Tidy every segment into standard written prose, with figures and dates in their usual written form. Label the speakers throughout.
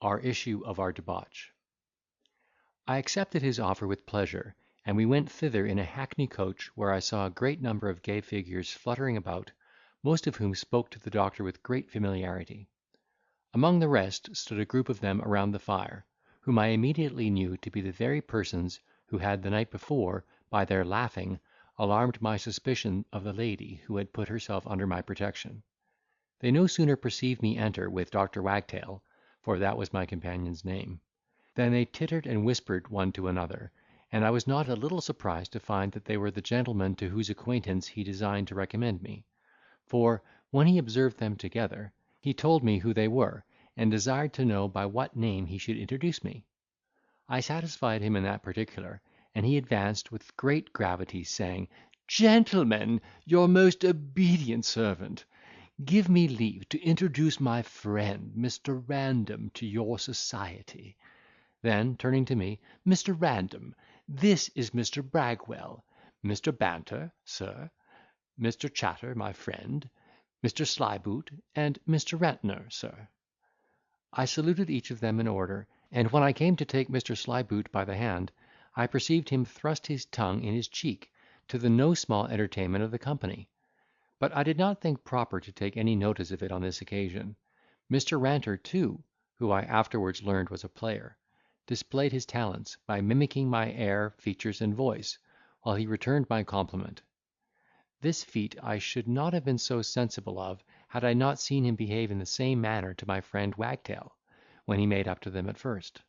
Speaker 1: Our issue of our debauch. I accepted his offer with pleasure, and we went thither in a hackney coach, where I saw a great number of gay figures fluttering about, most of whom spoke to the doctor with great familiarity. Among the rest stood a group of them around the fire, whom I immediately knew to be the very persons who had the night before, by their laughing, alarmed my suspicion of the lady who had put herself under my protection. They no sooner perceived me enter with Dr. Wagtail, for that was my companion's name, than they tittered and whispered one to another, and I was not a little surprised to find that they were the gentlemen to whose acquaintance he designed to recommend me; for, when he observed them together, he told me who they were, and desired to know by what name he should introduce me. I satisfied him in that particular, and he advanced with great gravity, saying, "Gentlemen, your most obedient servant. Give me leave to introduce my friend Mr. Random to your society." Then, turning to me, "Mr. Random, this is Mr. Bragwell, Mr. Banter, sir, Mr. Chatter, my friend, Mr. Slyboot, and Mr. Rentner, sir." I saluted each of them in order, and when I came to take Mr. Slyboot by the hand, I perceived him thrust his tongue in his cheek, to the no small entertainment of the company. But I did not think proper to take any notice of it on this occasion. Mr. Ranter too, who I afterwards learned was a player, displayed his talents, by mimicking my air, features, and voice, while he returned my compliment. This feat I should not have been so sensible of, had I not seen him behave in the same manner to my friend Wagtail, when he made up to them at first.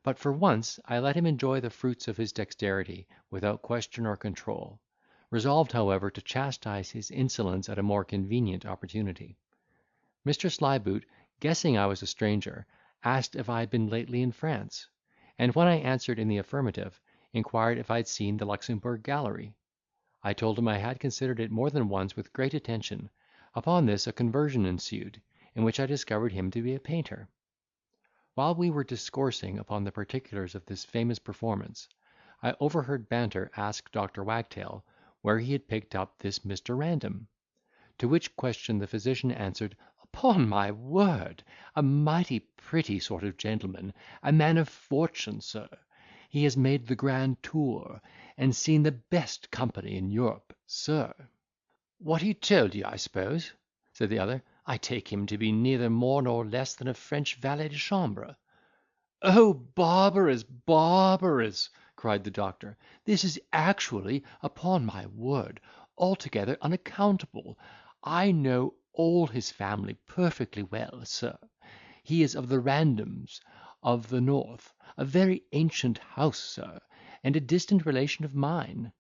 Speaker 1: But for once I let him enjoy the fruits of his dexterity without question or control, resolved however to chastise his insolence at a more convenient opportunity. Mr. Slyboot, guessing I was a stranger, asked if I had been lately in France; and when I answered in the affirmative, inquired if I had seen the Luxembourg gallery. I told him I had considered it more than once with great attention. Upon this a conversion ensued, in which I discovered him to be a painter. While we were discoursing upon the particulars of this famous performance, I overheard Banter ask Dr. Wagtail where he had picked up this Mr. Random; to which question the physician answered, "Upon my word, a mighty pretty sort of gentleman, a man of fortune, sir. He has made the grand tour, and seen the best company in Europe, sir." "What he told you, I suppose?" said the other. "I take him to be neither more nor less than a French valet de chambre." "Oh, barbarous, barbarous!" cried the doctor. "This is actually, upon my word, altogether unaccountable. I know all his family perfectly well, sir. He is of the Randoms of the North, a very ancient house, sir, and a distant relation of mine."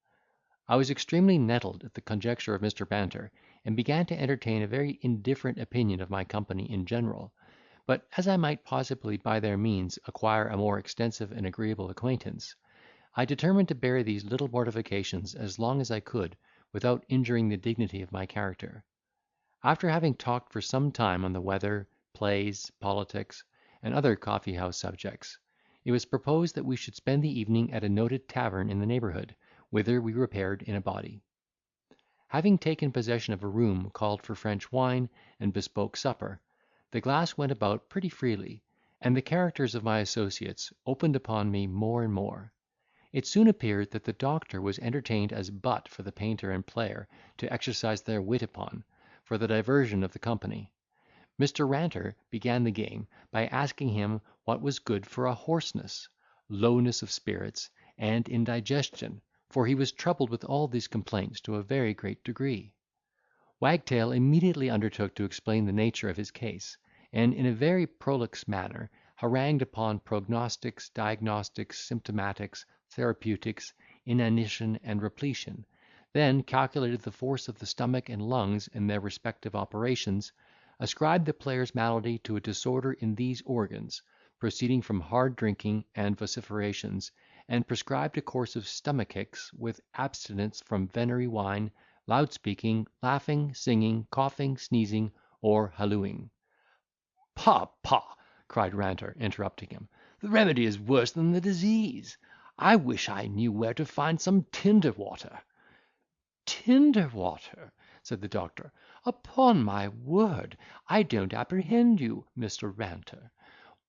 Speaker 1: I was extremely nettled at the conjecture of Mr. Banter, and began to entertain a very indifferent opinion of my company in general; but, as I might possibly by their means acquire a more extensive and agreeable acquaintance, I determined to bear these little mortifications as long as I could without injuring the dignity of my character. After having talked for some time on the weather, plays, politics, and other coffee house subjects, it was proposed that we should spend the evening at a noted tavern in the neighbourhood, whither we repaired in a body. Having taken possession of a room, called for French wine and bespoke supper, the glass went about pretty freely, and the characters of my associates opened upon me more and more. It soon appeared that the doctor was entertained as butt for the painter and player to exercise their wit upon, for the diversion of the company. Mr. Ranter began the game by asking him what was good for a hoarseness, lowness of spirits, and indigestion, for he was troubled with all these complaints to a very great degree. Wagtail immediately undertook to explain the nature of his case, and in a very prolix manner harangued upon prognostics, diagnostics, symptomatics, therapeutics, inanition, and repletion; then calculated the force of the stomach and lungs in their respective operations, ascribed the player's malady to a disorder in these organs, proceeding from hard drinking and vociferations, and prescribed a course of stomachics, with abstinence from venery wine, loud speaking, laughing, singing, coughing, sneezing, or hallooing. "Pah, pah!" cried Ranter, interrupting him, "the remedy is worse than the disease. I wish I knew where to find some tinder water." "Tinder water!" said the doctor. "Upon my word, I don't apprehend you, Mr. Ranter.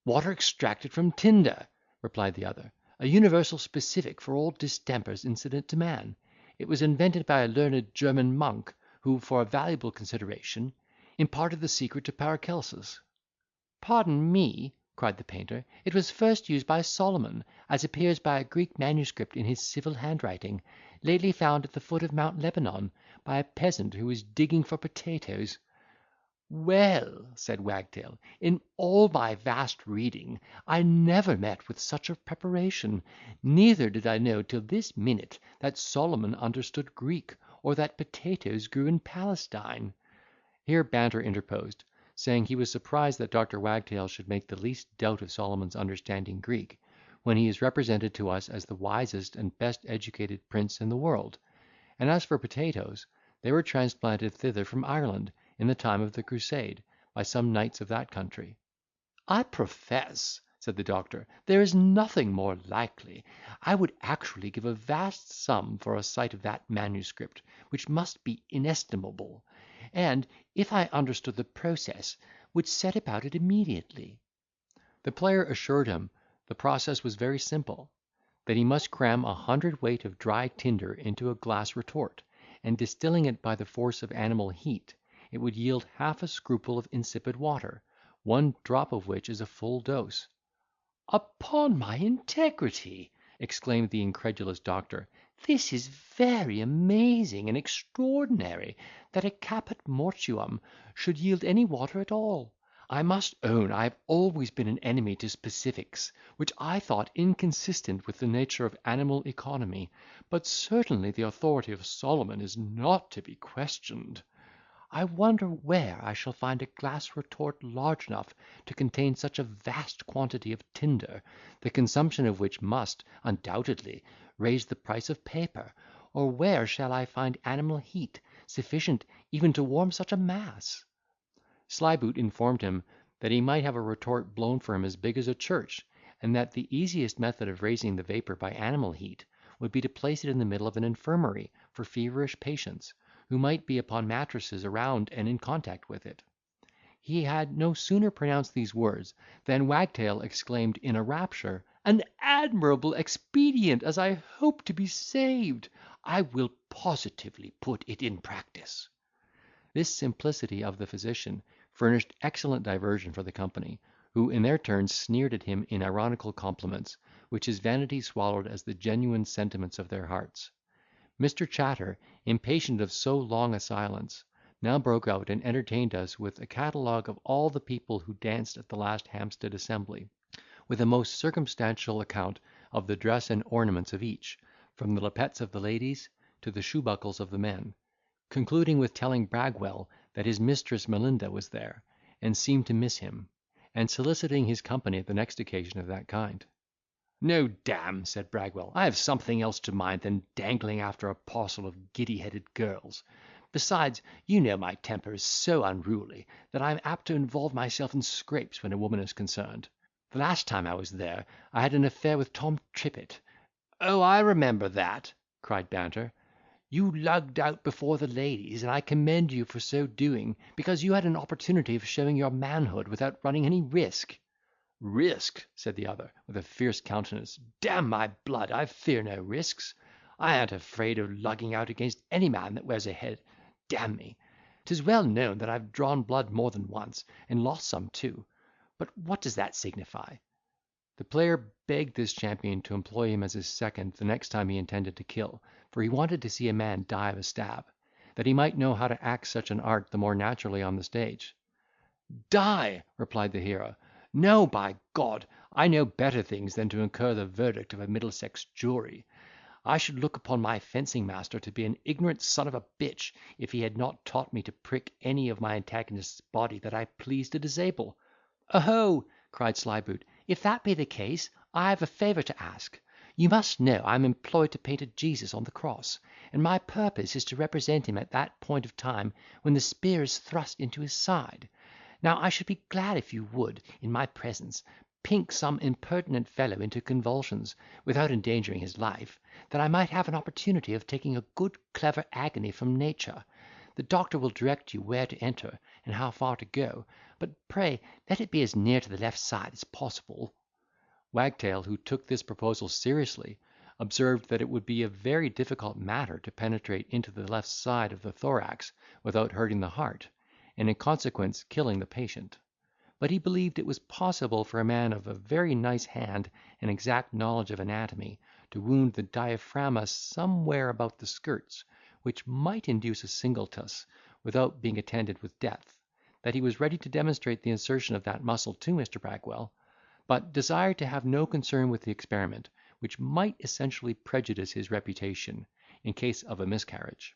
Speaker 2: "Water extracted from tinder," replied the other, "a universal specific for all distempers incident to man. It was invented by a learned German monk, who, for a valuable consideration, imparted the secret to Paracelsus." "Pardon me," cried the painter, "it was first used by Solomon, as appears by a Greek manuscript in his civil handwriting, lately found at the foot of Mount Lebanon, by a peasant who was digging for potatoes." "Well," said Wagtail, "in all my vast reading, I never met with such a preparation; neither did I know till this minute that Solomon understood Greek, or that potatoes grew in Palestine." Here Banter interposed, saying he was surprised that Dr. Wagtail should make the least doubt of Solomon's understanding Greek, when he is represented to us as the wisest and best educated prince in the world; and as for potatoes, they were transplanted thither from Ireland, in the time of the Crusade, by some knights of that country. "I profess," said the doctor, "there is nothing more likely. I would actually give a vast sum for a sight of that manuscript, which must be inestimable; and, if I understood the process, would set about it immediately." The player assured him the process was very simple; that he must cram 100 weight of dry tinder into a glass retort, and distilling it by the force of animal heat, it would yield half a scruple of insipid water, one drop of which is a full dose. "Upon my integrity," exclaimed the incredulous doctor, "this is very amazing and extraordinary, that a caput mortuum should yield any water at all. I must own I have always been an enemy to specifics, which I thought inconsistent with the nature of animal economy; but certainly the authority of Solomon is not to be questioned. I wonder where I shall find a glass retort large enough to contain such a vast quantity of tinder, the consumption of which must, undoubtedly, raise the price of paper; or where shall I find animal heat sufficient even to warm such a mass?" Slyboot informed him that he might have a retort blown for him as big as a church, and that the easiest method of raising the vapour by animal heat would be to place it in the middle of an infirmary for feverish patients, who might be upon mattresses around and in contact with it. He had no sooner pronounced these words, than Wagtail exclaimed in a rapture, "An admirable expedient, as I hope to be saved! I will positively put it in practice." This simplicity of the physician furnished excellent diversion for the company, who in their turn sneered at him in ironical compliments, which his vanity swallowed as the genuine sentiments of their hearts. Mr. Chatter, impatient of so long a silence, now broke out and entertained us with a catalogue of all the people who danced at the last Hampstead assembly, with a most circumstantial account of the dress and ornaments of each, from the lappets of the ladies to the shoe buckles of the men, concluding with telling Bragwell that his mistress Melinda was there, and seemed to miss him, and soliciting his company at the next occasion of that kind. "No, damme," said Bragwell, "I have something else to mind than dangling after a parcel of giddy-headed girls. Besides, you know my temper is so unruly, that I am apt to involve myself in scrapes when a woman is concerned. The last time I was there, I had an affair with Tom Trippet." "Oh, I remember that," cried Banter. "You lugged out before the ladies, and I commend you for so doing, because you had an opportunity of showing your manhood without running any risk." "Risk!" said the other, with a fierce countenance, "damn my blood, I fear no risks. I an't afraid of lugging out against any man that wears a head. D—n me, 'tis well known that I've drawn blood more than once, and lost some too; but what does that signify?" The player begged this champion to employ him as his second the next time he intended to kill, for he wanted to see a man die of a stab, that he might know how to act such an art the more naturally on the stage. "Die!" replied the hero. "No, by God, I know better things than to incur the verdict of a Middlesex jury. I should look upon my fencing master to be an ignorant son of a bitch, if he had not taught me to prick any of my antagonist's body that I pleased to disable." "Oho!" cried Slyboot, "if that be the case, I have a favour to ask. You must know I am employed to paint a Jesus on the cross, and my purpose is to represent him at that point of time when the spear is thrust into his side. Now I should be glad if you would, in my presence, pink some impertinent fellow into convulsions, without endangering his life, that I might have an opportunity of taking a good clever agony from nature. The doctor will direct you where to enter, and how far to go, but pray let it be as near to the left side as possible." Wagtail, who took this proposal seriously, observed that it would be a very difficult matter to penetrate into the left side of the thorax without hurting the heart, and in consequence killing the patient; but he believed it was possible for a man of a very nice hand and exact knowledge of anatomy to wound the diaphragma somewhere about the skirts, which might induce a singultus, without being attended with death; that he was ready to demonstrate the insertion of that muscle to Mr. Bragwell, but desired to have no concern with the experiment, which might essentially prejudice his reputation, in case of a miscarriage.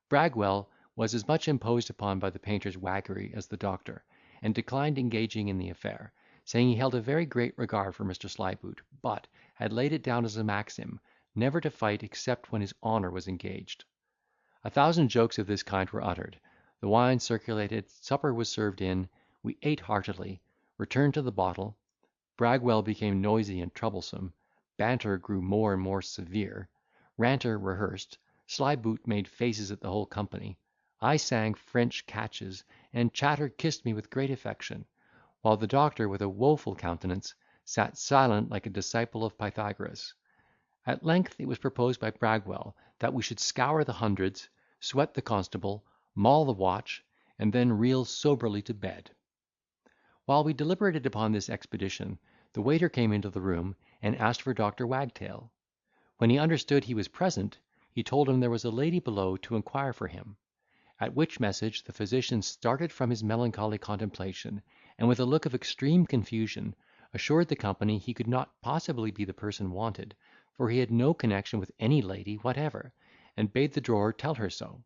Speaker 2: Bragwell was as much imposed upon by the painter's waggery as the doctor, and declined engaging in the affair, saying he held a very great regard for Mr. Slyboot, but had laid it down as a maxim, never to fight except when his honour was engaged. 1,000 jokes of this kind were uttered, the wine circulated, supper was served in, we ate heartily, returned to the bottle, Bragwell became noisy and troublesome, banter grew more and more severe, ranter rehearsed, Slyboot made faces at the whole company, I sang French catches, and Chatter kissed me with great affection, while the doctor, with a woeful countenance, sat silent like a disciple of Pythagoras. At length it was proposed by Bragwell that we should scour the hundreds, sweat the constable, maul the watch, and then reel soberly to bed. While we deliberated upon this expedition, the waiter came into the room, and asked for Dr. Wagtail. When he understood he was present, he told him there was a lady below to inquire for him; at which message the physician started from his melancholy contemplation, and with a look of extreme confusion, assured the company he could not possibly be the person wanted, for he had no connection with any lady whatever, and bade the drawer tell her so.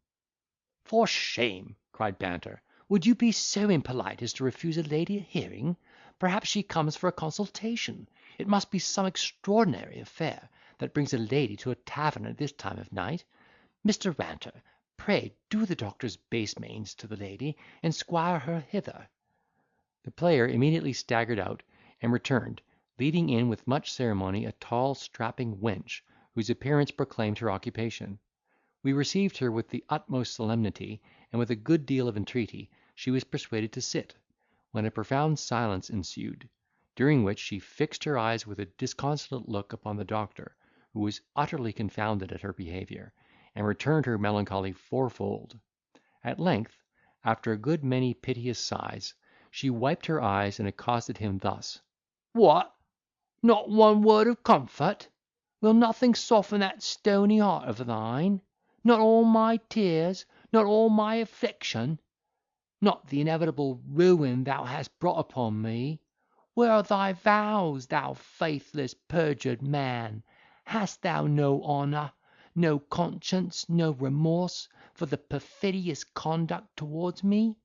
Speaker 2: "For shame!" cried Banter. "Would you be so impolite as to refuse a lady a hearing? Perhaps she comes for a consultation. It must be some extraordinary affair that brings a lady to a tavern at this time of night. Mr. Ranter, pray do the doctor's base mains to the lady, and squire her hither." The player immediately staggered out, and returned, leading in with much ceremony a tall strapping wench, whose appearance proclaimed her occupation. We received her with the utmost solemnity, and with a good deal of entreaty she was persuaded to sit, when a profound silence ensued, during which she fixed her eyes with a disconsolate look upon the doctor, who was utterly confounded at her behaviour, and returned her melancholy fourfold. At length, after a good many piteous sighs, she wiped her eyes, and accosted him thus: "What! not one word of comfort? Will nothing soften that stony heart of thine? Not all my tears, not all my affliction? Not the inevitable ruin thou hast brought upon me? Where are thy vows, thou faithless perjured man? Hast thou no honour, no conscience, no remorse for the perfidious conduct towards me?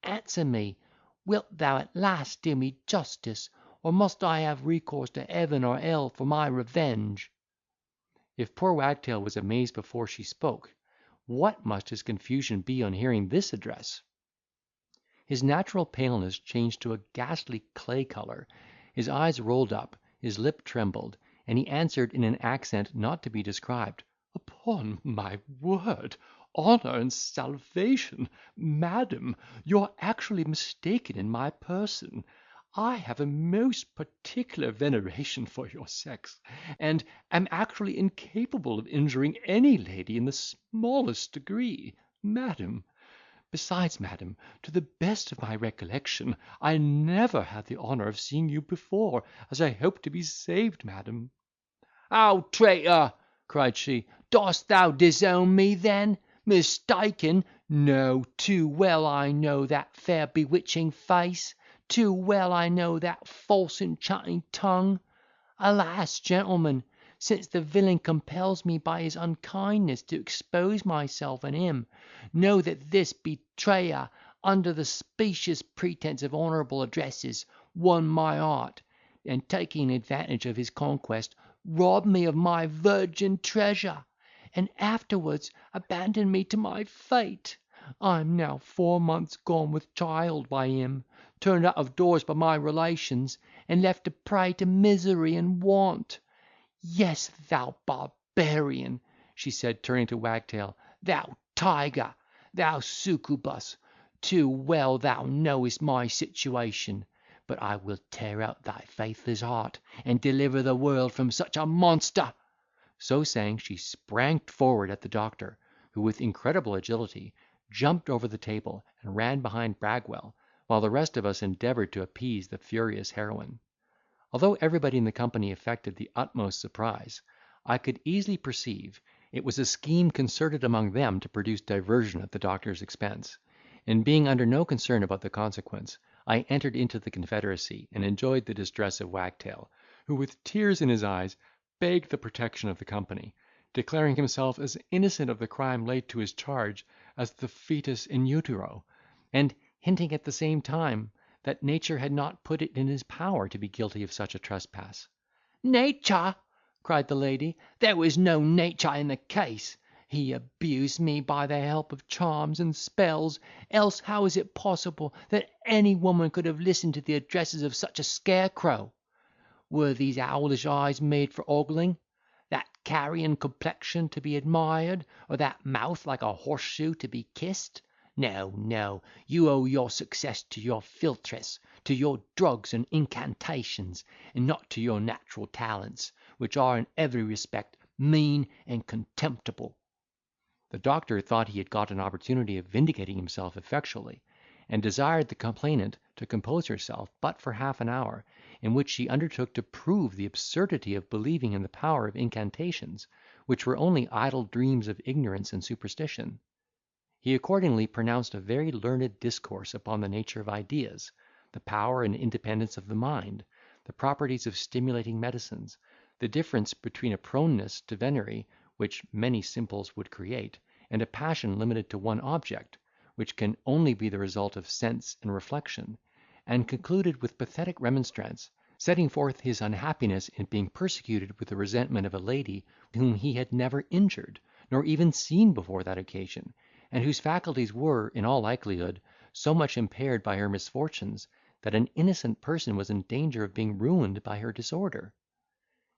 Speaker 2: Answer me, wilt thou at last do me justice, or must I have recourse to heaven or hell for my revenge?" If poor Wagtail was amazed before she spoke, what must his confusion be on hearing this address! His natural paleness changed to a ghastly clay colour, his eyes rolled up, his lip trembled, and he answered in an accent not to be described, "Upon my word, honour, and salvation, madam, you're actually mistaken in my person. I have a most particular veneration for your sex, and am actually incapable of injuring any lady in the smallest degree, madam. Besides, madam, to the best of my recollection, I never had the honour of seeing you before, as I hope to be saved, madam." "How, traitor!" cried she, "dost thou disown me then? Mistaken! No, too well I know that fair bewitching face, too well I know that false enchanting tongue. Alas, gentlemen, since the villain compels me by his unkindness to expose myself and him, know that this betrayer, under the specious pretence of honourable addresses, won my heart, and taking advantage of his conquest, robbed me of my virgin treasure, and afterwards abandoned me to my fate. I am now 4 months gone with child by him, turned out of doors by my relations, and left a prey to misery and want. Yes, thou barbarian," she said, turning to Wagtail, "thou tiger, thou succubus, too well thou knowest my situation, but I will tear out thy faithless heart, and deliver the world from such a monster." So saying, she sprang forward at the doctor, who, with incredible agility, jumped over the table, and ran behind Bragwell, while the rest of us endeavoured to appease the furious heroine. Although everybody in the company affected the utmost surprise, I could easily perceive it was a scheme concerted among them to produce diversion at the doctor's expense; and being under no concern about the consequence, I entered into the confederacy, and enjoyed the distress of Wagtail, who, with tears in his eyes, begged the protection of the company, declaring himself as innocent of the crime laid to his charge as the fetus in utero, and hinting at the same time that nature had not put it in his power to be guilty of such a trespass. "Nature!" cried the lady, "there was no nature in the case. He abused me by the help of charms and spells, else how is it possible that any woman could have listened to the addresses of such a scarecrow? Were these owlish eyes made for ogling? That carrion complexion to be admired? Or that mouth like a horseshoe to be kissed? No, no, you owe your success to your philtres, to your drugs and incantations, and not to your natural talents, which are in every respect mean and contemptible." The doctor thought he had got an opportunity of vindicating himself effectually, and desired the complainant to compose herself but for half an hour, in which she undertook to prove the absurdity of believing in the power of incantations, which were only idle dreams of ignorance and superstition. He accordingly pronounced a very learned discourse upon the nature of ideas, the power and independence of the mind, the properties of stimulating medicines, the difference between a proneness to venery, which many simples would create, and a passion limited to one object, which can only be the result of sense and reflection, and concluded with pathetic remonstrance, setting forth his unhappiness in being persecuted with the resentment of a lady whom he had never injured, nor even seen before that occasion, and whose faculties were, in all likelihood, so much impaired by her misfortunes, that an innocent person was in danger of being ruined by her disorder.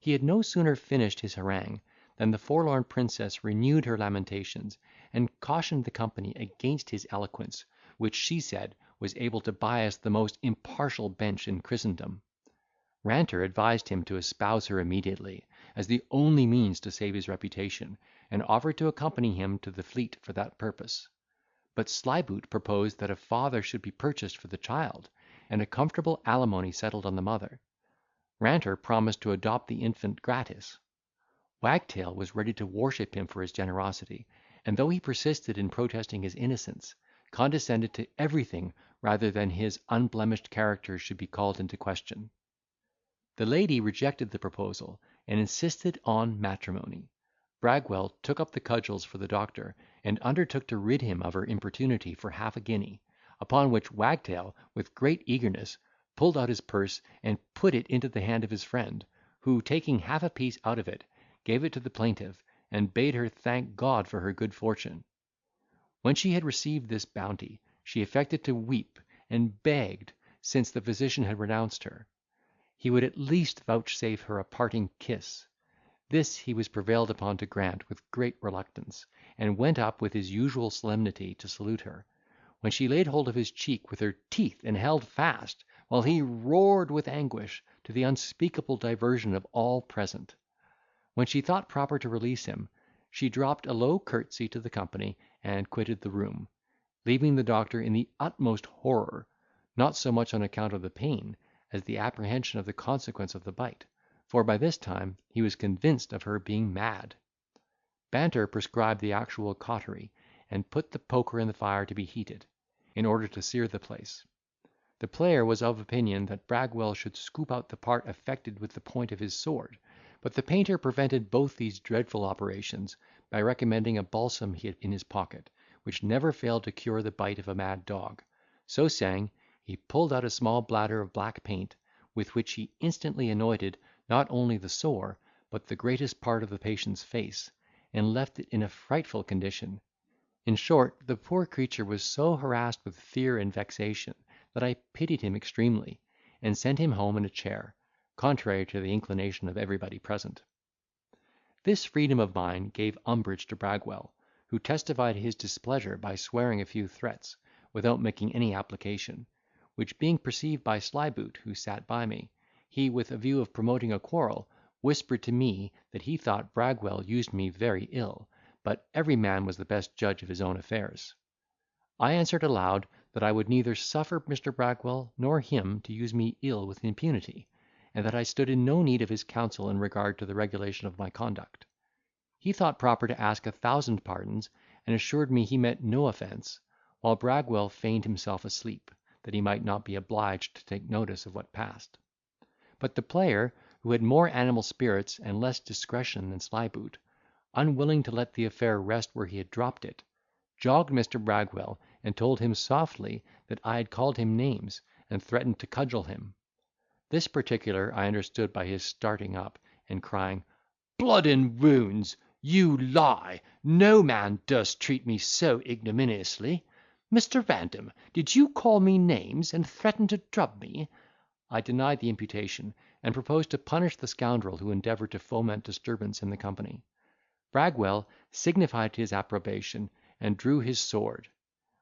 Speaker 2: He had no sooner finished his harangue, than the forlorn princess renewed her lamentations, and cautioned the company against his eloquence, which she said was able to bias the most impartial bench in Christendom. Ranter advised him to espouse her immediately, as the only means to save his reputation, and offered to accompany him to the Fleet for that purpose. But Slyboot proposed that a father should be purchased for the child, and a comfortable alimony settled on the mother. Ranter promised to adopt the infant gratis. Wagtail was ready to worship him for his generosity, and though he persisted in protesting his innocence, condescended to everything rather than his unblemished character should be called into question. The lady rejected the proposal, and insisted on matrimony. Bragwell took up the cudgels for the doctor, and undertook to rid him of her importunity for half a guinea; upon which Wagtail, with great eagerness, pulled out his purse, and put it into the hand of his friend, who, taking half a piece out of it, gave it to the plaintiff, and bade her thank God for her good fortune. When she had received this bounty, she affected to weep, and begged, since the physician had renounced her, he would at least vouchsafe her a parting kiss. This he was prevailed upon to grant with great reluctance, and went up with his usual solemnity to salute her, when she laid hold of his cheek with her teeth and held fast, while he roared with anguish, to the unspeakable diversion of all present. When she thought proper to release him, she dropped a low curtsey to the company, and quitted the room, leaving the doctor in the utmost horror, not so much on account of the pain, as the apprehension of the consequence of the bite, for by this time he was convinced of her being mad. Banter prescribed the actual cautery, and put the poker in the fire to be heated, in order to sear the place. The player was of opinion that Bragwell should scoop out the part affected with the point of his sword, but the painter prevented both these dreadful operations, by recommending a balsam he had in his pocket, which never failed to cure the bite of a mad dog. So saying, he pulled out a small bladder of black paint, with which he instantly anointed not only the sore, but the greatest part of the patient's face, and left it in a frightful condition. In short, the poor creature was so harassed with fear and vexation, that I pitied him extremely, and sent him home in a chair, contrary to the inclination of everybody present. This freedom of mine gave umbrage to Bragwell,
Speaker 1: who testified his displeasure by swearing a few threats, without making any application; which being perceived by Slyboot, who sat by me, he, with a view of promoting a quarrel, whispered to me that he thought Bragwell used me very ill, but every man was the best judge of his own affairs. I answered aloud, that I would neither suffer Mr. Bragwell nor him to use me ill with impunity, and that I stood in no need of his counsel in regard to the regulation of my conduct. He thought proper to ask 1,000 pardons, and assured me he meant no offence, while Bragwell feigned himself asleep, that he might not be obliged to take notice of what passed. But the player, who had more animal spirits and less discretion than Slyboot, unwilling to let the affair rest where he had dropped it, jogged Mr. Bragwell, and told him softly that I had called him names, and threatened to cudgel him. This particular I understood by his starting up, and crying, "Blood and wounds! You lie! No man durst treat me so ignominiously. Mr. Random, did you call me names, and threaten to drub me?" I denied the imputation, and proposed to punish the scoundrel who endeavoured to foment disturbance in the company. Bragwell signified his approbation, and drew his sword.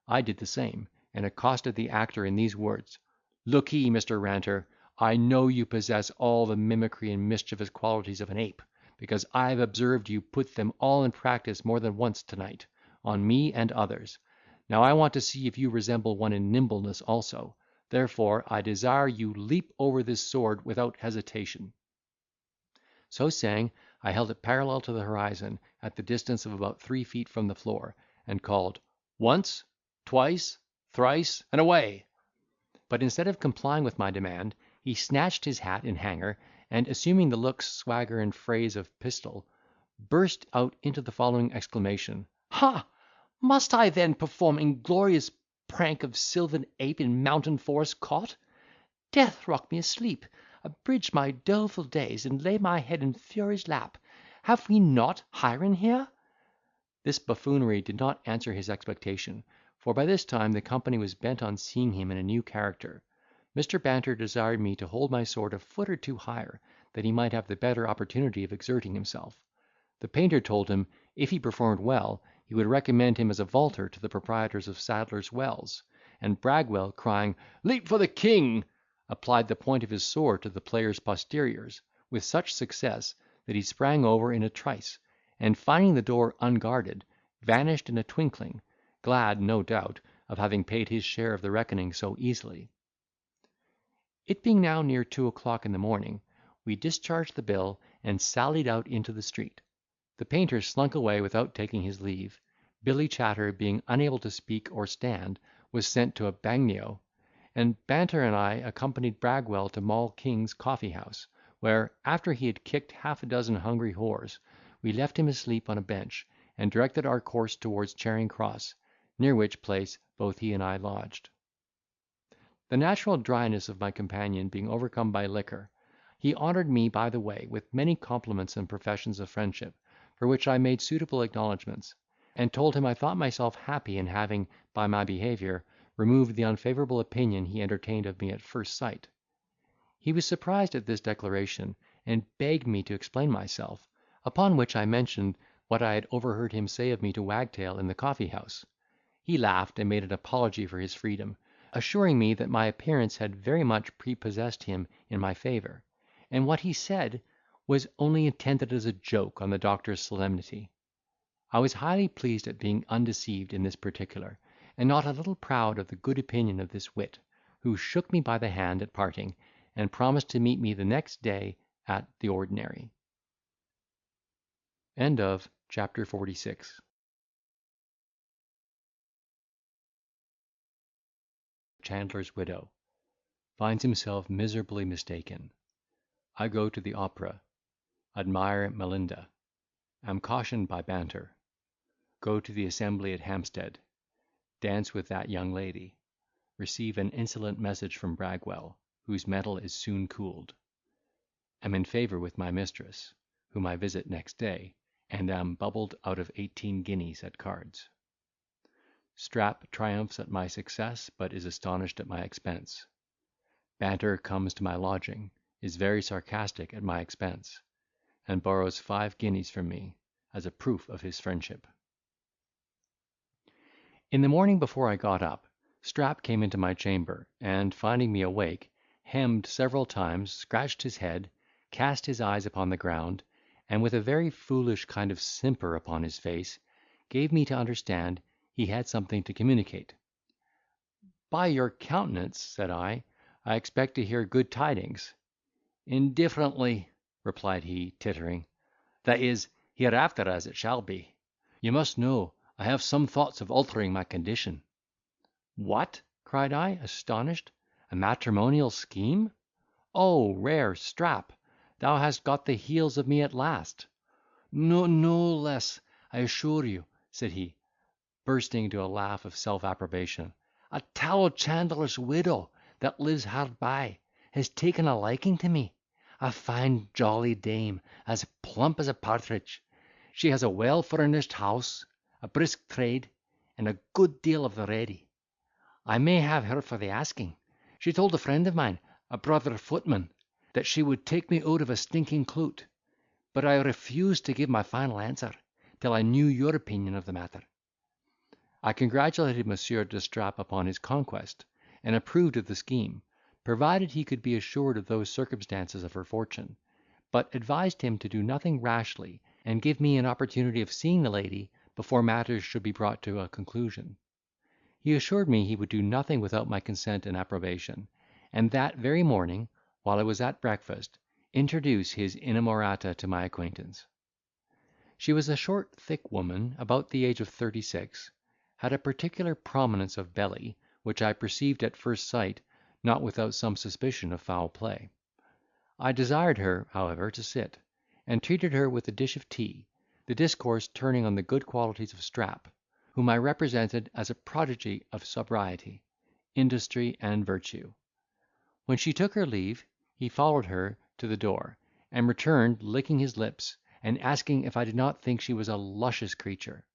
Speaker 1: I did the same, and accosted the actor in these words: "Lookee, Mr. Ranter, I know you possess all the mimicry and mischievous qualities of an ape, because I have observed you put them all in practice more than once to-night, on me and others. Now I want to see if you resemble one in nimbleness also; therefore I desire you leap over this sword without hesitation." So saying, I held it parallel to the horizon, at the distance of about 3 feet from the floor, and called, "Once, twice, thrice, and away!" But instead of complying with my demand, he snatched his hat and hanger, and, assuming the looks, swagger, and phrase of Pistol, burst out into the following exclamation: "Ha! Must I then perform inglorious prank of sylvan ape in mountain forest caught? Death rock me asleep, abridge my doleful days, and lay my head in Fury's lap. Have we not Hiren here?" This buffoonery did not answer his expectation, for by this time the company was bent on seeing him in a new character. Mr. Banter desired me to hold my sword a foot or two higher, that he might have the better opportunity of exerting himself. The painter told him, if he performed well, he would recommend him as a vaulter to the proprietors of Sadler's Wells; and Bragwell, crying, "Leap for the king," applied the point of his sword to the player's posteriors, with such success, that he sprang over in a trice, and, finding the door unguarded, vanished in a twinkling, glad, no doubt, of having paid his share of the reckoning so easily. It being now near 2 o'clock in the morning, we discharged the bill, and sallied out into the street. The painter slunk away without taking his leave. Billy Chatter, being unable to speak or stand, was sent to a bagnio, and Banter and I accompanied Bragwell to Moll King's coffee house, where, after he had kicked 6 hungry whores, we left him asleep on a bench, and directed our course towards Charing Cross, near which place both he and I lodged. The natural dryness of my companion being overcome by liquor, he honoured me by the way with many compliments and professions of friendship, for which I made suitable acknowledgments, and told him I thought myself happy in having, by my behaviour, removed the unfavourable opinion he entertained of me at first sight. He was surprised at this declaration, and begged me to explain myself, upon which I mentioned what I had overheard him say of me to Wagtail in the coffee house. He laughed, and made an apology for his freedom, assuring me that my appearance had very much prepossessed him in my favour, and what he said was only intended as a joke on the doctor's solemnity. I was highly pleased at being undeceived in this particular, and not a little proud of the good opinion of this wit, who shook me by the hand at parting, and promised to meet me the next day at the ordinary. End of chapter 46. Chandler's widow finds himself miserably mistaken. I go to the opera. Admire Melinda. Am cautioned by Banter. Go to the assembly at Hampstead. Dance with that young lady. Receive an insolent message from Bragwell, whose mettle is soon cooled. Am in favour with my mistress, whom I visit next day, and am bubbled out of 18 guineas at cards. Strap triumphs at my success, but is astonished at my expense. Banter comes to my lodging, is very sarcastic at my expense, and borrows 5 guineas from me, as a proof of his friendship. In the morning before I got up, Strap came into my chamber, and finding me awake, hemmed several times, scratched his head, cast his eyes upon the ground, and with a very foolish kind of simper upon his face, gave me to understand he had something to communicate. "By your countenance," said I expect to hear good tidings." "Indifferently," replied he, tittering; "that is, hereafter as it shall be. You must know I have some thoughts of altering my condition." "What!" cried I, astonished, "a matrimonial scheme? Oh, rare Strap! thou hast got the heels of me at last." "No less, I assure you," said he, bursting into a laugh of self-approbation. "A tallow chandler's widow, that lives hard by, has taken a liking to me. A fine jolly dame, as plump as a partridge. She has a well furnished house, a brisk trade, and a good deal of the ready. I may have her for the asking. She told a friend of mine, a brother footman, that she would take me out of a stinking clout; but I refused to give my final answer, till I knew your opinion of the matter." I congratulated Monsieur d'Estrapes upon his conquest, and approved of the scheme, provided he could be assured of those circumstances of her fortune, but advised him to do nothing rashly, and give me an opportunity of seeing the lady before matters should be brought to a conclusion. He assured me he would do nothing without my consent and approbation, and that very morning, while I was at breakfast, introduce his inamorata to my acquaintance. She was a short thick woman, about the age of 36, had a particular prominence of belly, which I perceived at first sight, not without some suspicion of foul play. I desired her, however, to sit, and treated her with a dish of tea, the discourse turning on the good qualities of Strap, whom I represented as a prodigy of sobriety, industry, and virtue. When she took her leave, he followed her to the door, and returned licking his lips, and asking if I did not think she was a luscious creature.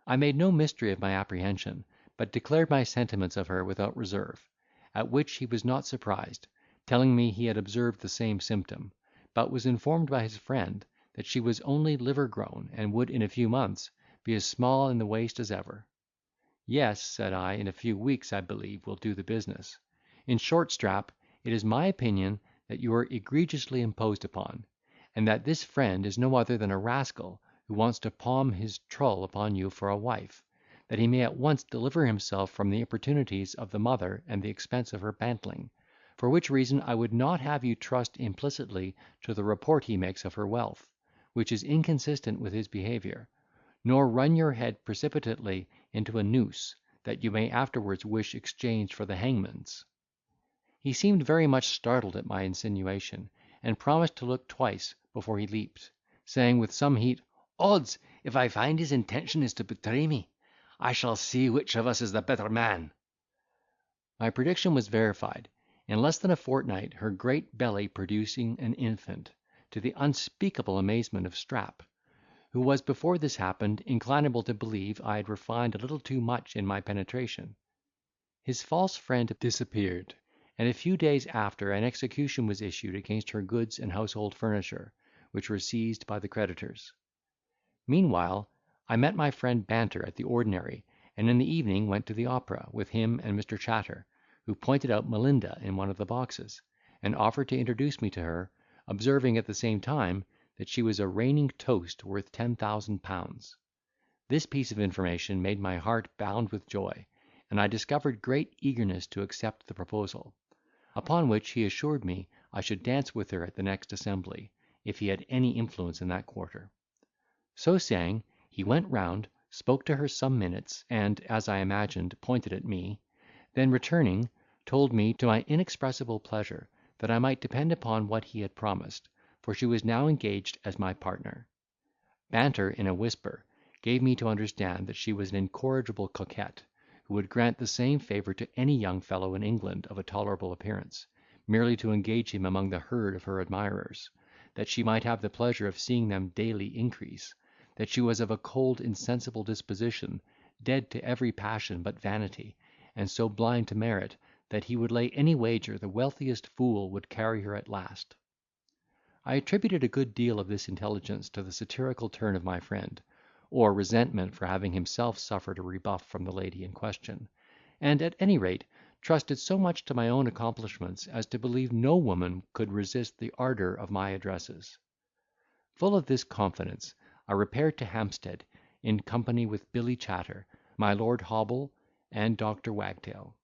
Speaker 1: I made no mystery of my apprehension, but declared my sentiments of her without reserve; at which he was not surprised, telling me he had observed the same symptom, but was informed by his friend that she was only liver grown, and would in a few months be as small in the waist as ever. "Yes," said I, "in a few weeks, I believe, will do the business. In short, Strap, it is my opinion that you are egregiously imposed upon, and that this friend is no other than a rascal who wants to palm his trull upon you for a wife, that he may at once deliver himself from the importunities of the mother and the expense of her bantling; for which reason I would not have you trust implicitly to the report he makes of her wealth, which is inconsistent with his behaviour, nor run your head precipitately into a noose, that you may afterwards wish exchanged for the hangman's." He seemed very much startled at my insinuation, and promised to look twice before he leaped, saying with some heat, "Odds, if I find his intention is to betray me, I shall see which of us is the better man." My prediction was verified. In less than a fortnight her great belly producing an infant, to the unspeakable amazement of Strap, who was before this happened inclinable to believe I had refined a little too much in my penetration. His false friend disappeared, and a few days after an execution was issued against her goods and household furniture, which were seized by the creditors. Meanwhile, I met my friend Banter at the ordinary, and in the evening went to the opera with him and Mr. Chatter, who pointed out Melinda in one of the boxes, and offered to introduce me to her, observing at the same time that she was a reigning toast worth 10,000 pounds. This piece of information made my heart bound with joy, and I discovered great eagerness to accept the proposal; upon which he assured me I should dance with her at the next assembly, if he had any influence in that quarter. So saying, he went round, spoke to her some minutes, and, as I imagined, pointed at me; then returning, told me, to my inexpressible pleasure, that I might depend upon what he had promised, for she was now engaged as my partner. Banter, in a whisper, gave me to understand that she was an incorrigible coquette, who would grant the same favour to any young fellow in England of a tolerable appearance, merely to engage him among the herd of her admirers, that she might have the pleasure of seeing them daily increase; that she was of a cold insensible disposition, dead to every passion but vanity, and so blind to merit, that he would lay any wager the wealthiest fool would carry her at last. I attributed a good deal of this intelligence to the satirical turn of my friend, or resentment for having himself suffered a rebuff from the lady in question, and at any rate trusted so much to my own accomplishments as to believe no woman could resist the ardour of my addresses. Full of this confidence, I repaired to Hampstead, in company with Billy Chatter, my Lord Hobble, and Dr. Wagtail.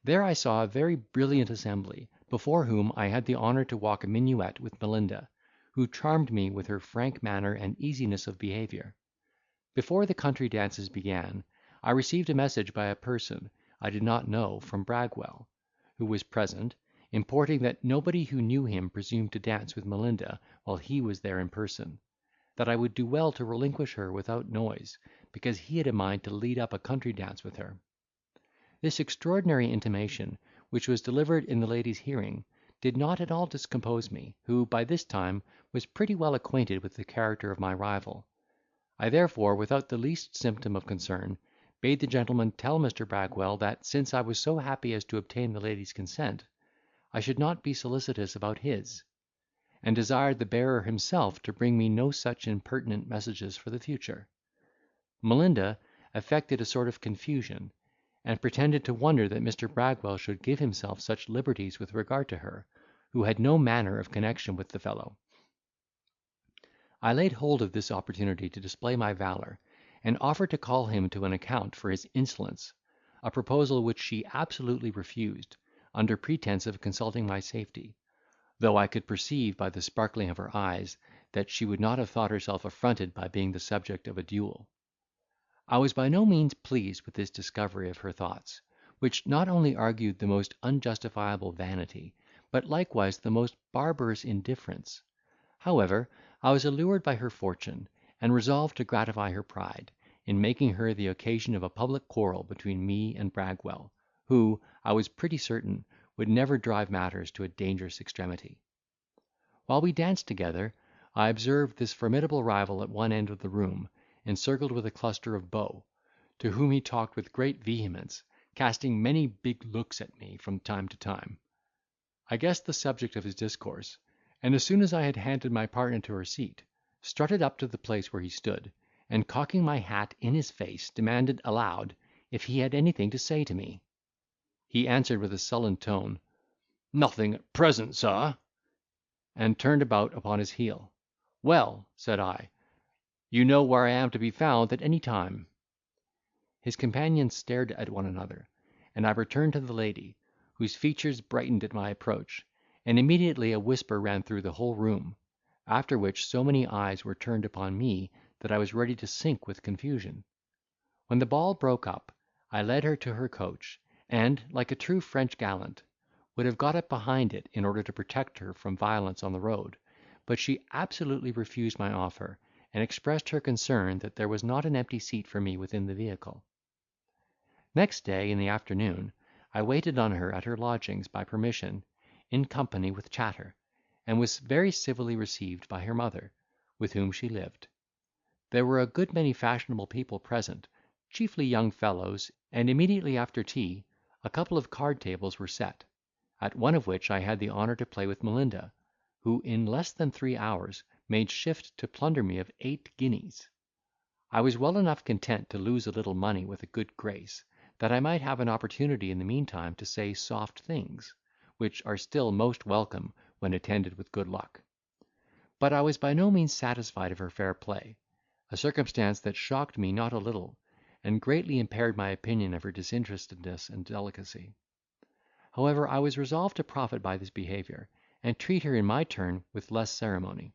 Speaker 1: There I saw a very brilliant assembly, before whom I had the honour to walk a minuet with Melinda, who charmed me with her frank manner and easiness of behaviour. Before the country dances began, I received a message by a person I did not know from Bragwell, who was present, importing that nobody who knew him presumed to dance with Melinda while he was there in person; that I would do well to relinquish her without noise, because he had a mind to lead up a country dance with her. This extraordinary intimation, which was delivered in the lady's hearing, did not at all discompose me, who, by this time, was pretty well acquainted with the character of my rival. I therefore, without the least symptom of concern, bade the gentleman tell Mr. Bragwell that, since I was so happy as to obtain the lady's consent, I should not be solicitous about his, and desired the bearer himself to bring me no such impertinent messages for the future. Melinda affected a sort of confusion, and pretended to wonder that Mr. Bragwell should give himself such liberties with regard to her, who had no manner of connection with the fellow. I laid hold of this opportunity to display my valour, and offered to call him to an account for his insolence, a proposal which she absolutely refused, under pretence of consulting my safety, though I could perceive by the sparkling of her eyes that she would not have thought herself affronted by being the subject of a duel. I was by no means pleased with this discovery of her thoughts, which not only argued the most unjustifiable vanity, but likewise the most barbarous indifference. However, I was allured by her fortune, and resolved to gratify her pride, in making her the occasion of a public quarrel between me and Bragwell, who, I was pretty certain, would never drive matters to a dangerous extremity. While we danced together, I observed this formidable rival at one end of the room, encircled with a cluster of beaux, to whom he talked with great vehemence, casting many big looks at me from time to time. I guessed the subject of his discourse, and as soon as I had handed my partner to her seat, strutted up to the place where he stood, and cocking my hat in his face, demanded aloud if he had anything to say to me. He answered with a sullen tone, "Nothing at present, sir," and turned about upon his heel. "Well," said I, "you know where I am to be found at any time." His companions stared at one another, and I returned to the lady, whose features brightened at my approach, and immediately a whisper ran through the whole room; after which so many eyes were turned upon me that I was ready to sink with confusion. When the ball broke up, I led her to her coach, and, like a true French gallant, would have got up behind it in order to protect her from violence on the road, but she absolutely refused my offer, and expressed her concern that there was not an empty seat for me within the vehicle. Next day, in the afternoon, I waited on her at her lodgings by permission, in company with Chatter, and was very civilly received by her mother, with whom she lived. There were a good many fashionable people present, chiefly young fellows, and immediately after tea, a couple of card tables were set, at one of which I had the honour to play with Melinda, who in less than 3 hours made shift to plunder me of 8 guineas. I was well enough content to lose a little money with a good grace, that I might have an opportunity in the meantime to say soft things, which are still most welcome when attended with good luck. But I was by no means satisfied of her fair play, a circumstance that shocked me not a little, and greatly impaired my opinion of her disinterestedness and delicacy. However, I was resolved to profit by this behaviour, and treat her in my turn with less ceremony.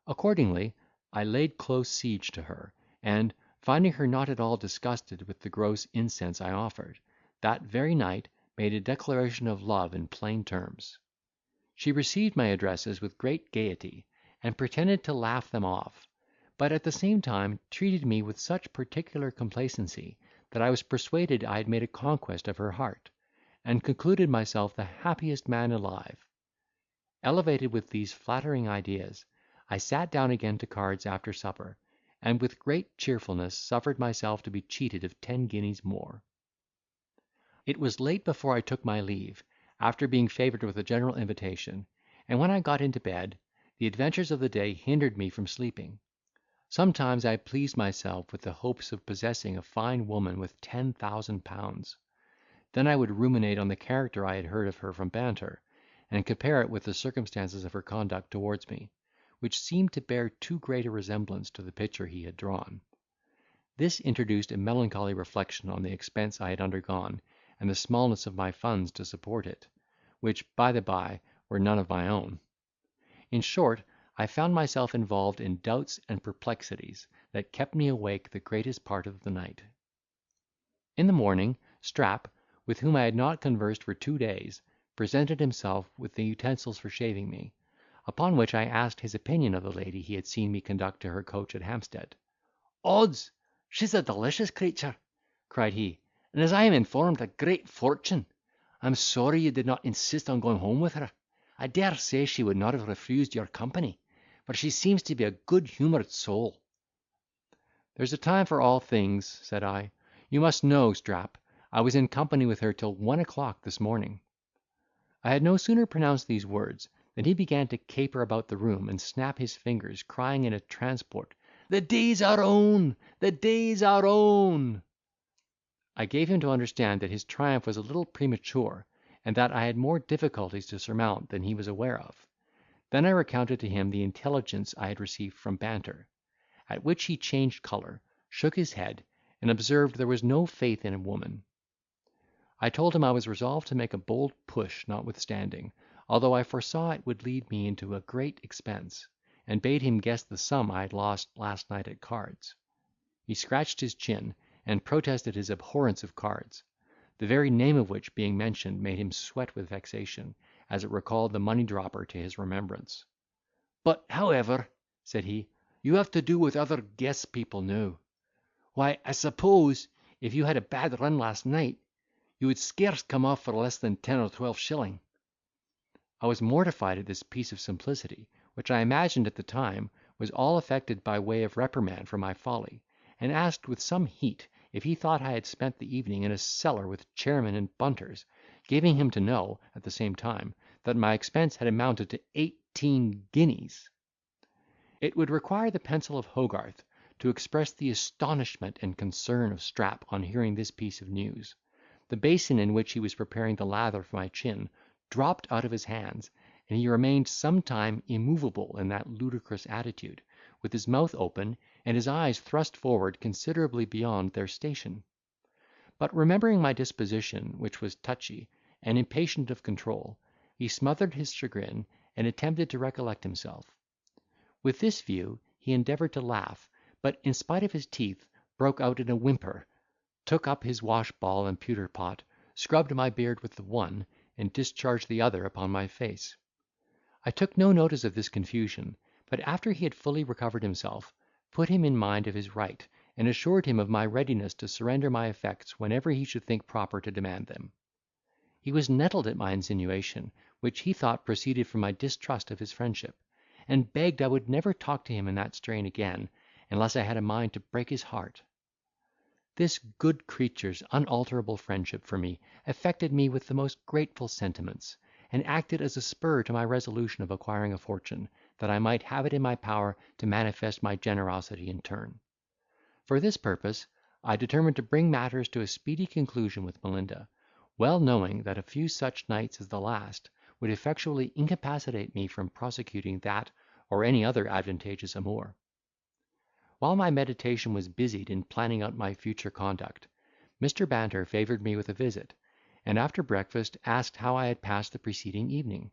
Speaker 1: Accordingly, I laid close siege to her, and, finding her not at all disgusted with the gross incense I offered, that very night made a declaration of love in plain terms. She received my addresses with great gaiety, and pretended to laugh them off, but at the same time treated me with such particular complacency, that I was persuaded I had made a conquest of her heart, and concluded myself the happiest man alive. Elevated with these flattering ideas, I sat down again to cards after supper, and with great cheerfulness suffered myself to be cheated of 10 guineas more. It was late before I took my leave, after being favoured with a general invitation, and when I got into bed, the adventures of the day hindered me from sleeping. Sometimes I pleased myself with the hopes of possessing a fine woman with 10,000 pounds. Then I would ruminate on the character I had heard of her from Banter, and compare it with the circumstances of her conduct towards me, which seemed to bear too great a resemblance to the picture he had drawn. This introduced a melancholy reflection on the expense I had undergone, and the smallness of my funds to support it, which, by the bye, were none of my own. In short, I found myself involved in doubts and perplexities that kept me awake the greatest part of the night. In the morning, Strap, with whom I had not conversed for 2 days, presented himself with the utensils for shaving me; upon which I asked his opinion of the lady he had seen me conduct to her coach at Hampstead. "Odds! she's a delicious creature," cried he, "and, as I am informed, a great fortune. I am sorry you did not insist on going home with her. I dare say she would not have refused your company, for she seems to be a good-humoured soul." "There's a time for all things," said I. "You must know, Strap, I was in company with her till 1 o'clock this morning." I had no sooner pronounced these words, than he began to caper about the room, and snap his fingers, crying in a transport, "The day's our own! The day's our own!" I gave him to understand that his triumph was a little premature, and that I had more difficulties to surmount than he was aware of. Then I recounted to him the intelligence I had received from Banter; at which he changed colour, shook his head, and observed there was no faith in a woman. I told him I was resolved to make a bold push notwithstanding, although I foresaw it would lead me into a great expense, and bade him guess the sum I had lost last night at cards. He scratched his chin, and protested his abhorrence of cards, the very name of which being mentioned made him sweat with vexation, as it recalled the money dropper to his remembrance. "But, however," said he, "you have to do with other guess people now. Why, I suppose, if you had a bad run last night, you would scarce come off for less than 10 or 12 shilling." I was mortified at this piece of simplicity, which I imagined at the time was all affected by way of reprimand for my folly, and asked with some heat if he thought I had spent the evening in a cellar with chairmen and bunters, giving him to know, at the same time, that my expense had amounted to 18 guineas. It would require the pencil of Hogarth to express the astonishment and concern of Strap on hearing this piece of news. The basin in which he was preparing the lather for my chin dropped out of his hands, and he remained some time immovable in that ludicrous attitude, with his mouth open, and his eyes thrust forward considerably beyond their station. But remembering my disposition, which was touchy, and impatient of control, he smothered his chagrin, and attempted to recollect himself. With this view he endeavoured to laugh, but, in spite of his teeth, broke out in a whimper, took up his wash ball and pewter pot, scrubbed my beard with the one, and discharged the other upon my face. I took no notice of this confusion, but after he had fully recovered himself, put him in mind of his right, and assured him of my readiness to surrender my effects whenever he should think proper to demand them. He was nettled at my insinuation, which he thought proceeded from my distrust of his friendship, and begged I would never talk to him in that strain again, unless I had a mind to break his heart. This good creature's unalterable friendship for me affected me with the most grateful sentiments, and acted as a spur to my resolution of acquiring a fortune, that I might have it in my power to manifest my generosity in turn. For this purpose I determined to bring matters to a speedy conclusion with Melinda, well knowing that a few such nights as the last would effectually incapacitate me from prosecuting that or any other advantageous amour. While my meditation was busied in planning out my future conduct, Mr. Banter favoured me with a visit, and after breakfast asked how I had passed the preceding evening.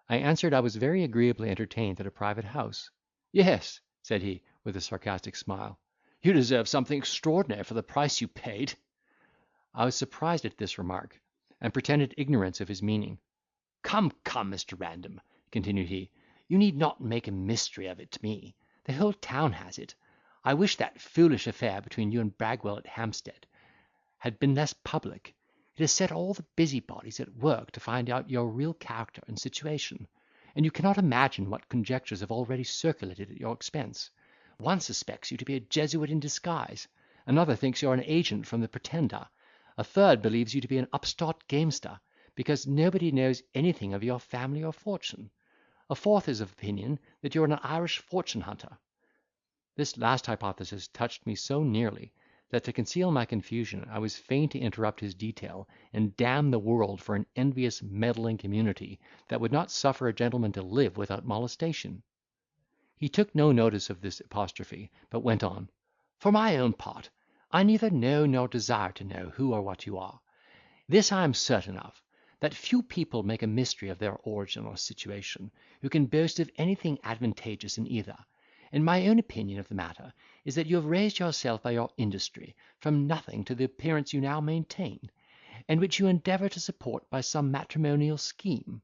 Speaker 1: I answered I was very agreeably entertained at a private house. "Yes," said he, with a sarcastic smile, "you deserve something extraordinary for the price you paid." I was surprised at this remark, and pretended ignorance of his meaning. "Come, come, Mr. Random," continued he, "you need not make a mystery of it to me. The whole town has it. I wish that foolish affair between you and Bragwell at Hampstead had been less public. It has set all the busybodies at work to find out your real character and situation, and you cannot imagine what conjectures have already circulated at your expense. One suspects you to be a Jesuit in disguise; another thinks you are an agent from the Pretender; a third believes you to be an upstart gamester, because nobody knows anything of your family or fortune; a fourth is of opinion that you are an Irish fortune hunter. This last hypothesis touched me so nearly, that to conceal my confusion I was fain to interrupt his detail, and damn the world for an envious meddling community, that would not suffer a gentleman to live without molestation. He took no notice of this apostrophe, but went on: "For my own part, I neither know nor desire to know who or what you are. This I am certain of, that few people make a mystery of their origin or situation, who can boast of anything advantageous in either; and my own opinion of the matter is, that you have raised yourself by your industry from nothing to the appearance you now maintain, and which you endeavour to support by some matrimonial scheme."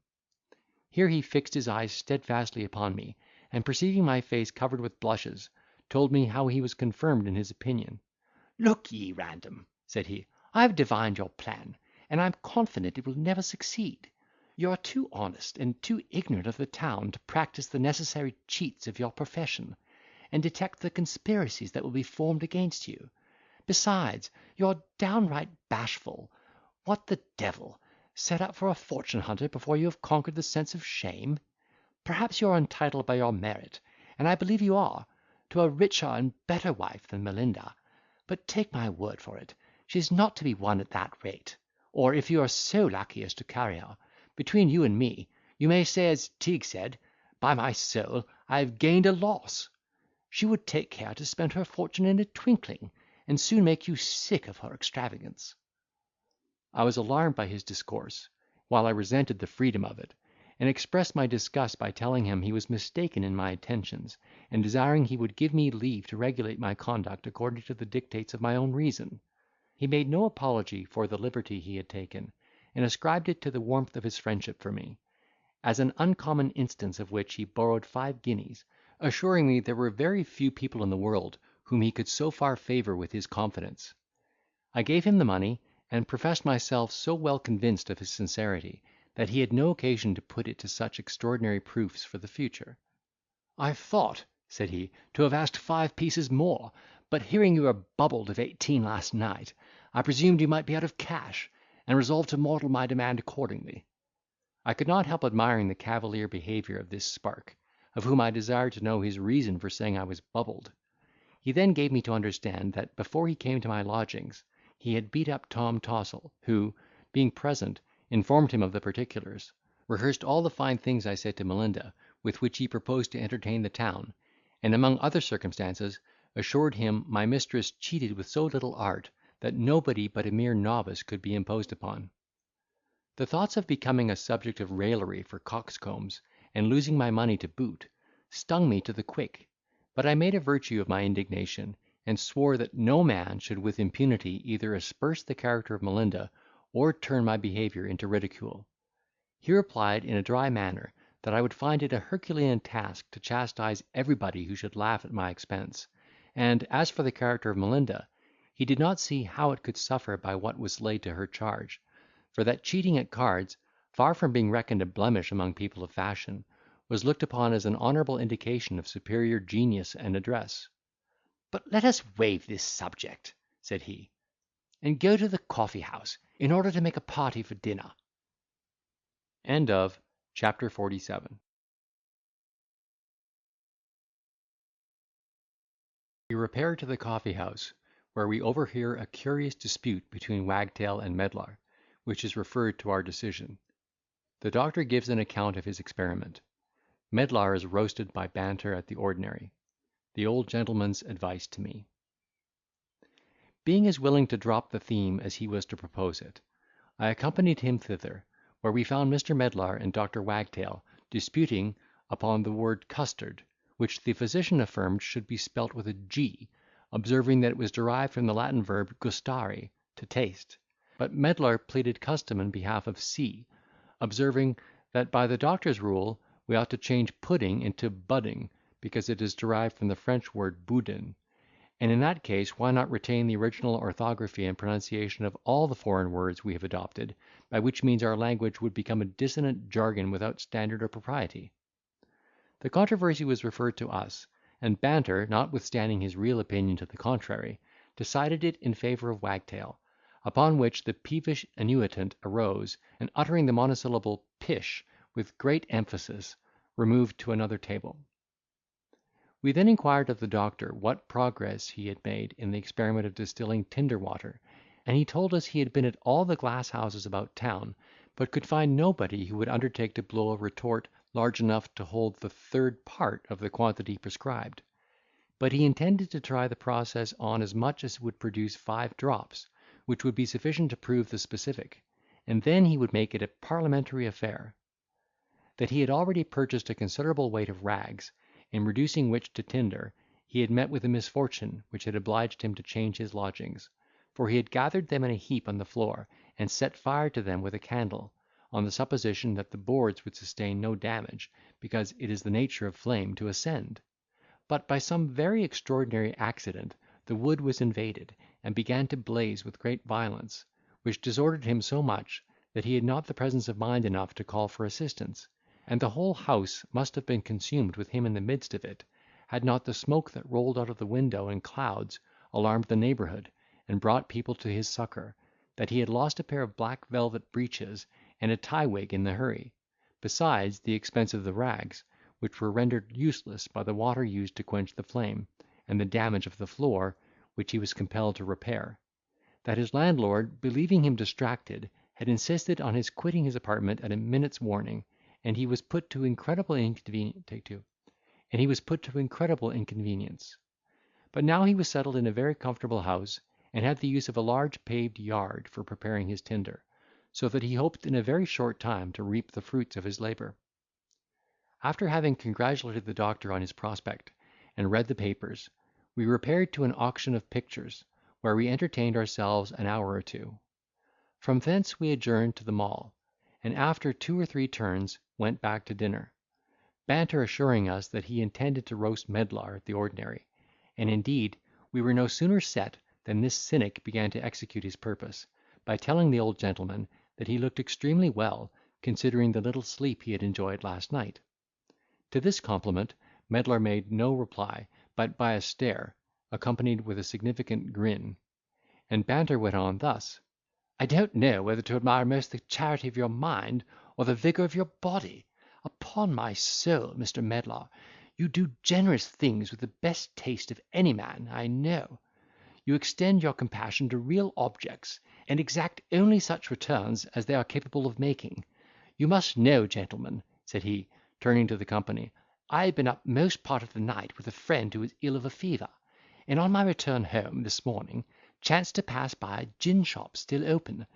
Speaker 1: Here he fixed his eyes steadfastly upon me, and perceiving my face covered with blushes, told me how he was confirmed in his opinion. "Look ye, Random," said he, "I have divined your plan, and I am confident it will never succeed. You are too honest and too ignorant of the town to practise the necessary cheats of your profession, and detect the conspiracies that will be formed against you. Besides, you are downright bashful. What the devil! Set up for a fortune hunter before you have conquered the sense of shame? Perhaps you are entitled by your merit, and I believe you are, to a richer and better wife than Melinda; but take my word for it, she is not to be won at that rate; or, if you are so lucky as to carry her, between you and me, you may say as Teague said, by my soul, I have gained a loss. She would take care to spend her fortune in a twinkling, and soon make you sick of her extravagance." I was alarmed by his discourse, while I resented the freedom of it, and expressed my disgust by telling him he was mistaken in my intentions, and desiring he would give me leave to regulate my conduct according to the dictates of my own reason. He made no apology for the liberty he had taken, and ascribed it to the warmth of his friendship for me, as an uncommon instance of which he borrowed 5 guineas, assuring me there were very few people in the world whom he could so far favour with his confidence. I gave him the money, and professed myself so well convinced of his sincerity, that he had no occasion to put it to such extraordinary proofs for the future. "I thought," said he, "to have asked 5 pieces more, but hearing you were bubbled of 18 last night, I presumed you might be out of cash, and resolved to mortal my demand accordingly." I could not help admiring the cavalier behaviour of this spark, of whom I desired to know his reason for saying I was bubbled. He then gave me to understand, that before he came to my lodgings, he had beat up Tom Tossle, who, being present, informed him of the particulars, rehearsed all the fine things I said to Melinda, with which he proposed to entertain the town, and, among other circumstances, assured him my mistress cheated with so little art, that nobody but a mere novice could be imposed upon. The thoughts of becoming a subject of raillery for coxcombs, and losing my money to boot, stung me to the quick; but I made a virtue of my indignation, and swore that no man should with impunity either asperse the character of Melinda, or turn my behaviour into ridicule. He replied in a dry manner, that I would find it a Herculean task to chastise everybody who should laugh at my expense; and, as for the character of Melinda, he did not see how it could suffer by what was laid to her charge; for that cheating at cards, far from being reckoned a blemish among people of fashion, was looked upon as an honourable indication of superior genius and address. "But let us waive this subject," said he, "and go to the coffee house, in order to make a party for dinner." Chapter 47. We repair to the coffee house, where we overhear a curious dispute between Wagtail and Medlar, which is referred to our decision. The doctor gives an account of his experiment. Medlar is roasted by banter at the ordinary. The old gentleman's advice to me. Being as willing to drop the theme as he was to propose it, I accompanied him thither, where we found Mr. Medlar and Dr. Wagtail disputing upon the word custard, which the physician affirmed should be spelt with a G, observing that it was derived from the Latin verb gustare, to taste; but Medlar pleaded custom in behalf of C, observing, that by the doctor's rule we ought to change pudding into budding, because it is derived from the French word boudin; and in that case why not retain the original orthography and pronunciation of all the foreign words we have adopted, by which means our language would become a dissonant jargon without standard or propriety. The controversy was referred to us, and Banter, notwithstanding his real opinion to the contrary, decided it in favour of Wagtail; upon which the peevish annuitant arose, and uttering the monosyllable pish with great emphasis, removed to another table. We then inquired of the doctor what progress he had made in the experiment of distilling tinder water, and he told us he had been at all the glass houses about town, but could find nobody who would undertake to blow a retort large enough to hold the third part of the quantity prescribed. But he intended to try the process on as much as would produce 5 drops, which would be sufficient to prove the specific, and then he would make it a parliamentary affair. That he had already purchased a considerable weight of rags, in reducing which to tinder, he had met with a misfortune which had obliged him to change his lodgings; for he had gathered them in a heap on the floor, and set fire to them with a candle, on the supposition that the boards would sustain no damage, because it is the nature of flame to ascend. But by some very extraordinary accident the wood was invaded, and began to blaze with great violence, which disordered him so much, that he had not the presence of mind enough to call for assistance, and the whole house must have been consumed with him in the midst of it, had not the smoke that rolled out of the window in clouds alarmed the neighbourhood, and brought people to his succour, that he had lost a pair of black velvet breeches and a tie-wig in the hurry, besides the expense of the rags, which were rendered useless by the water used to quench the flame, and the damage of the floor, which he was compelled to repair; that his landlord, believing him distracted, had insisted on his quitting his apartment at a minute's warning, and he was put to incredible inconvenience. But now he was settled in a very comfortable house, and had the use of a large paved yard for preparing his tinder, so that he hoped in a very short time to reap the fruits of his labour. After having congratulated the doctor on his prospect, and read the papers, we repaired to an auction of pictures, where we entertained ourselves an hour or two. From thence we adjourned to the Mall, and after 2 or 3 turns went back to dinner, Banter assuring us that he intended to roast Medlar at the ordinary; and indeed we were no sooner set than this cynic began to execute his purpose, by telling the old gentleman that he looked extremely well, considering the little sleep he had enjoyed last night. To this compliment Medlar made no reply but by a stare, accompanied with a significant grin; and Banter went on thus: "I don't know whether to admire most the charity of your mind, or the vigour of your body. Upon my soul, Mr. Medlar, you do generous things with the best taste of any man I know. You extend your compassion to real objects, and exact only such returns as they are capable of making. You must know, gentlemen," said he, turning to the company, "I have been up most part of the night with a friend who is ill of a fever, and on my return home this morning chanced to pass by a gin shop still open,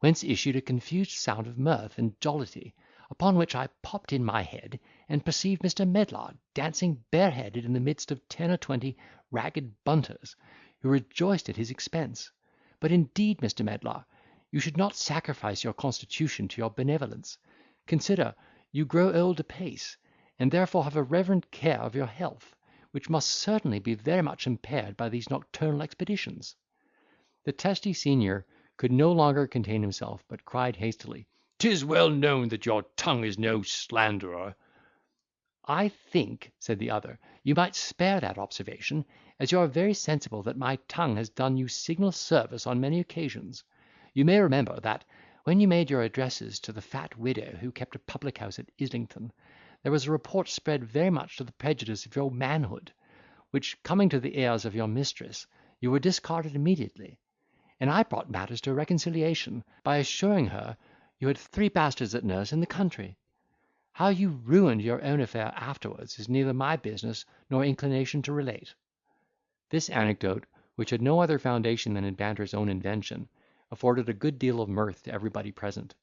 Speaker 1: whence issued a confused sound of mirth and jollity, upon which I popped in my head, and perceived Mr. Medlar dancing bareheaded in the midst of 10 or 20 ragged bunters, who rejoiced at his expense. But indeed, Mr. Medlar, you should not sacrifice your constitution to your benevolence. Consider, you grow old apace, and therefore have a reverent care of your health, which must certainly be very much impaired by these nocturnal expeditions." The testy senior could no longer contain himself, but cried hastily, "'Tis well known that your tongue is no slanderer." "I think," said the other, "you might spare that observation, as you are very sensible that my tongue has done you signal service on many occasions. You may remember, that, when you made your addresses to the fat widow who kept a public house at Islington, there was a report spread very much to the prejudice of your manhood, which, coming to the ears of your mistress, you were discarded immediately; and I brought matters to a reconciliation, by assuring her you had 3 bastards at nurse in the country. How you ruined your own affair afterwards is neither my business nor inclination to relate." This anecdote, which had no other foundation than in Banter's own invention, afforded a good deal of mirth to everybody present,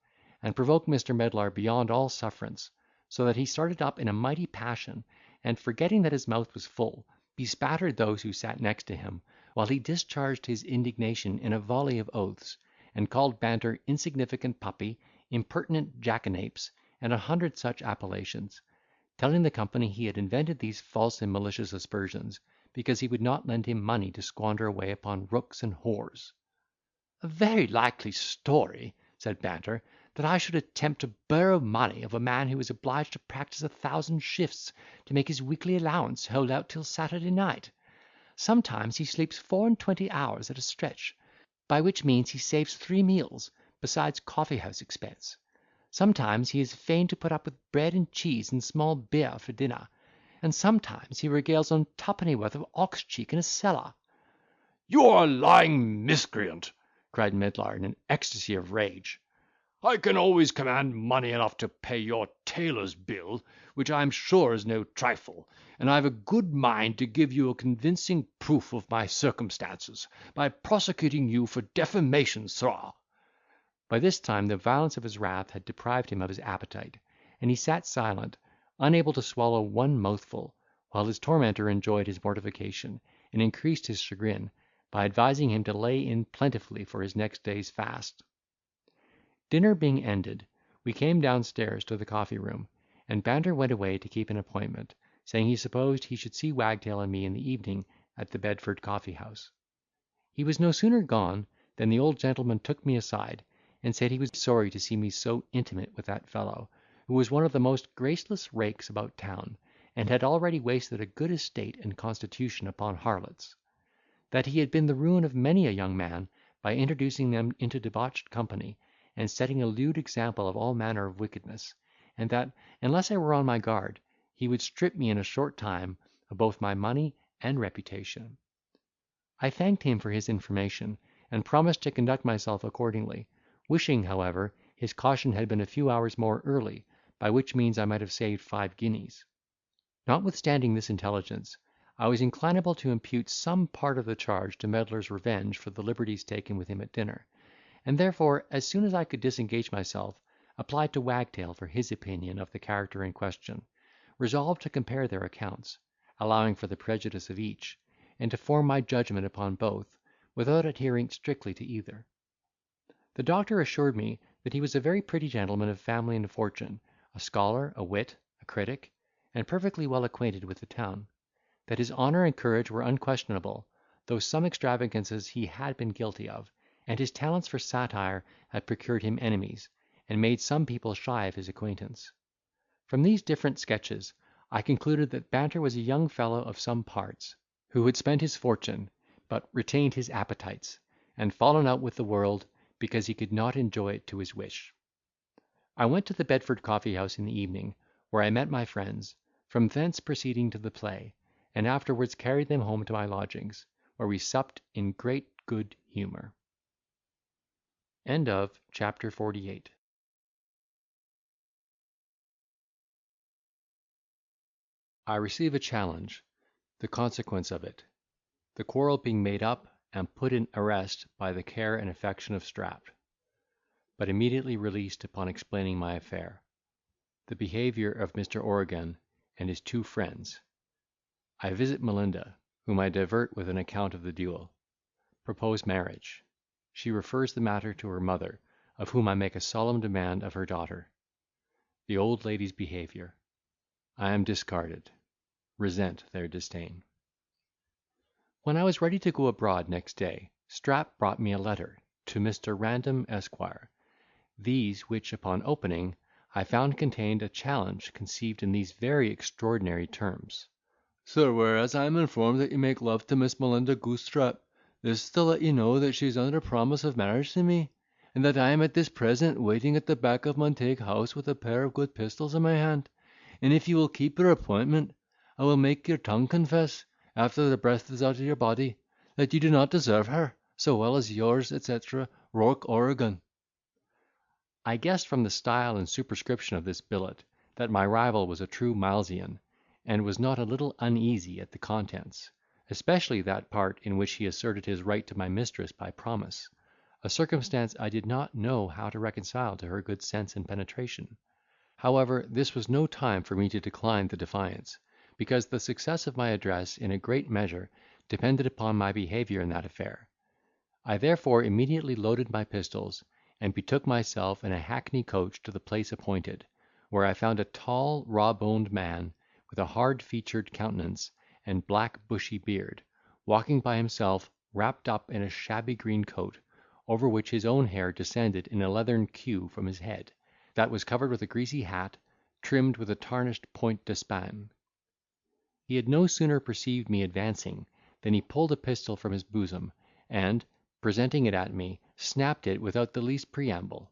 Speaker 1: and provoked Mr. Medlar beyond all sufferance, so that he started up in a mighty passion, and, forgetting that his mouth was full, bespattered those who sat next to him, while he discharged his indignation in a volley of oaths, and called Banter insignificant puppy, impertinent jackanapes, and 100 such appellations, telling the company he had invented these false and malicious aspersions, because he would not lend him money to squander away upon rooks and whores. "A very likely story," said Banter, "that I should attempt to borrow money of a man who is obliged to practise 1,000 shifts to make his weekly allowance hold out till Saturday night. Sometimes he sleeps 24 hours at a stretch, by which means he saves 3 meals, besides coffee-house expense. Sometimes he is fain to put up with bread and cheese and small beer for dinner,
Speaker 2: and sometimes he regales on twopennyworth of ox cheek in a cellar."
Speaker 3: "You are a lying miscreant!"
Speaker 2: cried Medlar in an ecstasy of rage.
Speaker 3: "I can always command money enough to pay your tailor's bill, which I am sure is no trifle, and I have a good mind to give you a convincing proof of my circumstances, by prosecuting you for defamation, sirrah."
Speaker 2: By this time the violence of his wrath had deprived him of his appetite, and he sat silent, unable to swallow one mouthful, while his tormentor enjoyed his mortification, and increased his chagrin, by advising him to lay in plentifully for his next day's fast. Dinner being ended, we came downstairs to the coffee room, and Banter went away to keep an appointment, saying he supposed he should see Wagtail and me in the evening at the Bedford coffee house. He was no sooner gone than the old gentleman took me aside, and said he was sorry to see me so intimate with that fellow, who was one of the most graceless rakes about town, and had already wasted a good estate and constitution upon harlots; that he had been the ruin of many a young man by introducing them into debauched company, and setting a lewd example of all manner of wickedness; and that, unless I were on my guard, he would strip me in a short time of both my money and reputation. I thanked him for his information, and promised to conduct myself accordingly, wishing, however, his caution had been a few hours more early, by which means I might have saved 5 guineas. Notwithstanding this intelligence, I was inclinable to impute some part of the charge to Medlar's revenge for the liberties taken with him at dinner, and therefore, as soon as I could disengage myself, applied to Wagtail for his opinion of the character in question, resolved to compare their accounts, allowing for the prejudice of each, and to form my judgment upon both, without adhering strictly to either. The doctor assured me that he was a very pretty gentleman of family and fortune, a scholar, a wit, a critic, and perfectly well acquainted with the town; that his honour and courage were unquestionable, though some extravagances he had been guilty of, and his talents for satire had procured him enemies, and made some people shy of his acquaintance. From these different sketches, I concluded that Banter was a young fellow of some parts, who had spent his fortune, but retained his appetites, and fallen out with the world, because he could not enjoy it to his wish. I went to the Bedford coffee house in the evening, where I met my friends, from thence proceeding to the play, and afterwards carried them home to my lodgings, where we supped in great good humour. End of Chapter 48. I receive a challenge, the consequence of it, the quarrel being made up and put in arrest by the care and affection of Strap, but immediately released upon explaining my affair, the behaviour of Mr. Oregon and his 2 friends. I visit Melinda, whom I divert with an account of the duel. Propose marriage. She refers the matter to her mother, of whom I make a solemn demand of her daughter. The old lady's behaviour. I am discarded. Resent their disdain. When I was ready to go abroad next day, Strap brought me a letter to Mr. Random, Esquire. These, which, upon opening, I found contained a challenge conceived in these very extraordinary terms: "Sir, whereas I am informed that you make love to Miss Melinda Goosetrap, this is to let you know that she is under promise of marriage to me, and that I am at this present waiting at the back of Montague House with a pair of good pistols in my hand; and if you will keep your appointment, I will make your tongue confess, after the breath is out of your body, that you do not deserve her so well as yours, etc. Rourke, Oregon." I guessed from the style and superscription of this billet, that my rival was a true Milesian, and was not a little uneasy at the contents, especially that part in which he asserted his right to my mistress by promise, a circumstance I did not know how to reconcile to her good sense and penetration. However, this was no time for me to decline the defiance, because the success of my address in a great measure depended upon my behaviour in that affair. I therefore immediately loaded my pistols, and betook myself in a hackney coach to the place appointed, where I found a tall raw-boned man, with a hard-featured countenance, and black bushy beard, walking by himself, wrapped up in a shabby green coat, over which his own hair descended in a leathern queue from his head, that was covered with a greasy hat, trimmed with a tarnished point d'Espagne. He had no sooner perceived me advancing, than he pulled a pistol from his bosom, and, presenting it at me, snapped it without the least preamble.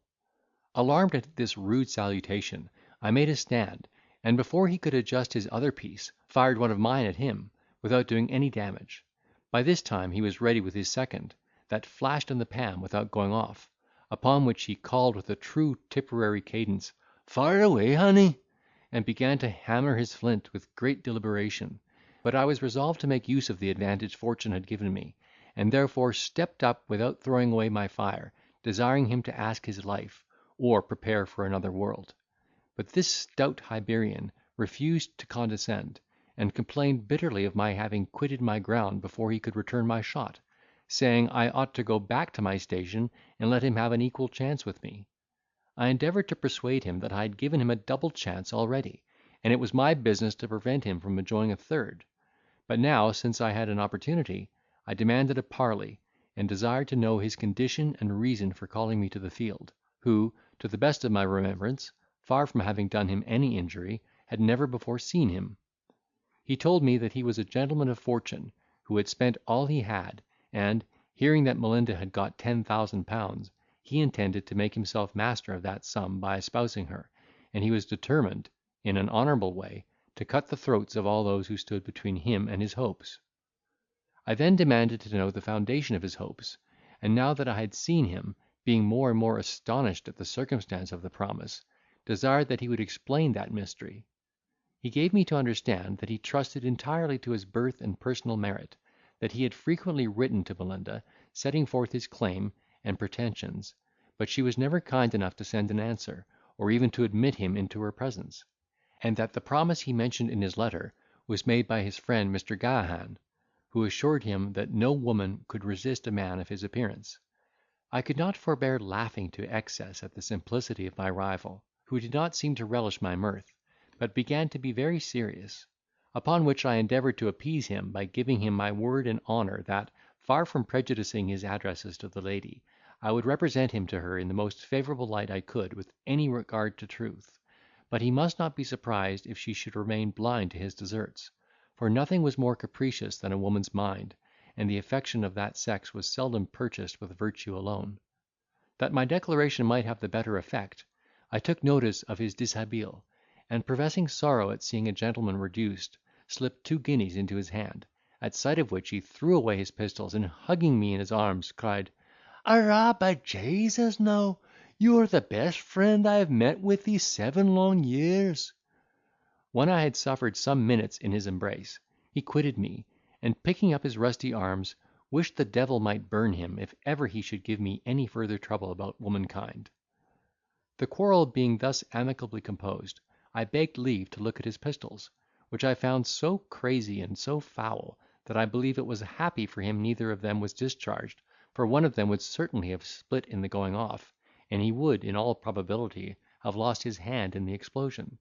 Speaker 2: Alarmed at this rude salutation, I made a stand,
Speaker 1: and before he could adjust his other piece, fired one of mine at him, without doing any damage. By this time he was ready with his second, that flashed in the pan without going off, upon which he called with a true Tipperary cadence, "Fire away, honey," and began to hammer his flint with great deliberation. But I was resolved to make use of the advantage fortune had given me, and therefore stepped up without throwing away my fire, desiring him to ask his life, or prepare for another world. But this stout Hibernian refused to condescend, and complained bitterly of my having quitted my ground before he could return my shot, saying I ought to go back to my station, and let him have an equal chance with me. I endeavoured to persuade him that I had given him a double chance already, and it was my business to prevent him from enjoying a third. But now, since I had an opportunity, I demanded a parley, and desired to know his condition and reason for calling me to the field, who, to the best of my remembrance, far from having done him any injury, had never before seen him. He told me that he was a gentleman of fortune, who had spent all he had, and, hearing that Melinda had got £10,000, he intended to make himself master of that sum by espousing her, and he was determined, in an honourable way, to cut the throats of all those who stood between him and his hopes. I then demanded to know the foundation of his hopes, and now that I had seen him, being more and more astonished at the circumstance of the promise, desired that he would explain that mystery. He gave me to understand that he trusted entirely to his birth and personal merit, that he had frequently written to Melinda, setting forth his claim and pretensions, but she was never kind enough to send an answer, or even to admit him into her presence; and that the promise he mentioned in his letter was made by his friend Mr. Gahagan, who assured him that no woman could resist a man of his appearance. I could not forbear laughing to excess at the simplicity of my rival, who did not seem to relish my mirth, but began to be very serious; upon which I endeavoured to appease him by giving him my word and honour that, far from prejudicing his addresses to the lady, I would represent him to her in the most favourable light I could with any regard to truth; but he must not be surprised if she should remain blind to his deserts, for nothing was more capricious than a woman's mind, and the affection of that sex was seldom purchased with virtue alone. That my declaration might have the better effect, I took notice of his dishabille, and professing sorrow at seeing a gentleman reduced, slipped 2 guineas into his hand, at sight of which he threw away his pistols, and hugging me in his arms, cried, "Arrah, by Jesus, now, you are the best friend I have met with these 7 long years." When I had suffered some minutes in his embrace, he quitted me, and picking up his rusty arms, wished the devil might burn him if ever he should give me any further trouble about womankind. The quarrel being thus amicably composed, I begged leave to look at his pistols, which I found so crazy and so foul, that I believe it was happy for him neither of them was discharged, for one of them would certainly have split in the going off, and he would, in all probability, have lost his hand in the explosion.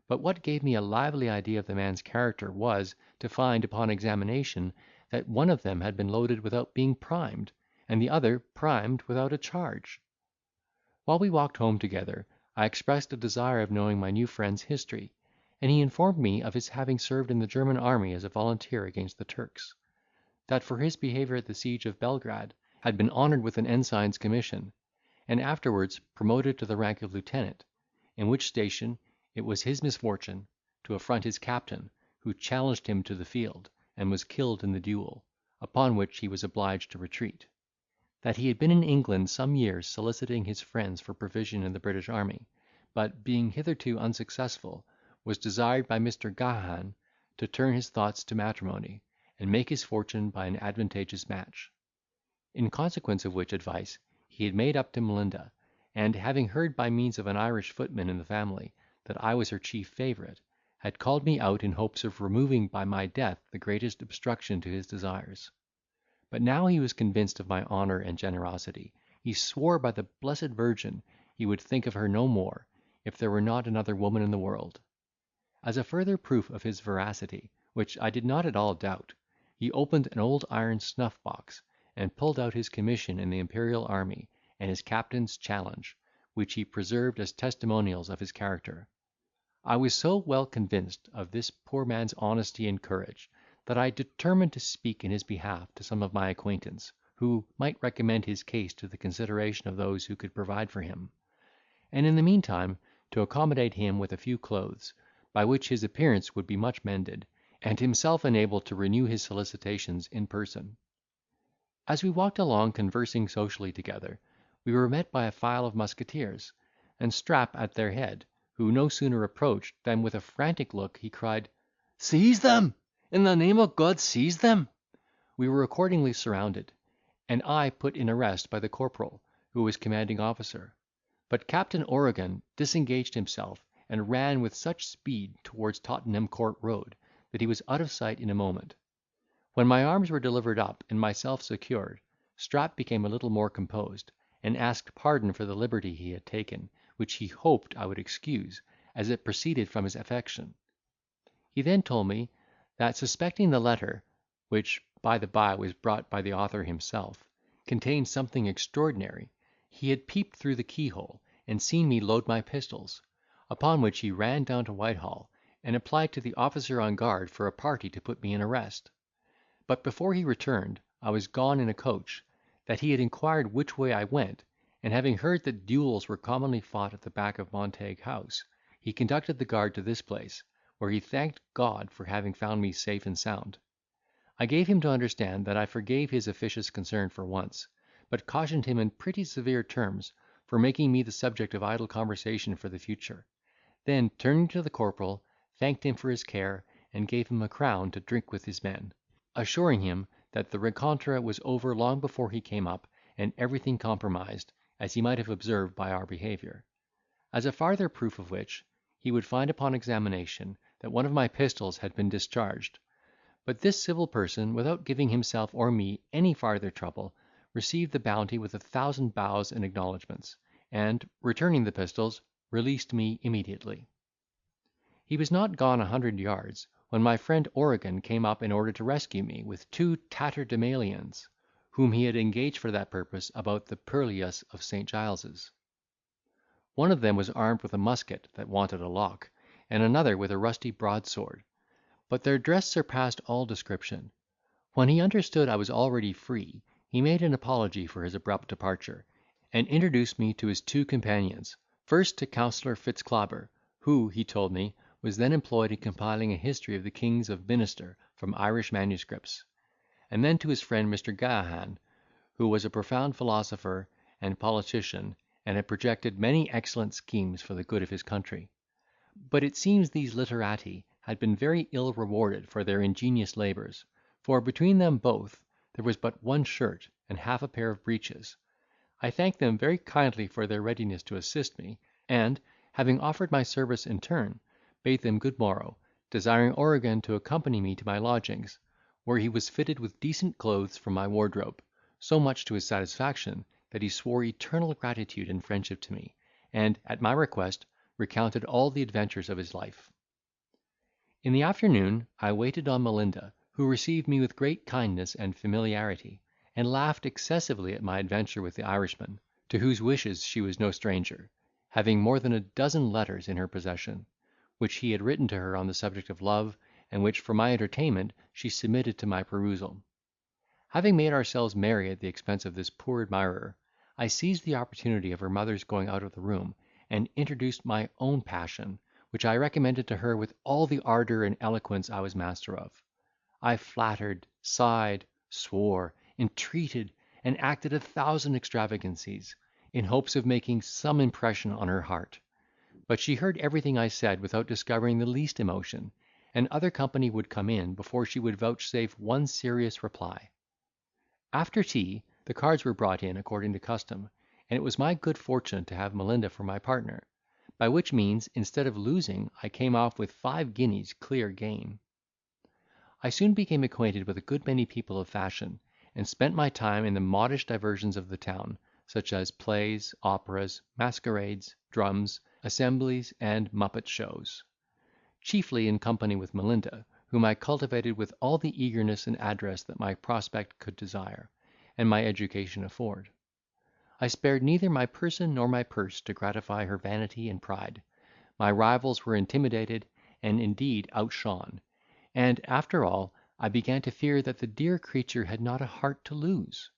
Speaker 1: But what gave me a lively idea of the man's character was, to find, upon examination, that one of them had been loaded without being primed, and the other primed without a charge. While we walked home together, I expressed a desire of knowing my new friend's history, and he informed me of his having served in the German army as a volunteer against the Turks; that for his behaviour at the siege of Belgrade had been honoured with an ensign's commission, and afterwards promoted to the rank of lieutenant, in which station it was his misfortune to affront his captain, who challenged him to the field, and was killed in the duel, upon which he was obliged to retreat; that he had been in England some years soliciting his friends for provision in the British army, but, being hitherto unsuccessful, was desired by Mr. Gahagan to turn his thoughts to matrimony, and make his fortune by an advantageous match; in consequence of which advice he had made up to Melinda, and, having heard by means of an Irish footman in the family that I was her chief favourite, had called me out in hopes of removing by my death the greatest obstruction to his desires. But now he was convinced of my honour and generosity, he swore by the blessed Virgin he would think of her no more, if there were not another woman in the world. As a further proof of his veracity, which I did not at all doubt, he opened an old iron snuff box, and pulled out his commission in the imperial army, and his captain's challenge, which he preserved as testimonials of his character. I was so well convinced of this poor man's honesty and courage, that I determined to speak in his behalf to some of my acquaintance, who might recommend his case to the consideration of those who could provide for him; and in the meantime to accommodate him with a few clothes, by which his appearance would be much mended, and himself enabled to renew his solicitations in person. As we walked along conversing socially together, we were met by a file of musketeers, and Strap at their head, who no sooner approached than with a frantic look he cried, "Seize them! In the name of God, seize them!" We were accordingly surrounded, and I put in arrest by the corporal, who was commanding officer; but Captain Oregon disengaged himself, and ran with such speed towards Tottenham Court Road, that he was out of sight in a moment. When my arms were delivered up, and myself secured, Strap became a little more composed, and asked pardon for the liberty he had taken, which he hoped I would excuse, as it proceeded from his affection. He then told me, that suspecting the letter, which by the bye was brought by the author himself, contained something extraordinary, he had peeped through the keyhole, and seen me load my pistols; upon which he ran down to Whitehall, and applied to the officer on guard for a party to put me in arrest. But before he returned, I was gone in a coach, that he had inquired which way I went, and having heard that duels were commonly fought at the back of Montague House, he conducted the guard to this place, where he thanked God for having found me safe and sound. I gave him to understand that I forgave his officious concern for once, but cautioned him in pretty severe terms for making me the subject of idle conversation for the future. Then, turning to the corporal, thanked him for his care, and gave him a crown to drink with his men, assuring him that the rencontre was over long before he came up, and everything compromised, as he might have observed by our behaviour. As a farther proof of which, he would find upon examination that one of my pistols had been discharged. But this civil person, without giving himself or me any farther trouble, received the bounty with 1,000 bows and acknowledgments, and, returning the pistols, released me immediately. He was not gone 100 yards, when my friend Oregon came up in order to rescue me with 2 tatterdemalions, whom he had engaged for that purpose about the purlieus of St. Giles's. One of them was armed with a musket that wanted a lock, and another with a rusty broadsword; but their dress surpassed all description. When he understood I was already free, he made an apology for his abrupt departure, and introduced me to his 2 companions, first to Counsellor Fitzclabber, who, he told me, was then employed in compiling a history of the kings of Minster from Irish manuscripts; and then to his friend Mr. Gahagan, who was a profound philosopher and politician, and had projected many excellent schemes for the good of his country. But it seems these literati had been very ill rewarded for their ingenious labours, for between them both there was but 1 shirt and half a pair of breeches. I thanked them very kindly for their readiness to assist me, and, having offered my service in turn, bade them good morrow, desiring Oregon to accompany me to my lodgings, where he was fitted with decent clothes from my wardrobe, so much to his satisfaction, that he swore eternal gratitude and friendship to me, and, at my request, recounted all the adventures of his life. In the afternoon I waited on Melinda, who received me with great kindness and familiarity, and laughed excessively at my adventure with the Irishman, to whose wishes she was no stranger, having more than a dozen letters in her possession, which he had written to her on the subject of love, and which, for my entertainment, she submitted to my perusal. Having made ourselves merry at the expense of this poor admirer, I seized the opportunity of her mother's going out of the room, and introduced my own passion, which I recommended to her with all the ardour and eloquence I was master of. I flattered, sighed, swore, entreated, and acted 1,000 extravagancies, in hopes of making some impression on her heart; but she heard everything I said without discovering the least emotion, and other company would come in before she would vouchsafe one serious reply. After tea, the cards were brought in according to custom, and it was my good fortune to have Melinda for my partner, by which means, instead of losing, I came off with 5 guineas clear gain. I soon became acquainted with a good many people of fashion, and spent my time in the modish diversions of the town, such as plays, operas, masquerades, drums, assemblies, and muppet shows; chiefly in company with Melinda, whom I cultivated with all the eagerness and address that my prospect could desire, and my education afford. I spared neither my person nor my purse to gratify her vanity and pride. My rivals were intimidated, and indeed outshone; and, after all, I began to fear that the dear creature had not a heart to lose.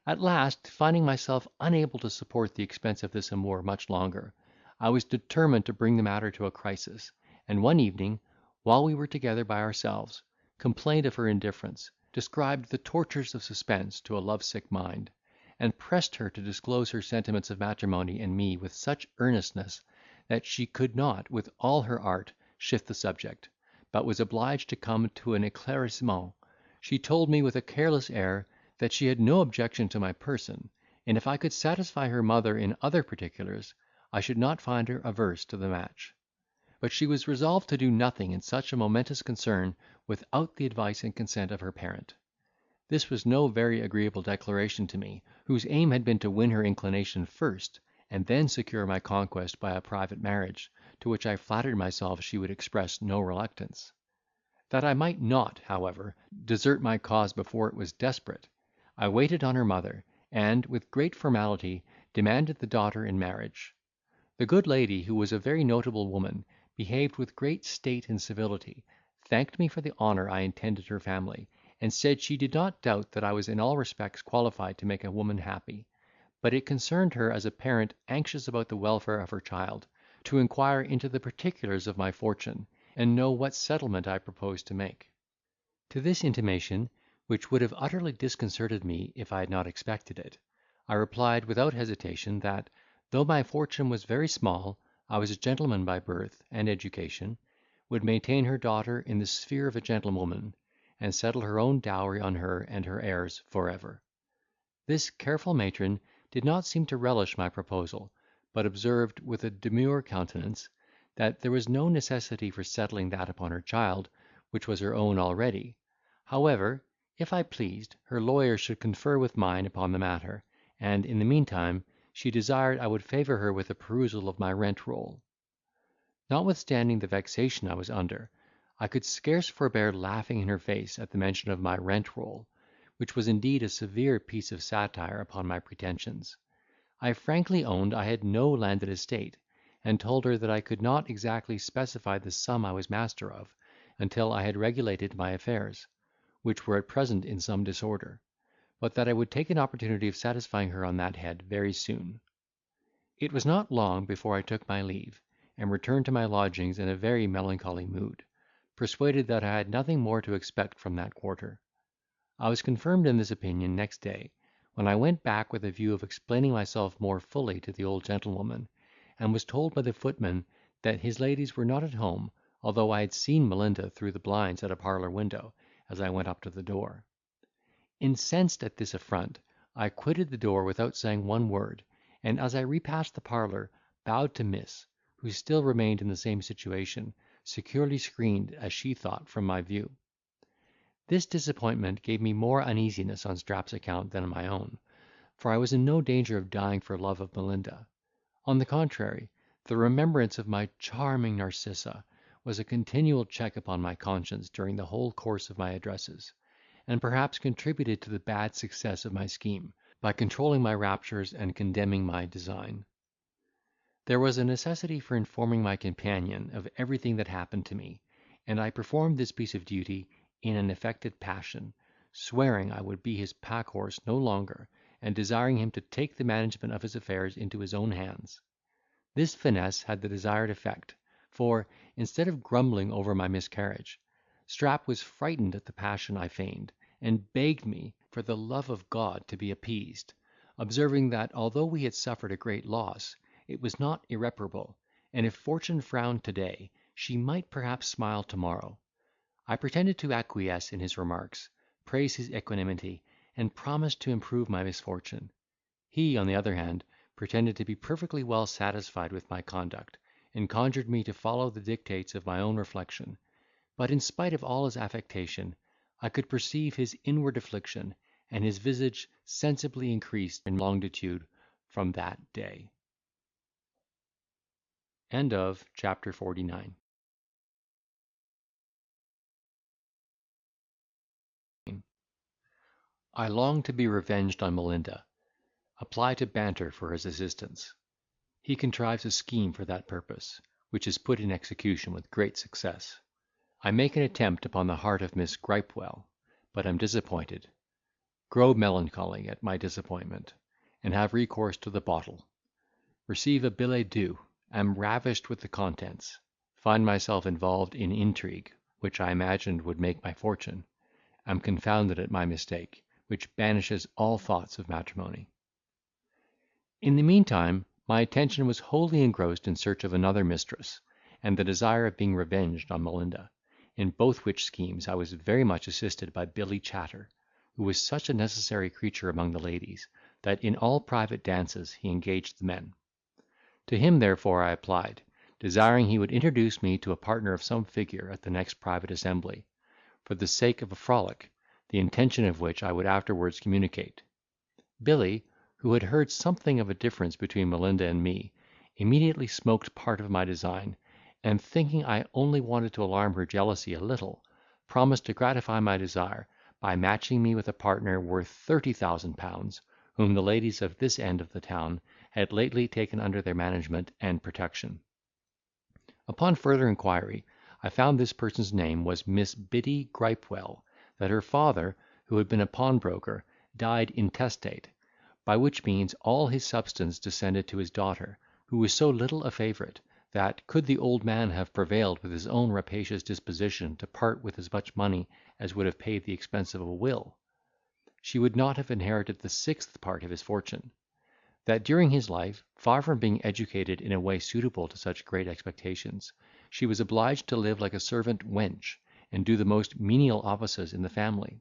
Speaker 1: At last, finding myself unable to support the expense of this amour much longer, I was determined to bring the matter to a crisis, and one evening, while we were together by ourselves, complained of her indifference, described the tortures of suspense to a love-sick mind, and pressed her to disclose her sentiments of matrimony and me with such earnestness, that she could not, with all her art, shift the subject, but was obliged to come to an eclaircissement. She told me with a careless air that she had no objection to my person, and if I could satisfy her mother in other particulars, I should not find her averse to the match. But she was resolved to do nothing in such a momentous concern without the advice and consent of her parent. This was no very agreeable declaration to me, whose aim had been to win her inclination first, and then secure my conquest by a private marriage, to which I flattered myself she would express no reluctance. That I might not, however, desert my cause before it was desperate, I waited on her mother, and, with great formality, demanded the daughter in marriage. The good lady, who was a very notable woman, behaved with great state and civility, thanked me for the honour I intended her family, and said she did not doubt that I was in all respects qualified to make a woman happy; but it concerned her as a parent anxious about the welfare of her child, to inquire into the particulars of my fortune, and know what settlement I proposed to make. To this intimation, which would have utterly disconcerted me if I had not expected it, I replied without hesitation, that, though my fortune was very small, I was a gentleman by birth and education, would maintain her daughter in the sphere of a gentlewoman, and settle her own dowry on her and her heirs for ever. This careful matron did not seem to relish my proposal, but observed, with a demure countenance, that there was no necessity for settling that upon her child, which was her own already. However, if I pleased, her lawyer should confer with mine upon the matter, and, in the meantime, she desired I would favour her with a perusal of my rent roll. Notwithstanding the vexation I was under, I could scarce forbear laughing in her face at the mention of my rent roll, which was indeed a severe piece of satire upon my pretensions. I frankly owned I had no landed estate, and told her that I could not exactly specify the sum I was master of, until I had regulated my affairs, which were at present in some disorder, but that I would take an opportunity of satisfying her on that head very soon. It was not long before I took my leave, and returned to my lodgings in a very melancholy mood, persuaded that I had nothing more to expect from that quarter. I was confirmed in this opinion next day, when I went back with a view of explaining myself more fully to the old gentlewoman, and was told by the footman that his ladies were not at home, although I had seen Melinda through the blinds at a parlour window, as I went up to the door. Incensed at this affront, I quitted the door without saying one word, and, as I repassed the parlour, bowed to Miss, who still remained in the same situation, securely screened, as she thought, from my view. This disappointment gave me more uneasiness on Strap's account than on my own, for I was in no danger of dying for love of Melinda. On the contrary, the remembrance of my charming Narcissa was a continual check upon my conscience during the whole course of my addresses, and perhaps contributed to the bad success of my scheme, by controlling my raptures and condemning my design. There was a necessity for informing my companion of everything that happened to me, and I performed this piece of duty in an affected passion, swearing I would be his pack horse no longer, and desiring him to take the management of his affairs into his own hands. This finesse had the desired effect, for, instead of grumbling over my miscarriage, Strap was frightened at the passion I feigned, and begged me, for the love of God, to be appeased, observing that, although we had suffered a great loss, it was not irreparable, and if fortune frowned to-day, she might perhaps smile to-morrow. I pretended to acquiesce in his remarks, praise his equanimity, and promised to improve my misfortune. He, on the other hand, pretended to be perfectly well satisfied with my conduct, and conjured me to follow the dictates of my own reflection; but, in spite of all his affectation, I could perceive his inward affliction, and his visage sensibly increased in longitude from that day. End of chapter 49. I long to be revenged on Melinda. Apply to Banter for his assistance. He contrives a scheme for that purpose, which is put in execution with great success. I make an attempt upon the heart of Miss Gripewell, but am disappointed. Grow melancholy at my disappointment, and have recourse to the bottle. Receive a billet doux. Am ravished with the contents. find myself involved in intrigue, which I imagined would make my fortune, am confounded at my mistake, which banishes all thoughts of matrimony. In the meantime, my attention was wholly engrossed in search of another mistress, and the desire of being revenged on Melinda, in both which schemes I was very much assisted by Billy Chatter, who was such a necessary creature among the ladies, that in all private dances he engaged the men. To him therefore I applied, desiring he would introduce me to a partner of some figure at the next private assembly, for the sake of a frolic, the intention of which I would afterwards communicate. Billy, who had heard something of a difference between Melinda and me, immediately smoked part of my design, and thinking I only wanted to alarm her jealousy a little, promised to gratify my desire by matching me with a partner worth £30,000, whom the ladies of this end of the town had lately taken under their management and protection. Upon further inquiry, I found this person's name was Miss Biddy Gripewell, that her father, who had been a pawnbroker, died intestate, by which means all his substance descended to his daughter, who was so little a favourite, that, could the old man have prevailed with his own rapacious disposition to part with as much money as would have paid the expense of a will, she would not have inherited the sixth part of his fortune. That during his life, far from being educated in a way suitable to such great expectations, she was obliged to live like a servant wench, and do the most menial offices in the family.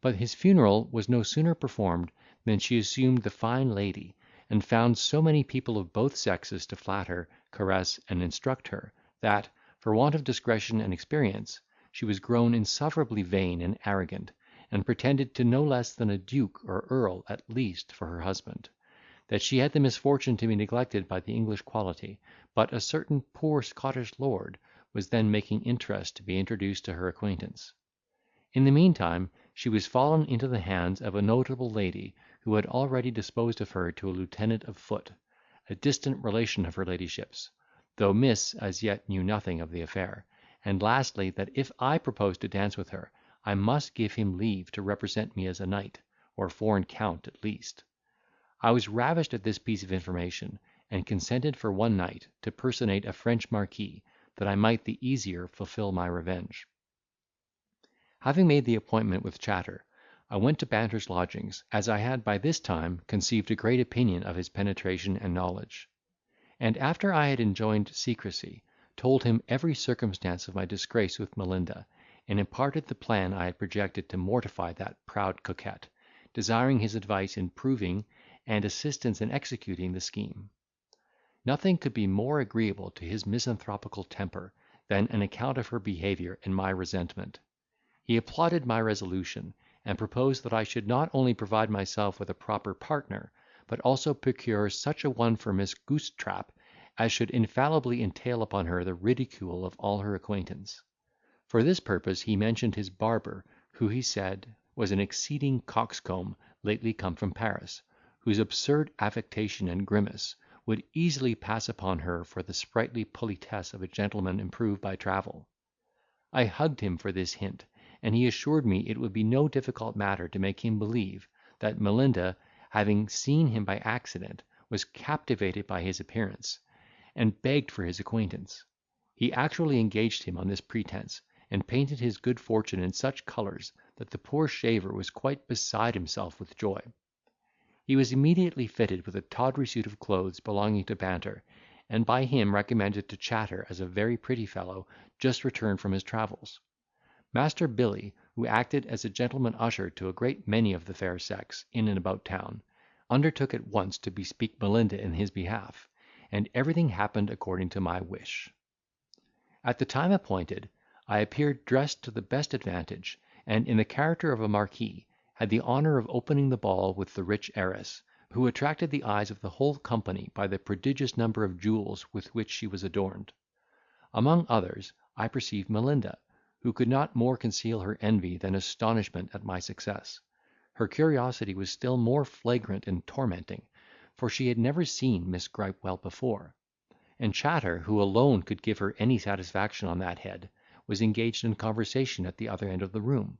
Speaker 1: But his funeral was no sooner performed than she assumed the fine lady, and found so many people of both sexes to flatter, caress, and instruct her, that, for want of discretion and experience, she was grown insufferably vain and arrogant, and pretended to no less than a duke or earl at least for her husband. That she had the misfortune to be neglected by the English quality, but a certain poor Scottish lord was then making interest to be introduced to her acquaintance. In the meantime, she was fallen into the hands of a notable lady, who had already disposed of her to a lieutenant of foot, a distant relation of her ladyship's, though Miss as yet knew nothing of the affair; and lastly, that if I proposed to dance with her, I must give him leave to represent me as a knight, or foreign count at least. I was ravished at this piece of information, and consented for one night to personate a French marquis, that I might the easier fulfil my revenge. Having made the appointment with Chatter, I went to Banter's lodgings, as I had by this time conceived a great opinion of his penetration and knowledge; and after I had enjoined secrecy, told him every circumstance of my disgrace with Melinda, and imparted the plan I had projected to mortify that proud coquette, desiring his advice in proving, and assistance in executing the scheme. Nothing could be more agreeable to his misanthropical temper than an account of her behaviour and my resentment. He applauded my resolution, and proposed that I should not only provide myself with a proper partner, but also procure such a one for Miss Goosetrap as should infallibly entail upon her the ridicule of all her acquaintance. For this purpose he mentioned his barber, who, he said, was an exceeding coxcomb lately come from Paris, whose absurd affectation and grimace would easily pass upon her for the sprightly politesse of a gentleman improved by travel. I hugged him for this hint, and he assured me it would be no difficult matter to make him believe, that Melinda, having seen him by accident, was captivated by his appearance, and begged for his acquaintance. He actually engaged him on this pretence, and painted his good fortune in such colours, that the poor shaver was quite beside himself with joy. He was immediately fitted with a tawdry suit of clothes belonging to Banter, and by him recommended to Chatter as a very pretty fellow just returned from his travels. Master Billy, who acted as a gentleman usher to a great many of the fair sex in and about town, undertook at once to bespeak Melinda in his behalf, and everything happened according to my wish. At the time appointed, I appeared dressed to the best advantage, and in the character of a marquis, had the honour of opening the ball with the rich heiress, who attracted the eyes of the whole company by the prodigious number of jewels with which she was adorned. Among others, I perceived Melinda, who could not more conceal her envy than astonishment at my success. Her curiosity was still more flagrant and tormenting, for she had never seen Miss Gripewell before; and Chatter, who alone could give her any satisfaction on that head, was engaged in conversation at the other end of the room.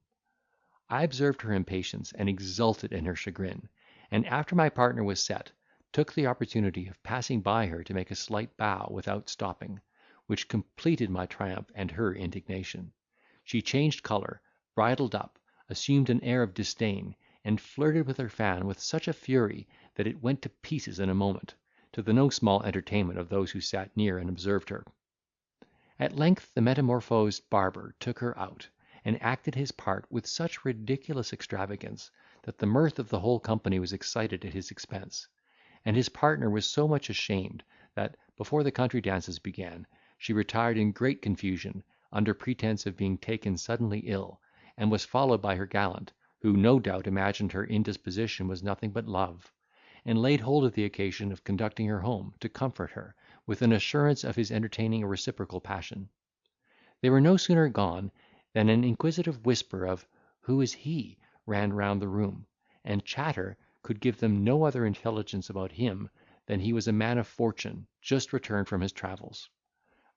Speaker 1: I observed her impatience, and exulted in her chagrin, and after my partner was set, took the opportunity of passing by her to make a slight bow without stopping, which completed my triumph and her indignation. She changed colour, bridled up, assumed an air of disdain, and flirted with her fan with such a fury that it went to pieces in a moment, to the no small entertainment of those who sat near and observed her. At length the metamorphosed barber took her out, and acted his part with such ridiculous extravagance, that the mirth of the whole company was excited at his expense; and his partner was so much ashamed, that, before the country dances began, she retired in great confusion, under pretence of being taken suddenly ill, and was followed by her gallant, who no doubt imagined her indisposition was nothing but love, and laid hold of the occasion of conducting her home, to comfort her, with an assurance of his entertaining a reciprocal passion. They were no sooner gone, than an inquisitive whisper of "Who is he?" ran round the room, and Chatter could give them no other intelligence about him than he was a man of fortune, just returned from his travels.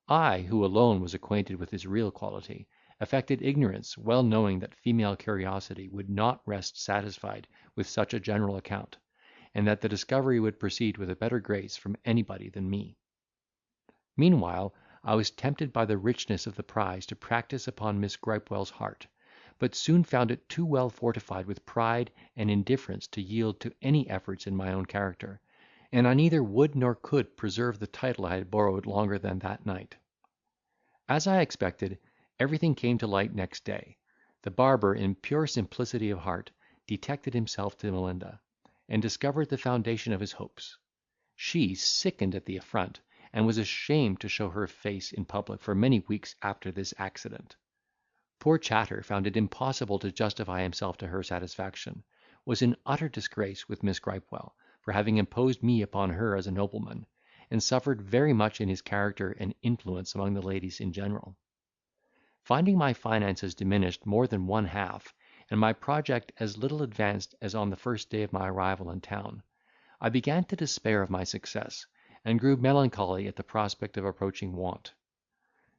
Speaker 1: I, who alone was acquainted with his real quality, affected ignorance, well knowing that female curiosity would not rest satisfied with such a general account, and that the discovery would proceed with a better grace from anybody than me. Meanwhile, I was tempted by the richness of the prize to practise upon Miss Gripewell's heart, but soon found it too well fortified with pride and indifference to yield to any efforts in my own character, and I neither would nor could preserve the title I had borrowed longer than that night. As I expected, everything came to light next day. The barber, in pure simplicity of heart, detected himself to Melinda, and discovered the foundation of his hopes. She sickened at the affront, and was ashamed to show her face in public for many weeks after this accident. Poor Chatter found it impossible to justify himself to her satisfaction, was in utter disgrace with Miss Gripewell, for having imposed me upon her as a nobleman, and suffered very much in his character and influence among the ladies in general. Finding my finances diminished more than one half, and my project as little advanced as on the first day of my arrival in town, I began to despair of my success, and grew melancholy at the prospect of approaching want.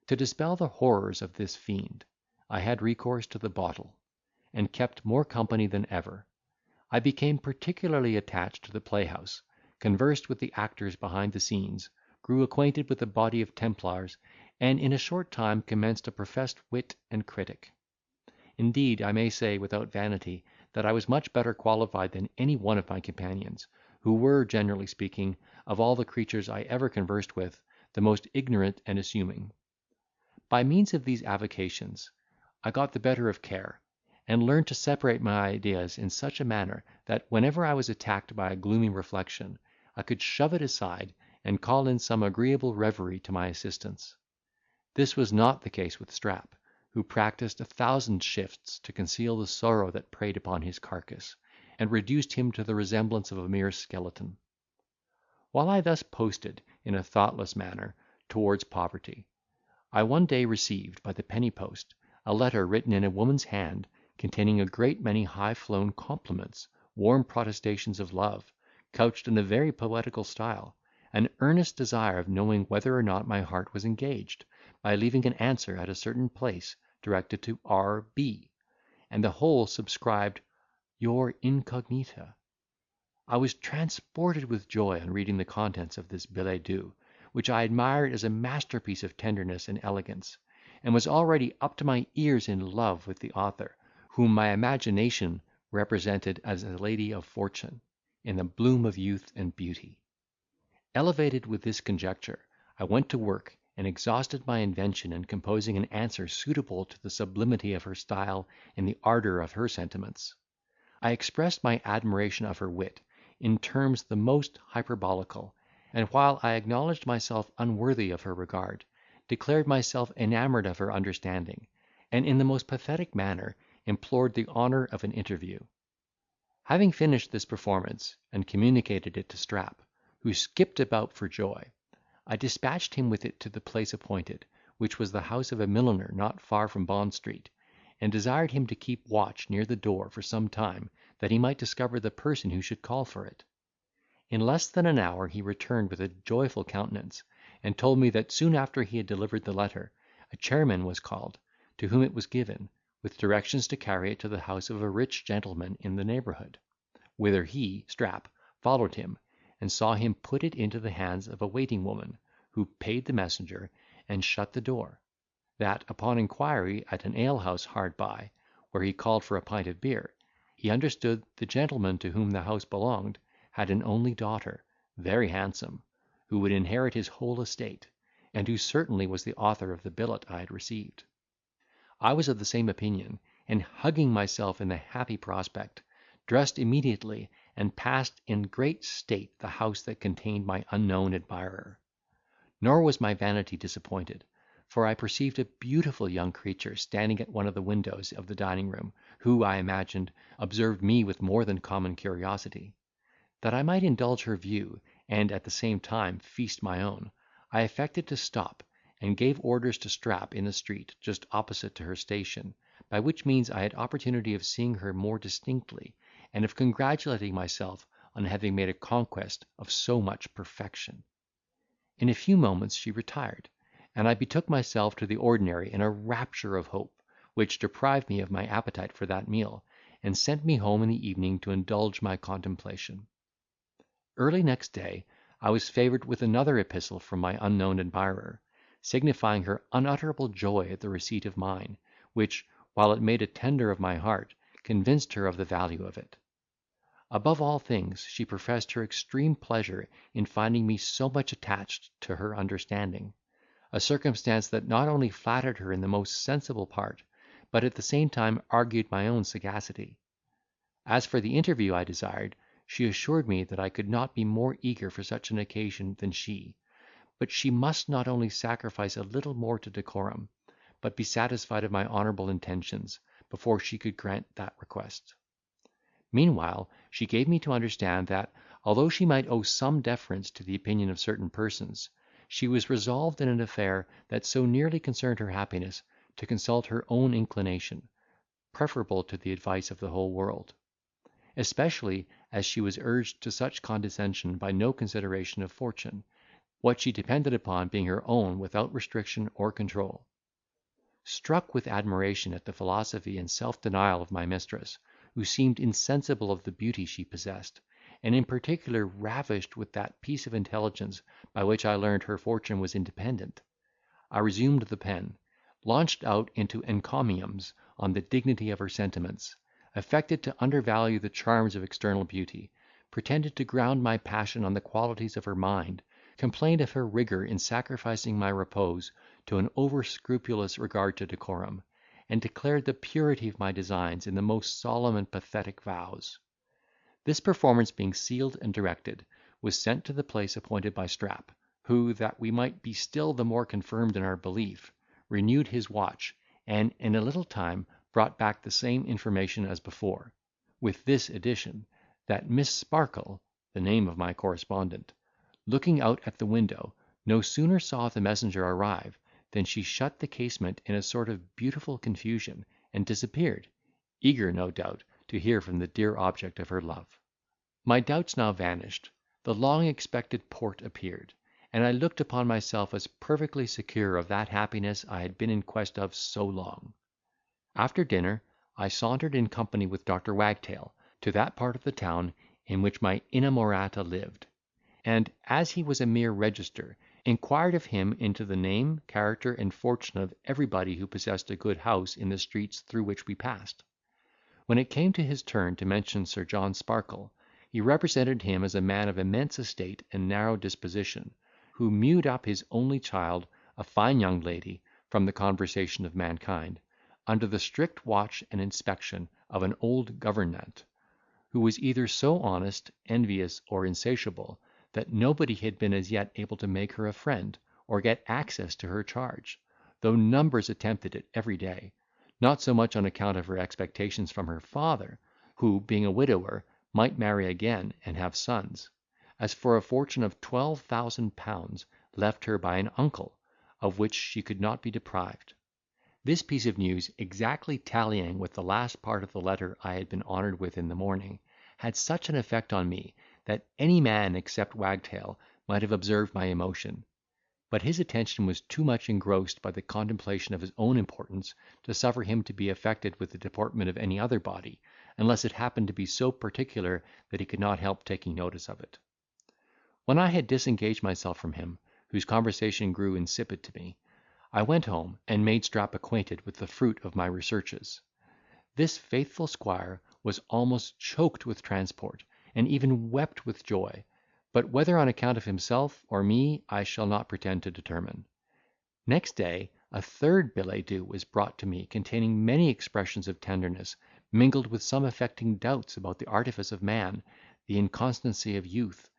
Speaker 1: To dispel the horrors of this fiend, I had recourse to the bottle, and kept more company than ever. I became particularly attached to the playhouse, conversed with the actors behind the scenes, grew acquainted with a body of Templars, and in a short time commenced a professed wit and critic. Indeed, I may say, without vanity, that I was much better qualified than any one of my companions, who were, generally speaking, of all the creatures I ever conversed with, the most ignorant and assuming. By means of these avocations, I got the better of care, and learned to separate my ideas in such a manner, that, whenever I was attacked by a gloomy reflection, I could shove it aside, and call in some agreeable reverie to my assistance. This was not the case with Strap, who practised 1,000 shifts to conceal the sorrow that preyed upon his carcass, and reduced him to the resemblance of a mere skeleton. While I thus posted, in a thoughtless manner, towards poverty, I one day received, by the penny post, a letter written in a woman's hand, containing a great many high-flown compliments, warm protestations of love, couched in a very poetical style, an earnest desire of knowing whether or not my heart was engaged, by leaving an answer at a certain place, directed to R. B., and the whole subscribed "Your Incognita." I was transported with joy on reading the contents of this billet doux, which I admired as a masterpiece of tenderness and elegance, and was already up to my ears in love with the author, whom my imagination represented as a lady of fortune, in the bloom of youth and beauty. Elevated with this conjecture, I went to work, and exhausted my invention in composing an answer suitable to the sublimity of her style and the ardour of her sentiments. I expressed my admiration of her wit in terms the most hyperbolical, and, while I acknowledged myself unworthy of her regard, declared myself enamoured of her understanding, and in the most pathetic manner implored the honour of an interview. Having finished this performance, and communicated it to Strap, who skipped about for joy, I dispatched him with it to the place appointed, which was the house of a milliner not far from Bond Street, and desired him to keep watch near the door for some time, that he might discover the person who should call for it. In less than an hour he returned with a joyful countenance, and told me that soon after he had delivered the letter, a chairman was called, to whom it was given, with directions to carry it to the house of a rich gentleman in the neighbourhood, whither he, Strap, followed him, and saw him put it into the hands of a waiting woman, who paid the messenger, and shut the door; that, upon inquiry at an alehouse hard by, where he called for a pint of beer, he understood the gentleman to whom the house belonged had an only daughter, very handsome, who would inherit his whole estate, and who certainly was the author of the billet I had received. I was of the same opinion, and hugging myself in the happy prospect, dressed immediately, and passed in great state the house that contained my unknown admirer. Nor was my vanity disappointed, for I perceived a beautiful young creature standing at one of the windows of the dining room, who, I imagined, observed me with more than common curiosity. That I might indulge her view, and at the same time feast my own, I affected to stop, and gave orders to Strap in the street just opposite to her station, by which means I had opportunity of seeing her more distinctly, and of congratulating myself on having made a conquest of so much perfection. In a few moments she retired, and I betook myself to the ordinary in a rapture of hope, which deprived me of my appetite for that meal, and sent me home in the evening to indulge my contemplation. Early next day I was favoured with another epistle from my unknown admirer, signifying her unutterable joy at the receipt of mine, which, while it made a tender of my heart, convinced her of the value of it. Above all things, she professed her extreme pleasure in finding me so much attached to her understanding, a circumstance that not only flattered her in the most sensible part, but at the same time argued my own sagacity. As for the interview I desired, she assured me that I could not be more eager for such an occasion than she, but she must not only sacrifice a little more to decorum, but be satisfied of my honourable intentions, before she could grant that request. Meanwhile, she gave me to understand that, although she might owe some deference to the opinion of certain persons, she was resolved in an affair that so nearly concerned her happiness to consult her own inclination, preferable to the advice of the whole world; especially as she was urged to such condescension by no consideration of fortune, what she depended upon being her own without restriction or control. Struck with admiration at the philosophy and self-denial of my mistress, who seemed insensible of the beauty she possessed, and in particular ravished with that piece of intelligence by which I learned her fortune was independent, I resumed the pen, launched out into encomiums on the dignity of her sentiments, affected to undervalue the charms of external beauty, pretended to ground my passion on the qualities of her mind, complained of her rigour in sacrificing my repose to an over-scrupulous regard to decorum, and declared the purity of my designs in the most solemn and pathetic vows. This performance being sealed and directed, was sent to the place appointed by Strap, who, that we might be still the more confirmed in our belief, renewed his watch, and in a little time brought back the same information as before, with this addition, that Miss Sparkle, the name of my correspondent, looking out at the window, no sooner saw the messenger arrive, than she shut the casement in a sort of beautiful confusion, and disappeared, eager, no doubt, to hear from the dear object of her love. My doubts now vanished, the long-expected port appeared, and I looked upon myself as perfectly secure of that happiness I had been in quest of so long. After dinner, I sauntered in company with Dr. Wagtail to that part of the town in which my inamorata lived, and, as he was a mere register, inquired of him into the name, character, and fortune of everybody who possessed a good house in the streets through which we passed. When it came to his turn to mention Sir John Sparkle, he represented him as a man of immense estate and narrow disposition, who mewed up his only child, a fine young lady, from the conversation of mankind, under the strict watch and inspection of an old governante, who was either so honest, envious, or insatiable, that nobody had been as yet able to make her a friend, or get access to her charge, though numbers attempted it every day, not so much on account of her expectations from her father, who, being a widower, might marry again and have sons, as for a fortune of £12,000 left her by an uncle, of which she could not be deprived. This piece of news, exactly tallying with the last part of the letter I had been honoured with in the morning, had such an effect on me, that any man except Wagtail might have observed my emotion; but his attention was too much engrossed by the contemplation of his own importance to suffer him to be affected with the deportment of any other body, unless it happened to be so particular that he could not help taking notice of it. When I had disengaged myself from him, whose conversation grew insipid to me, I went home, and made Strap acquainted with the fruit of my researches. This faithful squire was almost choked with transport, and even wept with joy; but whether on account of himself or me I shall not pretend to determine. Next day a third billet doux was brought to me, containing many expressions of tenderness, mingled with some affecting doubts about the artifice of man, the inconstancy of youth,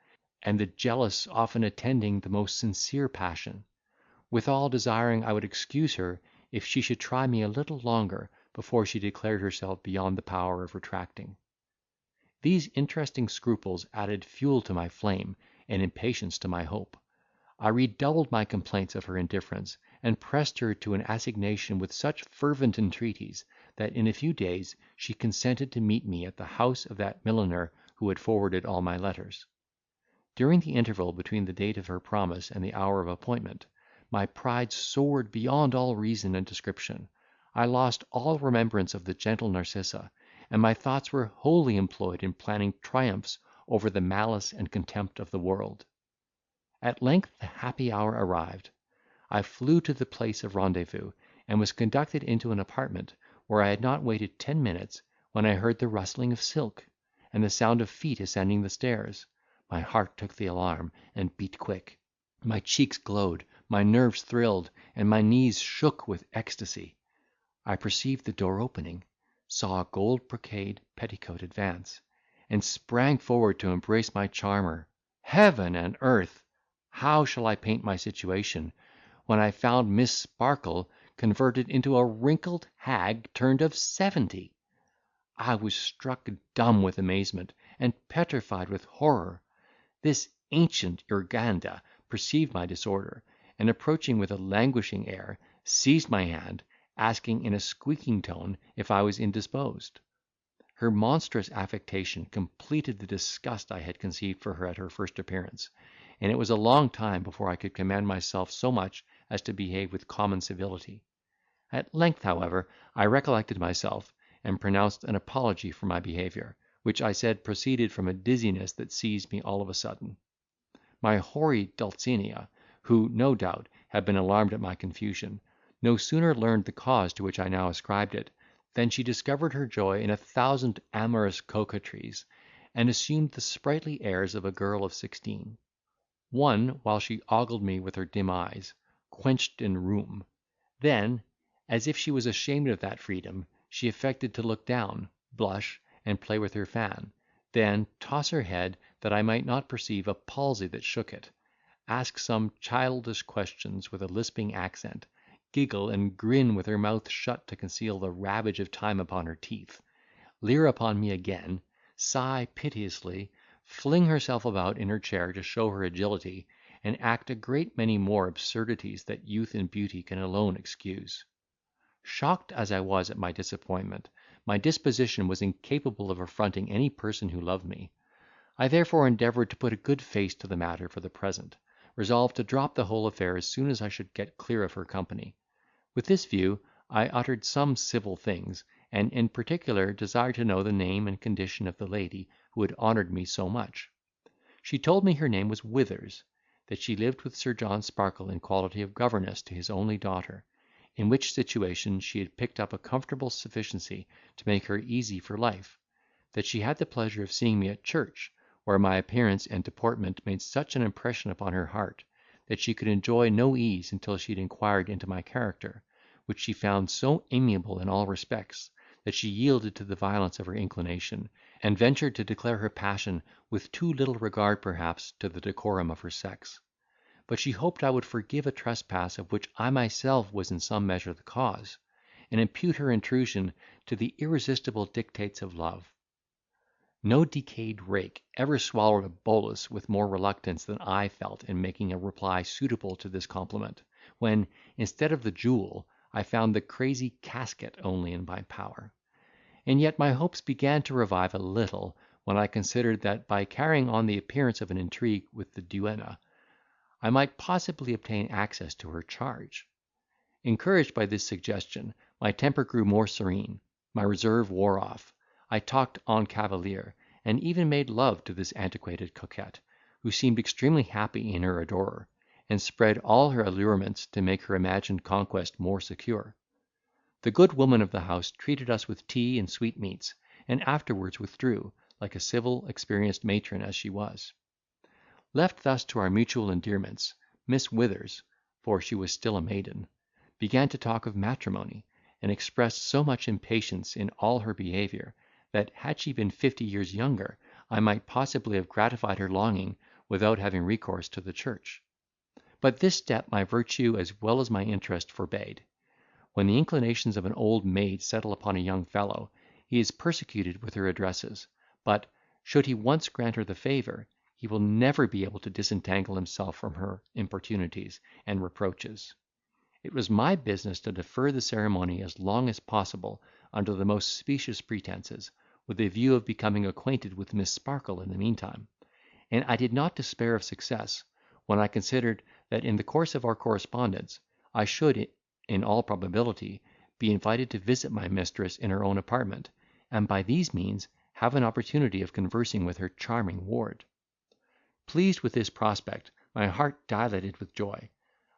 Speaker 1: and the jealous often attending the most sincere passion; withal desiring I would excuse her, if she should try me a little longer before she declared herself beyond the power of retracting. These interesting scruples added fuel to my flame, and impatience to my hope. I redoubled my complaints of her indifference, and pressed her to an assignation with such fervent entreaties, that in a few days she consented to meet me at the house of that milliner who had forwarded all my letters. During the interval between the date of her promise and the hour of appointment, my pride soared beyond all reason and description. I lost all remembrance of the gentle Narcissa, and my thoughts were wholly employed in planning triumphs over the malice and contempt of the world. At length the happy hour arrived. I flew to the place of rendezvous, and was conducted into an apartment, where I had not waited 10 minutes, when I heard the rustling of silk, and the sound of feet ascending the stairs. My heart took the alarm, and beat quick. My cheeks glowed, my nerves thrilled, and my knees shook with ecstasy. I perceived the door opening, saw a gold brocade petticoat advance, and sprang forward to embrace my charmer. Heaven and earth! How shall I paint my situation, when I found Miss Sparkle converted into a wrinkled hag turned of 70! I was struck dumb with amazement, and petrified with horror. This ancient Urganda perceived my disorder, and approaching with a languishing air, seized my hand, asking in a squeaking tone if I was indisposed. Her monstrous affectation completed the disgust I had conceived for her at her first appearance, and it was a long time before I could command myself so much as to behave with common civility. At length, however, I recollected myself, and pronounced an apology for my behaviour, which I said proceeded from a dizziness that seized me all of a sudden. My hoary Dulcinea, who, no doubt, had been alarmed at my confusion, no sooner learned the cause to which I now ascribed it, than she discovered her joy in 1,000 amorous coquetries, and assumed the sprightly airs of a girl of 16. One, while she ogled me with her dim eyes, quenched in rheum; then, as if she was ashamed of that freedom, she affected to look down, blush, and play with her fan, then toss her head that I might not perceive a palsy that shook it, ask some childish questions with a lisping accent, giggle and grin with her mouth shut to conceal the ravage of time upon her teeth, leer upon me again, sigh piteously, fling herself about in her chair to show her agility, and act a great many more absurdities that youth and beauty can alone excuse. Shocked as I was at my disappointment, my disposition was incapable of affronting any person who loved me. I therefore endeavoured to put a good face to the matter for the present, resolved to drop the whole affair as soon as I should get clear of her company. With this view, I uttered some civil things, and in particular desired to know the name and condition of the lady who had honoured me so much. She told me her name was Withers, that she lived with Sir John Sparkle in quality of governess to his only daughter, in which situation she had picked up a comfortable sufficiency to make her easy for life; that she had the pleasure of seeing me at church, where my appearance and deportment made such an impression upon her heart, that she could enjoy no ease until she had inquired into my character, which she found so amiable in all respects, that she yielded to the violence of her inclination, and ventured to declare her passion with too little regard perhaps to the decorum of her sex. But she hoped I would forgive a trespass of which I myself was in some measure the cause, and impute her intrusion to the irresistible dictates of love. No decayed rake ever swallowed a bolus with more reluctance than I felt in making a reply suitable to this compliment, when, instead of the jewel, I found the crazy casket only in my power. And yet my hopes began to revive a little, when I considered that, by carrying on the appearance of an intrigue with the duenna, I might possibly obtain access to her charge. Encouraged by this suggestion, my temper grew more serene, my reserve wore off, I talked en cavalier, and even made love to this antiquated coquette, who seemed extremely happy in her adorer, and spread all her allurements to make her imagined conquest more secure. The good woman of the house treated us with tea and sweetmeats, and afterwards withdrew, like a civil, experienced matron as she was. Left thus to our mutual endearments, Miss Withers, for she was still a maiden, began to talk of matrimony, and expressed so much impatience in all her behaviour, that, had she been 50 years younger, I might possibly have gratified her longing without having recourse to the church. But this step my virtue as well as my interest forbade. When the inclinations of an old maid settle upon a young fellow, he is persecuted with her addresses, but, should he once grant her the favour, he will never be able to disentangle himself from her importunities and reproaches. It was my business to defer the ceremony as long as possible under the most specious pretences, with a view of becoming acquainted with Miss Sparkle in the meantime; and I did not despair of success, when I considered that in the course of our correspondence I should, in all probability, be invited to visit my mistress in her own apartment, and by these means have an opportunity of conversing with her charming ward. Pleased with this prospect, my heart dilated with joy.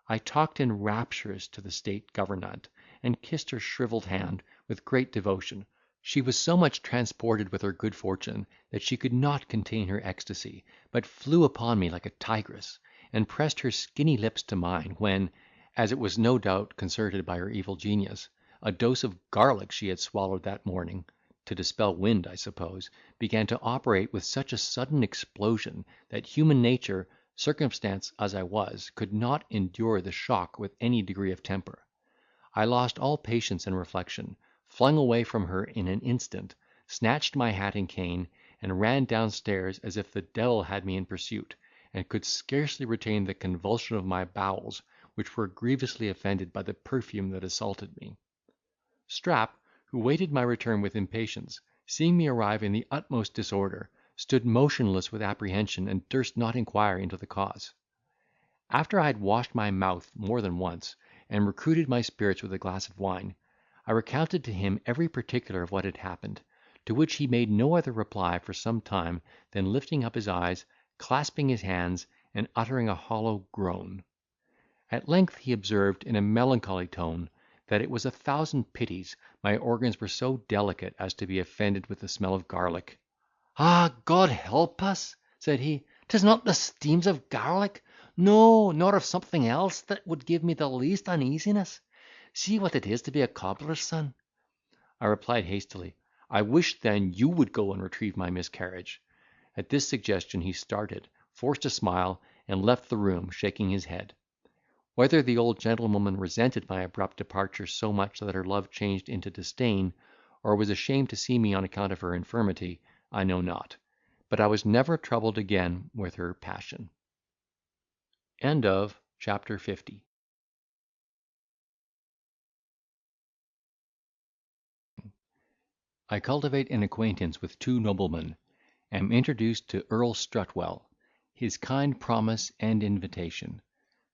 Speaker 1: I talked in raptures to the state governante, and kissed her shrivelled hand with great devotion. She was so much transported with her good fortune, that she could not contain her ecstasy, but flew upon me like a tigress, and pressed her skinny lips to mine, when, as it was no doubt concerted by her evil genius, a dose of garlic she had swallowed that morning, to dispel wind I suppose, began to operate with such a sudden explosion, that human nature, circumstanced as I was, could not endure the shock with any degree of temper. I lost all patience and reflection, flung away from her in an instant, snatched my hat and cane, and ran downstairs as if the devil had me in pursuit, and could scarcely retain the convulsion of my bowels, which were grievously offended by the perfume that assaulted me. Strap, who waited my return with impatience, seeing me arrive in the utmost disorder, stood motionless with apprehension, and durst not inquire into the cause. After I had washed my mouth more than once, and recruited my spirits with a glass of wine, I recounted to him every particular of what had happened, to which he made no other reply for some time than lifting up his eyes, clasping his hands, and uttering a hollow groan. At length he observed, in a melancholy tone, that it was 1,000 pities my organs were so delicate as to be offended with the smell of garlic. "Ah, God help us!" said he, "'tis not the steams of garlic, no, nor of something else, that would give me the least uneasiness. See what it is to be a cobbler's son." I replied hastily, "I wish then you would go and retrieve my miscarriage." At this suggestion he started, forced a smile, and left the room, shaking his head. Whether the old gentlewoman resented my abrupt departure so much that her love changed into disdain, or was ashamed to see me on account of her infirmity, I know not, but I was never troubled again with her passion. Chapter 50. I cultivate an acquaintance with two noblemen, am introduced to Earl Strutwell, his kind promise and invitation,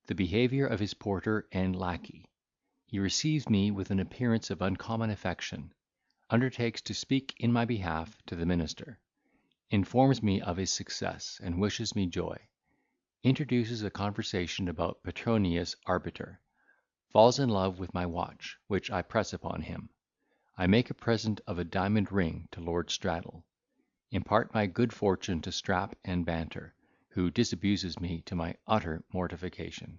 Speaker 1: the behaviour of his porter and lackey. He receives me with an appearance of uncommon affection, undertakes to speak in my behalf to the minister, informs me of his success, and wishes me joy, introduces a conversation about Petronius Arbiter, falls in love with my watch, which I press upon him. I make a present of a diamond ring to Lord Straddle, impart my good fortune to Strap and Banter, who disabuses me to my utter mortification.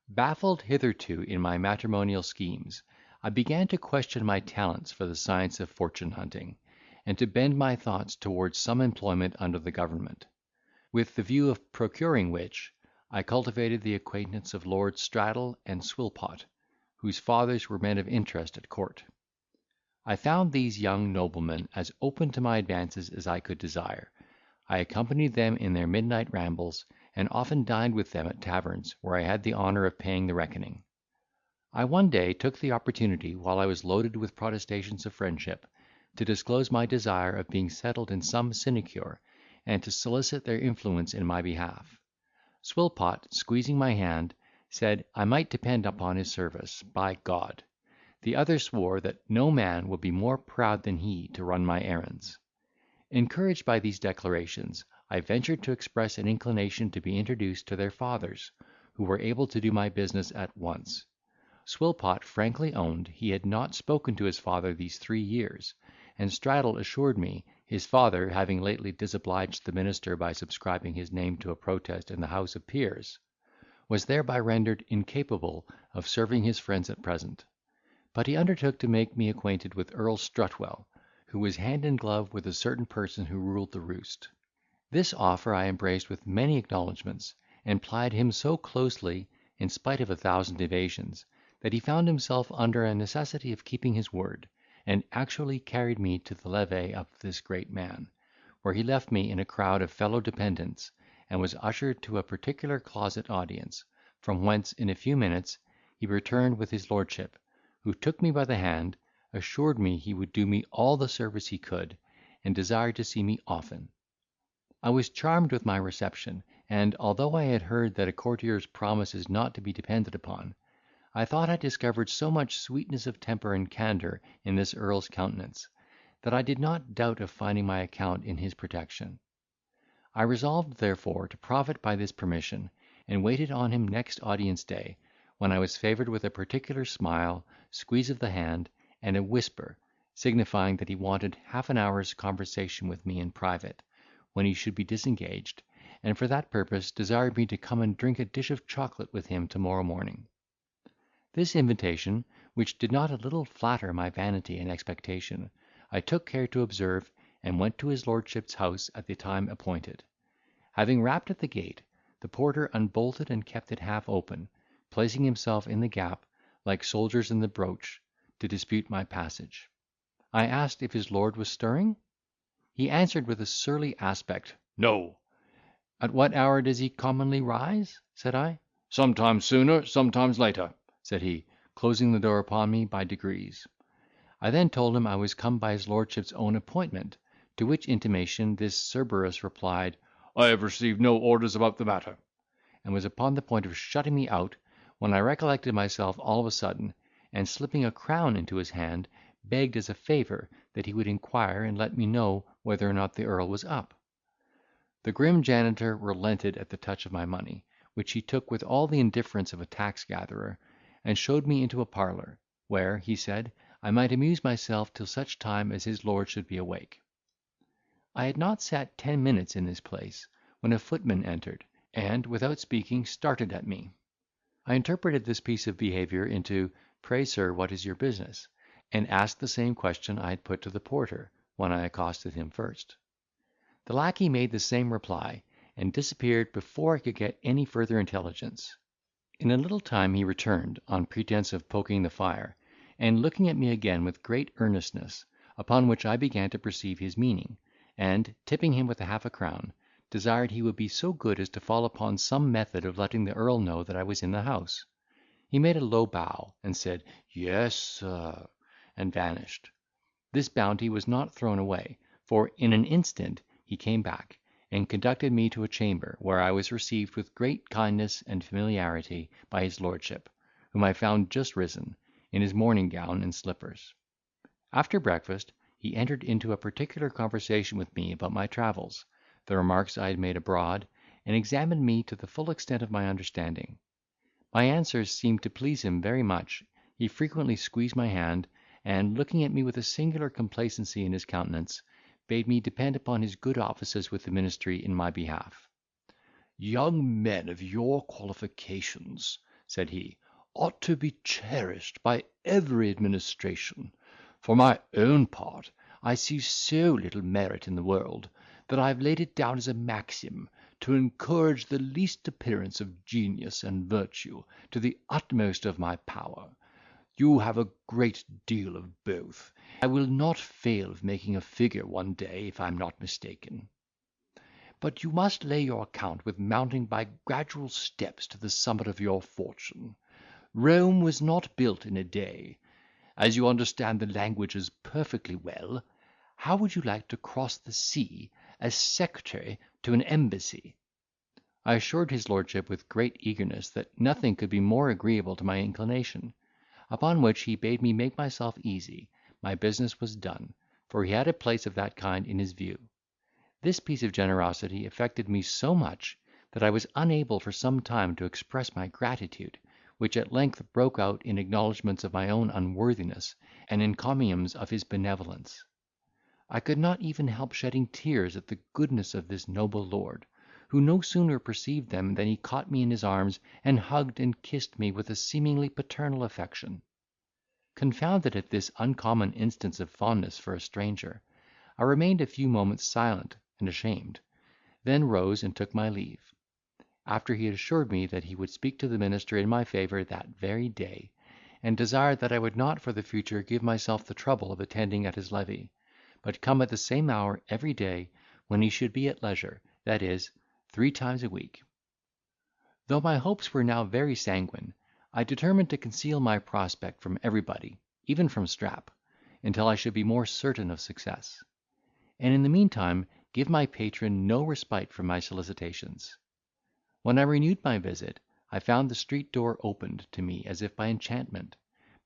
Speaker 1: Baffled hitherto in my matrimonial schemes, I began to question my talents for the science of fortune hunting, and to bend my thoughts towards some employment under the government; with the view of procuring which, I cultivated the acquaintance of Lord Straddle and Swillpot, whose fathers were men of interest at court. I found these young noblemen as open to my advances as I could desire. I accompanied them in their midnight rambles, and often dined with them at taverns, where I had the honour of paying the reckoning. I one day took the opportunity, while I was loaded with protestations of friendship, to disclose my desire of being settled in some sinecure, and to solicit their influence in my behalf. Swillpot, squeezing my hand, said, I might depend upon his service, by God. The other swore that no man would be more proud than he to run my errands. Encouraged by these declarations, I ventured to express an inclination to be introduced to their fathers, who were able to do my business at once. Swillpot frankly owned he had not spoken to his father these 3 years, and Straddle assured me, his father having lately disobliged the minister by subscribing his name to a protest in the House of Peers, was thereby rendered incapable of serving his friends at present; but he undertook to make me acquainted with Earl Strutwell, who was hand in glove with a certain person who ruled the roost. This offer I embraced with many acknowledgments, and plied him so closely, in spite of 1,000 evasions, that he found himself under a necessity of keeping his word, and actually carried me to the levee of this great man, where he left me in a crowd of fellow dependents, and was ushered to a particular closet audience, from whence, in a few minutes, he returned with his lordship, who took me by the hand, assured me he would do me all the service he could, and desired to see me often. I was charmed with my reception, and, although I had heard that a courtier's promise is not to be depended upon, I thought I discovered so much sweetness of temper and candour in this earl's countenance, that I did not doubt of finding my account in his protection. I resolved, therefore, to profit by this permission, and waited on him next audience day, when I was favoured with a particular smile, squeeze of the hand, and a whisper, signifying that he wanted half an hour's conversation with me in private, when he should be disengaged, and for that purpose desired me to come and drink a dish of chocolate with him to-morrow morning. This invitation, which did not a little flatter my vanity and expectation, I took care to observe, and went to his lordship's house at the time appointed. Having rapped at the gate, the porter unbolted and kept it half open, placing himself in the gap, like soldiers in the broach, to dispute my passage. I asked if his lord was stirring? He answered with a surly aspect, "No." "At what hour does he commonly rise?" said I.
Speaker 3: "Sometimes sooner, sometimes later,"
Speaker 1: said he, closing the door upon me by degrees. I then told him I was come by his lordship's own appointment, to which intimation this Cerberus replied,
Speaker 3: "I have received no orders about the matter,"
Speaker 1: and was upon the point of shutting me out, when I recollected myself all of a sudden, and slipping a crown into his hand, begged as a favour that he would inquire and let me know whether or not the earl was up. The grim janitor relented at the touch of my money, which he took with all the indifference of a tax gatherer, and showed me into a parlour, where, he said, I might amuse myself till such time as his lord should be awake. I had not sat 10 minutes in this place, when a footman entered, and, without speaking, started at me. I interpreted this piece of behaviour into, "Pray, sir, what is your business?" and asked the same question I had put to the porter, when I accosted him first. The lacquey made the same reply, and disappeared before I could get any further intelligence. In a little time he returned, on pretence of poking the fire, and looking at me again with great earnestness, upon which I began to perceive his meaning, and, tipping him with half a crown, desired he would be so good as to fall upon some method of letting the earl know that I was in the house. He made a low bow, and said, "Yes, sir," and vanished. This bounty was not thrown away, for in an instant he came back, and conducted me to a chamber, where I was received with great kindness and familiarity by his lordship, whom I found just risen, in his morning gown and slippers. After breakfast, he entered into a particular conversation with me about my travels, the remarks I had made abroad, and examined me to the full extent of my understanding. My answers seemed to please him very much. He frequently squeezed my hand, and, looking at me with a singular complacency in his countenance, bade me depend upon his good offices with the ministry in my behalf.
Speaker 3: "Young men of your qualifications," said he, "ought to be cherished by every administration. For my own part, I see so little merit in the world, that I have laid it down as a maxim, to encourage the least appearance of genius and virtue to the utmost of my power. You have a great deal of both. I will not fail of making a figure one day, if I am not mistaken. But you must lay your account with mounting by gradual steps to the summit of your fortune. Rome was not built in a day. As you understand the languages perfectly well, how would you like to cross the sea as secretary to an embassy?" I assured his lordship with great eagerness that nothing could be more agreeable to my inclination; upon which he bade me make myself easy, my business was done, for he had a place of that kind in his view.
Speaker 1: This piece of generosity affected me so much, that I was unable for some time to express my gratitude, which at length broke out in acknowledgments of my own unworthiness, and encomiums of his benevolence. I could not even help shedding tears at the goodness of this noble lord, who no sooner perceived them than he caught me in his arms, and hugged and kissed me with a seemingly paternal affection. Confounded at this uncommon instance of fondness for a stranger, I remained a few moments silent and ashamed, then rose and took my leave, after he had assured me that he would speak to the minister in my favour that very day, and desired that I would not for the future give myself the trouble of attending at his levee, but come at the same hour every day when he should be at leisure, that is, 3 times a week. Though my hopes were now very sanguine, I determined to conceal my prospect from everybody, even from Strap, until I should be more certain of success; and in the meantime give my patron no respite from my solicitations. When I renewed my visit, I found the street door opened to me as if by enchantment;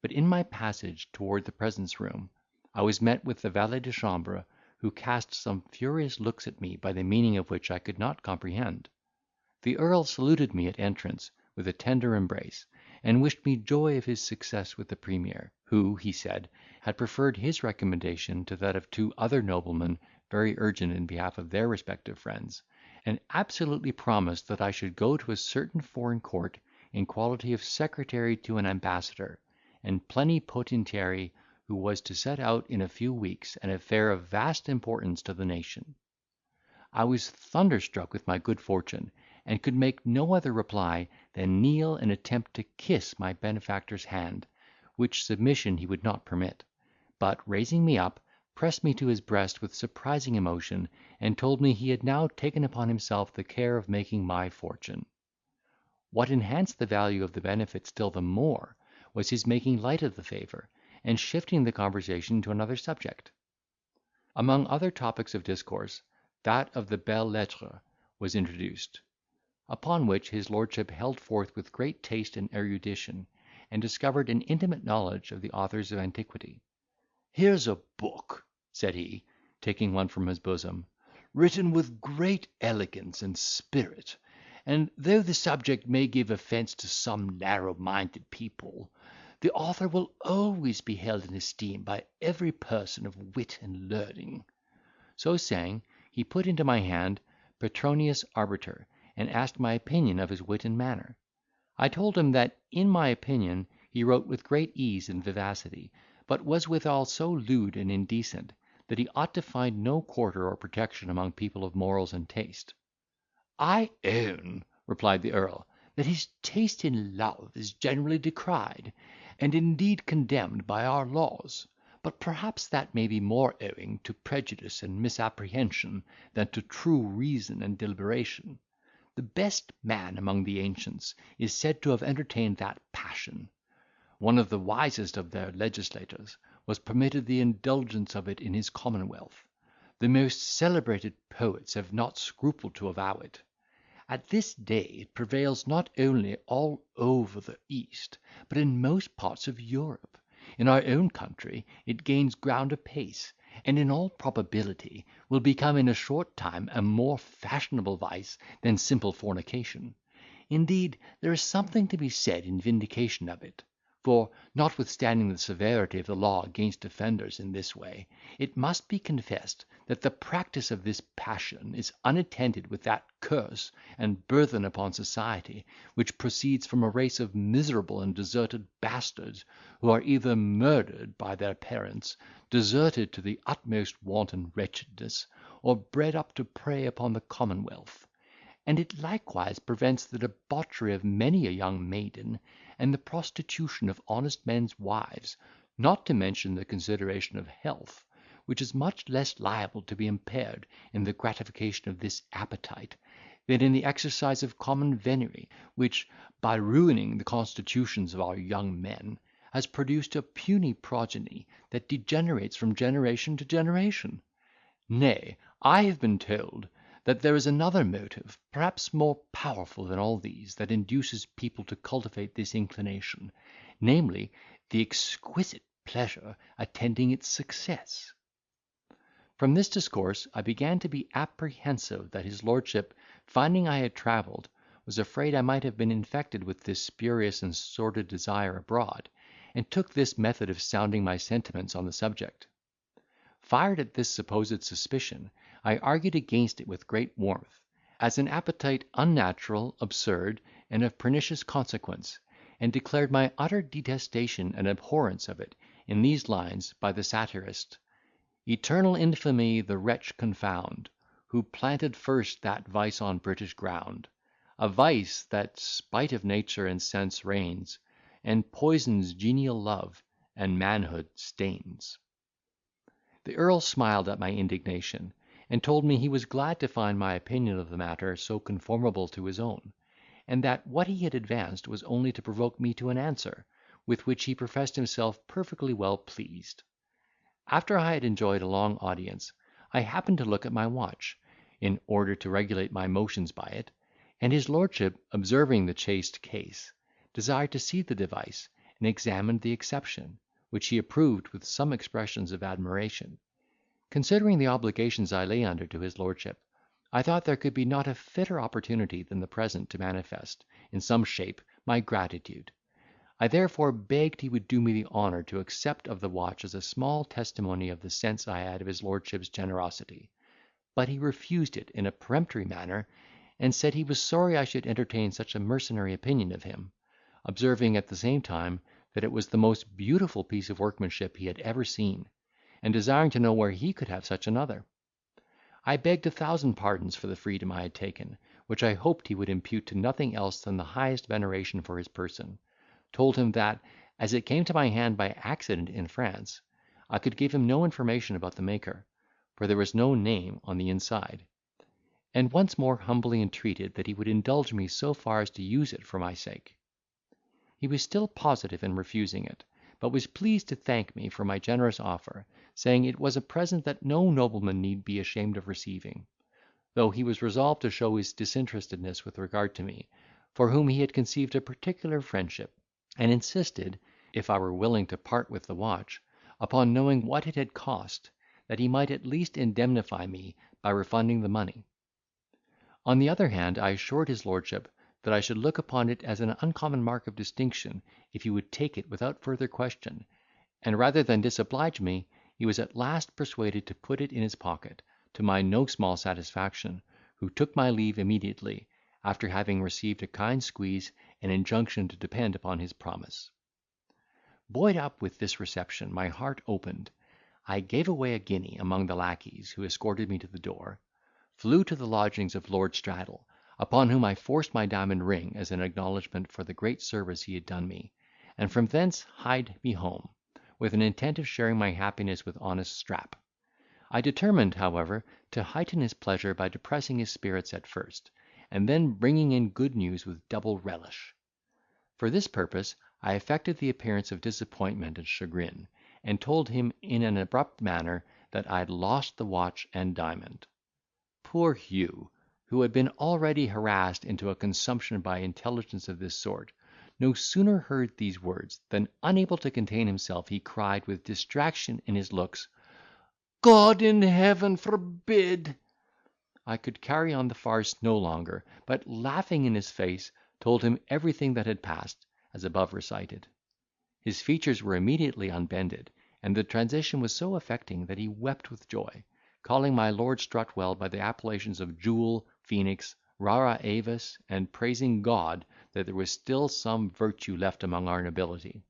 Speaker 1: but in my passage toward the presence room, I was met with the valet de chambre, who cast some furious looks at me, by the meaning of which I could not comprehend. The earl saluted me at entrance with a tender embrace, and wished me joy of his success with the premier, who, he said, had preferred his recommendation to that of 2 other noblemen very urgent in behalf of their respective friends, and absolutely promised that I should go to a certain foreign court in quality of secretary to an ambassador, and plenipotentiary, who was to set out in a few weeks an affair of vast importance to the nation. I was thunderstruck with my good fortune, and could make no other reply than kneel and attempt to kiss my benefactor's hand, which submission he would not permit, but, raising me up, pressed me to his breast with surprising emotion, and told me he had now taken upon himself the care of making my fortune. What enhanced the value of the benefit still the more, was his making light of the favour, and shifting the conversation to another subject. Among other topics of discourse, that of the belles lettres was introduced; upon which his lordship held forth with great taste and erudition, and discovered an intimate knowledge of the authors of antiquity.
Speaker 3: "Here's a book," said he, taking one from his bosom, "written with great elegance and spirit; and though the subject may give offence to some narrow-minded people, the author will always be held in esteem by every person of wit and learning."
Speaker 1: So saying, he put into my hand Petronius Arbiter, and asked my opinion of his wit and manner. I told him that, in my opinion, he wrote with great ease and vivacity, but was withal so lewd and indecent, that he ought to find no quarter or protection among people of morals and taste.
Speaker 3: "I own," replied the earl, "that his taste in love is generally decried, and indeed condemned by our laws; but perhaps that may be more owing to prejudice and misapprehension than to true reason and deliberation. The best man among the ancients is said to have entertained that passion. One of the wisest of their legislators was permitted the indulgence of it in his commonwealth. The most celebrated poets have not scrupled to avow it. At this day it prevails not only all over the East, but in most parts of Europe. In our own country it gains ground apace, and in all probability will become in a short time a more fashionable vice than simple fornication. Indeed, there is something to be said in vindication of it; for, notwithstanding the severity of the law against offenders in this way, it must be confessed that the practice of this passion is unattended with that curse and burthen upon society which proceeds from a race of miserable and deserted bastards, who are either murdered by their parents, deserted to the utmost want and wretchedness, or bred up to prey upon the commonwealth; and it likewise prevents the debauchery of many a young maiden, and the prostitution of honest men's wives, not to mention the consideration of health, which is much less liable to be impaired in the gratification of this appetite, than in the exercise of common venery, which, by ruining the constitutions of our young men, has produced a puny progeny that degenerates from generation to generation. Nay, I have been told that there is another motive, perhaps more powerful than all these, that induces people to cultivate this inclination, namely, the exquisite pleasure attending its success.
Speaker 1: From this discourse I began to be apprehensive that his lordship, finding I had travelled, was afraid I might have been infected with this spurious and sordid desire abroad, and took this method of sounding my sentiments on the subject. Fired at this supposed suspicion, I argued against it with great warmth, as an appetite unnatural, absurd, and of pernicious consequence, and declared my utter detestation and abhorrence of it in these lines by the satirist: Eternal infamy the wretch confound, Who planted first that vice on British ground; A vice that, spite of nature and sense, reigns, And poisons genial love, and manhood stains. The Earl smiled at my indignation, and told me he was glad to find my opinion of the matter so conformable to his own, and that what he had advanced was only to provoke me to an answer, with which he professed himself perfectly well pleased. After I had enjoyed a long audience, I happened to look at my watch, in order to regulate my motions by it, and his lordship, observing the chased case, desired to see the device, and examined the exception, which he approved with some expressions of admiration. Considering the obligations I lay under to his lordship, I thought there could be not a fitter opportunity than the present to manifest, in some shape, my gratitude. I therefore begged he would do me the honour to accept of the watch as a small testimony of the sense I had of his lordship's generosity; but he refused it in a peremptory manner, and said he was sorry I should entertain such a mercenary opinion of him, observing at the same time that it was the most beautiful piece of workmanship he had ever seen, and desiring to know where he could have such another. I begged 1,000 pardons for the freedom I had taken, which I hoped he would impute to nothing else than the highest veneration for his person; told him that, as it came to my hand by accident in France, I could give him no information about the maker, for there was no name on the inside; and once more humbly entreated that he would indulge me so far as to use it for my sake. He was still positive in refusing it, but was pleased to thank me for my generous offer, saying it was a present that no nobleman need be ashamed of receiving; though he was resolved to show his disinterestedness with regard to me, for whom he had conceived a particular friendship, and insisted, if I were willing to part with the watch, upon knowing what it had cost, that he might at least indemnify me by refunding the money. On the other hand, I assured his lordship that I should look upon it as an uncommon mark of distinction if he would take it without further question; and rather than disoblige me, he was at last persuaded to put it in his pocket, to my no small satisfaction, who took my leave immediately, after having received a kind squeeze and injunction to depend upon his promise. Buoyed up with this reception, my heart opened. I gave away a guinea among the lacqueys who escorted me to the door, flew to the lodgings of Lord Straddle, upon whom I forced my diamond ring as an acknowledgment for the great service he had done me, and from thence hied me home, with an intent of sharing my happiness with honest Strap. I determined, however, to heighten his pleasure by depressing his spirits at first, and then bringing in good news with double relish. For this purpose I affected the appearance of disappointment and chagrin, and told him in an abrupt manner that I had lost the watch and diamond. Poor Hugh, who had been already harassed into a consumption by intelligence of this sort, no sooner heard these words, than, unable to contain himself, he cried, with distraction in his looks, "God in heaven forbid!" I could carry on the farce no longer, but, laughing in his face, told him everything that had passed, as above recited. His features were immediately unbended, and the transition was so affecting that he wept with joy, calling my Lord Strutwell by the appellations of Jewel, Phoenix, Rara Avis, and praising God that there was still some virtue left among our nobility.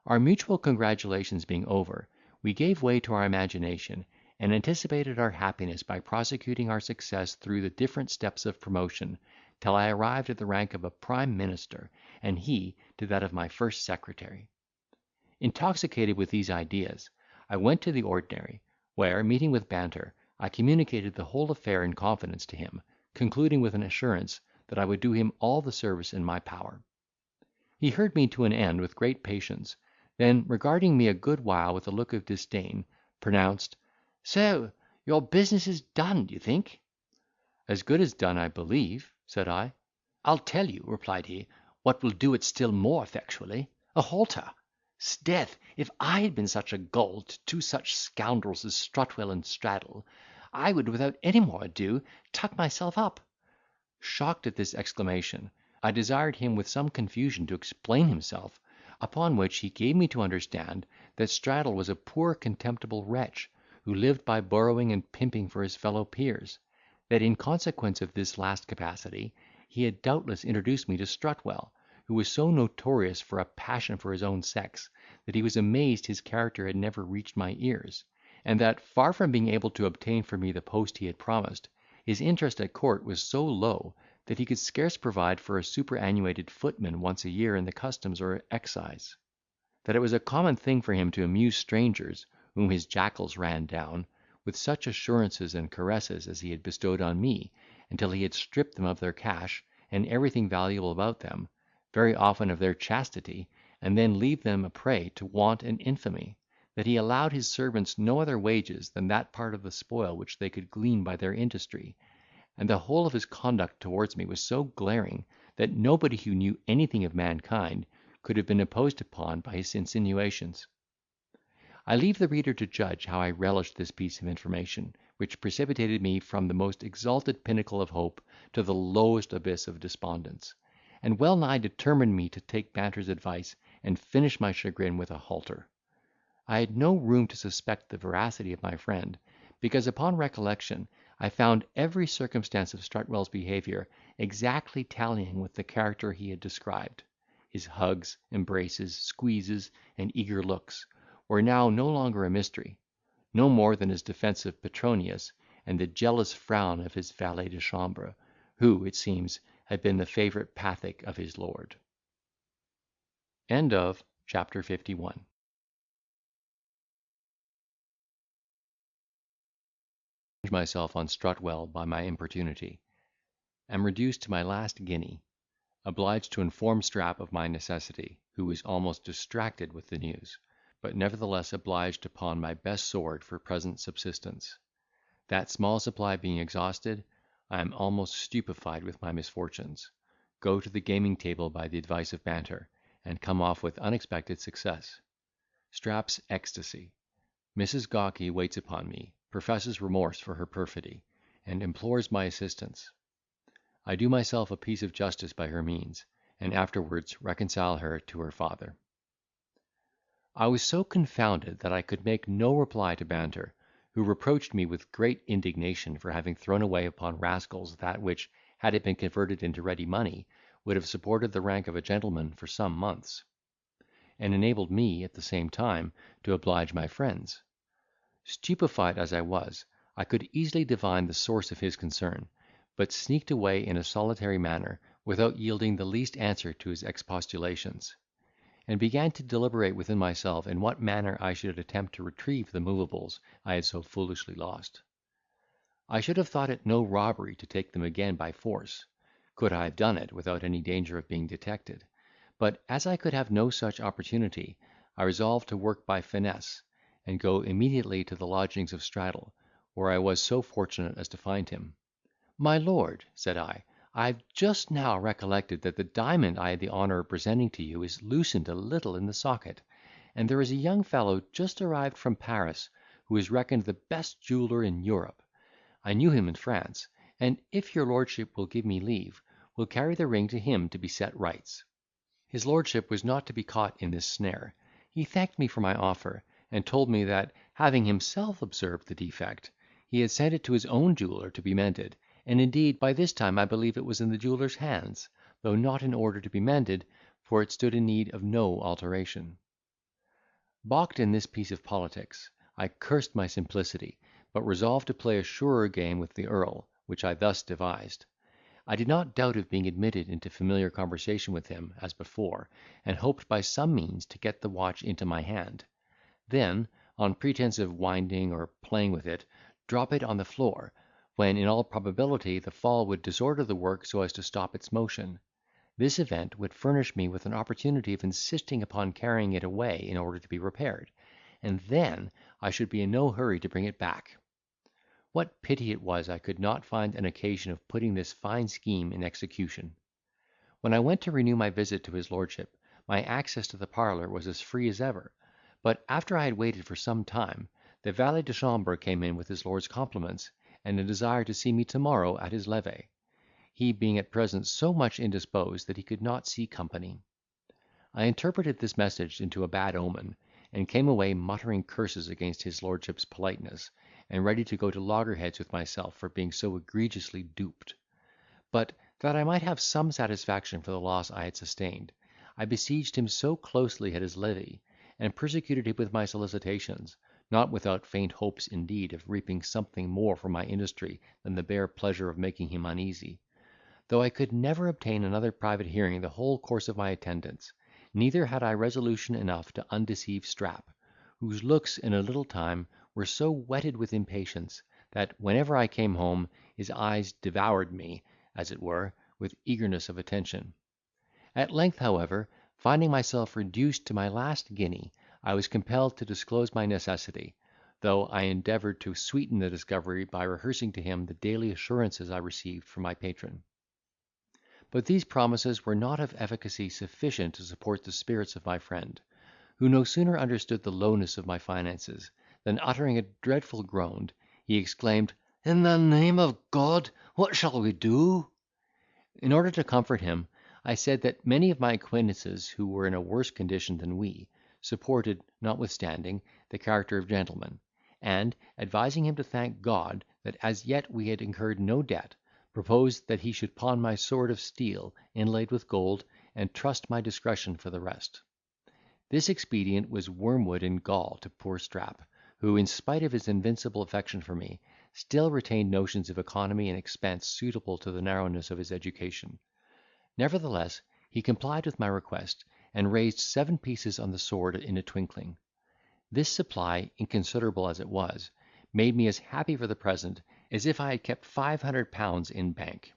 Speaker 1: Our mutual congratulations being over, we gave way to our imagination, and anticipated our happiness by prosecuting our success through the different steps of promotion, till I arrived at the rank of a prime minister, and he to that of my first secretary. Intoxicated with these ideas, I went to the ordinary, where, meeting with Banter, I communicated the whole affair in confidence to him, concluding with an assurance that I would do him all the service in my power. He heard me to an end with great patience, then, regarding me a good while with a look of disdain, pronounced, "So your business is done, do you think?" "As good as done, I believe," said I. "I'll tell you," replied he, "what will do it still more effectually, a halter.
Speaker 2: 'Sdeath, if I had been such a gull to two such scoundrels as Strutwell and Straddle, I would without any more ado tuck myself up." Shocked at this exclamation, I desired him with some confusion to explain himself, upon which he gave me to understand that Straddle was a poor contemptible wretch, who lived by borrowing and pimping for his fellow peers; that in consequence of this last capacity, he had doubtless introduced me to Strutwell, who was so notorious for a passion for his own sex, that he was amazed his character had never reached my ears; and that, far from being able to obtain for me the post he had promised, his interest at court was so low, that he could scarce provide for a superannuated footman once a year in the customs or excise; that it was a common thing for him to amuse strangers, whom his jackals ran down, with such assurances and caresses as he had bestowed on me, until he had stripped them of their cash, and everything valuable about them, very often of their chastity, and then leave them a prey to want and infamy; that he allowed his servants no other wages than that part of the spoil which they could glean by their industry; and the whole of his conduct towards me was so glaring, that nobody who knew anything of mankind could have been imposed upon by his insinuations. I leave the reader to judge how I relished this piece of information, which precipitated me from the most exalted pinnacle of hope to the lowest abyss of despondence, and well nigh determined me to take Banter's advice, and finish my chagrin with a halter. I had no room to suspect the veracity of my friend, because upon recollection I found every circumstance of Strutwell's behaviour exactly tallying with the character he had described. His hugs, embraces, squeezes, and eager looks, were now no longer a mystery, no more than his defence of Petronius, and the jealous frown of his valet de chambre, who, it seems, had been the favourite pathic of his lord. End of chapter 51. Myself on Strutwell by my importunity. Am reduced to my last guinea. Obliged to inform Strap of my necessity, who is almost distracted with the news, but nevertheless obliged upon my best sword for present subsistence. That small supply being exhausted, I am almost stupefied with my misfortunes. Go to the gaming table by the advice of Banter, and come off with unexpected success. Strap's ecstasy. Mrs. Gawky waits upon me, professes remorse for her perfidy, and implores my assistance. I do myself a piece of justice by her means, and afterwards reconcile her to her father. I was so confounded that I could make no reply to Banter, who reproached me with great indignation for having thrown away upon rascals that which, had it been converted into ready money, would have supported the rank of a gentleman for some months, and enabled me, at the same time, to oblige my friends. Stupefied as I was, I could easily divine the source of his concern, but sneaked away in a solitary manner, without yielding the least answer to his expostulations, and began to deliberate within myself in what manner I should attempt to retrieve the movables I had so foolishly lost. I should have thought it no robbery to take them again by force, could I have done it without any danger of being detected; but, as I could have no such opportunity, I resolved to work by finesse, and go immediately to the lodgings of Straddle, where I was so fortunate as to find him. "My lord," said I have just now recollected that the diamond I had the honour of presenting to you is loosened a little in the socket, and there is a young fellow just arrived from Paris, who is reckoned the best jeweller in Europe. I knew him in France, and, if your lordship will give me leave, will carry the ring to him to be set rights." His lordship was not to be caught in this snare. He thanked me for my offer, and told me that, having himself observed the defect, he had sent it to his own jeweller to be mended, and indeed by this time I believe it was in the jeweller's hands, though not in order to be mended, for it stood in need of no alteration. Balked in this piece of politics, I cursed my simplicity, but resolved to play a surer game with the earl, which I thus devised. I did not doubt of being admitted into familiar conversation with him, as before, and hoped by some means to get the watch into my hand. Then, on pretence of winding or playing with it, drop it on the floor, when in all probability the fall would disorder the work so as to stop its motion. This event would furnish me with an opportunity of insisting upon carrying it away in order to be repaired, and then I should be in no hurry to bring it back. What pity it was I could not find an occasion of putting this fine scheme in execution! When I went to renew my visit to his lordship,
Speaker 1: my access to the parlour was as free as ever; but, after I had waited for some time, the valet de chambre came in with his lord's compliments, and a desire to see me to-morrow at his levee, he being at present so much indisposed that he could not see company. I interpreted this message into a bad omen, and came away muttering curses against his lordship's politeness, and ready to go to loggerheads with myself for being so egregiously duped. But, that I might have some satisfaction for the loss I had sustained, I besieged him so closely at his levee, and persecuted him with my solicitations, not without faint hopes indeed of reaping something more for my industry than the bare pleasure of making him uneasy; though I could never obtain another private hearing the whole course of my attendance, neither had I resolution enough to undeceive Strap, whose looks in a little time were so whetted with impatience, that, whenever I came home, his eyes devoured me, as it were, with eagerness of attention. At length, however, finding myself reduced to my last guinea, I was compelled to disclose my necessity, though I endeavoured to sweeten the discovery by rehearsing to him the daily assurances I received from my patron. But these promises were not of efficacy sufficient to support the spirits of my friend, who no sooner understood the lowness of my finances, than, uttering a dreadful groan, he exclaimed, "In the name of God, what shall we do?" In order to comfort him, I said that many of my acquaintances, who were in a worse condition than we, supported, notwithstanding, the character of gentlemen; and, advising him to thank God that as yet we had incurred no debt, proposed that he should pawn my sword of steel, inlaid with gold, and trust my discretion for the rest. This expedient was wormwood and gall to poor Strap, who, in spite of his invincible affection for me, still retained notions of economy and expense suitable to the narrowness of his education. Nevertheless, he complied with my request, and raised 7 pieces on the sword in a twinkling. This supply, inconsiderable as it was, made me as happy for the present as if I had kept £500 in bank;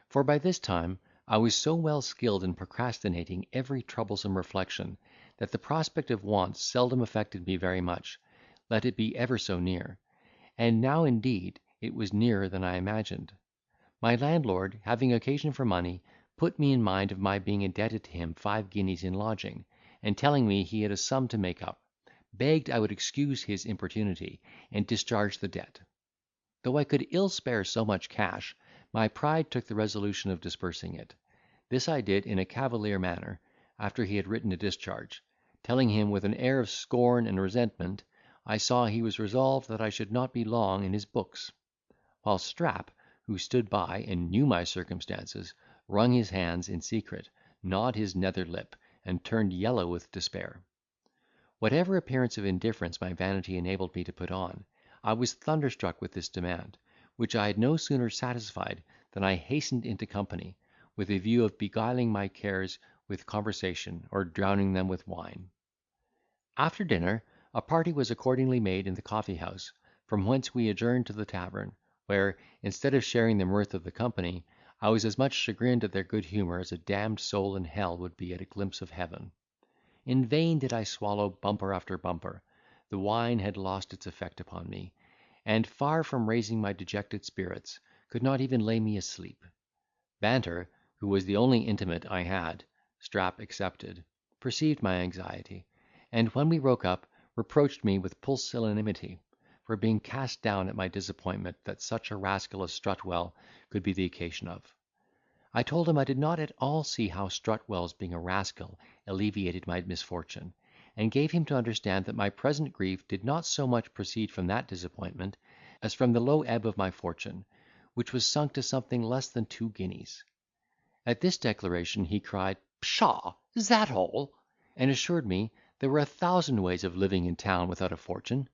Speaker 1: for by this time I was so well skilled in procrastinating every troublesome reflection, that the prospect of want seldom affected me very much, let it be ever so near; and now indeed it was nearer than I imagined. My landlord, having occasion for money, put me in mind of my being indebted to him 5 guineas in lodging, and telling me he had a sum to make up, begged I would excuse his importunity, and discharge the debt. Though I could ill spare so much cash, my pride took the resolution of dispersing it. This I did in a cavalier manner, after he had written a discharge, telling him with an air of scorn and resentment, I saw he was resolved that I should not be long in his books; while Strap, who stood by and knew my circumstances, wrung his hands in secret, gnawed his nether lip, and turned yellow with despair. Whatever appearance of indifference my vanity enabled me to put on, I was thunderstruck with this demand, which I had no sooner satisfied than I hastened into company, with a view of beguiling my cares with conversation, or drowning them with wine. After dinner, a party was accordingly made in the coffee house, from whence we adjourned to the tavern, where, instead of sharing the mirth of the company, I was as much chagrined at their good humour as a damned soul in hell would be at a glimpse of heaven. In vain did I swallow bumper after bumper; the wine had lost its effect upon me, and, far from raising my dejected spirits, could not even lay me asleep. Banter, who was the only intimate I had, Strap excepted, perceived my anxiety, and, when we broke up, reproached me with pusillanimity, for being cast down at my disappointment that such a rascal as Strutwell could be the occasion of. I told him I did not at all see how Strutwell's being a rascal alleviated my misfortune, and gave him to understand that my present grief did not so much proceed from that disappointment, as from the low ebb of my fortune, which was sunk to something less than 2 guineas. At this declaration he cried, "Pshaw! is that all?" and assured me there were 1,000 ways of living in town without a fortune;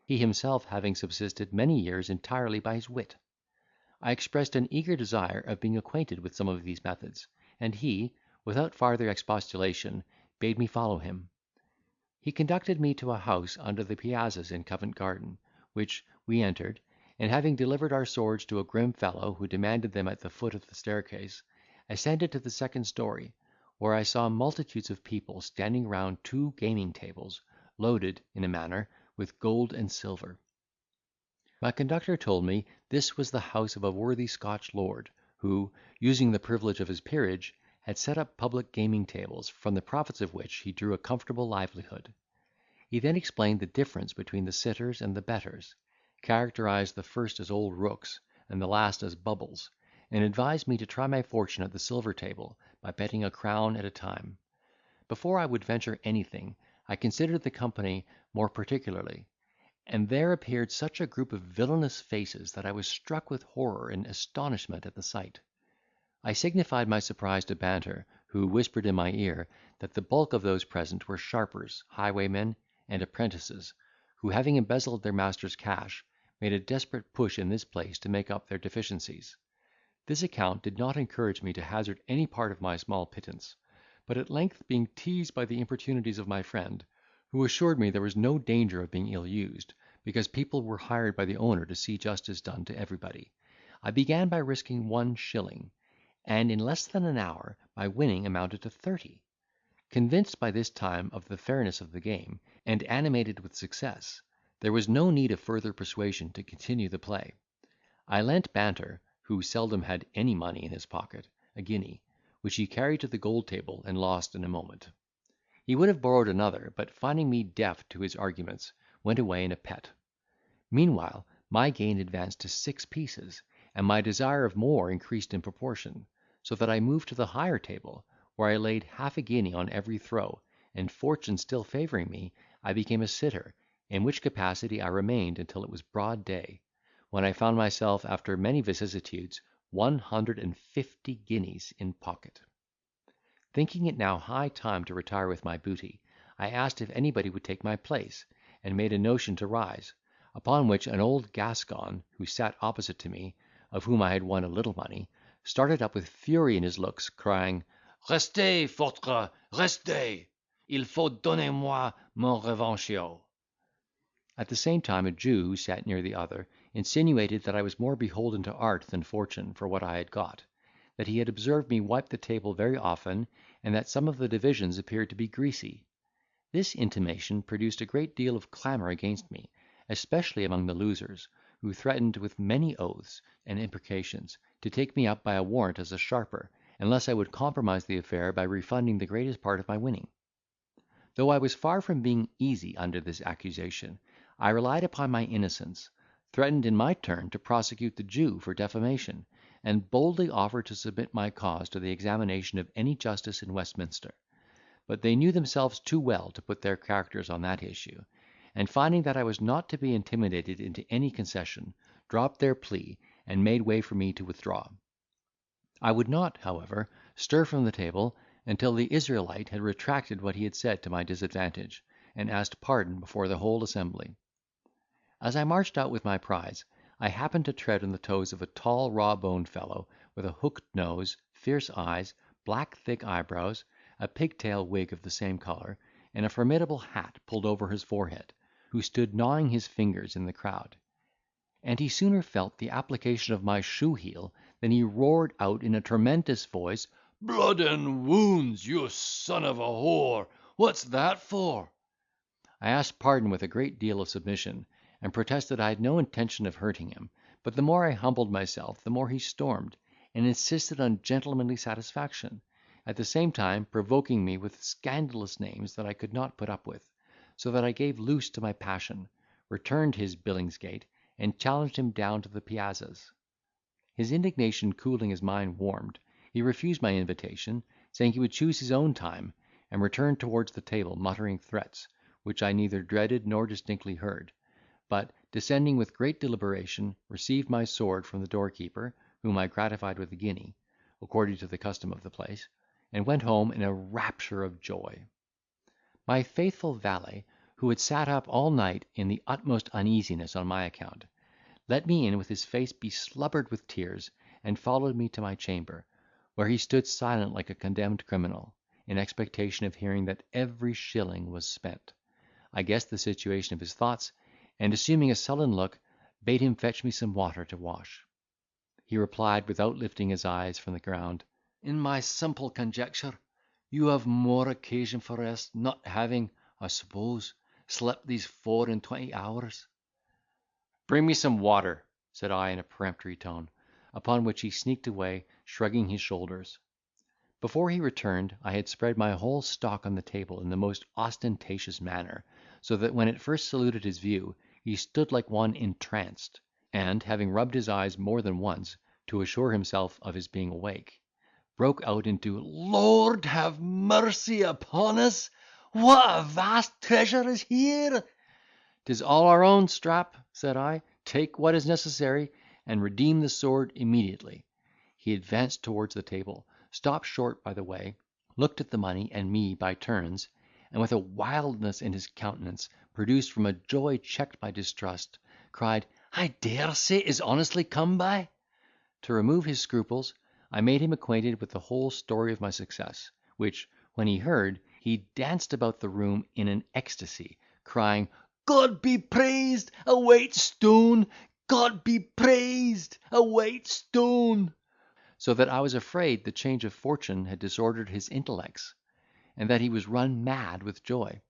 Speaker 1: he himself having subsisted many years entirely by his wit. I expressed an eager desire of being acquainted with some of these methods, and he, without farther expostulation, bade me follow him. He conducted me to a house under the piazzas in Covent Garden, which we entered, and, having delivered our swords to a grim fellow who demanded them at the foot of the staircase, ascended to the 2nd story, where I saw multitudes of people standing round 2 gaming tables, loaded, in a manner, with gold and silver. My conductor told me this was the house of a worthy Scotch lord, who, using the privilege of his peerage, had set up public gaming tables, from the profits of which he drew a comfortable livelihood. He then explained the difference between the sitters and the bettors, characterised the first as old rooks, and the last as bubbles, and advised me to try my fortune at the silver table, by betting a crown at a time. Before I would venture anything, I considered the company more particularly, and there appeared such a group of villainous faces that I was struck with horror and astonishment at the sight. I signified my surprise to Banter, who whispered in my ear, that the bulk of those present were sharpers, highwaymen, and apprentices, who, having embezzled their master's cash, made a desperate push in this place to make up their deficiencies. This account did not encourage me to hazard any part of my small pittance; but at length, being teased by the importunities of my friend, who assured me there was no danger of being ill used, because people were hired by the owner to see justice done to everybody, I began by risking 1 shilling, and in less than an hour my winning amounted to 30. Convinced by this time of the fairness of the game, and animated with success, there was no need of further persuasion to continue the play. I lent Banter, who seldom had any money in his pocket, a guinea, which he carried to the gold table and lost in a moment. He would have borrowed another, but finding me deaf to his arguments, went away in a pet. Meanwhile my gain advanced to 6 pieces, and my desire of more increased in proportion, so that I moved to the higher table, where I laid half a guinea on every throw, and fortune still favouring me, I became a sitter, in which capacity I remained until it was broad day, when I found myself, after many vicissitudes, 150 guineas in pocket. Thinking it now high time to retire with my booty, I asked if anybody would take my place, and made a notion to rise; upon which an old Gascon, who sat opposite to me, of whom I had won a little money, started up with fury in his looks, crying, "Restez, foutre, restez! Il faut donner moi mon revanchio." At the same time a Jew, who sat near the other, insinuated that I was more beholden to art than fortune for what I had got; that he had observed me wipe the table very often, and that some of the divisions appeared to be greasy. This intimation produced a great deal of clamour against me, especially among the losers, who threatened with many oaths and imprecations to take me up by a warrant as a sharper, unless I would compromise the affair by refunding the greatest part of my winning. Though I was far from being easy under this accusation, I relied upon my innocence, threatened in my turn to prosecute the Jew for defamation, and boldly offered to submit my cause to the examination of any justice in Westminster; but they knew themselves too well to put their characters on that issue, and finding that I was not to be intimidated into any concession, dropped their plea, and made way for me to withdraw. I would not, however, stir from the table until the Israelite had retracted what he had said to my disadvantage, and asked pardon before the whole assembly. As I marched out with my prize, I happened to tread on the toes of a tall raw-boned fellow, with a hooked nose, fierce eyes, black thick eyebrows, a pigtail wig of the same colour, and a formidable hat pulled over his forehead, who stood gnawing his fingers in the crowd; and he sooner felt the application of my shoe heel than he roared out in a tremendous voice,
Speaker 3: "Blood and wounds, you son of a whore! What's that for?"
Speaker 1: I asked pardon with a great deal of submission, and protested I had no intention of hurting him; but the more I humbled myself, the more he stormed, and insisted on gentlemanly satisfaction, at the same time provoking me with scandalous names that I could not put up with; so that I gave loose to my passion, returned his Billingsgate, and challenged him down to the piazzas. His indignation cooling as mine warmed, he refused my invitation, saying he would choose his own time, and returned towards the table muttering threats, which I neither dreaded nor distinctly heard; but, descending with great deliberation, received my sword from the doorkeeper, whom I gratified with a guinea, according to the custom of the place, and went home in a rapture of joy. My faithful valet, who had sat up all night in the utmost uneasiness on my account, let me in with his face beslubbered with tears, and followed me to my chamber, where he stood silent like a condemned criminal, in expectation of hearing that every shilling was spent. I guessed the situation of his thoughts, and assuming a sullen look, bade him fetch me some water to wash. He replied, without lifting his eyes from the ground, "In my simple conjecture, you have more occasion for rest, not having, I suppose, slept these 24 hours." "Bring me some water," said I in a peremptory tone; upon which he sneaked away, shrugging his shoulders. Before he returned, I had spread my whole stock on the table in the most ostentatious manner, so that when it first saluted his view, he stood like one entranced, and, having rubbed his eyes more than once, to assure himself of his being awake, broke out into "Lord have mercy upon us! What a vast treasure is here!" "'Tis all our own, Strap," said I. "Take what is necessary, and redeem the sword immediately." He advanced towards the table, stopped short by the way, looked at the money and me by turns, and with a wildness in his countenance, produced from a joy checked by distrust, cried, "I dare say it is honestly come by." To remove his scruples, I made him acquainted with the whole story of my success, which, when he heard, he danced about the room in an ecstasy, crying, "God be praised, a white stone! God be praised, a white stone!" So that I was afraid the change of fortune had disordered his intellects, and that he was run mad with joy.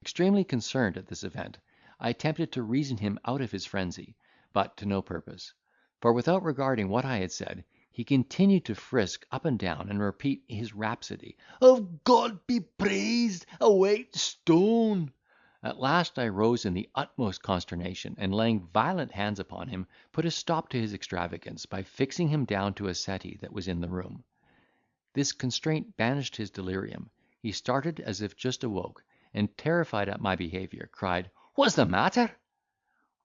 Speaker 1: Extremely concerned at this event, I attempted to reason him out of his frenzy, but to no purpose; for, without regarding what I had said, he continued to frisk up and down, and repeat his rhapsody of "God be praised, a white stone." At last I rose in the utmost consternation, and laying violent hands upon him, put a stop to his extravagance by fixing him down to a settee that was in the room. This constraint banished his delirium. He started as if just awoke, and, terrified at my behaviour, cried, "What's the matter?"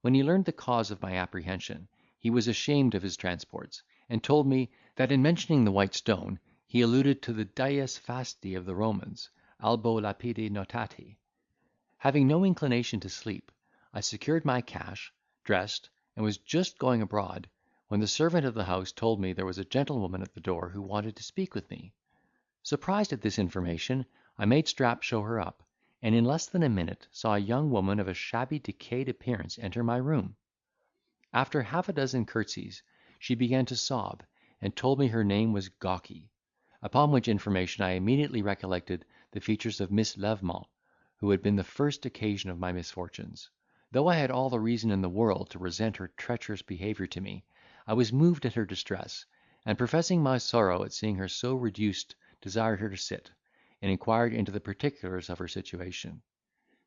Speaker 1: When he learned the cause of my apprehension, he was ashamed of his transports, and told me, that in mentioning the white stone, he alluded to the dies fasti of the Romans, albo lapide notati. Having no inclination to sleep, I secured my cash, dressed, and was just going abroad, when the servant of the house told me there was a gentlewoman at the door who wanted to speak with me. Surprised at this information, I made Strap show her up, and in less than a minute saw a young woman of a shabby decayed appearance enter my room. After half a dozen curtsies, she began to sob, and told me her name was Gawky; upon which information I immediately recollected the features of Miss Lavement, who had been the first occasion of my misfortunes. Though I had all the reason in the world to resent her treacherous behaviour to me, I was moved at her distress, and, professing my sorrow at seeing her so reduced, desired her to sit, and inquired into the particulars of her situation.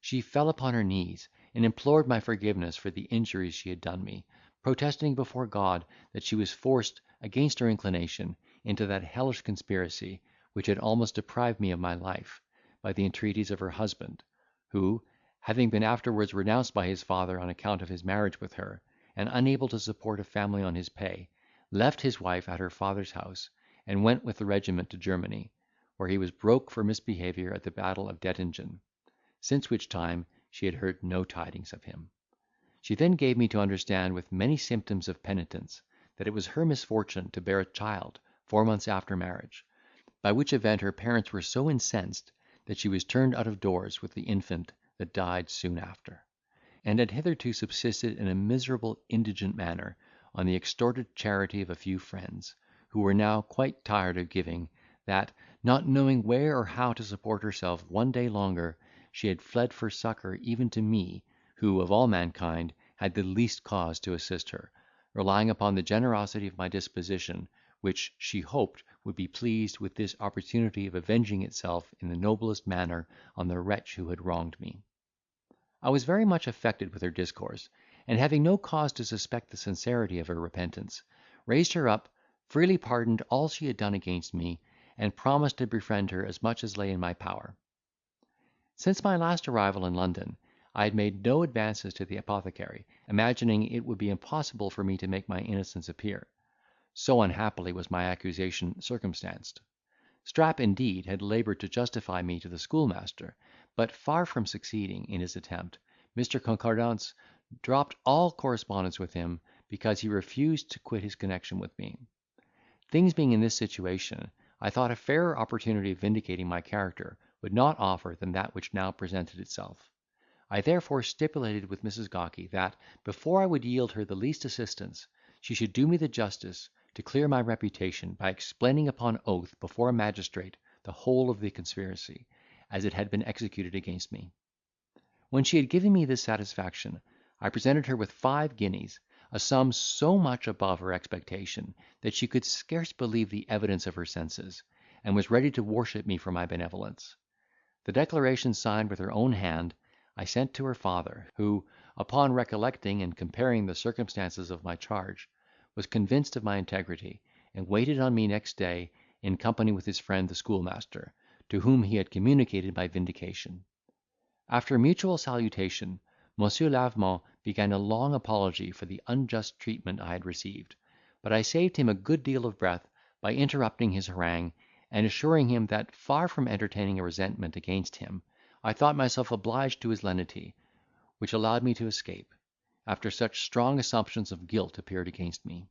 Speaker 1: She fell upon her knees, and implored my forgiveness for the injuries she had done me, protesting before God that she was forced, against her inclination, into that hellish conspiracy, which had almost deprived me of my life, by the entreaties of her husband, who, having been afterwards renounced by his father on account of his marriage with her, and unable to support a family on his pay, left his wife at her father's house, and went with the regiment to Germany, where he was broke for misbehaviour at the battle of Dettingen; since which time she had heard no tidings of him. She then gave me to understand, with many symptoms of penitence, that it was her misfortune to bear a child 4 months after marriage, by which event her parents were so incensed, that she was turned out of doors with the infant that died soon after, and had hitherto subsisted in a miserable indigent manner on the extorted charity of a few friends, who were now quite tired of giving, that, not knowing where or how to support herself one day longer, she had fled for succour even to me, who, of all mankind, had the least cause to assist her, relying upon the generosity of my disposition, which she hoped would be pleased with this opportunity of avenging itself in the noblest manner on the wretch who had wronged me. I was very much affected with her discourse, and, having no cause to suspect the sincerity of her repentance, raised her up, freely pardoned all she had done against me, and promised to befriend her as much as lay in my power. Since my last arrival in London, I had made no advances to the apothecary, imagining it would be impossible for me to make my innocence appear. So unhappily was my accusation circumstanced. Strap, indeed, had laboured to justify me to the schoolmaster, but, far from succeeding in his attempt, Mr. Concordance dropped all correspondence with him, because he refused to quit his connection with me. Things being in this situation, I thought a fairer opportunity of vindicating my character would not offer than that which now presented itself. I therefore stipulated with Mrs. Gawky, that, before I would yield her the least assistance, she should do me the justice to clear my reputation by explaining upon oath before a magistrate the whole of the conspiracy, as it had been executed against me. When she had given me this satisfaction, I presented her with 5 guineas, a sum so much above her expectation, that she could scarce believe the evidence of her senses, and was ready to worship me for my benevolence. The declaration signed with her own hand I sent to her father, who, upon recollecting and comparing the circumstances of my charge, was convinced of my integrity, and waited on me next day, in company with his friend the schoolmaster, to whom he had communicated my vindication. After mutual salutation, Monsieur Lavement began a long apology for the unjust treatment I had received, but I saved him a good deal of breath by interrupting his harangue, and assuring him that, far from entertaining a resentment against him, I thought myself obliged to his lenity, which allowed me to escape, after such strong assumptions of guilt appeared against me.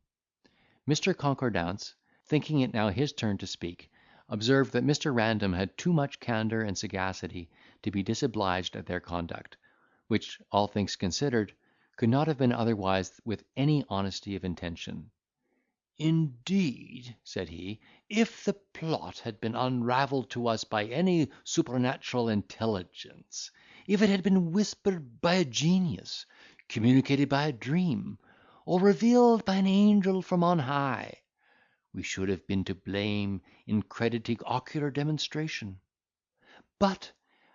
Speaker 1: Mr. Concordance, thinking it now his turn to speak, observed that Mr. Random had too much candour and sagacity to be disobliged at their conduct, which, all things considered, could not have been otherwise with any honesty of intention.
Speaker 3: "Indeed," said he, "if the plot had been unravelled to us by any supernatural intelligence, if it had been whispered by a genius, communicated by a dream, or revealed by an angel from on high, we should have been to blame in crediting ocular demonstration. But,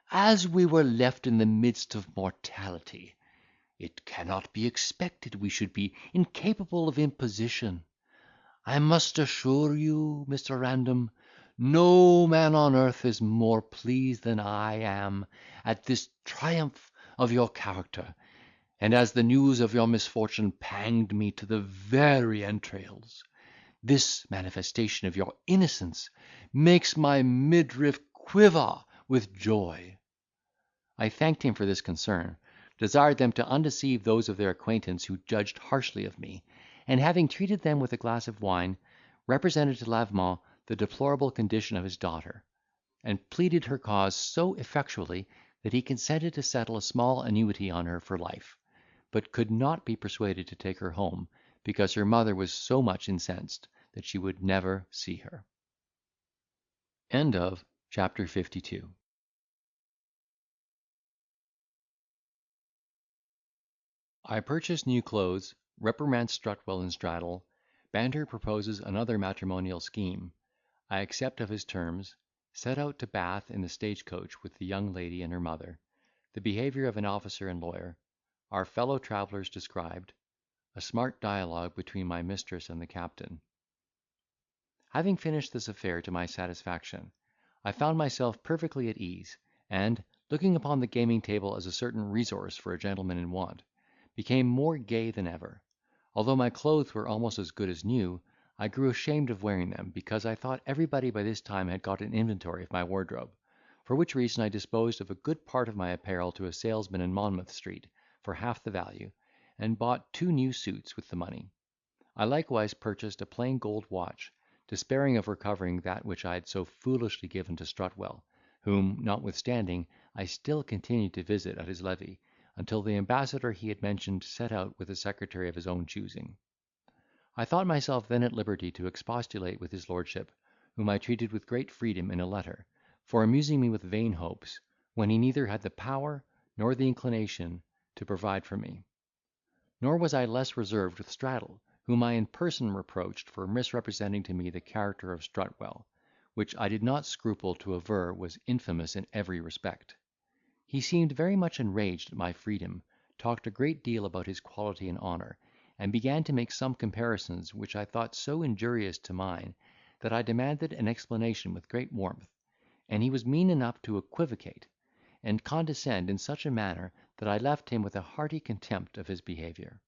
Speaker 3: as we were left in the midst of mortality, it cannot be expected we should be incapable of imposition. I must assure you, Mr. Random, no man on earth is more pleased than I am at this triumph of your character, and as the news of your misfortune panged me to the very entrails, this manifestation of your innocence makes my midriff quiver with joy."
Speaker 1: I thanked him for this concern, desired them to undeceive those of their acquaintance who judged harshly of me, and having treated them with a glass of wine, represented to Lavement the deplorable condition of his daughter, and pleaded her cause so effectually that he consented to settle a small annuity on her for life, but could not be persuaded to take her home, because her mother was so much incensed that she would never see her. End of chapter 52. I purchase new clothes, reprimand Strutwell and Straddle, Banter proposes another matrimonial scheme, I accept of his terms, set out to Bath in the stage-coach with the young lady and her mother, the behaviour of an officer and lawyer, our fellow travellers described, a smart dialogue between my mistress and the captain. Having finished this affair to my satisfaction, I found myself perfectly at ease, and, looking upon the gaming table as a certain resource for a gentleman in want, became more gay than ever. Although my clothes were almost as good as new, I grew ashamed of wearing them, because I thought everybody by this time had got an inventory of my wardrobe; for which reason I disposed of a good part of my apparel to a salesman in Monmouth Street for half the value, and bought 2 new suits with the money. I likewise purchased a plain gold watch, despairing of recovering that which I had so foolishly given to Strutwell, whom, notwithstanding, I still continued to visit at his levee, until the ambassador he had mentioned set out with a secretary of his own choosing. I thought myself then at liberty to expostulate with his lordship, whom I treated with great freedom in a letter, for amusing me with vain hopes, when he neither had the power nor the inclination to provide for me. Nor was I less reserved with Straddle, whom I in person reproached for misrepresenting to me the character of Strutwell, which I did not scruple to aver was infamous in every respect. He seemed very much enraged at my freedom, talked a great deal about his quality and honour, and began to make some comparisons which I thought so injurious to mine, that I demanded an explanation with great warmth, and he was mean enough to equivocate, and condescend in such a manner that I left him with a hearty contempt of his behaviour.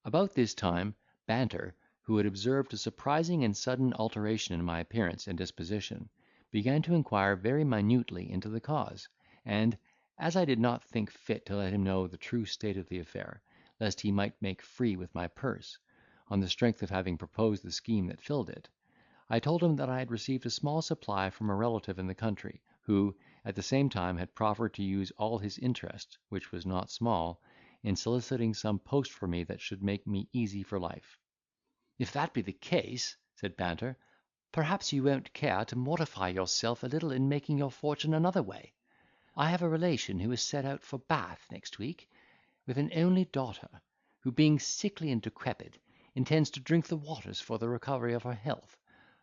Speaker 1: About this time, Banter, who had observed a surprising and sudden alteration in my appearance and disposition, began to inquire very minutely into the cause, and, as I did not think fit to let him know the true state of the affair, lest he might make free with my purse, on the strength of having proposed the scheme that filled it, I told him that I had received a small supply from a relative in the country, who, at the same time, had proffered to use all his interest, which was not small, in soliciting some post for me that should make me easy for life.
Speaker 2: "If that be the case," said Banter, "perhaps you won't care to mortify yourself a little in making your fortune another way. I have a relation who is set out for Bath next week, with an only daughter, who, being sickly and decrepit, intends to drink the waters for the recovery of her health.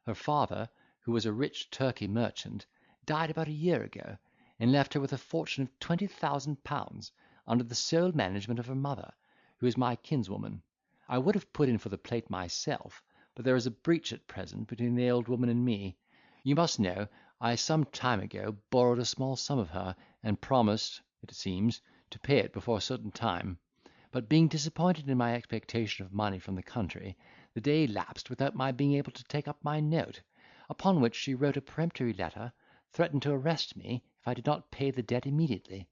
Speaker 2: Her father, who was a rich Turkey merchant, died about a year ago, and left her with a fortune of £20,000, under the sole management of her mother, who is my kinswoman. I would have put in for the plate myself, but there is a breach at present between the old woman and me. You must know, I some time ago borrowed a small sum of her, and promised, it seems, to pay it before a certain time; but being disappointed in my expectation of money from the country, the day elapsed without my being able to take up my note, upon which she wrote a peremptory letter, threatened to arrest me if I did not pay the debt immediately.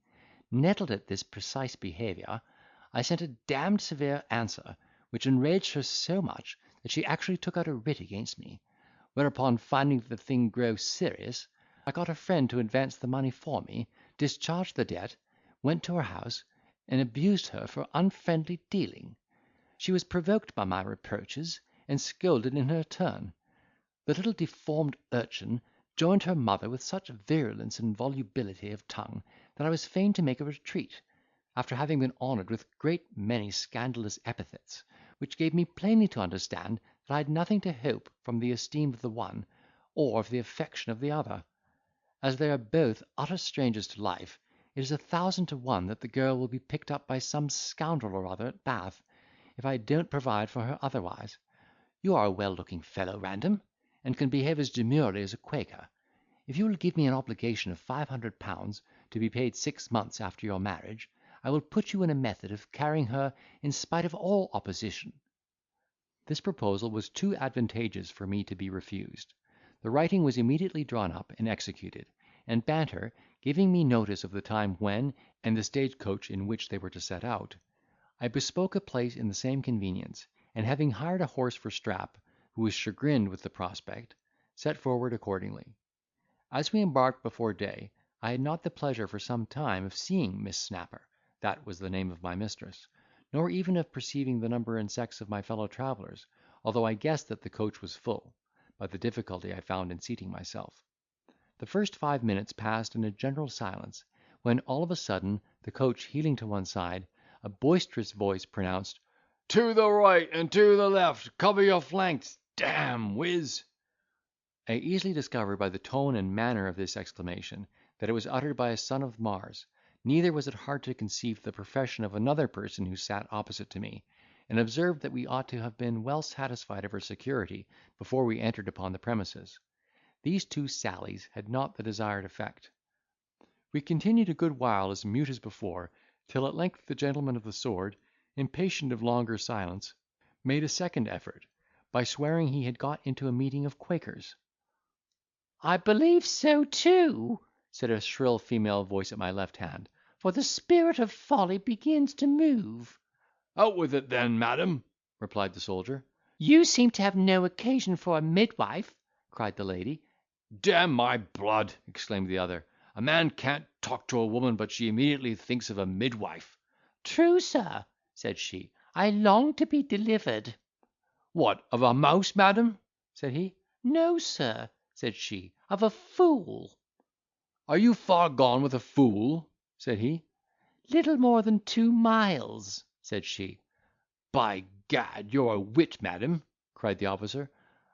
Speaker 2: Nettled at this precise behaviour, I sent a damned severe answer, which enraged her so much that she actually took out a writ against me; whereupon, finding the thing grow serious, I got a friend to advance the money for me, discharged the debt, went to her house, and abused her for unfriendly dealing. She was provoked by my reproaches, and scolded in her turn. The little deformed urchin joined her mother with such virulence and volubility of tongue, that I was fain to make a retreat, after having been honoured with a great many scandalous epithets, which gave me plainly to understand that I had nothing to hope from the esteem of the one, or of the affection of the other. As they are both utter strangers to life, it is 1,000 to 1 that the girl will be picked up by some scoundrel or other at Bath, if I don't provide for her otherwise. You are a well-looking fellow, Random, and can behave as demurely as a Quaker. If you will give me an obligation of £500, to be paid 6 months after your marriage, I will put you in a method of carrying her in spite of all opposition." This proposal was too advantageous for me to be refused. The writing was immediately drawn up and executed, and Banter, giving me notice of the time when, and the stage coach in which they were to set out, I bespoke a place in the same convenience, and having hired a horse for Strap, who was chagrined with the prospect, set forward accordingly. As we embarked before day, I had not the pleasure for some time of seeing Miss Snapper, that was the name of my mistress, nor even of perceiving the number and sex of my fellow travellers, although I guessed that the coach was full, by the difficulty I found in seating myself. The first 5 minutes passed in a general silence, when all of a sudden, the coach heeling to one side, a boisterous voice pronounced,
Speaker 3: "To the right and to the left, cover your flanks, damn whiz!"
Speaker 2: I easily discovered by the tone and manner of this exclamation that it was uttered by a son of Mars; neither was it hard to conceive the profession of another person who sat opposite to me, and observed that we ought to have been well satisfied of her security before we entered upon the premises. These two sallies had not the desired effect. We continued a good while as mute as before, till at length the gentleman of the sword, impatient of longer silence, made a second effort, by swearing he had got into a meeting of Quakers.
Speaker 4: "I believe so too," said a shrill female voice at my left hand, "for the spirit of folly begins to move."
Speaker 3: "Out with it then, madam," replied the soldier.
Speaker 4: "You seem to have no occasion for a midwife," cried the lady.
Speaker 3: "Damn my blood!" exclaimed the other, "a man can't talk to a woman but she immediately thinks of a midwife."
Speaker 4: "True, sir," said she, "I long to be delivered."
Speaker 3: "What, of a mouse, madam?"
Speaker 2: said he.
Speaker 4: "No, sir," said she, "of a fool."
Speaker 3: "Are you far gone with a fool?" said he.
Speaker 4: "Little more than 2 miles," said she.
Speaker 3: "By gad, you're a wit, madam," cried the officer.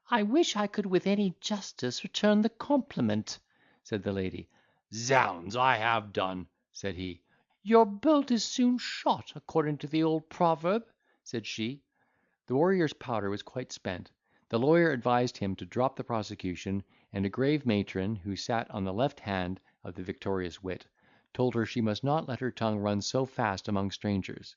Speaker 4: "I wish I could with any justice return the compliment," said the lady.
Speaker 3: "Zounds, I have done," said he.
Speaker 4: "Your bolt is soon shot, according to the old proverb," said she.
Speaker 2: The warrior's powder was quite spent. The lawyer advised him to drop the prosecution, and a grave matron, who sat on the left hand of the victorious wit, told her she must not let her tongue run so fast among strangers.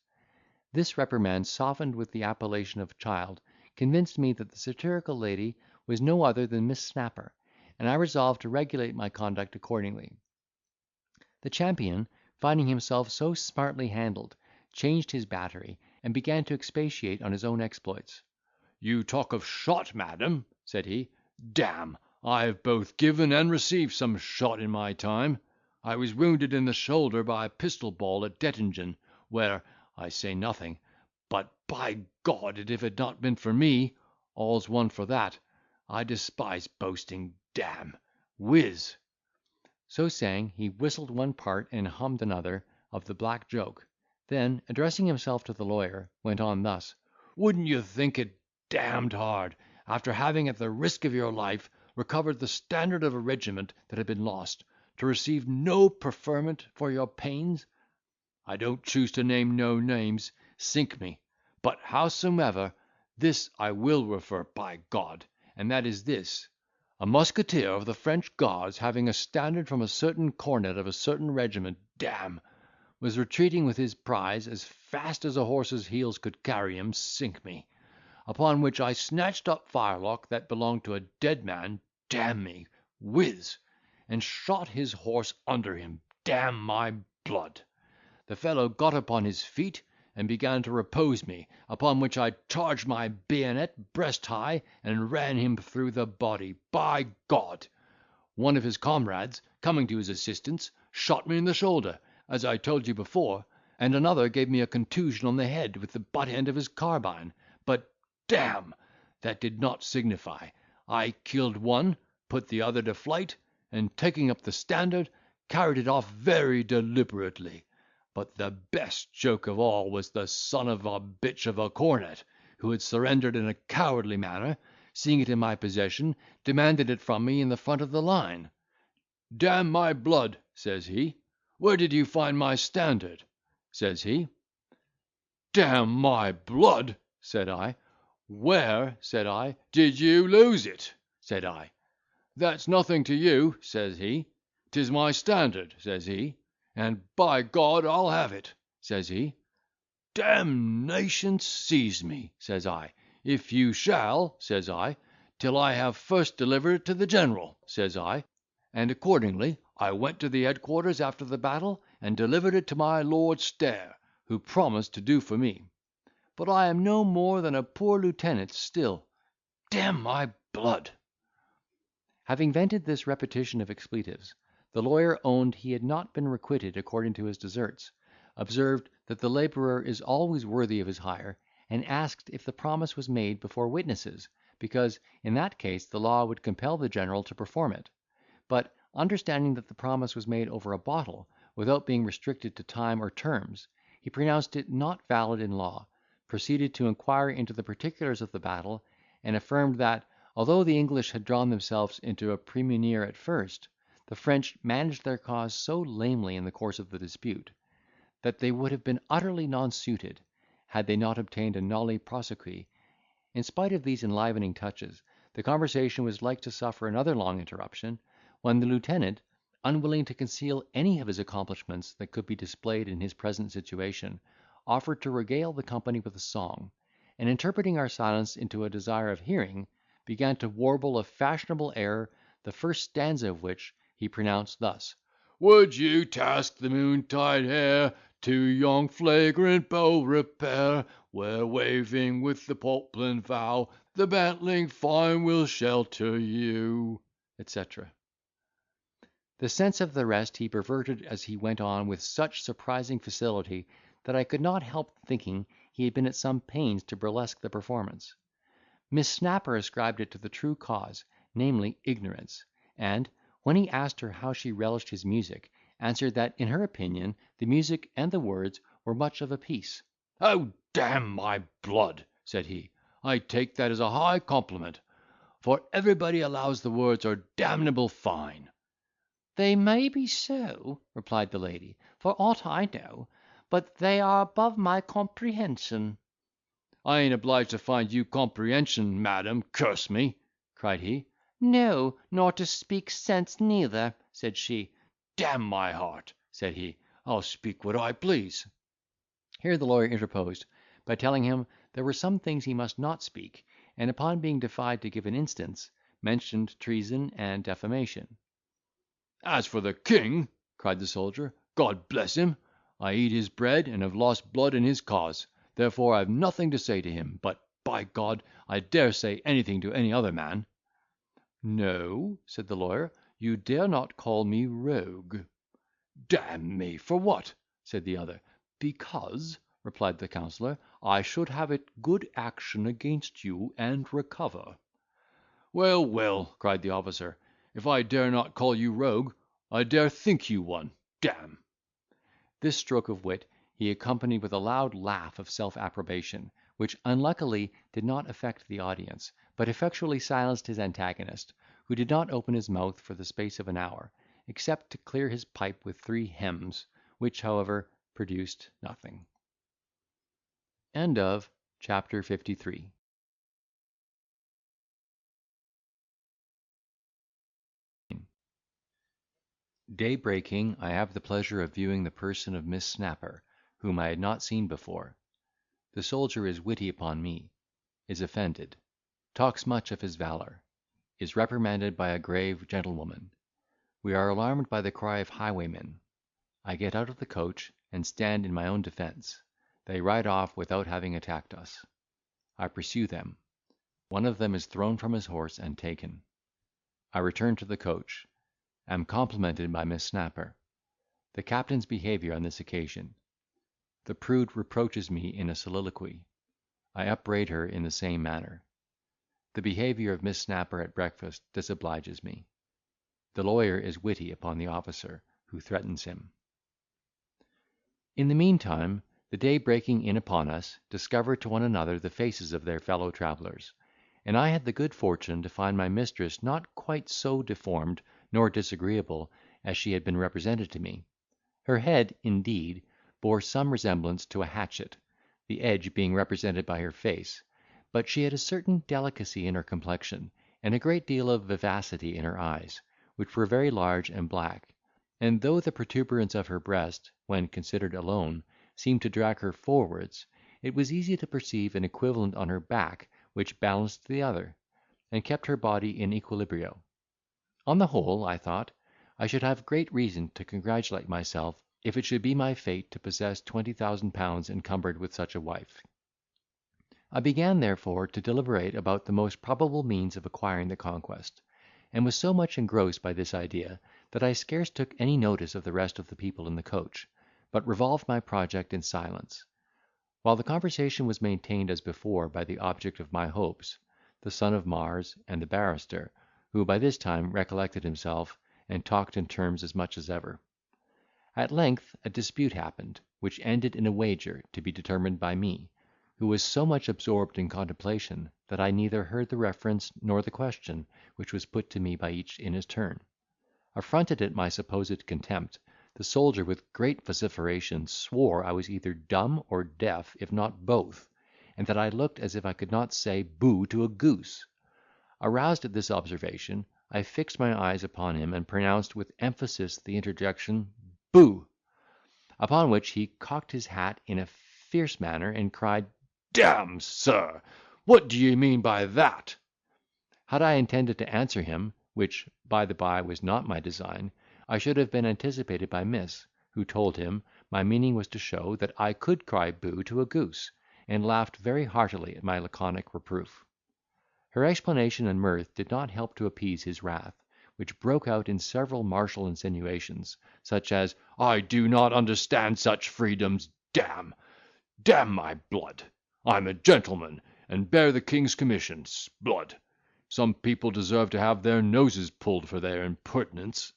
Speaker 2: This reprimand, softened with the appellation of child, convinced me that the satirical lady was no other than Miss Snapper, and I resolved to regulate my conduct accordingly. The champion, finding himself so smartly handled, changed his battery, and began to expatiate on his own exploits.
Speaker 3: "You talk of shot, madam," said he. "Damme, I have both given and received some shot in my time. I was wounded in the shoulder by a pistol ball at Dettingen, where I say nothing, but by God, if it had not been for me, all's one for that. I despise boasting, damme, whiz."
Speaker 2: So saying, he whistled one part and hummed another of the black joke; then, addressing himself to the lawyer, went on thus:
Speaker 3: "Wouldn't you think it damned hard, after having, at the risk of your life, recovered the standard of a regiment that had been lost, to receive no preferment for your pains? I don't choose to name no names, sink me; but howsomever, this I will refer, by God, and that is this: a musketeer of the French guards, having a standard from a certain cornet of a certain regiment, d—me, was retreating with his prize as fast as a horse's heels could carry him, sink me; upon which I snatched up firelock that belonged to a dead man, d—n me, whiz, and shot his horse under him, d—n my blood. The fellow got upon his feet, and began to repose me, upon which I charged my bayonet breast high, and ran him through the body, by God. One of his comrades, coming to his assistance, shot me in the shoulder, as I told you before, and another gave me a contusion on the head with the butt end of his carbine; but, d—me, that did not signify. I killed one, put the other to flight, and taking up the standard, carried it off very deliberately. But the best joke of all was the son of a bitch of a cornet, who had surrendered in a cowardly manner, seeing it in my possession, demanded it from me in the front of the line. "D—n my blood," says he, "where did you find my standard?" says he. "D—n my blood," said I, "where," said I, "did you lose it?" said I. "That's nothing to you," says he. "'Tis my standard," says he, "and by God I'll have it," says he. "D—nation seize me," says I, "if you shall," says I, "till I have first delivered it to the general," says I; and accordingly I went to the headquarters after the battle, and delivered it to my Lord Stair, who promised to do for me. But I am no more than a poor lieutenant still. D—n my blood."
Speaker 1: Having vented this repetition of expletives, the lawyer owned he had not been requited according to his deserts, observed that the labourer is always worthy of his hire, and asked if the promise was made before witnesses, because in that case the law would compel the general to perform it; but, understanding that the promise was made over a bottle, without being restricted to time or terms, he pronounced it not valid in law, proceeded to inquire into the particulars of the battle, and affirmed that, although the English had drawn themselves into a premunire at first, the French managed their cause so lamely in the course of the dispute, that they would have been utterly nonsuited, had they not obtained a nolle prosequi. In spite of these enlivening touches, the conversation was like to suffer another long interruption, when the lieutenant, unwilling to conceal any of his accomplishments that could be displayed in his present situation, offered to regale the company with a song, and interpreting our silence into a desire of hearing, began to warble a fashionable air, the first stanza of which he pronounced thus:
Speaker 3: "Would you task the moontide air, to yon flagrant bow repair, where waving with the poplin vow, the bantling fine will shelter you," etc.
Speaker 1: The sense of the rest he perverted as he went on with such surprising facility, that I could not help thinking he had been at some pains to burlesque the performance. Miss Snapper ascribed it to the true cause, namely ignorance; and, when he asked her how she relished his music, answered that in her opinion the music and the words were much of a piece.
Speaker 3: "Oh, d—n my blood," said he, "I take that as a high compliment; for everybody allows the words are damnable fine."
Speaker 4: "They may be so," replied the lady, "for aught I know, but they are above my comprehension."
Speaker 3: "I ain't obliged to find you comprehension, madam, curse me," cried he.
Speaker 4: "No, nor to speak sense neither," said she.
Speaker 3: "D—n my heart," said he, "I'll speak what I please."
Speaker 1: Here the lawyer interposed, by telling him there were some things he must not speak, and upon being defied to give an instance, mentioned treason and defamation.
Speaker 3: "As for the king," cried the soldier, "God bless him! I eat his bread, and have lost blood in his cause; therefore I've nothing to say to him, but, by God, I dare say anything to any other man."
Speaker 1: "No," said the lawyer, "you dare not call me rogue."
Speaker 3: "D—n me, for what?"
Speaker 1: said the other. "Because," replied the counsellor, "I should have it good action against you, and recover."
Speaker 3: "Well, well," cried the officer, "if I dare not call you rogue, I dare think you one, d—me."
Speaker 1: This stroke of wit he accompanied with a loud laugh of self-approbation, which unluckily did not affect the audience, but effectually silenced his antagonist, who did not open his mouth for the space of an hour, except to clear his pipe with 3 hems, which, however, produced nothing. End of chapter 53. Day breaking, I have the pleasure of viewing the person of Miss Snapper, whom I had not seen before. The soldier is witty upon me, is offended, talks much of his valour, is reprimanded by a grave gentlewoman. We are alarmed by the cry of highwaymen. I get out of the coach, and stand in my own defence. They ride off without having attacked us. I pursue them. One of them is thrown from his horse and taken. I return to the coach. Am complimented by Miss Snapper. The captain's behaviour on this occasion. The prude reproaches me in a soliloquy. I upbraid her in the same manner. The behaviour of Miss Snapper at breakfast disobliges me. The lawyer is witty upon the officer, who threatens him. In the meantime, the day breaking in upon us, discovered to one another the faces of their fellow travellers, and I had the good fortune to find my mistress not quite so deformed nor disagreeable as she had been represented to me. Her head, indeed, bore some resemblance to a hatchet, the edge being represented by her face, but she had a certain delicacy in her complexion, and a great deal of vivacity in her eyes, which were very large and black, and though the protuberance of her breast, when considered alone, seemed to drag her forwards, it was easy to perceive an equivalent on her back which balanced the other, and kept her body in equilibrio. On the whole, I thought, I should have great reason to congratulate myself if it should be my fate to possess £20,000 encumbered with such a wife. I began, therefore, to deliberate about the most probable means of acquiring the conquest, and was so much engrossed by this idea, that I scarce took any notice of the rest of the people in the coach, but revolved my project in silence. While the conversation was maintained as before by the object of my hopes, the son of Mars, and the barrister, who by this time recollected himself, and talked in terms as much as ever. At length a dispute happened, which ended in a wager to be determined by me, who was so much absorbed in contemplation, that I neither heard the reference nor the question which was put to me by each in his turn. Affronted at my supposed contempt, the soldier with great vociferation swore I was either dumb or deaf, if not both, and that I looked as if I could not say boo to a goose. Aroused at this observation, I fixed my eyes upon him, and pronounced with emphasis the interjection, boo! Upon which he cocked his hat in a fierce manner, and cried,
Speaker 3: "Damme, sir, what do you mean by that?"
Speaker 1: Had I intended to answer him, which, by the bye, was not my design, I should have been anticipated by Miss, who told him, my meaning was to show that I could cry boo to a goose, and laughed very heartily at my laconic reproof. Her explanation and mirth did not help to appease his wrath, which broke out in several martial insinuations, such as,
Speaker 3: "I do not understand such freedoms, damn my blood! I'm a gentleman, and bear the king's commission, s'blood. Some people deserve to have their noses pulled for their impertinence."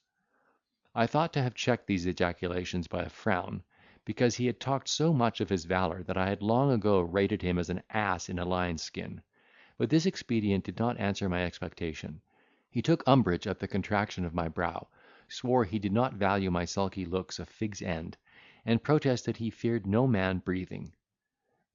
Speaker 1: I thought to have checked these ejaculations by a frown, because he had talked so much of his valour that I had long ago rated him as an ass in a lion's skin; but this expedient did not answer my expectation. He took umbrage at the contraction of my brow, swore he did not value my sulky looks a fig's end, and protested he feared no man breathing.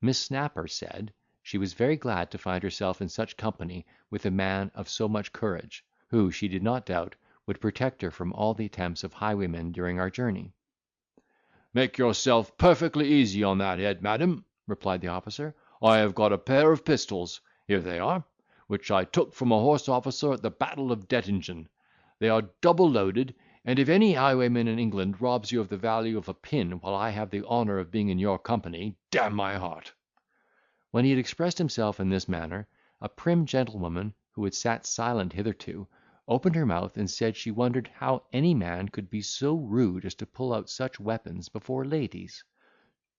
Speaker 1: Miss Snapper said, she was very glad to find herself in such company with a man of so much courage, who, she did not doubt, would protect her from all the attempts of highwaymen during our journey.
Speaker 3: "Make yourself perfectly easy on that head, madam," replied the officer. "I have got a pair of pistols, here they are, which I took from a horse officer at the battle of Dettingen. They are double loaded, and if any highwayman in England robs you of the value of a pin while I have the honour of being in your company, damn my heart."
Speaker 1: When he had expressed himself in this manner, a prim gentlewoman, who had sat silent hitherto, opened her mouth, and said she wondered how any man could be so rude as to pull out such weapons before ladies.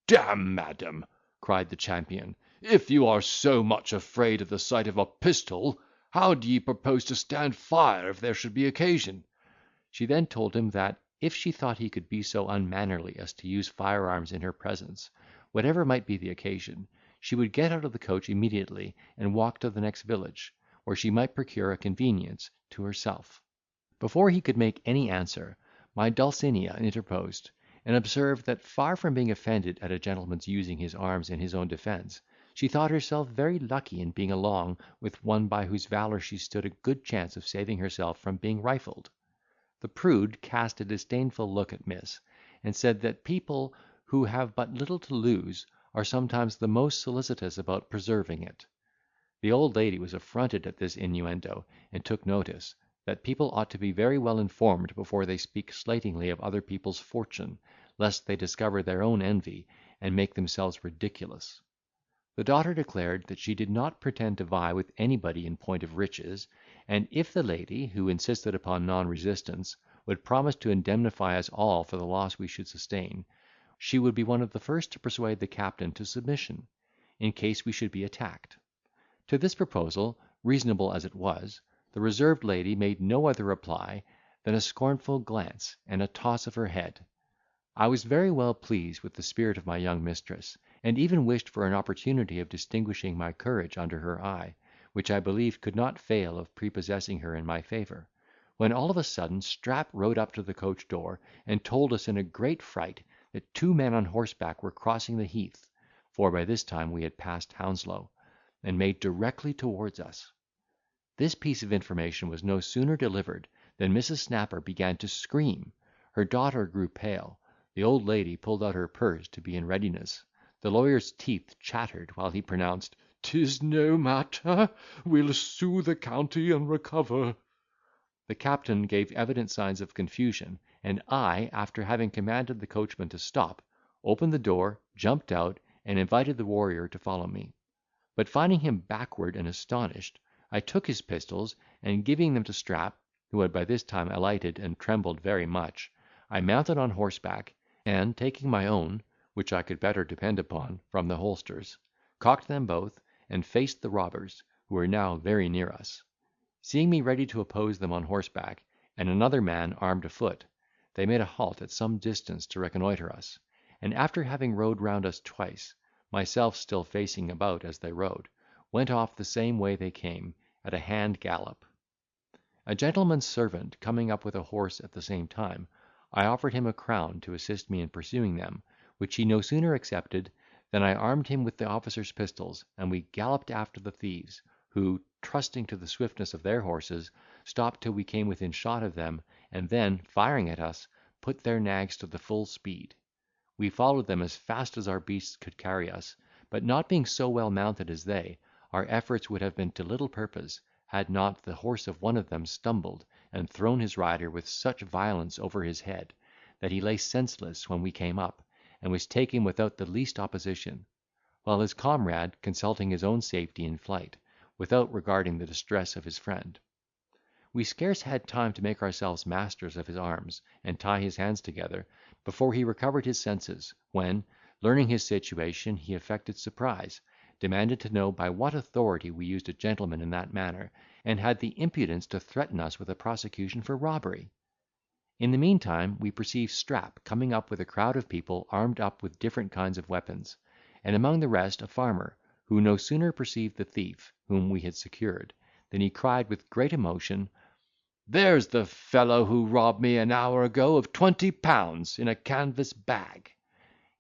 Speaker 3: "Damme, madam," cried the champion, "if you are so much afraid of the sight of a pistol, how do ye propose to stand fire if there should be occasion?"
Speaker 1: She then told him that, if she thought he could be so unmannerly as to use firearms in her presence, whatever might be the occasion, she would get out of the coach immediately, and walk to the next village, where she might procure a convenience to herself. Before he could make any answer, my Dulcinea interposed, and observed that, far from being offended at a gentleman's using his arms in his own defence, she thought herself very lucky in being along with one by whose valour she stood a good chance of saving herself from being rifled. The prude cast a disdainful look at Miss, and said that people who have but little to lose are sometimes the most solicitous about preserving it. The old lady was affronted at this innuendo, and took notice, that people ought to be very well informed before they speak slightingly of other people's fortune, lest they discover their own envy, and make themselves ridiculous. The daughter declared that she did not pretend to vie with anybody in point of riches, and if the lady, who insisted upon non-resistance, would promise to indemnify us all for the loss we should sustain, she would be one of the first to persuade the captain to submission, in case we should be attacked. To this proposal, reasonable as it was, the reserved lady made no other reply than a scornful glance and a toss of her head. I was very well pleased with the spirit of my young mistress, and even wished for an opportunity of distinguishing my courage under her eye, which I believed could not fail of prepossessing her in my favour, when all of a sudden Strap rode up to the coach door, and told us in a great fright that two men on horseback were crossing the heath, for by this time we had passed Hounslow, and made directly towards us. This piece of information was no sooner delivered than Mrs. Snapper began to scream, her daughter grew pale, the old lady pulled out her purse to be in readiness, the lawyer's teeth chattered while he pronounced, "'Tis no matter, we'll sue the county and recover." The captain gave evident signs of confusion, and I, after having commanded the coachman to stop, opened the door, jumped out, and invited the warrior to follow me; but finding him backward and astonished, I took his pistols, and giving them to Strap, who had by this time alighted and trembled very much, I mounted on horseback, and taking my own, which I could better depend upon, from the holsters, cocked them both, and faced the robbers, who were now very near us. Seeing me ready to oppose them on horseback, and another man armed afoot, they made a halt at some distance to reconnoitre us, and after having rode round us twice, myself still facing about as they rode, went off the same way they came, at a hand gallop. A gentleman's servant coming up with a horse at the same time, I offered him a crown to assist me in pursuing them, which he no sooner accepted than I armed him with the officer's pistols, and we galloped after the thieves, who, trusting to the swiftness of their horses, stopped till we came within shot of them, and then, firing at us, put their nags to the full speed. We followed them as fast as our beasts could carry us, but not being so well mounted as they, our efforts would have been to little purpose, had not the horse of one of them stumbled, and thrown his rider with such violence over his head, that he lay senseless when we came up, and was taken without the least opposition; while his comrade consulting his own safety in flight, without regarding the distress of his friend. We scarce had time to make ourselves masters of his arms, and tie his hands together, before he recovered his senses, when, learning his situation, he affected surprise, demanded to know by what authority we used a gentleman in that manner, and had the impudence to threaten us with a prosecution for robbery. In the meantime we perceived Strap coming up with a crowd of people armed up with different kinds of weapons, and among the rest a farmer, who no sooner perceived the thief, whom we had secured, than he cried with great emotion, "There's the fellow who robbed me an hour ago of 20 pounds in a canvas bag."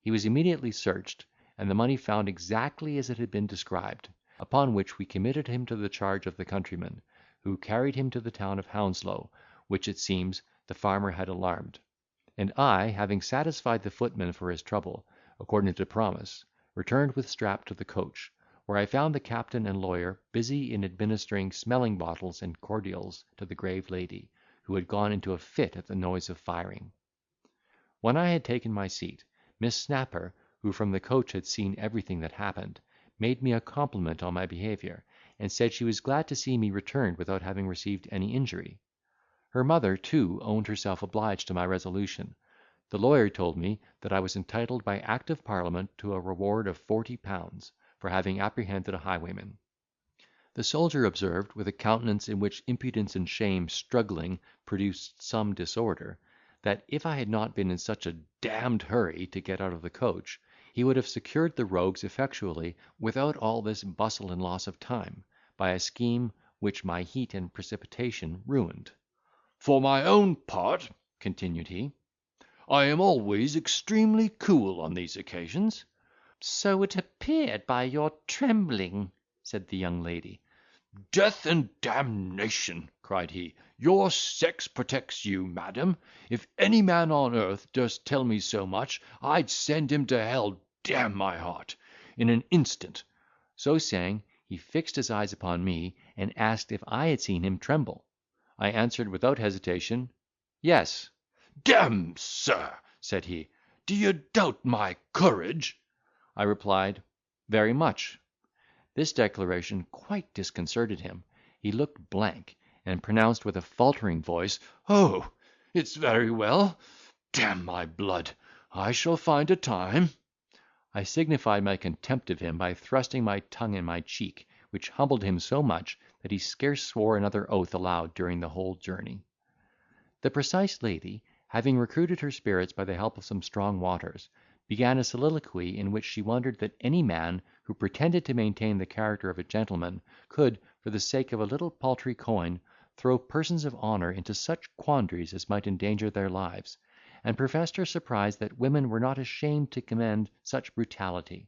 Speaker 1: He was immediately searched, and the money found exactly as it had been described, upon which we committed him to the charge of the countryman, who carried him to the town of Hounslow, which, it seems, the farmer had alarmed; and I, having satisfied the footman for his trouble, according to promise, returned with Strap to the coach, where I found the captain and lawyer busy in administering smelling bottles and cordials to the grave lady, who had gone into a fit at the noise of firing. When I had taken my seat, Miss Snapper, who from the coach had seen everything that happened, made me a compliment on my behaviour, and said she was glad to see me returned without having received any injury. Her mother, too, owned herself obliged to my resolution. The lawyer told me that I was entitled by act of parliament to a reward of 40 pounds, for having apprehended a highwayman. The soldier observed, with a countenance in which impudence and shame struggling produced some disorder, that if I had not been in such a damned hurry to get out of the coach, he would have secured the rogues effectually, without all this bustle and loss of time, by a scheme which my heat and precipitation ruined.
Speaker 3: "For my own part," continued he, "I am always extremely cool on these occasions."
Speaker 2: "So it appeared by your trembling," said the young lady.
Speaker 3: "Death and damnation!" cried he, "your sex protects you, madam. If any man on earth durst tell me so much, I'd send him to hell, d—n my heart, in an instant."
Speaker 1: So saying, he fixed his eyes upon me, and asked if I had seen him tremble. I answered without hesitation, "Yes."
Speaker 3: "D—n, sir," said he, "do you doubt my courage?"
Speaker 1: I replied, "Very much." This declaration quite disconcerted him. He looked blank, and pronounced with a faltering voice,
Speaker 3: "Oh, it's very well. D—n my blood, I shall find a time."
Speaker 1: I signified my contempt of him by thrusting my tongue in my cheek, which humbled him so much, that he scarce swore another oath aloud during the whole journey. The precise lady, having recruited her spirits by the help of some strong waters, began a soliloquy, in which she wondered that any man, who pretended to maintain the character of a gentleman, could, for the sake of a little paltry coin, throw persons of honour into such quandaries as might endanger their lives, and professed her surprise that women were not ashamed to commend such brutality;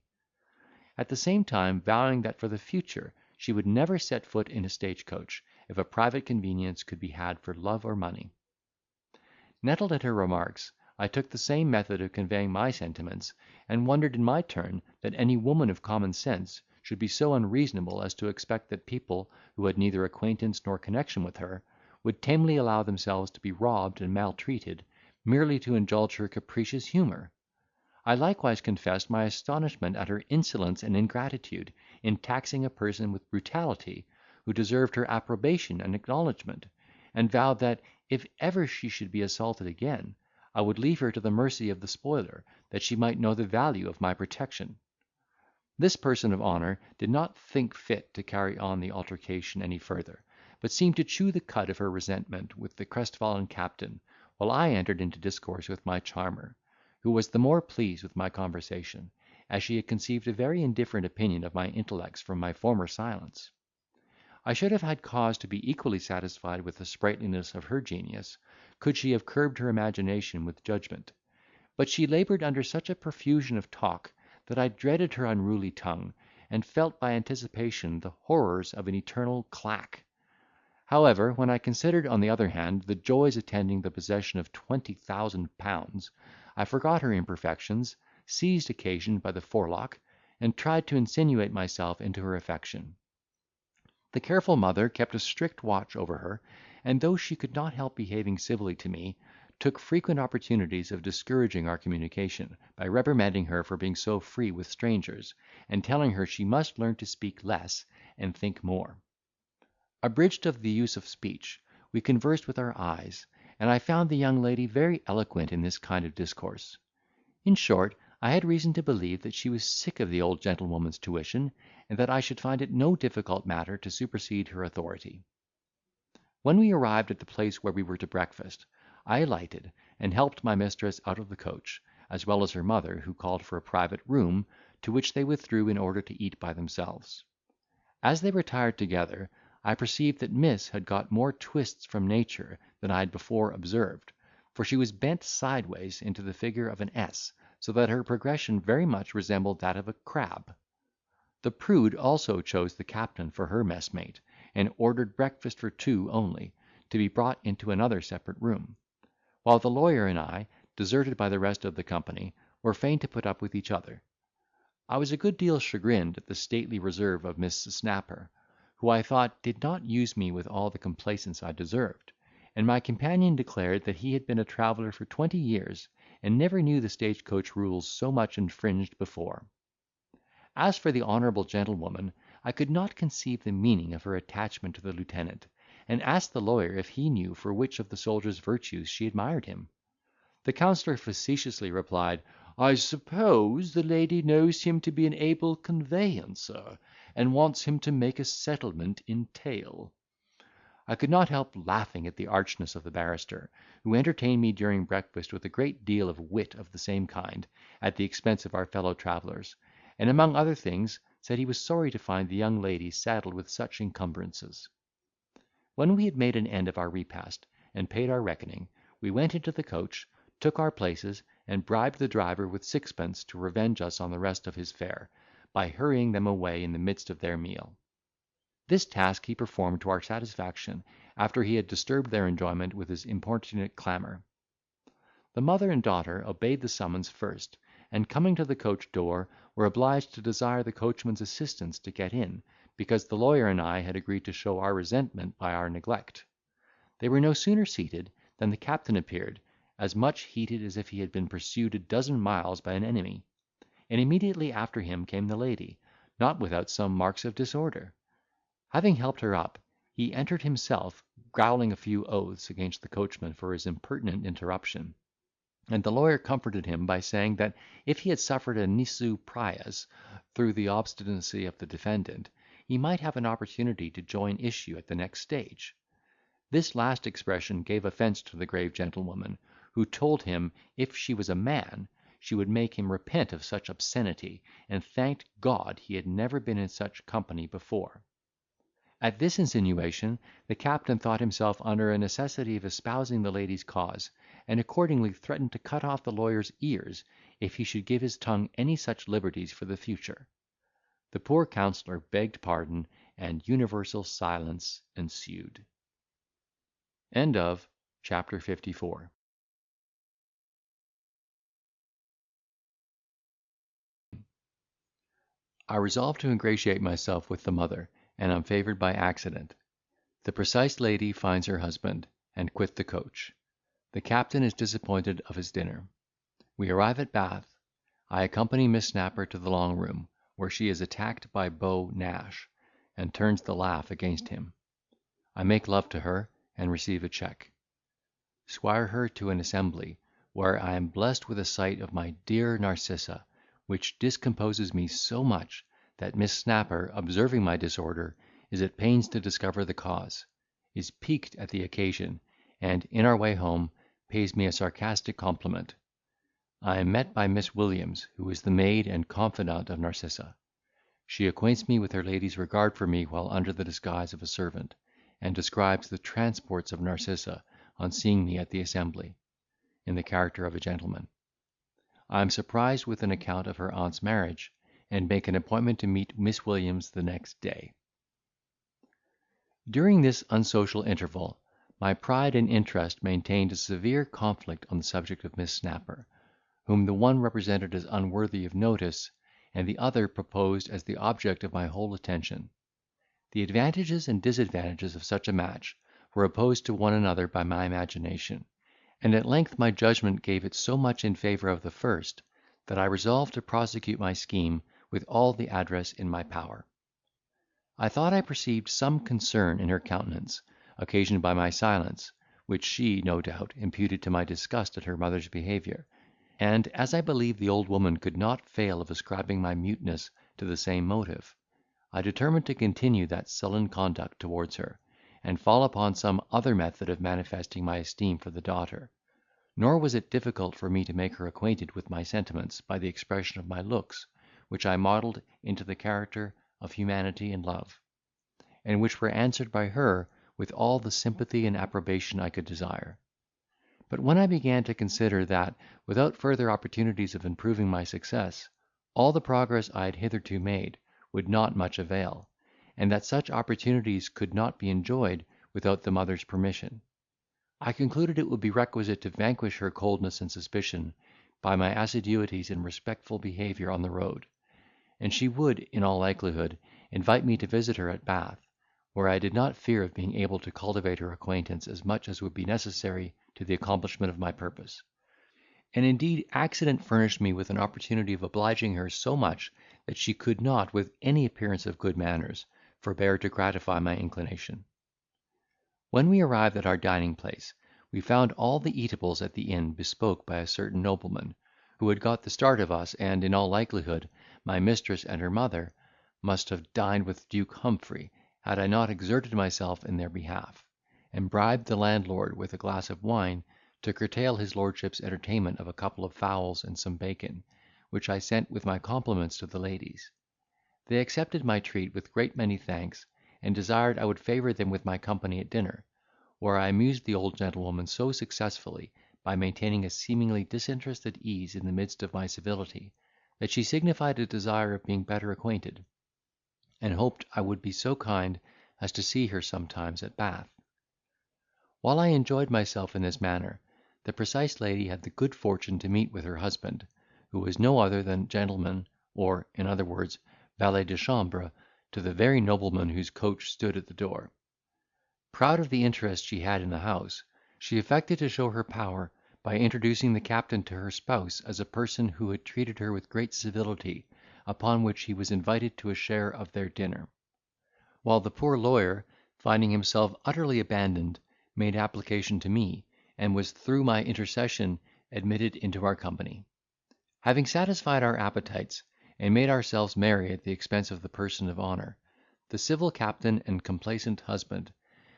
Speaker 1: at the same time vowing that for the future she would never set foot in a stage-coach, if a private convenience could be had for love or money. Nettled at her remarks, I took the same method of conveying my sentiments, and wondered in my turn that any woman of common sense should be so unreasonable as to expect that people, who had neither acquaintance nor connection with her, would tamely allow themselves to be robbed and maltreated, merely to indulge her capricious humour. I likewise confessed my astonishment at her insolence and ingratitude, in taxing a person with brutality, who deserved her approbation and acknowledgment, and vowed that, if ever she should be assaulted again, I would leave her to the mercy of the spoiler, that she might know the value of my protection. This person of honour did not think fit to carry on the altercation any further, but seemed to chew the cud of her resentment with the crestfallen captain, while I entered into discourse with my charmer, who was the more pleased with my conversation, as she had conceived a very indifferent opinion of my intellects from my former silence. I should have had cause to be equally satisfied with the sprightliness of her genius, could she have curbed her imagination with judgment; but she laboured under such a profusion of talk, that I dreaded her unruly tongue, and felt by anticipation the horrors of an eternal clack. However, when I considered, on the other hand, the joys attending the possession of £20,000, I forgot her imperfections, seized occasion by the forelock, and tried to insinuate myself into her affection. The careful mother kept a strict watch over her, and though she could not help behaving civilly to me, took frequent opportunities of discouraging our communication, by reprimanding her for being so free with strangers, and telling her she must learn to speak less, and think more. Abridged of the use of speech, we conversed with our eyes, and I found the young lady very eloquent in this kind of discourse. In short, I had reason to believe that she was sick of the old gentlewoman's tuition, and that I should find it no difficult matter to supersede her authority. When we arrived at the place where we were to breakfast, I alighted, and helped my mistress out of the coach, as well as her mother, who called for a private room, to which they withdrew in order to eat by themselves. As they retired together, I perceived that Miss had got more twists from nature than I had before observed, for she was bent sideways into the figure of an S, so that her progression very much resembled that of a crab. The prude also chose the captain for her messmate, and ordered breakfast for two only, to be brought into another separate room; while the lawyer and I, deserted by the rest of the company, were fain to put up with each other. I was a good deal chagrined at the stately reserve of Miss Snapper, who I thought did not use me with all the complaisance I deserved, and my companion declared that he had been a traveller for 20 years, and never knew the stage-coach rules so much infringed before. As for the honourable gentlewoman, I could not conceive the meaning of her attachment to the lieutenant, and asked the lawyer if he knew for which of the soldier's virtues she admired him. The counsellor facetiously replied, "I suppose the lady knows him to be an able conveyancer, and wants him to make a settlement in tail." I could not help laughing at the archness of the barrister, who entertained me during breakfast with a great deal of wit of the same kind, at the expense of our fellow travellers, and among other things said he was sorry to find the young lady saddled with such encumbrances. When we had made an end of our repast, and paid our reckoning, we went into the coach, took our places, and bribed the driver with sixpence to revenge us on the rest of his fare, by hurrying them away in the midst of their meal. This task he performed to our satisfaction, after he had disturbed their enjoyment with his importunate clamour. The mother and daughter obeyed the summons first, and coming to the coach door, were obliged to desire the coachman's assistance to get in, because the lawyer and I had agreed to show our resentment by our neglect. They were no sooner seated, than the captain appeared, as much heated as if he had been pursued a dozen miles by an enemy; and immediately after him came the lady, not without some marks of disorder. Having helped her up, he entered himself, growling a few oaths against the coachman for his impertinent interruption; and the lawyer comforted him by saying, that if he had suffered a nisi prius through the obstinacy of the defendant, he might have an opportunity to join issue at the next stage. This last expression gave offence to the grave gentlewoman, who told him, if she was a man, she would make him repent of such obscenity, and thanked God he had never been in such company before. At this insinuation, the captain thought himself under a necessity of espousing the lady's cause, and accordingly threatened to cut off the lawyer's ears, if he should give his tongue any such liberties for the future. The poor counsellor begged pardon, and universal silence ensued. End of chapter 54. I resolve to ingratiate myself with the mother, and am favoured by accident. The precise lady finds her husband, and quit the coach. The captain is disappointed of his dinner. We arrive at Bath. I accompany Miss Snapper to the long room, where she is attacked by Beau Nash, and turns the laugh against him. I make love to her, and receive a check. Squire her to an assembly, where I am blessed with a sight of my dear Narcissa, which discomposes me so much, that Miss Snapper, observing my disorder, is at pains to discover the cause, is piqued at the occasion, and, in our way home, pays me a sarcastic compliment. I am met by Miss Williams, who is the maid and confidante of Narcissa. She acquaints me with her lady's regard for me while under the disguise of a servant, and describes the transports of Narcissa on seeing me at the assembly, in the character of a gentleman. I am surprised with an account of her aunt's marriage, and make an appointment to meet Miss Williams the next day. During this unsocial interval, my pride and interest maintained a severe conflict on the subject of Miss Snapper, whom the one represented as unworthy of notice, and the other proposed as the object of my whole attention. The advantages and disadvantages of such a match were opposed to one another by my imagination, and at length my judgment gave it so much in favour of the first, that I resolved to prosecute my scheme with all the address in my power. I thought I perceived some concern in her countenance, occasioned by my silence, which she, no doubt, imputed to my disgust at her mother's behaviour; and, as I believed the old woman could not fail of ascribing my muteness to the same motive, I determined to continue that sullen conduct towards her, and fall upon some other method of manifesting my esteem for the daughter. Nor was it difficult for me to make her acquainted with my sentiments by the expression of my looks, which I modelled into the character of humanity and love, and which were answered by her with all the sympathy and approbation I could desire. But when I began to consider that, without further opportunities of improving my success, all the progress I had hitherto made would not much avail, and that such opportunities could not be enjoyed without the mother's permission, I concluded it would be requisite to vanquish her coldness and suspicion by my assiduities and respectful behaviour on the road; and she would, in all likelihood, invite me to visit her at Bath, where I did not fear of being able to cultivate her acquaintance as much as would be necessary to the accomplishment of my purpose. And indeed accident furnished me with an opportunity of obliging her so much, that she could not, with any appearance of good manners, forbear to gratify my inclination. When we arrived at our dining place, we found all the eatables at the inn bespoke by a certain nobleman, who had got the start of us, and, in all likelihood, my mistress and her mother must have dined with Duke Humphrey, had I not exerted myself in their behalf, and bribed the landlord with a glass of wine to curtail his lordship's entertainment of a couple of fowls and some bacon, which I sent with my compliments to the ladies. They accepted my treat with great many thanks, and desired I would favour them with my company at dinner, where I amused the old gentlewoman so successfully, by maintaining a seemingly disinterested ease in the midst of my civility, that she signified a desire of being better acquainted, and hoped I would be so kind as to see her sometimes at Bath. While I enjoyed myself in this manner, the precise lady had the good fortune to meet with her husband, who was no other than gentleman, or, in other words, valet de chambre, to the very nobleman whose coach stood at the door. Proud of the interest she had in the house, she affected to show her power by introducing the captain to her spouse as a person who had treated her with great civility, upon which he was invited to a share of their dinner; while the poor lawyer, finding himself utterly abandoned, made application to me, and was through my intercession admitted into our company. Having satisfied our appetites, and made ourselves merry at the expense of the person of honour, the civil captain and complaisant husband,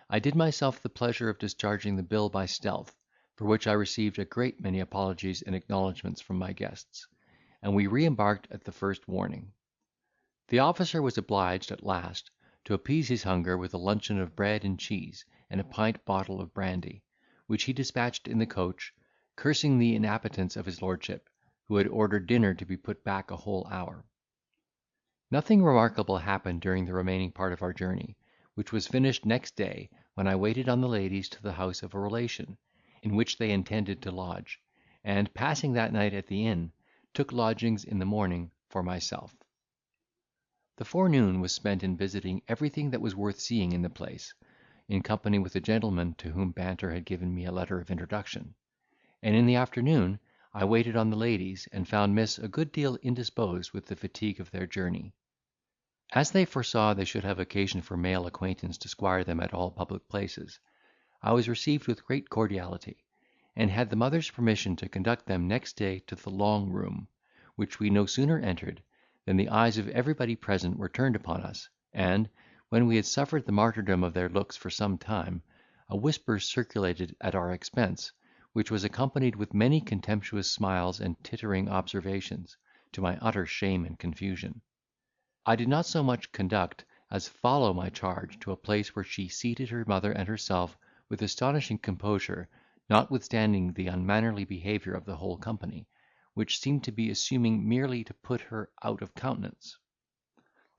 Speaker 1: I did myself the pleasure of discharging the bill by stealth, for which I received a great many apologies and acknowledgments from my guests, and we re-embarked at the first warning. The officer was obliged, at last, to appease his hunger with a luncheon of bread and cheese, and a pint bottle of brandy, which he despatched in the coach, cursing the inappetence of his lordship, who had ordered dinner to be put back a whole hour. Nothing remarkable happened during the remaining part of our journey, which was finished next day, when I waited on the ladies to the house of a relation, in which they intended to lodge, and, passing that night at the inn, took lodgings in the morning for myself. The forenoon was spent in visiting everything that was worth seeing in the place, in company with a gentleman to whom Banter had given me a letter of introduction; and in the afternoon I waited on the ladies, and found Miss a good deal indisposed with the fatigue of their journey. As they foresaw they should have occasion for male acquaintance to squire them at all public places, I was received with great cordiality, and had the mother's permission to conduct them next day to the long room, which we no sooner entered, than the eyes of everybody present were turned upon us, and, when we had suffered the martyrdom of their looks for some time, a whisper circulated at our expense, which was accompanied with many contemptuous smiles and tittering observations, to my utter shame and confusion. I did not so much conduct as follow my charge to a place where she seated her mother and herself with astonishing composure, notwithstanding the unmannerly behaviour of the whole company, which seemed to be assuming merely to put her out of countenance.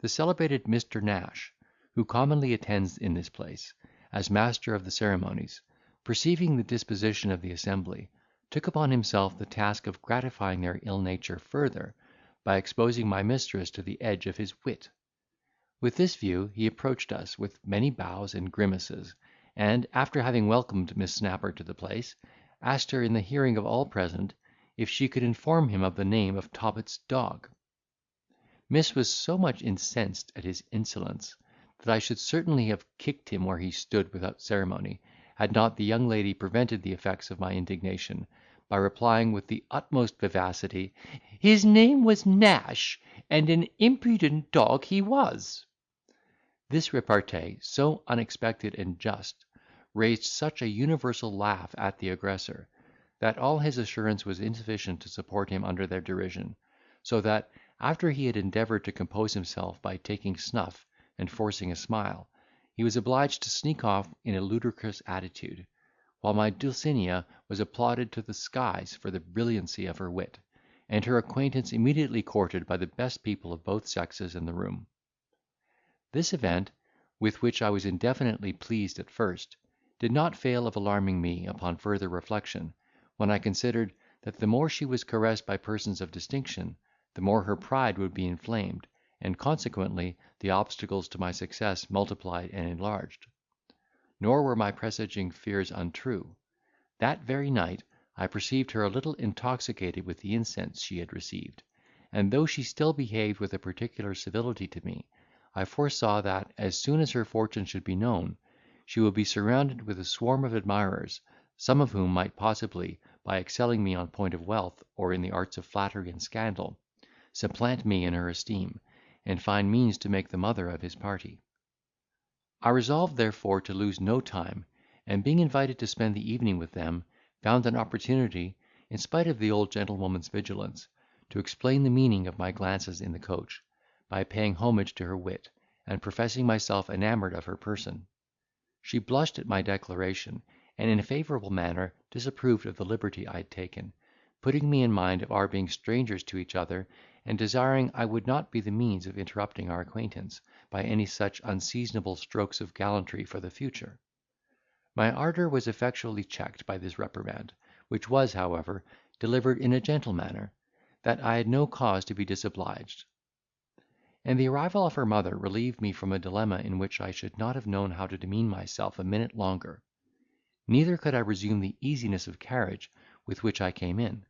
Speaker 1: The celebrated Mr. Nash, who commonly attends in this place, as master of the ceremonies, perceiving the disposition of the assembly, took upon himself the task of gratifying their ill nature further, by exposing my mistress to the edge of his wit. With this view he approached us with many bows and grimaces, and, after having welcomed Miss Snapper to the place, asked her in the hearing of all present, if she could inform him of the name of Tobbit's dog. Miss was so much incensed at his insolence, that I should certainly have kicked him where he stood without ceremony, had not the young lady prevented the effects of my indignation, by replying with the utmost vivacity, "His name was Nash, and an impudent dog he was." This repartee, so unexpected and just, raised such a universal laugh at the aggressor, that all his assurance was insufficient to support him under their derision; so that, after he had endeavoured to compose himself by taking snuff, and forcing a smile, he was obliged to sneak off in a ludicrous attitude, while my Dulcinea was applauded to the skies for the brilliancy of her wit, and her acquaintance immediately courted by the best people of both sexes in the room. This event, with which I was indefinitely pleased at first, did not fail of alarming me upon further reflection, when I considered, that the more she was caressed by persons of distinction, the more her pride would be inflamed, and consequently the obstacles to my success multiplied and enlarged. Nor were my presaging fears untrue. That very night I perceived her a little intoxicated with the incense she had received; and though she still behaved with a particular civility to me, I foresaw that, as soon as her fortune should be known, she would be surrounded with a swarm of admirers, some of whom might possibly, by excelling me on point of wealth, or in the arts of flattery and scandal, supplant me in her esteem, and find means to make the mother of his party. I resolved therefore to lose no time, and being invited to spend the evening with them, found an opportunity, in spite of the old gentlewoman's vigilance, to explain the meaning of my glances in the coach, by paying homage to her wit, and professing myself enamoured of her person. She blushed at my declaration, and in a favourable manner disapproved of the liberty I had taken, putting me in mind of our being strangers to each other, and desiring I would not be the means of interrupting our acquaintance by any such unseasonable strokes of gallantry for the future. My ardour was effectually checked by this reprimand, which was, however, delivered in a gentle manner, that I had no cause to be disobliged; and the arrival of her mother relieved me from a dilemma in which I should not have known how to demean myself a minute longer. Neither could I resume the easiness of carriage with which I came in.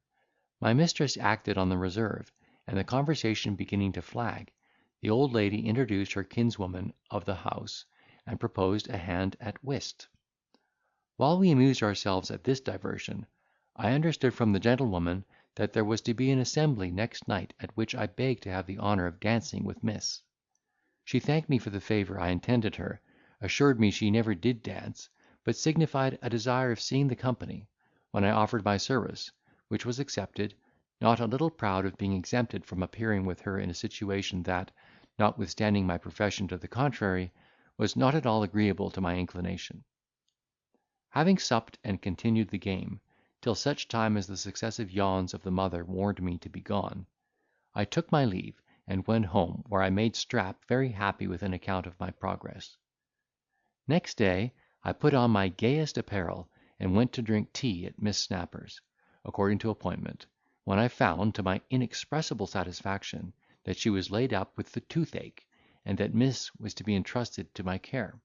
Speaker 1: My mistress acted on the reserve, and the conversation beginning to flag, the old lady introduced her kinswoman of the house, and proposed a hand at whist. While we amused ourselves at this diversion, I understood from the gentlewoman that there was to be an assembly next night at which I begged to have the honour of dancing with Miss. She thanked me for the favour I intended her, assured me she never did dance, but signified a desire of seeing the company, when I offered my service, which was accepted, not a little proud of being exempted from appearing with her in a situation that, notwithstanding my profession to the contrary, was not at all agreeable to my inclination. Having supped and continued the game, till such time as the successive yawns of the mother warned me to be gone, I took my leave, and went home, where I made Strap very happy with an account of my progress. Next day I put on my gayest apparel, and went to drink tea at Miss Snapper's, according to appointment, when I found, to my inexpressible satisfaction, that she was laid up with the toothache, and that Miss was to be entrusted to my care.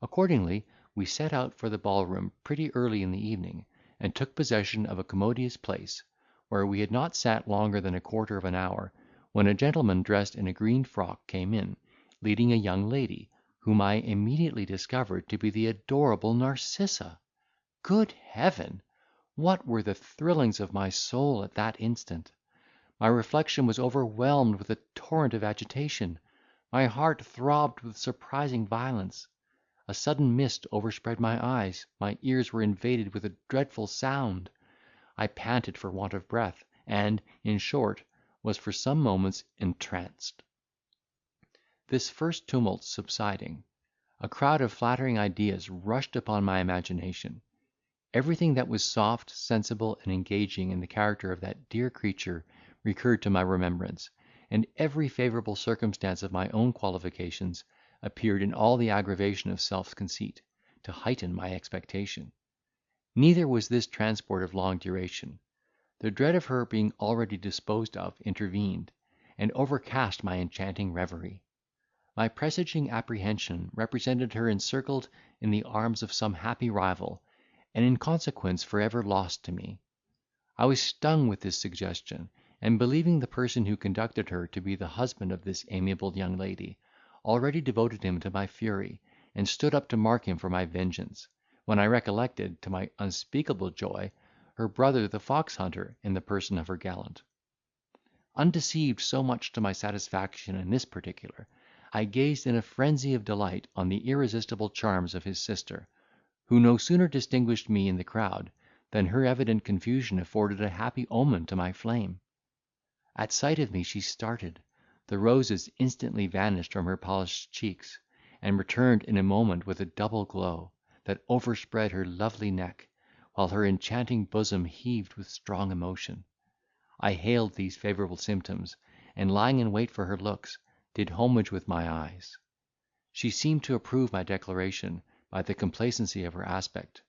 Speaker 1: Accordingly, we set out for the ball-room pretty early in the evening, and took possession of a commodious place, where we had not sat longer than a quarter of an hour, when a gentleman dressed in a green frock came in, leading a young lady, whom I immediately discovered to be the adorable Narcissa. Good heaven! What were the thrillings of my soul at that instant! My reflection was overwhelmed with a torrent of agitation; my heart throbbed with surprising violence; a sudden mist overspread my eyes, my ears were invaded with a dreadful sound; I panted for want of breath, and, in short, was for some moments entranced. This first tumult subsiding, a crowd of flattering ideas rushed upon my imagination. Everything that was soft, sensible, and engaging in the character of that dear creature recurred to my remembrance, and every favourable circumstance of my own qualifications appeared in all the aggravation of self-conceit, to heighten my expectation. Neither was this transport of long duration. The dread of her being already disposed of intervened, and overcast my enchanting reverie. My presaging apprehension represented her encircled in the arms of some happy rival, and in consequence for ever lost to me. I was stung with this suggestion, and believing the person who conducted her to be the husband of this amiable young lady, already devoted him to my fury, and stood up to mark him for my vengeance, when I recollected, to my unspeakable joy, her brother the fox hunter in the person of her gallant. Undeceived so much to my satisfaction in this particular, I gazed in a frenzy of delight on the irresistible charms of his sister, who no sooner distinguished me in the crowd, than her evident confusion afforded a happy omen to my flame. At sight of me she started, the roses instantly vanished from her polished cheeks, and returned in a moment with a double glow, that overspread her lovely neck, while her enchanting bosom heaved with strong emotion. I hailed these favourable symptoms, and lying in wait for her looks, did homage with my eyes. She seemed to approve my declaration by the complacency of her aspect,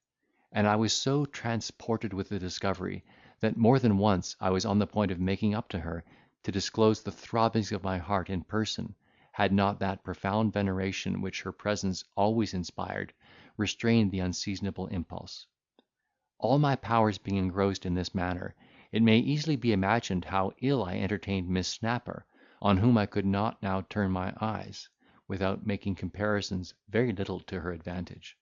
Speaker 1: and I was so transported with the discovery, that more than once I was on the point of making up to her, to disclose the throbbings of my heart in person, had not that profound veneration which her presence always inspired restrained the unseasonable impulse. All my powers being engrossed in this manner, it may easily be imagined how ill I entertained Miss Snapper, on whom I could not now turn my eyes, without making comparisons very little to her advantage.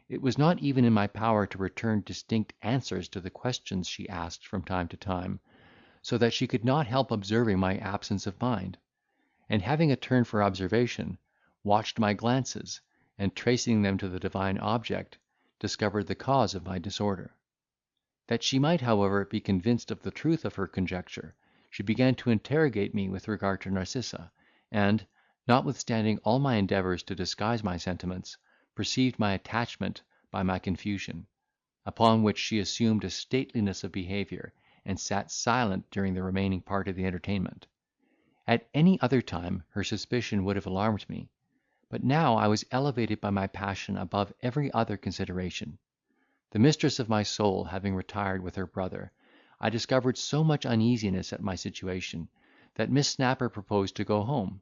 Speaker 1: It was not even in my power to return distinct answers to the questions she asked from time to time, so that she could not help observing my absence of mind, and having a turn for observation, watched my glances, and tracing them to the divine object, discovered the cause of my disorder. That she might, however, be convinced of the truth of her conjecture, she began to interrogate me with regard to Narcissa, and, notwithstanding all my endeavours to disguise my sentiments, perceived my attachment by my confusion; upon which she assumed a stateliness of behaviour, and sat silent during the remaining part of the entertainment. At any other time her suspicion would have alarmed me, but now I was elevated by my passion above every other consideration. The mistress of my soul having retired with her brother, I discovered so much uneasiness at my situation, that Miss Snapper proposed to go home;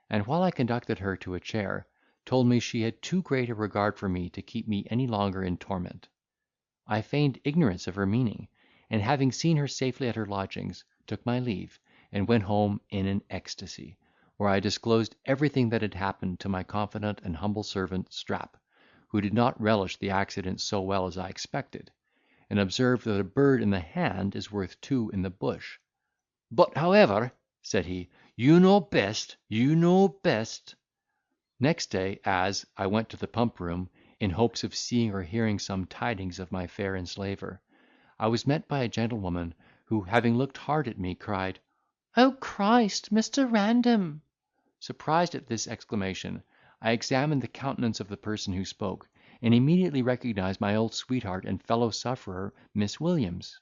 Speaker 1: and, while I conducted her to a chair, told me she had too great a regard for me to keep me any longer in torment. I feigned ignorance of her meaning, and, having seen her safely at her lodgings, took my leave, and went home in an ecstasy, where I disclosed everything that had happened to my confident and humble servant Strap, who did not relish the accident so well as I expected, and observed that a bird in the hand is worth two in the bush. "But, however," said he, "you know best, you know best." Next day, as I went to the pump room, in hopes of seeing or hearing some tidings of my fair enslaver, I was met by a gentlewoman, who, having looked hard at me, cried, "O Christ, Mr. Random!" Surprised at this exclamation, I examined the countenance of the person who spoke, and immediately recognised my old sweetheart and fellow sufferer, Miss Williams.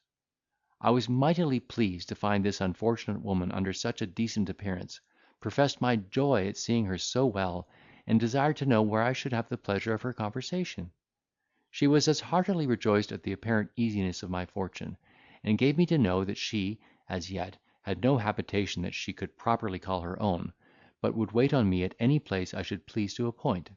Speaker 1: I was mightily pleased to find this unfortunate woman under such a decent appearance, professed my joy at seeing her so well, and desired to know where I should have the pleasure of her conversation. She was as heartily rejoiced at the apparent easiness of my fortune, and gave me to know that she, as yet, had no habitation that she could properly call her own, but would wait on me at any place I should please to appoint.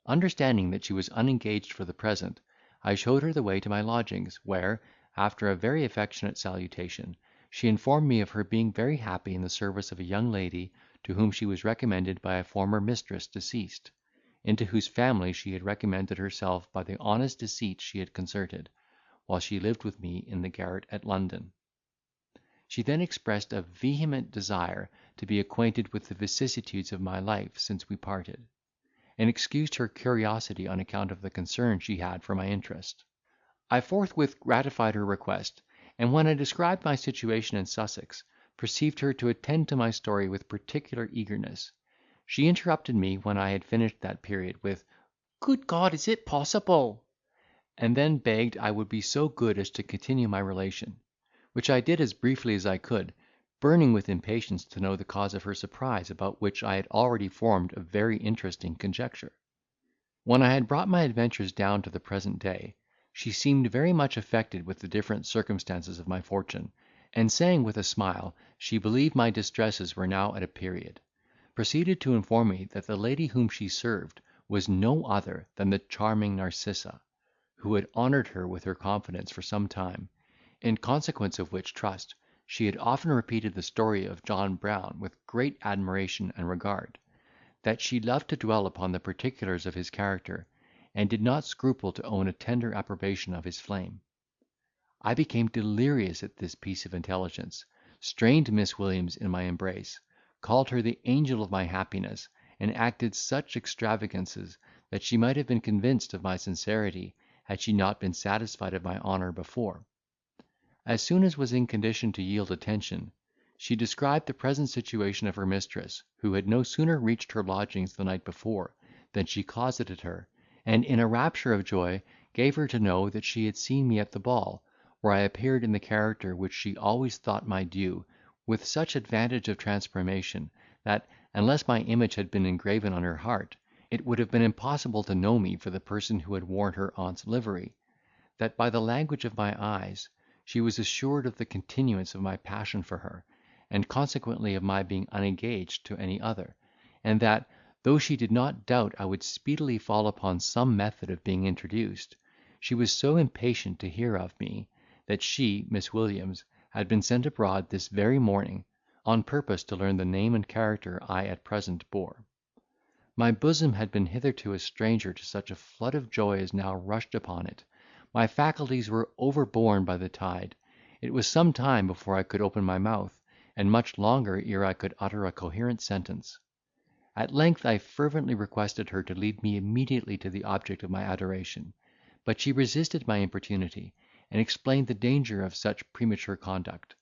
Speaker 1: Understanding that she was unengaged for the present, I showed her the way to my lodgings, where, after a very affectionate salutation, she informed me of her being very happy in the service of a young lady to whom she was recommended by a former mistress deceased, into whose family she had recommended herself by the honest deceit she had concerted, while she lived with me in the garret at London. She then expressed a vehement desire to be acquainted with the vicissitudes of my life since we parted, and excused her curiosity on account of the concern she had for my interest. I forthwith gratified her request, and, when I described my situation in Sussex, perceived her to attend to my story with particular eagerness. She interrupted me when I had finished that period with, "Good God, is it possible?" and then begged I would be so good as to continue my relation, which I did as briefly as I could, burning with impatience to know the cause of her surprise, about which I had already formed a very interesting conjecture. When I had brought my adventures down to the present day, she seemed very much affected with the different circumstances of my fortune, and, saying with a smile she believed my distresses were now at a period, proceeded to inform me that the lady whom she served was no other than the charming Narcissa, who had honoured her with her confidence for some time, in consequence of which trust she had often repeated the story of John Brown with great admiration and regard; that she loved to dwell upon the particulars of his character, and did not scruple to own a tender approbation of his flame. I became delirious at this piece of intelligence, strained Miss Williams in my embrace, called her the angel of my happiness, and acted such extravagances, that she might have been convinced of my sincerity, had she not been satisfied of my honour before. As soon as was in condition to yield attention, she described the present situation of her mistress, who had no sooner reached her lodgings the night before, than she closeted her, and, in a rapture of joy, gave her to know that she had seen me at the ball, where I appeared in the character which she always thought my due, with such advantage of transformation, that, unless my image had been engraven on her heart, it would have been impossible to know me for the person who had worn her aunt's livery; that, by the language of my eyes, she was assured of the continuance of my passion for her, and consequently of my being unengaged to any other; and that, though she did not doubt I would speedily fall upon some method of being introduced, she was so impatient to hear of me, that she, Miss Williams, had been sent abroad this very morning, on purpose to learn the name and character I at present bore. My bosom had been hitherto a stranger to such a flood of joy as now rushed upon it. My faculties were overborne by the tide. It was some time before I could open my mouth, and much longer ere I could utter a coherent sentence. At length I fervently requested her to lead me immediately to the object of my adoration; but she resisted my importunity, and explained the danger of such premature conduct.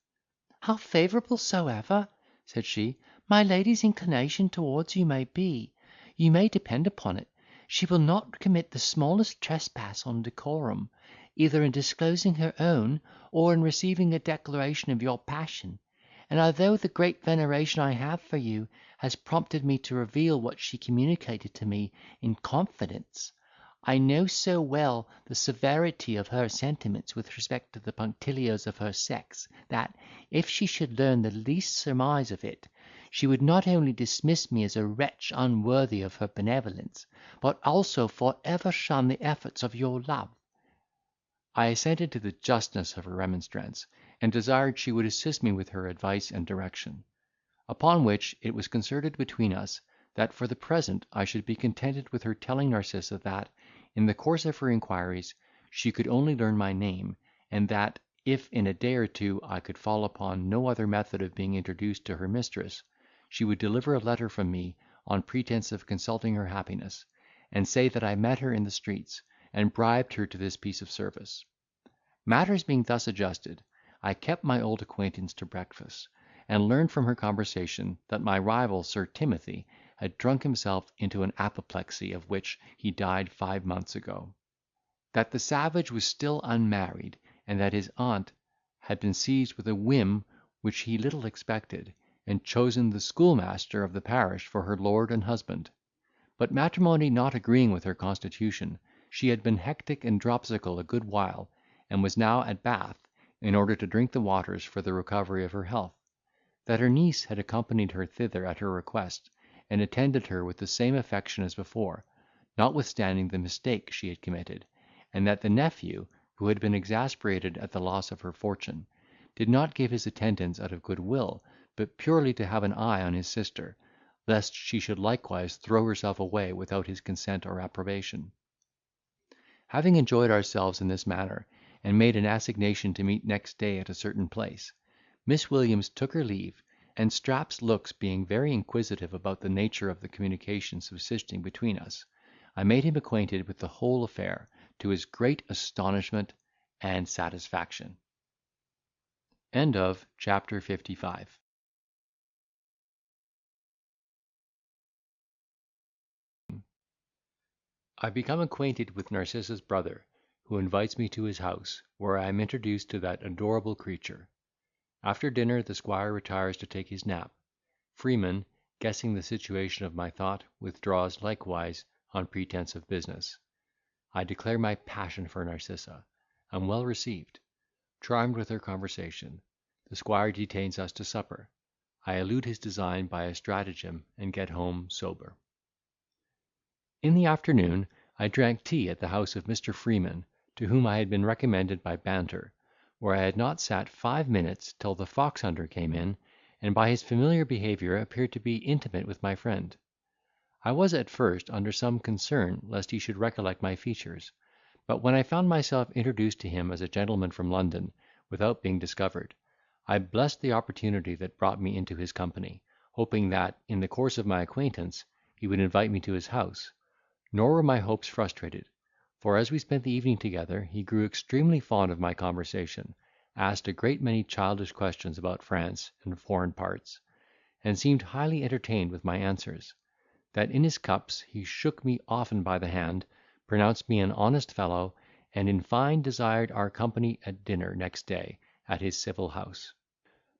Speaker 1: "How favourable soever," said she,
Speaker 4: my lady's inclination towards you may be, you may depend upon it, she will not commit the smallest trespass on decorum, either in disclosing her own, or in receiving a declaration of your passion; and although the great veneration I have for you has prompted me to reveal what she communicated to me in confidence, I know so well the severity of her sentiments with respect to the punctilios of her sex, that, if she should learn the least surmise of it, she would not only dismiss me as a wretch unworthy of her benevolence, but also for ever shun the efforts of your love."
Speaker 1: I assented to the justness of her remonstrance, and desired she would assist me with her advice and direction. Upon which it was concerted between us, that for the present I should be contented with her telling Narcissa that, in the course of her inquiries, she could only learn my name, and that, if in a day or two I could fall upon no other method of being introduced to her mistress, she would deliver a letter from me, on pretence of consulting her happiness, and say that I met her in the streets, and bribed her to this piece of service. Matters being thus adjusted, I kept my old acquaintance to breakfast, and learned from her conversation that my rival Sir Timothy had drunk himself into an apoplexy of which he died 5 months ago; that the savage was still unmarried, and that his aunt had been seized with a whim which he little expected, and chosen the schoolmaster of the parish for her lord and husband; but matrimony not agreeing with her constitution, she had been hectic and dropsical a good while, and was now at Bath, in order to drink the waters for the recovery of her health; that her niece had accompanied her thither at her request, and attended her with the same affection as before, notwithstanding the mistake she had committed; and that the nephew, who had been exasperated at the loss of her fortune, did not give his attendance out of good will, but purely to have an eye on his sister, lest she should likewise throw herself away without his consent or approbation. Having enjoyed ourselves in this manner, and made an assignation to meet next day at a certain place, Miss Williams took her leave, and Strap's looks being very inquisitive about the nature of the communication subsisting between us, I made him acquainted with the whole affair, to his great astonishment and satisfaction. Chapter 55. I become acquainted with Narcissa's brother, who invites me to his house, where I am introduced to that adorable creature. After dinner the squire retires to take his nap. Freeman, guessing the situation of my thought, withdraws likewise on pretence of business. I declare my passion for Narcissa, am well received, charmed with her conversation. The squire detains us to supper. I elude his design by a stratagem, and get home sober. In the afternoon I drank tea at the house of Mr. Freeman, to whom I had been recommended by Banter, where I had not sat 5 minutes till the foxhunter came in, and by his familiar behaviour appeared to be intimate with my friend. I was at first under some concern lest he should recollect my features; but when I found myself introduced to him as a gentleman from London, without being discovered, I blessed the opportunity that brought me into his company, hoping that, in the course of my acquaintance, he would invite me to his house. Nor were my hopes frustrated; for, as we spent the evening together, he grew extremely fond of my conversation, asked a great many childish questions about France and foreign parts, and seemed highly entertained with my answers; that in his cups he shook me often by the hand, pronounced me an honest fellow, and in fine desired our company at dinner next day at his civil house.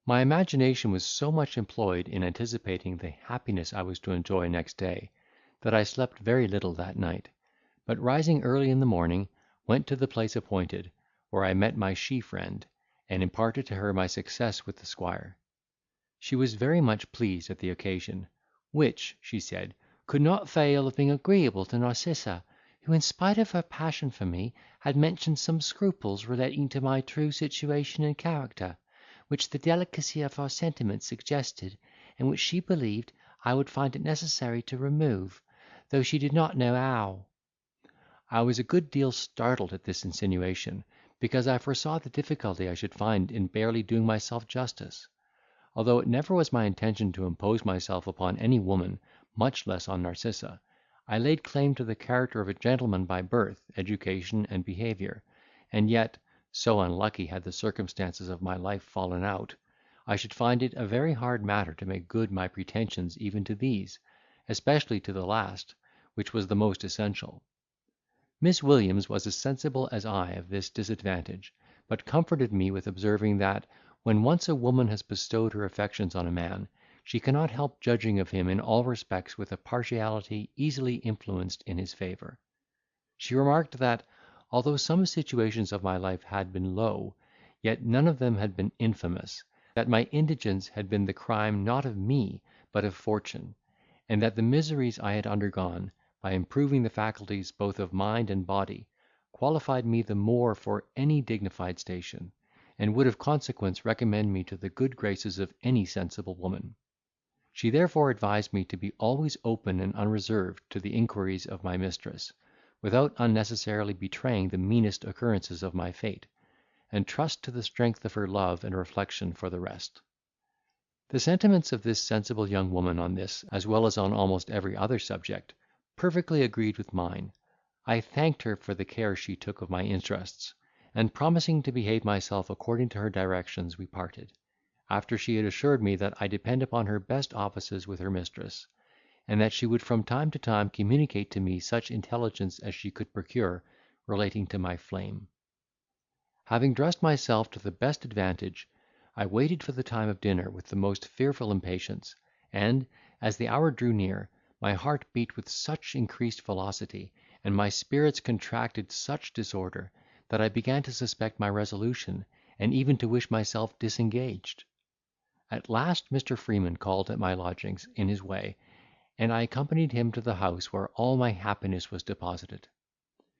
Speaker 1: My imagination was so much employed in anticipating the happiness I was to enjoy next day, that I slept very little that night; but rising early in the morning, went to the place appointed, where I met my she friend, and imparted to her my success with the squire. She was very much pleased at the occasion, which, she said, could not fail of being agreeable to Narcissa, who, in spite of her passion for me, had mentioned some scruples relating to my true situation and character, which the delicacy of her sentiments suggested, and which she believed I would find it necessary to remove, though she did not know how. I was a good deal startled at this insinuation, because I foresaw the difficulty I should find in barely doing myself justice. Although it never was my intention to impose myself upon any woman, much less on Narcissa, I laid claim to the character of a gentleman by birth, education, and behaviour; and yet, so unlucky had the circumstances of my life fallen out, I should find it a very hard matter to make good my pretensions even to these, especially to the last, which was the most essential. Miss Williams was as sensible as I of this disadvantage, but comforted me with observing that, when once a woman has bestowed her affections on a man, she cannot help judging of him in all respects with a partiality easily influenced in his favour. She remarked that, although some situations of my life had been low, yet none of them had been infamous; that my indigence had been the crime not of me but of fortune; and that the miseries I had undergone, by improving the faculties both of mind and body, qualified me the more for any dignified station, and would of consequence recommend me to the good graces of any sensible woman. She therefore advised me to be always open and unreserved to the inquiries of my mistress, without unnecessarily betraying the meanest occurrences of my fate, and trust to the strength of her love and reflection for the rest. The sentiments of this sensible young woman on this, as well as on almost every other subject, perfectly agreed with mine. I thanked her for the care she took of my interests, and promising to behave myself according to her directions, we parted, after she had assured me that I depend upon her best offices with her mistress, and that she would from time to time communicate to me such intelligence as she could procure relating to my flame. Having dressed myself to the best advantage, I waited for the time of dinner with the most fearful impatience, and, as the hour drew near, my heart beat with such increased velocity, and my spirits contracted such disorder, that I began to suspect my resolution, and even to wish myself disengaged. At last Mr. Freeman called at my lodgings in his way, and I accompanied him to the house where all my happiness was deposited.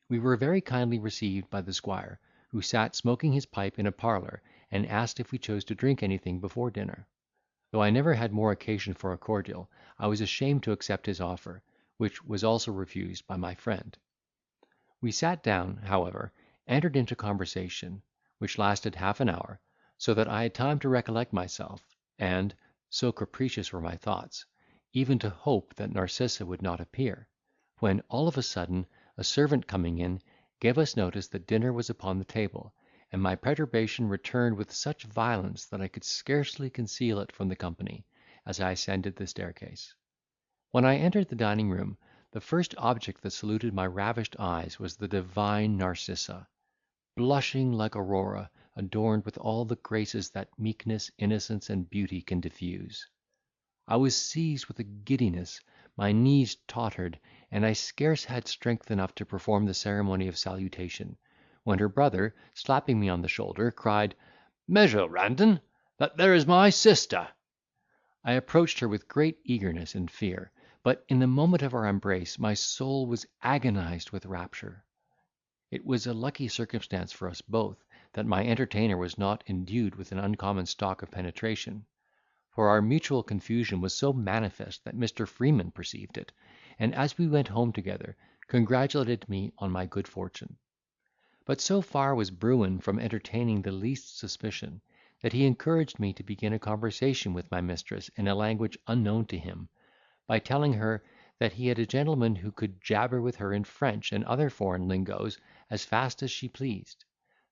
Speaker 1: We were very kindly received by the squire, who sat smoking his pipe in a parlour, and asked if we chose to drink anything before dinner. Though I never had more occasion for a cordial, I was ashamed to accept his offer, which was also refused by my friend. We sat down, however, entered into conversation, which lasted half an hour, so that I had time to recollect myself, and, so capricious were my thoughts, even to hope that Narcissa would not appear, when, all of a sudden, a servant coming in, gave us notice that dinner was upon the table, and my perturbation returned with such violence that I could scarcely conceal it from the company, as I ascended the staircase. When I entered the dining room, the first object that saluted my ravished eyes was the divine Narcissa, blushing like Aurora, adorned with all the graces that meekness, innocence, and beauty can diffuse. I was seized with a giddiness, my knees tottered, and I scarce had strength enough to perform the ceremony of salutation, when her brother, slapping me on the shoulder, cried, "Measure, Randon, that there is my sister." I approached her with great eagerness and fear, but in the moment of our embrace my soul was agonised with rapture. It was a lucky circumstance for us both that my entertainer was not endued with an uncommon stock of penetration; for our mutual confusion was so manifest that Mr. Freeman perceived it, and, as we went home together, congratulated me on my good fortune. But so far was Bruin from entertaining the least suspicion, that he encouraged me to begin a conversation with my mistress in a language unknown to him, by telling her, that he had a gentleman who could jabber with her in French and other foreign lingoes as fast as she pleased.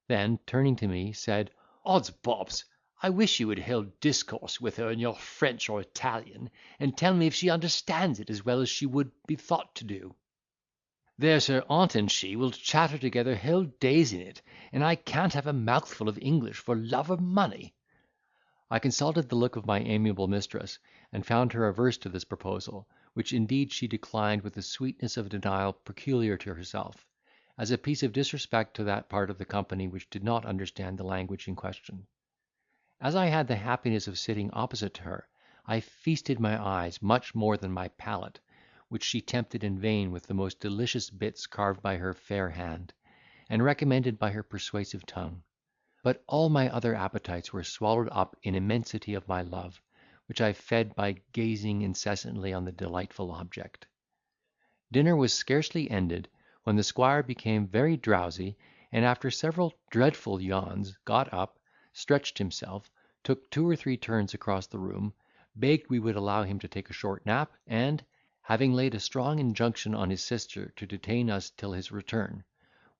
Speaker 1: Then, turning to me, said, "Odds bobs, I wish you would hold discourse with her in your French or Italian, and tell me if she understands it as well as she would be thought to do. There's her aunt and she will chatter together whole days in it, and I can't have a mouthful of English for love or money." I consulted the look of my amiable mistress, and found her averse to this proposal, which indeed she declined with a sweetness of denial peculiar to herself, as a piece of disrespect to that part of the company which did not understand the language in question. As I had the happiness of sitting opposite to her, I feasted my eyes much more than my palate, which she tempted in vain with the most delicious bits carved by her fair hand, and recommended by her persuasive tongue. But all my other appetites were swallowed up in immensity of my love, which I fed by gazing incessantly on the delightful object. Dinner was scarcely ended, when the squire became very drowsy, and after several dreadful yawns, got up, stretched himself, took 2 or 3 turns across the room, begged we would allow him to take a short nap, and, having laid a strong injunction on his sister to detain us till his return,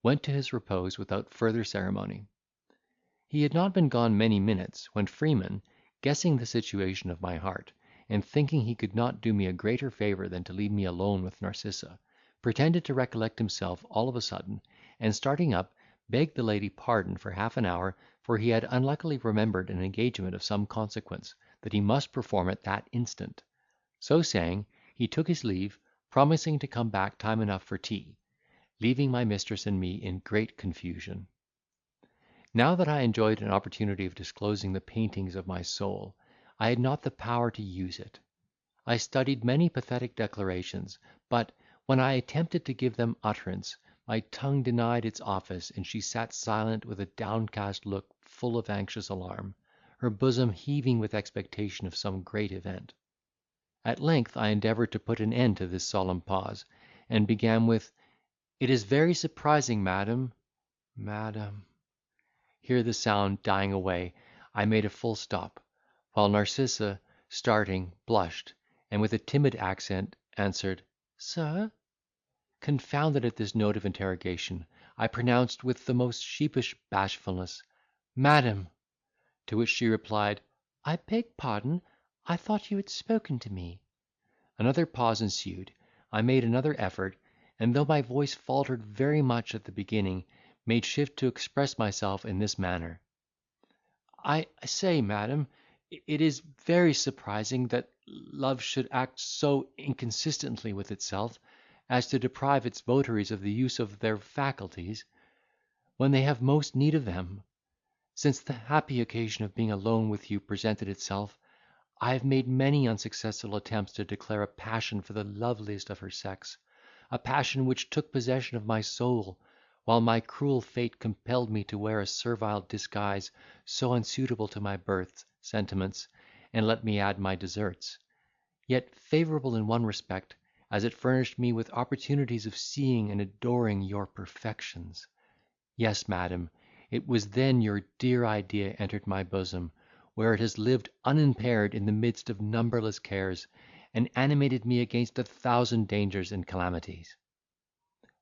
Speaker 1: went to his repose without further ceremony. He had not been gone many minutes, when Freeman, Guessing the situation of my heart, and thinking he could not do me a greater favour than to leave me alone with Narcissa, pretended to recollect himself all of a sudden, and starting up, begged the lady pardon for half an hour, for he had unluckily remembered an engagement of some consequence, that he must perform at that instant. So saying, he took his leave, promising to come back time enough for tea, leaving my mistress and me in great confusion. Now that I enjoyed an opportunity of disclosing the paintings of my soul, I had not the power to use it. I studied many pathetic declarations, but, when I attempted to give them utterance, my tongue denied its office, and she sat silent with a downcast look full of anxious alarm, her bosom heaving with expectation of some great event. At length I endeavoured to put an end to this solemn pause, and began with, "It is very surprising, madam, madam." Here the sound dying away, I made a full stop, while Narcissa, starting, blushed, and with a timid accent answered, "Sir?" Confounded at this note of interrogation, I pronounced with the most sheepish bashfulness, "Madam!" To which she replied, "I beg pardon, I thought you had spoken to me." Another pause ensued. I made another effort, and though my voice faltered very much at the beginning, made shift to express myself in this manner: "I say, madam, it is very surprising that love should act so inconsistently with itself, as to deprive its votaries of the use of their faculties, when they have most need of them. Since the happy occasion of being alone with you presented itself, I have made many unsuccessful attempts to declare a passion for the loveliest of her sex, a passion which took possession of my soul, while my cruel fate compelled me to wear a servile disguise so unsuitable to my birth, sentiments, and let me add my deserts; yet favourable in one respect, as it furnished me with opportunities of seeing and adoring your perfections. Yes, madam, it was then your dear idea entered my bosom, where it has lived unimpaired in the midst of numberless cares, and animated me against 1,000 dangers and calamities."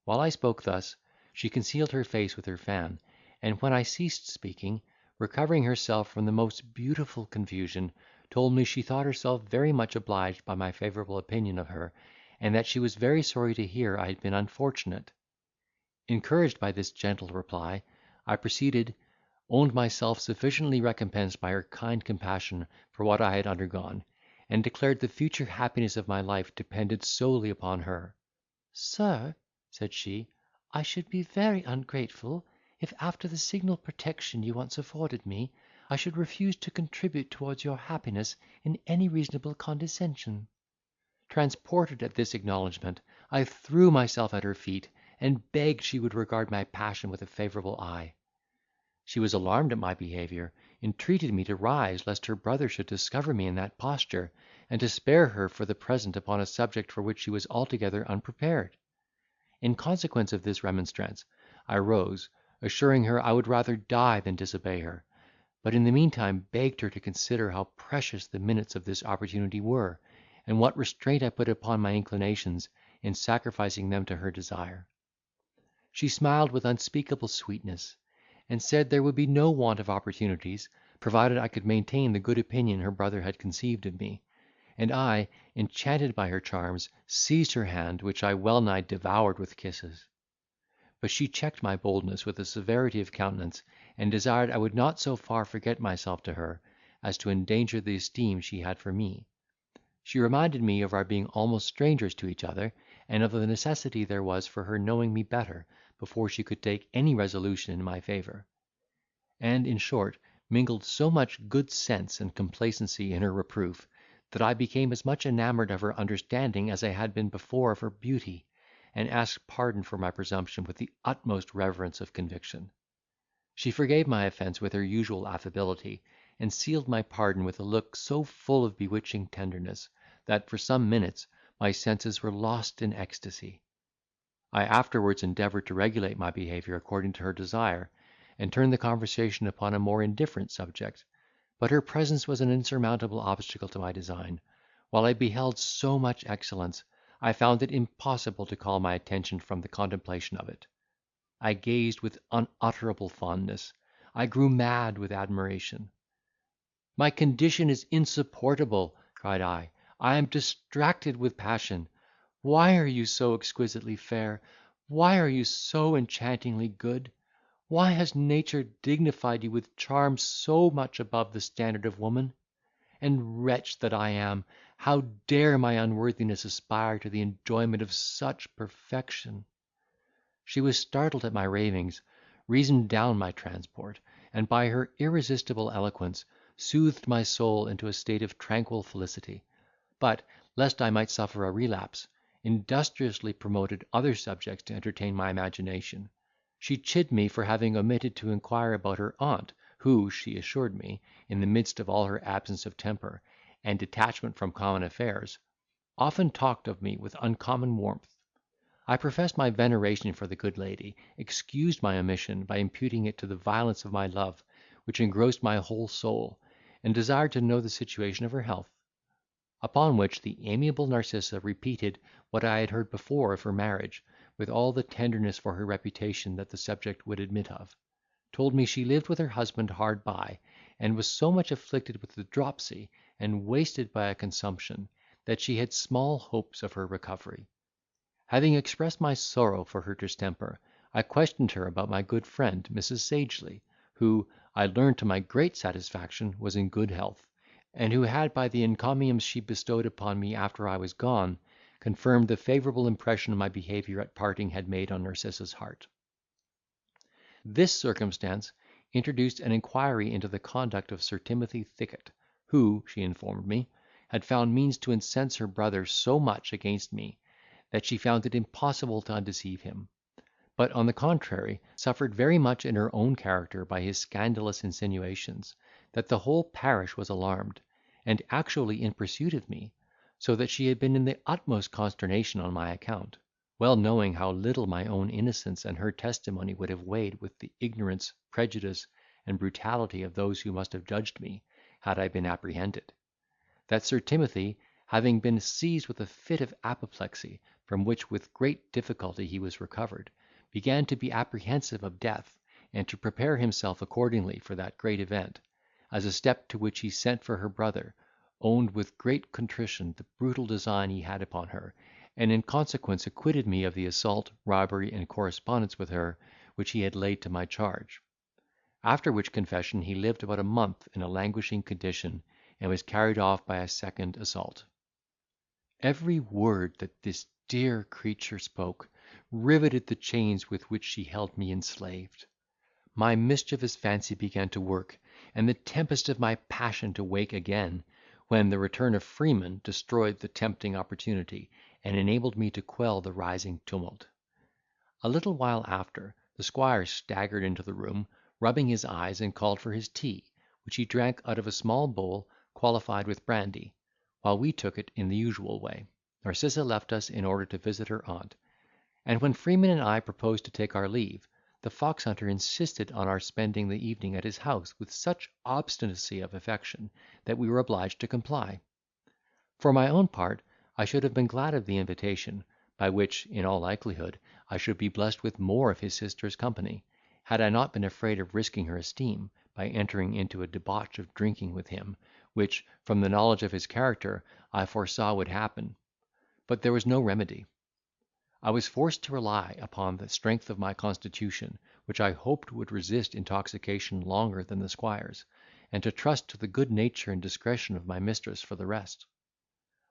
Speaker 1: While I spoke thus, she concealed her face with her fan, and when I ceased speaking, recovering herself from the most beautiful confusion, told me she thought herself very much obliged by my favourable opinion of her, and that she was very sorry to hear I had been unfortunate. Encouraged by this gentle reply, I proceeded, owned myself sufficiently recompensed by her kind compassion for what I had undergone, and declared the future happiness of my life depended solely upon her.
Speaker 4: "Sir," said she, "I should be very ungrateful, if after the signal protection you once afforded me, I should refuse to contribute towards your happiness in any reasonable condescension."
Speaker 1: Transported at this acknowledgment, I threw myself at her feet, and begged she would regard my passion with a favourable eye. She was alarmed at my behaviour, entreated me to rise lest her brother should discover me in that posture, and to spare her for the present upon a subject for which she was altogether unprepared. In consequence of this remonstrance, I rose, assuring her I would rather die than disobey her, but in the meantime begged her to consider how precious the minutes of this opportunity were, and what restraint I put upon my inclinations in sacrificing them to her desire. She smiled with unspeakable sweetness, and said there would be no want of opportunities, provided I could maintain the good opinion her brother had conceived of me; and I, enchanted by her charms, seized her hand, which I well nigh devoured with kisses. But she checked my boldness with a severity of countenance, and desired I would not so far forget myself to her, as to endanger the esteem she had for me. She reminded me of our being almost strangers to each other, and of the necessity there was for her knowing me better, before she could take any resolution in my favour; and, in short, mingled so much good sense and complacency in her reproof, that I became as much enamoured of her understanding as I had been before of her beauty, and asked pardon for my presumption with the utmost reverence of conviction. She forgave my offence with her usual affability, and sealed my pardon with a look so full of bewitching tenderness, that, for some minutes, my senses were lost in ecstasy. I afterwards endeavoured to regulate my behaviour according to her desire, and turn the conversation upon a more indifferent subject; but her presence was an insurmountable obstacle to my design. While I beheld so much excellence, I found it impossible to call my attention from the contemplation of it. I gazed with unutterable fondness. I grew mad with admiration. "My condition is insupportable," cried I am distracted with passion. Why are you so exquisitely fair? Why are you so enchantingly good? Why has nature dignified you with charms so much above the standard of woman? And wretch that I am, how dare my unworthiness aspire to the enjoyment of such perfection?" She was startled at my ravings, reasoned down my transport, and by her irresistible eloquence soothed my soul into a state of tranquil felicity; but, lest I might suffer a relapse, industriously promoted other subjects to entertain my imagination. She chid me for having omitted to inquire about her aunt, who, she assured me, in the midst of all her absence of temper, and detachment from common affairs, often talked of me with uncommon warmth. I professed my veneration for the good lady, excused my omission by imputing it to the violence of my love, which engrossed my whole soul, and desired to know the situation of her health. Upon which the amiable Narcissa repeated what I had heard before of her marriage, with all the tenderness for her reputation that the subject would admit of; told me she lived with her husband hard by, and was so much afflicted with the dropsy, and wasted by a consumption, that she had small hopes of her recovery. Having expressed my sorrow for her distemper, I questioned her about my good friend, Mrs. Sagely, who, I learned to my great satisfaction, was in good health, and who had, by the encomiums she bestowed upon me after I was gone, confirmed the favourable impression my behaviour at parting had made on Narcissa's heart. This circumstance introduced an inquiry into the conduct of Sir Timothy Thicket, who, she informed me, had found means to incense her brother so much against me, that she found it impossible to undeceive him; but, on the contrary, suffered very much in her own character by his scandalous insinuations, that the whole parish was alarmed, and actually in pursuit of me, so that she had been in the utmost consternation on my account, well knowing how little my own innocence and her testimony would have weighed with the ignorance, prejudice, and brutality of those who must have judged me, had I been apprehended; that Sir Timothy, having been seized with a fit of apoplexy, from which with great difficulty he was recovered, began to be apprehensive of death, and to prepare himself accordingly for that great event, as a step to which he sent for her brother, owned with great contrition the brutal design he had upon her, and in consequence acquitted me of the assault, robbery, and correspondence with her, which he had laid to my charge. After which confession he lived about a month in a languishing condition, and was carried off by a second assault. Every word that this dear creature spoke riveted the chains with which she held me enslaved. My mischievous fancy began to work, and the tempest of my passion to wake again, when the return of Freeman destroyed the tempting opportunity, and enabled me to quell the rising tumult. A little while after, the squire staggered into the room, rubbing his eyes, and called for his tea, which he drank out of a small bowl qualified with brandy, while we took it in the usual way. Narcissa left us in order to visit her aunt; and when Freeman and I proposed to take our leave, the foxhunter insisted on our spending the evening at his house with such obstinacy of affection, that we were obliged to comply. For my own part, I should have been glad of the invitation, by which, in all likelihood, I should be blessed with more of his sister's company, had I not been afraid of risking her esteem, by entering into a debauch of drinking with him, which, from the knowledge of his character, I foresaw would happen; but there was no remedy. I was forced to rely upon the strength of my constitution, which I hoped would resist intoxication longer than the squire's, and to trust to the good nature and discretion of my mistress for the rest.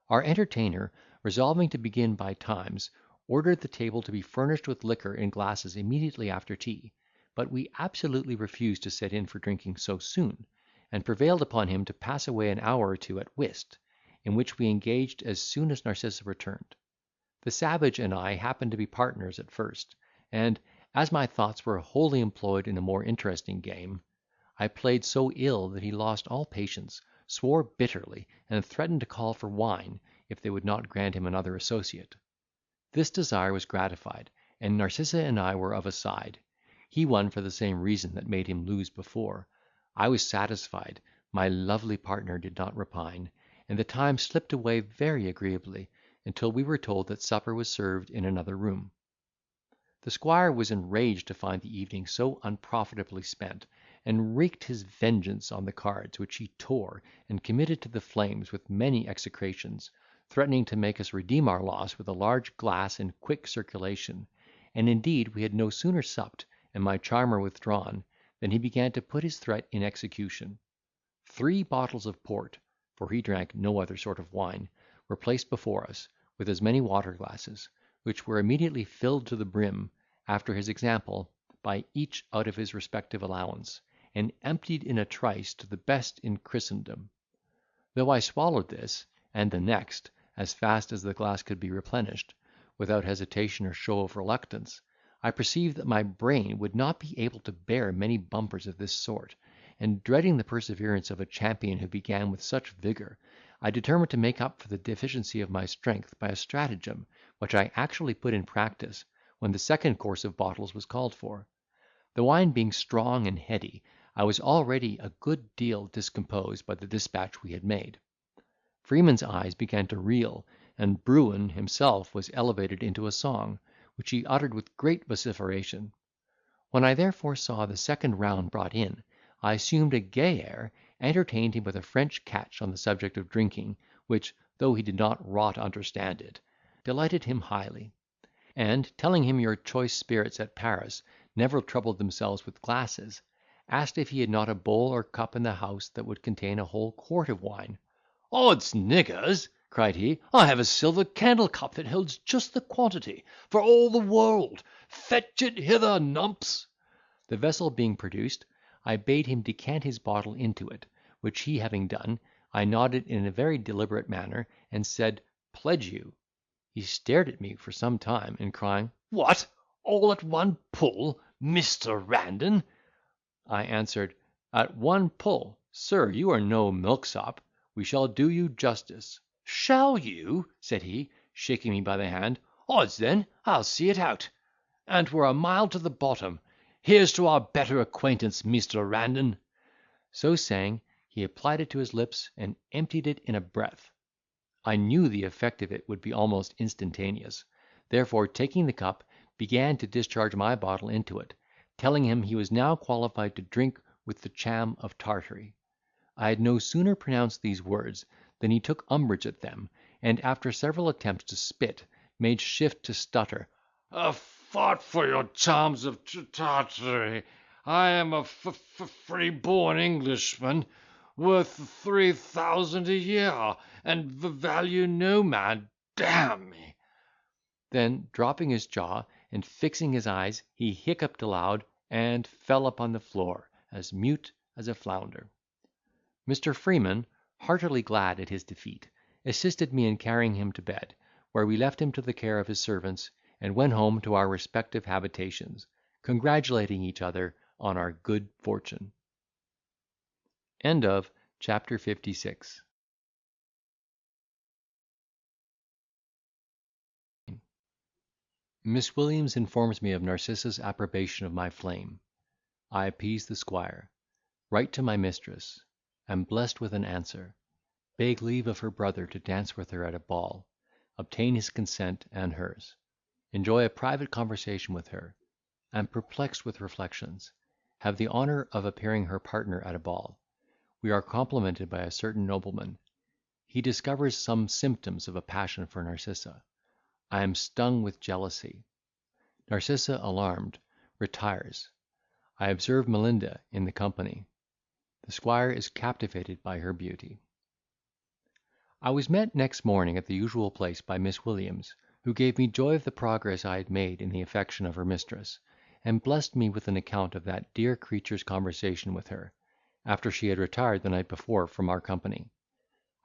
Speaker 1: Our entertainer, resolving to begin by times, ordered the table to be furnished with liquor in glasses immediately after tea, but we absolutely refused to set in for drinking so soon, and prevailed upon him to pass away an hour or two at whist, in which we engaged as soon as Narcissa returned. The savage and I happened to be partners at first, and, as my thoughts were wholly employed in a more interesting game, I played so ill that he lost all patience, swore bitterly, and threatened to call for wine, if they would not grant him another associate. This desire was gratified, and Narcissa and I were of a side. He won for the same reason that made him lose before. I was satisfied, my lovely partner did not repine, and the time slipped away very agreeably, until we were told that supper was served in another room. The squire was enraged to find the evening so unprofitably spent, and wreaked his vengeance on the cards, which he tore and committed to the flames with many execrations, threatening to make us redeem our loss with a large glass in quick circulation; and indeed we had no sooner supped, and my charmer withdrawn, than he began to put his threat in execution. 3 bottles of port, for he drank no other sort of wine, were placed before us, with as many water glasses, which were immediately filled to the brim, after his example, by each out of his respective allowance, and emptied in a trice to the best in Christendom. Though I swallowed this, and the next, as fast as the glass could be replenished, without hesitation or show of reluctance, I perceived that my brain would not be able to bear many bumpers of this sort, and dreading the perseverance of a champion who began with such vigour, I determined to make up for the deficiency of my strength by a stratagem, which I actually put in practice when the second course of bottles was called for. The wine being strong and heady, I was already a good deal discomposed by the despatch we had made. Freeman's eyes began to reel, and Bruin himself was elevated into a song, which he uttered with great vociferation. When I therefore saw the second round brought in, I assumed a gay air, entertained him with a French catch on the subject of drinking, which, though he did not rot understand it, delighted him highly; and, telling him your choice spirits at Paris never troubled themselves with glasses, asked if he had not a bowl or cup in the house that would contain a whole quart of wine.
Speaker 3: "Odds niggers!" cried he, "I have a silver candle cup that holds just the quantity, for all the world. Fetch it hither, numps."
Speaker 1: The vessel being produced, I bade him decant his bottle into it, which he having done, I nodded in a very deliberate manner, and said, "Pledge you." He stared at me for some time, and crying,
Speaker 3: "What! all at one pull, Mr. Randon?"
Speaker 1: I answered, "At one pull, sir, you are no milksop; we shall do you justice."
Speaker 3: "Shall you?" said he, shaking me by the hand. "Odds then, I'll see it out. And we're a mile to the bottom. Here's to our better acquaintance, Mr. Randon."
Speaker 1: So saying, he applied it to his lips, and emptied it in a breath. I knew the effect of it would be almost instantaneous; therefore, taking the cup, began to discharge my bottle into it, telling him he was now qualified to drink with the Cham of Tartary. I had no sooner pronounced these words than he took umbrage at them, and, after several attempts to spit, made shift to stutter.
Speaker 3: "A fart for your charms of Tartary! I am a free-born Englishman, worth 3,000 a year, and value no man, damn me."
Speaker 1: Then, dropping his jaw, and fixing his eyes, he hiccuped aloud, and fell upon the floor, as mute as a flounder. Mr. Freeman, heartily glad at his defeat, assisted me in carrying him to bed, where we left him to the care of his servants, and went home to our respective habitations, congratulating each other on our good fortune. End of Chapter 56. Miss Williams informs me of Narcissa's approbation of my flame. I appease the squire. Write to my mistress. Am blessed with an answer. Beg leave of her brother to dance with her at a ball. Obtain his consent and hers. Enjoy a private conversation with her. Am perplexed with reflections. Have the honour of appearing her partner at a ball. We are complimented by a certain nobleman. He discovers some symptoms of a passion for Narcissa. I am stung with jealousy. Narcissa, alarmed, retires. I observe Melinda in the company. The squire is captivated by her beauty. I was met next morning at the usual place by Miss Williams, who gave me joy of the progress I had made in the affection of her mistress, and blessed me with an account of that dear creature's conversation with her, after she had retired the night before from our company.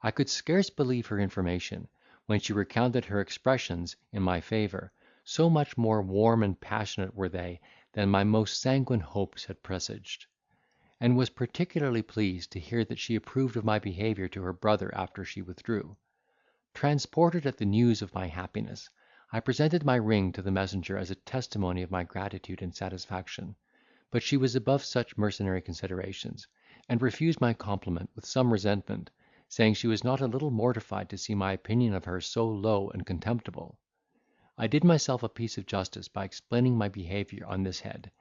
Speaker 1: I could scarce believe her information, when she recounted her expressions in my favour, so much more warm and passionate were they than my most sanguine hopes had presaged; and was particularly pleased to hear that she approved of my behaviour to her brother after she withdrew. Transported at the news of my happiness, I presented my ring to the messenger as a testimony of my gratitude and satisfaction; but she was above such mercenary considerations, and refused my compliment with some resentment, saying she was not a little mortified to see my opinion of her so low and contemptible. I did myself a piece of justice by explaining my behaviour on this head,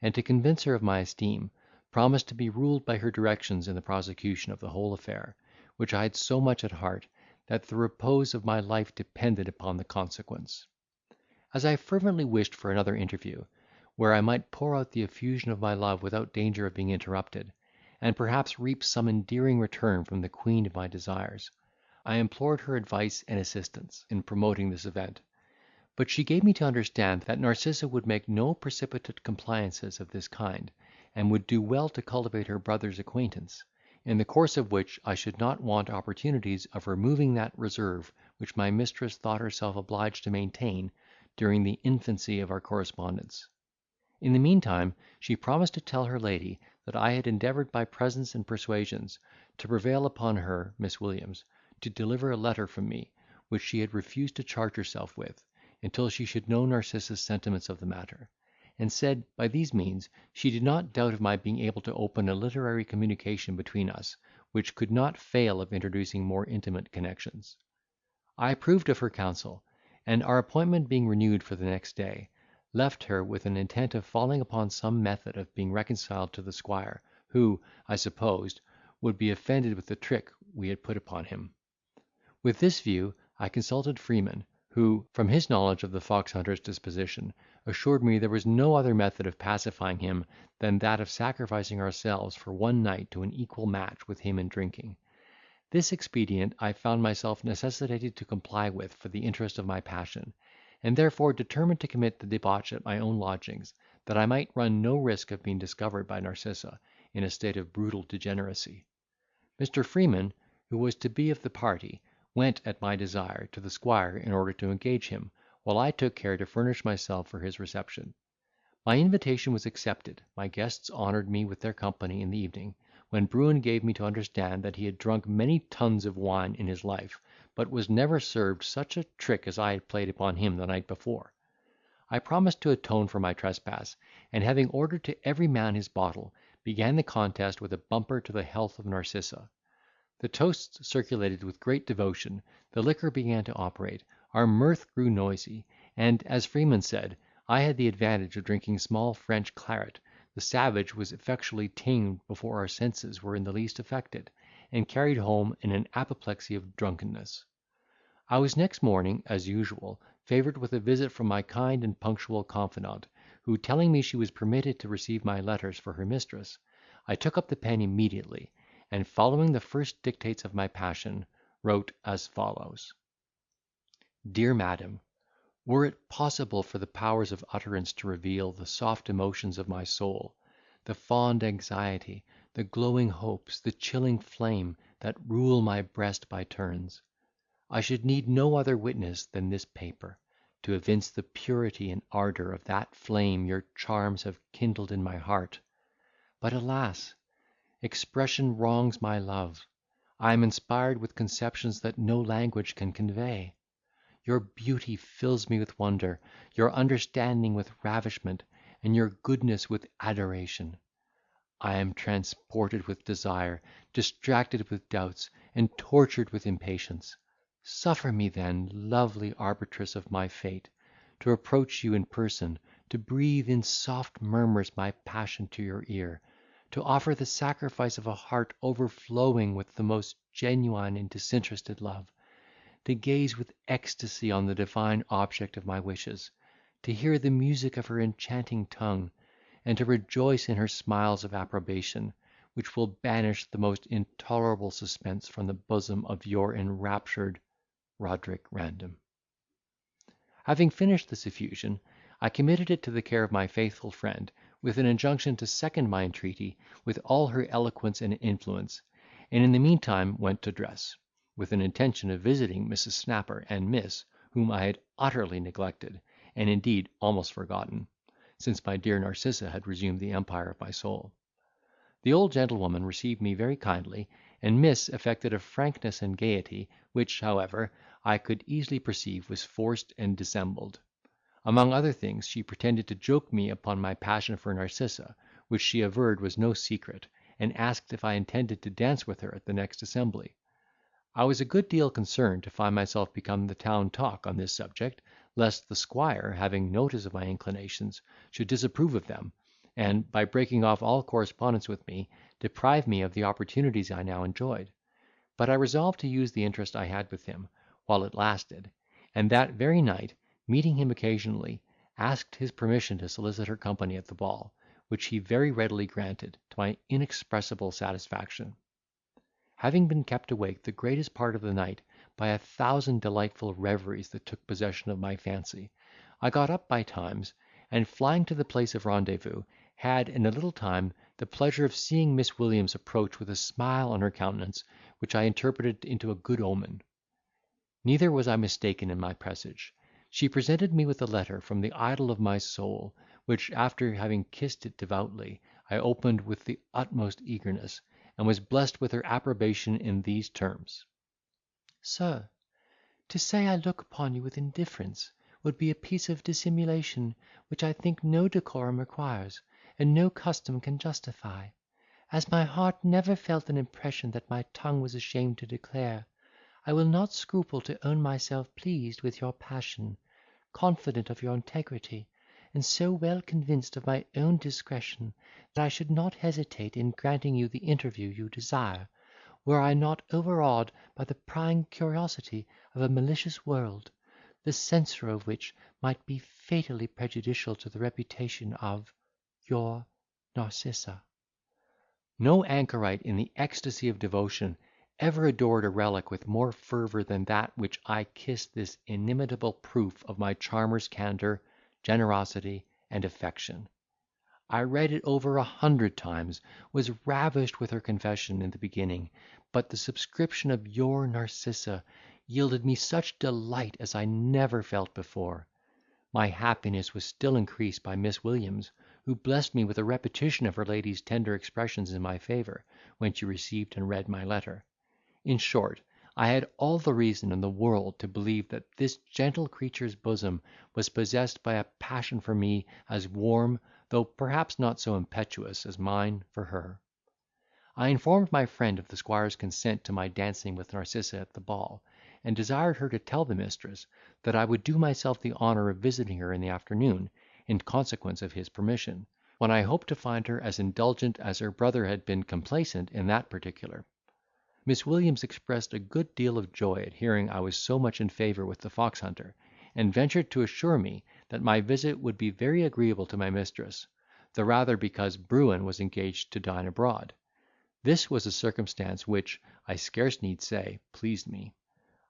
Speaker 1: and, to convince her of my esteem, promised to be ruled by her directions in the prosecution of the whole affair, which I had so much at heart, that the repose of my life depended upon the consequence. As I fervently wished for another interview, where I might pour out the effusion of my love without danger of being interrupted, and perhaps reap some endearing return from the queen of my desires, I implored her advice and assistance in promoting this event; but she gave me to understand that Narcissa would make no precipitate compliances of this kind, and would do well to cultivate her brother's acquaintance, in the course of which I should not want opportunities of removing that reserve which my mistress thought herself obliged to maintain during the infancy of our correspondence. In the meantime, she promised to tell her lady that I had endeavoured by presents and persuasions to prevail upon her, Miss Williams, to deliver a letter from me, which she had refused to charge herself with, until she should know Narcissa's sentiments of the matter; and said, by these means she did not doubt of my being able to open a literary communication between us, which could not fail of introducing more intimate connections. I approved of her counsel, and, our appointment being renewed for the next day, left her with an intent of falling upon some method of being reconciled to the squire, who, I supposed, would be offended with the trick we had put upon him. With this view I consulted Freeman, who, from his knowledge of the foxhunter's disposition, assured me there was no other method of pacifying him than that of sacrificing ourselves for one night to an equal match with him in drinking. This expedient I found myself necessitated to comply with for the interest of my passion, and therefore determined to commit the debauch at my own lodgings, that I might run no risk of being discovered by Narcissa in a state of brutal degeneracy. Mr. Freeman, who was to be of the party, went, at my desire, to the squire in order to engage him, while I took care to furnish myself for his reception. My invitation was accepted, my guests honoured me with their company in the evening, when Bruin gave me to understand that he had drunk many tuns of wine in his life, but was never served such a trick as I had played upon him the night before. I promised to atone for my trespass, and having ordered to every man his bottle, began the contest with a bumper to the health of Narcissa. The toasts circulated with great devotion, the liquor began to operate, our mirth grew noisy, and, as Freeman said, I had the advantage of drinking small French claret. The savage was effectually tamed before our senses were in the least affected, and carried home in an apoplexy of drunkenness. I was next morning, as usual, favoured with a visit from my kind and punctual confidante, who, telling me she was permitted to receive my letters for her mistress, I took up the pen immediately, and, following the first dictates of my passion, wrote as follows: Dear Madam, were it possible for the powers of utterance to reveal the soft emotions of my soul, the fond anxiety, the glowing hopes, the chilling flame that rule my breast by turns, I should need no other witness than this paper, to evince the purity and ardour of that flame your charms have kindled in my heart. But, alas! expression wrongs my love. I am inspired with conceptions that no language can convey. Your beauty fills me with wonder, your understanding with ravishment, and your goodness with adoration. I am transported with desire, distracted with doubts, and tortured with impatience. Suffer me then, lovely arbitress of my fate, to approach you in person, to breathe in soft murmurs my passion to your ear, to offer the sacrifice of a heart overflowing with the most genuine and disinterested love, to gaze with ecstasy on the divine object of my wishes, to hear the music of her enchanting tongue, and to rejoice in her smiles of approbation, which will banish the most intolerable suspense from the bosom of your enraptured Roderick Random. Having finished this effusion, I committed it to the care of my faithful friend, with an injunction to second my entreaty with all her eloquence and influence, and in the meantime went to dress, with an intention of visiting Mrs. Snapper and Miss, whom I had utterly neglected, and indeed almost forgotten, since my dear Narcissa had resumed the empire of my soul. The old gentlewoman received me very kindly, and Miss affected a frankness and gaiety, which, however, I could easily perceive was forced and dissembled. Among other things, she pretended to joke me upon my passion for Narcissa, which she averred was no secret, and asked if I intended to dance with her at the next assembly. I was a good deal concerned to find myself become the town talk on this subject, lest the squire, having notice of my inclinations, should disapprove of them, and, by breaking off all correspondence with me, deprive me of the opportunities I now enjoyed. But I resolved to use the interest I had with him while it lasted, and that very night, meeting him occasionally, asked his permission to solicit her company at the ball, which he very readily granted, to my inexpressible satisfaction. Having been kept awake the greatest part of the night by 1,000 delightful reveries that took possession of my fancy, I got up by times, and flying to the place of rendezvous, had, in a little time, the pleasure of seeing Miss Williams approach with a smile on her countenance, which I interpreted into a good omen. Neither was I mistaken in my presage. She presented me with a letter from the idol of my soul, which, after having kissed it devoutly, I opened with the utmost eagerness, and was blessed with her approbation in these terms:
Speaker 4: Sir, to say I look upon you with indifference would be a piece of dissimulation which I think no decorum requires, and no custom can justify. As my heart never felt an impression that my tongue was ashamed to declare, I will not scruple to own myself pleased with your passion, confident of your integrity, and so well convinced of my own discretion, that I should not hesitate in granting you the interview you desire, were I not overawed by the prying curiosity of a malicious world, the censure of which might be fatally prejudicial to the reputation of your Narcissa.
Speaker 1: No anchorite in the ecstasy of devotion ever adored a relic with more fervour than that which I kissed this inimitable proof of my charmer's candour, generosity, and affection. I read it over 100 times, was ravished with her confession in the beginning, but the subscription of your Narcissa yielded me such delight as I never felt before. My happiness was still increased by Miss Williams, who blessed me with a repetition of her lady's tender expressions in my favour, when she received and read my letter. In short, I had all the reason in the world to believe that this gentle creature's bosom was possessed by a passion for me as warm, though perhaps not so impetuous, as mine for her. I informed my friend of the squire's consent to my dancing with Narcissa at the ball, and desired her to tell the mistress, that I would do myself the honour of visiting her in the afternoon, in consequence of his permission, when I hoped to find her as indulgent as her brother had been complaisant in that particular. Miss Williams expressed a good deal of joy at hearing I was so much in favour with the fox hunter, and ventured to assure me that my visit would be very agreeable to my mistress, the rather because Bruin was engaged to dine abroad. This was a circumstance which, I scarce need say, pleased me.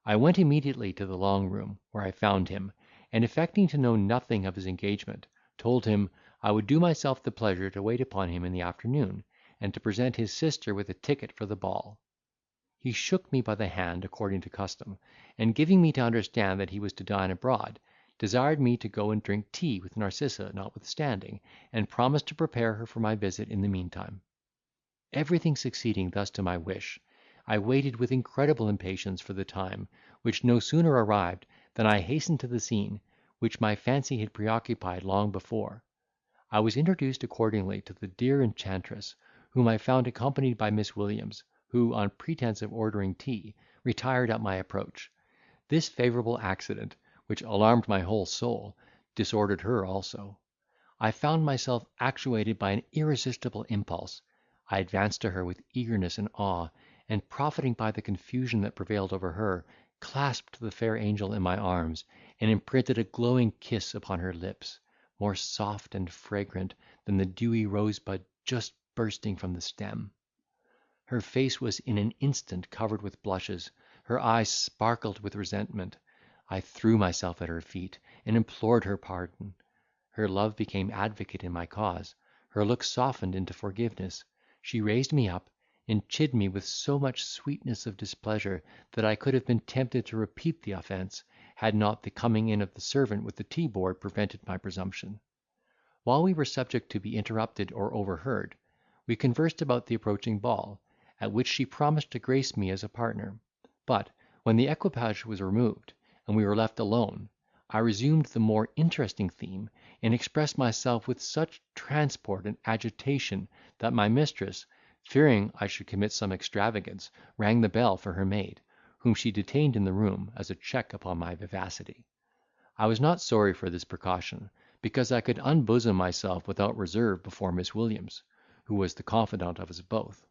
Speaker 1: I went immediately to the long room, where I found him, and, affecting to know nothing of his engagement, told him, I would do myself the pleasure to wait upon him in the afternoon, and to present his sister with a ticket for the ball. He shook me by the hand according to custom, and, giving me to understand that he was to dine abroad, desired me to go and drink tea with Narcissa notwithstanding, and promised to prepare her for my visit in the meantime. Everything succeeding thus to my wish, I waited with incredible impatience for the time, which no sooner arrived than I hastened to the scene, which my fancy had preoccupied long before. I was introduced accordingly to the dear enchantress, whom I found accompanied by Miss Williams, who, on pretence of ordering tea, retired at my approach. This favourable accident, which alarmed my whole soul, disordered her also. I found myself actuated by an irresistible impulse. I advanced to her with eagerness and awe, and, profiting by the confusion that prevailed over her, clasped the fair angel in my arms, and imprinted a glowing kiss upon her lips, more soft and fragrant than the dewy rosebud just bursting from the stem. Her face was in an instant covered with blushes, her eyes sparkled with resentment. I threw myself at her feet, and implored her pardon. Her love became advocate in my cause, her look softened into forgiveness. She raised me up, and chid me with so much sweetness of displeasure, that I could have been tempted to repeat the offence, had not the coming in of the servant with the tea board prevented my presumption. While we were subject to be interrupted or overheard, we conversed about the approaching ball, at which she promised to grace me as a partner; but, when the equipage was removed, and we were left alone, I resumed the more interesting theme, and expressed myself with such transport and agitation, that my mistress, fearing I should commit some extravagance, rang the bell for her maid, whom she detained in the room, as a check upon my vivacity. I was not sorry for this precaution, because I could unbosom myself without reserve before Miss Williams, who was the confidant of us both.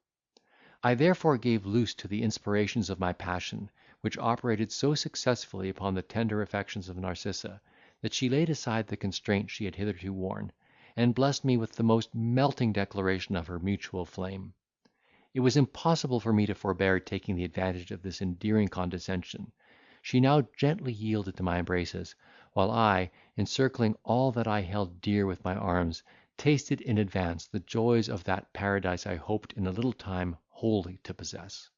Speaker 1: I therefore gave loose to the inspirations of my passion, which operated so successfully upon the tender affections of Narcissa, that she laid aside the constraint she had hitherto worn, and blessed me with the most melting declaration of her mutual flame. It was impossible for me to forbear taking the advantage of this endearing condescension. She now gently yielded to my embraces, while I, encircling all that I held dear with my arms, tasted in advance the joys of that paradise I hoped in a little time wholly to possess.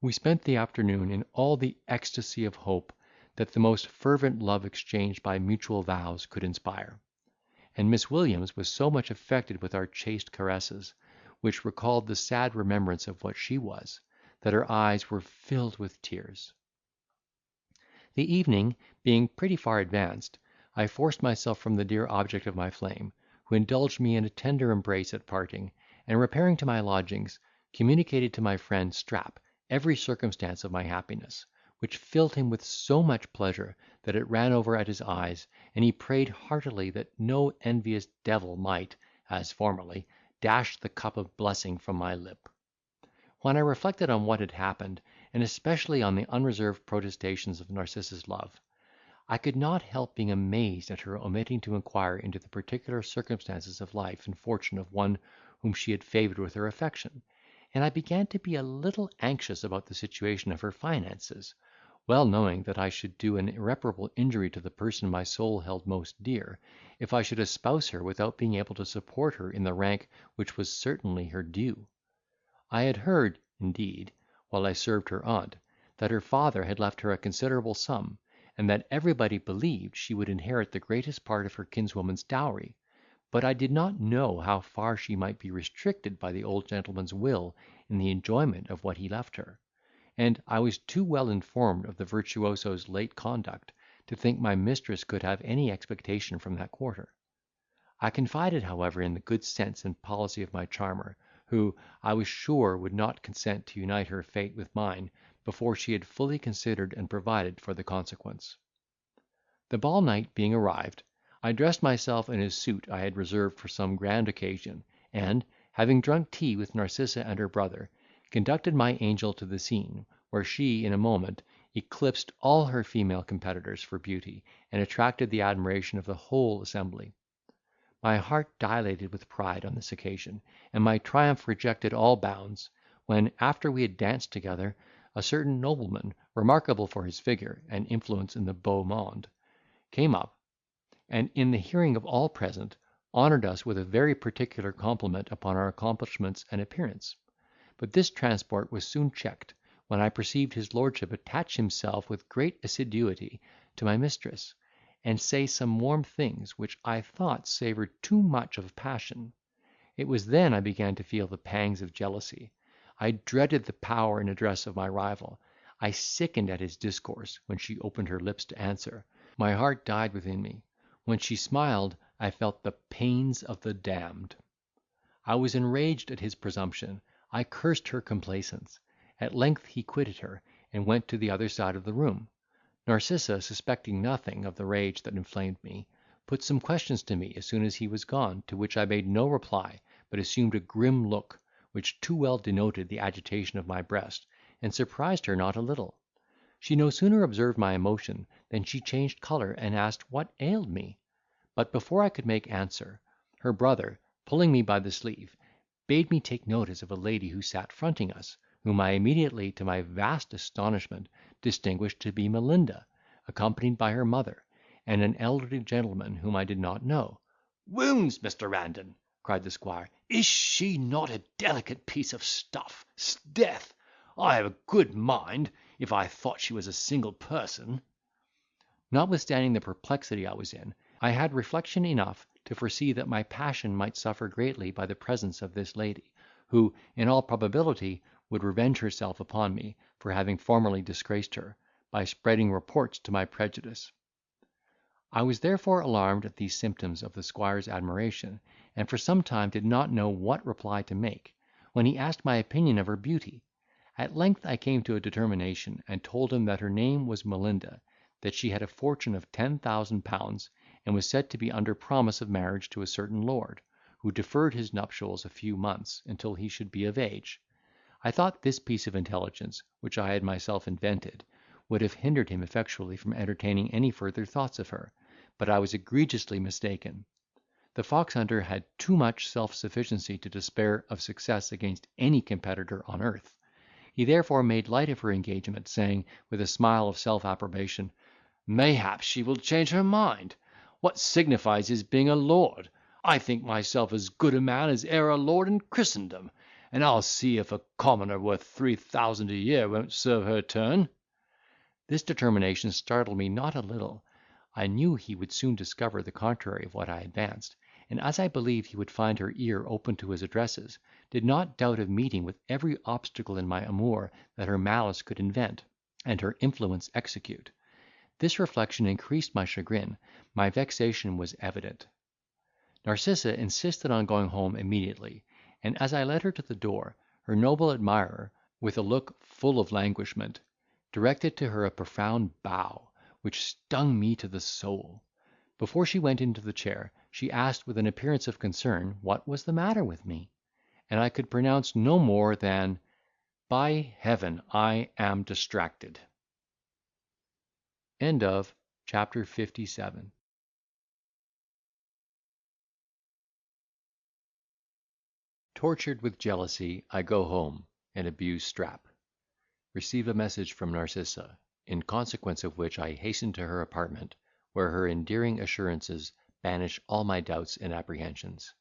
Speaker 1: We spent the afternoon in all the ecstasy of hope that the most fervent love exchanged by mutual vows could inspire; and Miss Williams was so much affected with our chaste caresses, which recalled the sad remembrance of what she was, that her eyes were filled with tears. The evening being pretty far advanced, I forced myself from the dear object of my flame, who indulged me in a tender embrace at parting, and repairing to my lodgings, communicated to my friend Strap every circumstance of my happiness, which filled him with so much pleasure that it ran over at his eyes, and he prayed heartily that no envious devil might, as formerly, dash the cup of blessing from my lip. When I reflected on what had happened, and especially on the unreserved protestations of Narcissa's love, I could not help being amazed at her omitting to inquire into the particular circumstances of life and fortune of one whom she had favoured with her affection, and I began to be a little anxious about the situation of her finances, well knowing that I should do an irreparable injury to the person my soul held most dear, if I should espouse her without being able to support her in the rank which was certainly her due. I had heard, indeed, while I served her aunt, that her father had left her a considerable sum, and that everybody believed she would inherit the greatest part of her kinswoman's dowry; but I did not know how far she might be restricted by the old gentleman's will in the enjoyment of what he left her; and I was too well informed of the virtuoso's late conduct to think my mistress could have any expectation from that quarter. I confided, however, in the good sense and policy of my charmer, who, I was sure, would not consent to unite her fate with mine before she had fully considered and provided for the consequence. The ball night being arrived, I dressed myself in a suit I had reserved for some grand occasion, and, having drunk tea with Narcissa and her brother, conducted my angel to the scene, where she, in a moment, eclipsed all her female competitors for beauty, and attracted the admiration of the whole assembly. My heart dilated with pride on this occasion, and my triumph rejected all bounds, when, after we had danced together, a certain nobleman, remarkable for his figure and influence in the beau monde, came up, and, in the hearing of all present, honoured us with a very particular compliment upon our accomplishments and appearance. But this transport was soon checked, when I perceived his lordship attach himself with great assiduity to my mistress, and say some warm things which I thought savoured too much of passion. It was then I began to feel the pangs of jealousy. I dreaded the power and address of my rival. I sickened at his discourse, when she opened her lips to answer. My heart died within me. When she smiled, I felt the pains of the damned. I was enraged at his presumption. I cursed her complaisance. At length he quitted her, and went to the other side of the room. Narcissa, suspecting nothing of the rage that inflamed me, put some questions to me as soon as he was gone, to which I made no reply, but assumed a grim look, which too well denoted the agitation of my breast, and surprised her not a little. She no sooner observed my emotion than she changed colour, and asked what ailed me; but before I could make answer, her brother, pulling me by the sleeve, bade me take notice of a lady who sat fronting us, whom I immediately, to my vast astonishment, distinguished to be Melinda, accompanied by her mother, and an elderly gentleman whom I did not know.
Speaker 3: "Wounds, Mr. Randon!" cried the squire, "is she not a delicate piece of stuff? 'Sdeath! I have a good mind, if I thought she was a single person."
Speaker 1: Notwithstanding the perplexity I was in, I had reflection enough to foresee that my passion might suffer greatly by the presence of this lady, who, in all probability, would revenge herself upon me, for having formerly disgraced her, by spreading reports to my prejudice. I was therefore alarmed at these symptoms of the squire's admiration, and for some time did not know what reply to make, when he asked my opinion of her beauty. At length I came to a determination, and told him that her name was Melinda, that she had a fortune of £10,000, and was said to be under promise of marriage to a certain lord, who deferred his nuptials a few months, until he should be of age. I thought this piece of intelligence, which I had myself invented, would have hindered him effectually from entertaining any further thoughts of her, but I was egregiously mistaken. The foxhunter had too much self-sufficiency to despair of success against any competitor on earth. He therefore made light of her engagement, saying, with a smile of self-approbation, "Mayhap she will change her mind. What signifies his being a lord? I think myself as good a man as e'er a lord in Christendom, and I'll see if a commoner worth 3,000 a year won't serve her turn." This determination startled me not a little. I knew he would soon discover the contrary of what I advanced, and as I believed he would find her ear open to his addresses, did not doubt of meeting with every obstacle in my amour that her malice could invent, and her influence execute. This reflection increased my chagrin. My vexation was evident. Narcissa insisted on going home immediately, and as I led her to the door, her noble admirer, with a look full of languishment, directed to her a profound bow, which stung me to the soul. Before she went into the chair, she asked with an appearance of concern what was the matter with me, and I could pronounce no more than, "By heaven, I am distracted." End of chapter 57. Tortured with jealousy, I go home, and abuse Strap. Receive a message from Narcissa, in consequence of which I hasten to her apartment, where her endearing assurances banish all my doubts and apprehensions.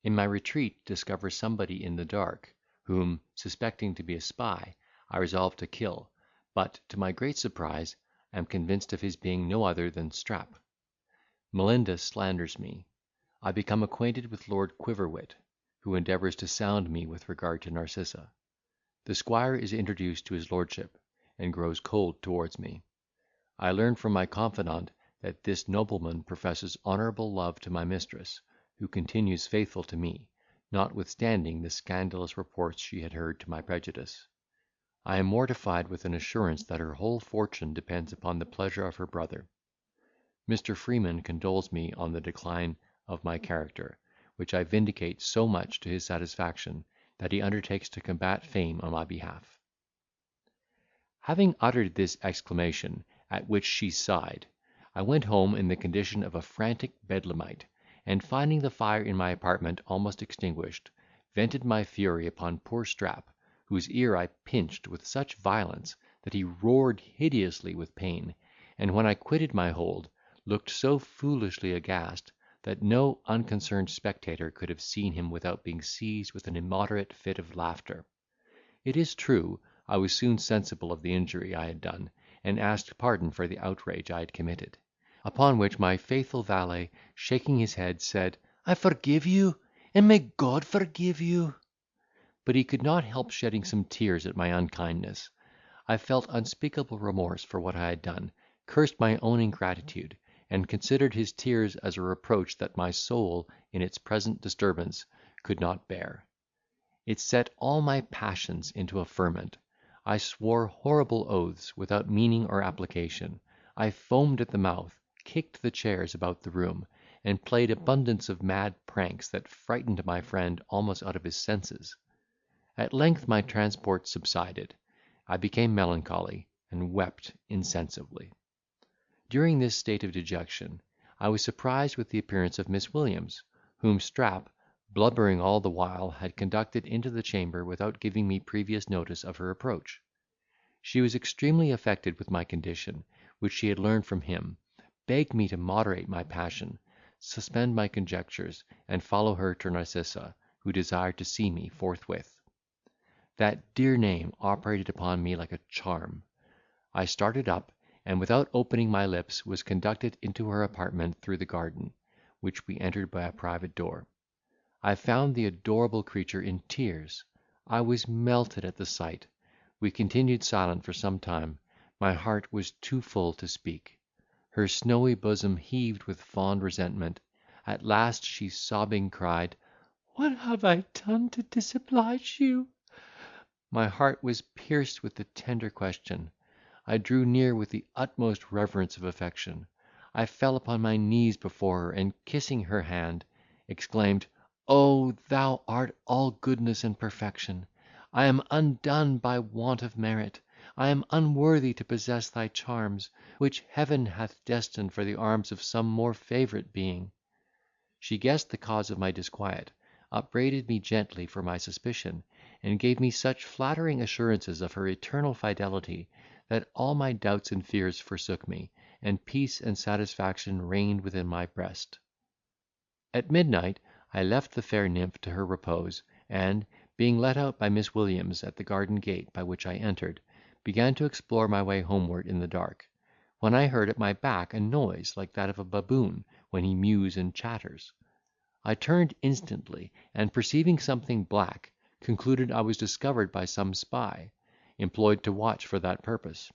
Speaker 1: In my retreat discover somebody in the dark, whom, suspecting to be a spy, I resolve to kill, but, to my great surprise, am convinced of his being no other than Strap. Melinda slanders me. I become acquainted with Lord Quiverwit, who endeavours to sound me with regard to Narcissa. The squire is introduced to his lordship, and grows cold towards me. I learn from my confidant that this nobleman professes honourable love to my mistress, who continues faithful to me, notwithstanding the scandalous reports she had heard to my prejudice. I am mortified with an assurance that her whole fortune depends upon the pleasure of her brother. Mr. Freeman condoles me on the decline of my character, which I vindicate so much to his satisfaction, that he undertakes to combat fame on my behalf. Having uttered this exclamation, at which she sighed, I went home in the condition of a frantic bedlamite, and finding the fire in my apartment almost extinguished, vented my fury upon poor Strap, whose ear I pinched with such violence that he roared hideously with pain, and when I quitted my hold, looked so foolishly aghast, that no unconcerned spectator could have seen him without being seized with an immoderate fit of laughter. It is true, I was soon sensible of the injury I had done, and asked pardon for the outrage I had committed; upon which my faithful valet, shaking his head, said, "I forgive you, and may God forgive you." But he could not help shedding some tears at my unkindness. I felt unspeakable remorse for what I had done, cursed my own ingratitude, and considered his tears as a reproach that my soul, in its present disturbance, could not bear. It set all my passions into a ferment. I swore horrible oaths, without meaning or application. I foamed at the mouth, kicked the chairs about the room, and played abundance of mad pranks that frightened my friend almost out of his senses. At length my transport subsided. I became melancholy, and wept insensibly. During this state of dejection, I was surprised with the appearance of Miss Williams, whom Strap, blubbering all the while, had conducted into the chamber without giving me previous notice of her approach. She was extremely affected with my condition, which she had learned from him, begged me to moderate my passion, suspend my conjectures, and follow her to Narcissa, who desired to see me forthwith. That dear name operated upon me like a charm. I started up, and without opening my lips was conducted into her apartment through the garden, which we entered by a private door. I found the adorable creature in tears. I was melted at the sight. We continued silent for some time. My heart was too full to speak. Her snowy bosom heaved with fond resentment. At last she sobbing cried, "What have I done to disoblige you?" My heart was pierced with the tender question. I drew near with the utmost reverence of affection. I fell upon my knees before her, and kissing her hand, exclaimed, "Oh, thou art all goodness and perfection! I am undone by want of merit. I am unworthy to possess thy charms, which Heaven hath destined for the arms of some more favourite being." She guessed the cause of my disquiet, upbraided me gently for my suspicion, and gave me such flattering assurances of her eternal fidelity, that all my doubts and fears forsook me, and peace and satisfaction reigned within my breast. At midnight I left the fair nymph to her repose, and, being let out by Miss Williams at the garden gate by which I entered, began to explore my way homeward in the dark, when I heard at my back a noise like that of a baboon when he mews and chatters. I turned instantly, and perceiving something black, concluded I was discovered by some spy, employed to watch for that purpose.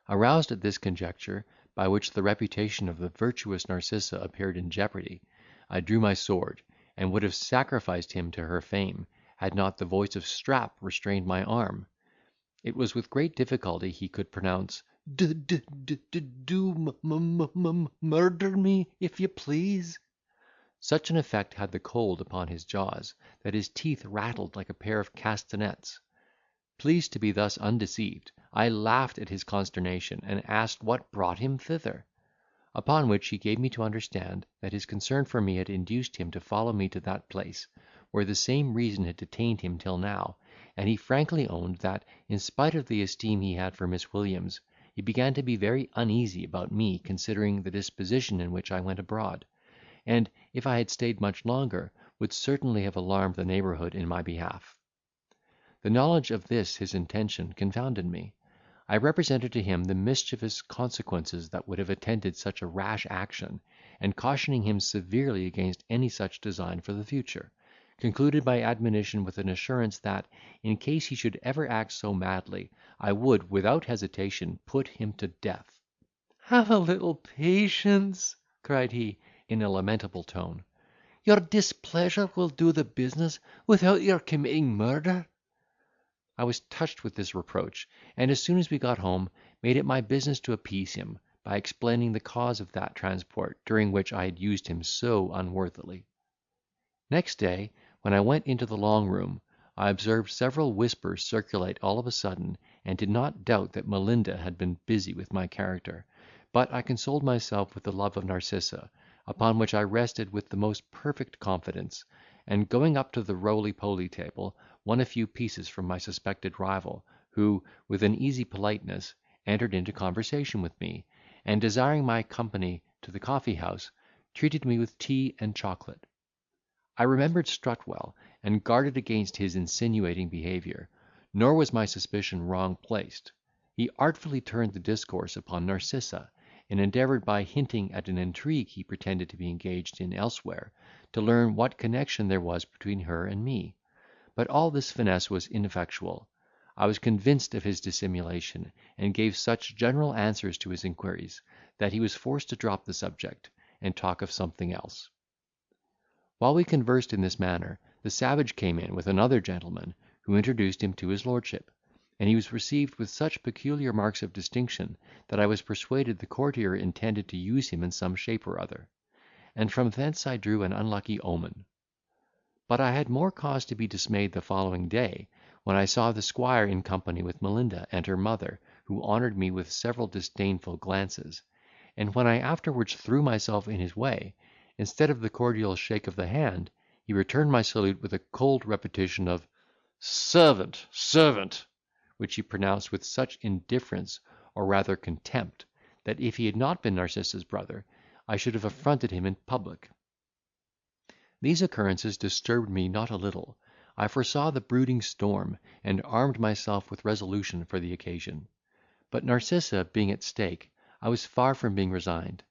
Speaker 1: Aroused at this conjecture, by which the reputation of the virtuous Narcissa appeared in jeopardy, I drew my sword, and would have sacrificed him to her fame, had not the voice of Strap restrained my arm. It was with great difficulty he could pronounce, "Do murder me, if you please." Such an effect had the cold upon his jaws, that his teeth rattled like a pair of castanets. Pleased to be thus undeceived, I laughed at his consternation, and asked what brought him thither; upon which he gave me to understand, that his concern for me had induced him to follow me to that place, where the same reason had detained him till now, and he frankly owned, that, in spite of the esteem he had for Miss Williams, he began to be very uneasy about me, considering the disposition in which I went abroad, and, if I had stayed much longer, would certainly have alarmed the neighbourhood in my behalf. The knowledge of this his intention confounded me. I represented to him the mischievous consequences that would have attended such a rash action, and cautioning him severely against any such design for the future, concluded my admonition with an assurance that, in case he should ever act so madly, I would, without hesitation, put him to death. "Have a little patience," cried he, in a lamentable tone. "Your displeasure will do the business, without your committing murder." I was touched with this reproach, and, as soon as we got home, made it my business to appease him, by explaining the cause of that transport, during which I had used him so unworthily. Next day, when I went into the long room, I observed several whispers circulate all of a sudden, and did not doubt that Melinda had been busy with my character; but I consoled myself with the love of Narcissa, upon which I rested with the most perfect confidence, and, going up to the roly-poly table, won a few pieces from my suspected rival, who, with an easy politeness, entered into conversation with me, and, desiring my company to the coffee house, treated me with tea and chocolate. I remembered Strutwell, and guarded against his insinuating behaviour, nor was my suspicion wrong placed. He artfully turned the discourse upon Narcissa, and endeavoured, by hinting at an intrigue he pretended to be engaged in elsewhere, to learn what connection there was between her and me; but all this finesse was ineffectual. I was convinced of his dissimulation, and gave such general answers to his inquiries, that he was forced to drop the subject, and talk of something else. While we conversed in this manner, the savage came in with another gentleman, who introduced him to his lordship, and he was received with such peculiar marks of distinction, that I was persuaded the courtier intended to use him in some shape or other, and from thence I drew an unlucky omen. But I had more cause to be dismayed the following day, when I saw the squire in company with Melinda and her mother, who honoured me with several disdainful glances; and when I afterwards threw myself in his way, instead of the cordial shake of the hand, he returned my salute with a cold repetition of "Servant, servant," which he pronounced with such indifference, or rather contempt, that if he had not been Narcissa's brother, I should have affronted him in public. These occurrences disturbed me not a little. I foresaw the brooding storm, and armed myself with resolution for the occasion. But Narcissa being at stake, I was far from being resigned.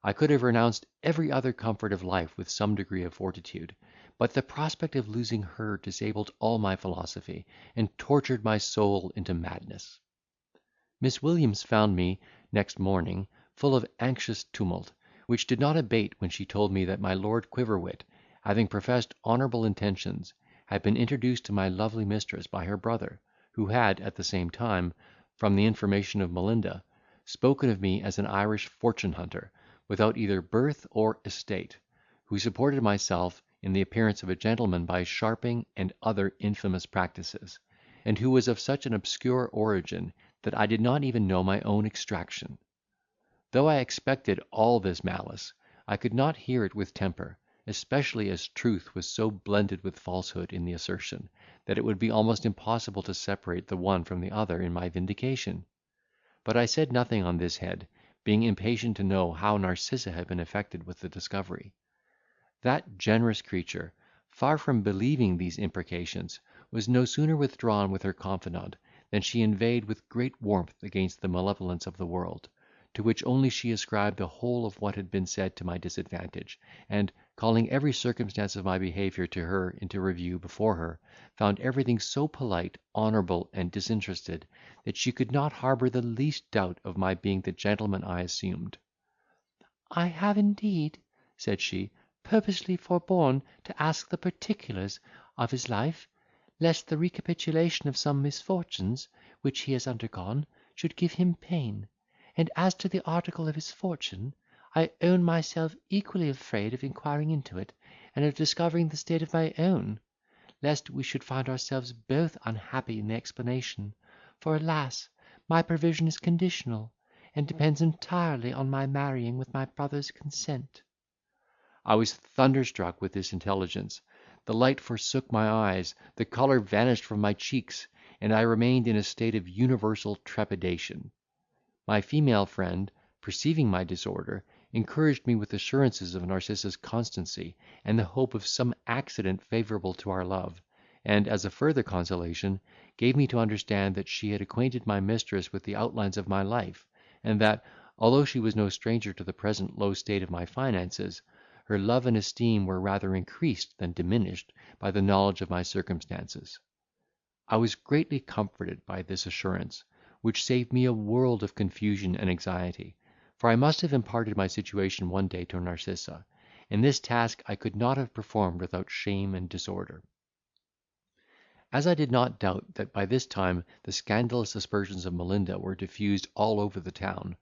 Speaker 1: I could have renounced every other comfort of life with some degree of fortitude, but the prospect of losing her disabled all my philosophy, and tortured my soul into madness. Miss Williams found me, next morning, full of anxious tumult, which did not abate when she told me that my Lord Quiverwit, having professed honourable intentions, had been introduced to my lovely mistress by her brother, who had, at the same time, from the information of Melinda, spoken of me as an Irish fortune hunter, without either birth or estate, who supported myself in the appearance of a gentleman by sharping and other infamous practices, and who was of such an obscure origin that I did not even know my own extraction. Though I expected all this malice, I could not hear it with temper, especially as truth was so blended with falsehood in the assertion, that it would be almost impossible to separate the one from the other in my vindication. But I said nothing on this head, being impatient to know how Narcissa had been affected with the discovery. That generous creature, far from believing these imprecations, was no sooner withdrawn with her confidant, than she inveighed with great warmth against the malevolence of the world, to which only she ascribed the whole of what had been said to my disadvantage, and, calling every circumstance of my behaviour to her into review before her, found everything so polite, honourable, and disinterested, that she could not harbour the least doubt of my being the gentleman I assumed.
Speaker 4: "I have indeed," said she, "purposely forborne to ask the particulars of his life, lest the recapitulation of some misfortunes, which he has undergone, should give him pain; and as to the article of his fortune, I own myself equally afraid of inquiring into it, and of discovering the state of my own, lest we should find ourselves both unhappy in the explanation; for, alas! my provision is conditional, and depends entirely on my marrying with my brother's consent."
Speaker 1: I was thunderstruck with this intelligence. The light forsook my eyes, the colour vanished from my cheeks, and I remained in a state of universal trepidation. My female friend, perceiving my disorder, encouraged me with assurances of Narcissa's constancy, and the hope of some accident favourable to our love, and, as a further consolation, gave me to understand that she had acquainted my mistress with the outlines of my life, and that, although she was no stranger to the present low state of my finances, her love and esteem were rather increased than diminished by the knowledge of my circumstances. I was greatly comforted by this assurance, which saved me a world of confusion and anxiety, for I must have imparted my situation one day to Narcissa, and this task I could not have performed without shame and disorder. As I did not doubt that by this time the scandalous aspersions of Melinda were diffused all over the town,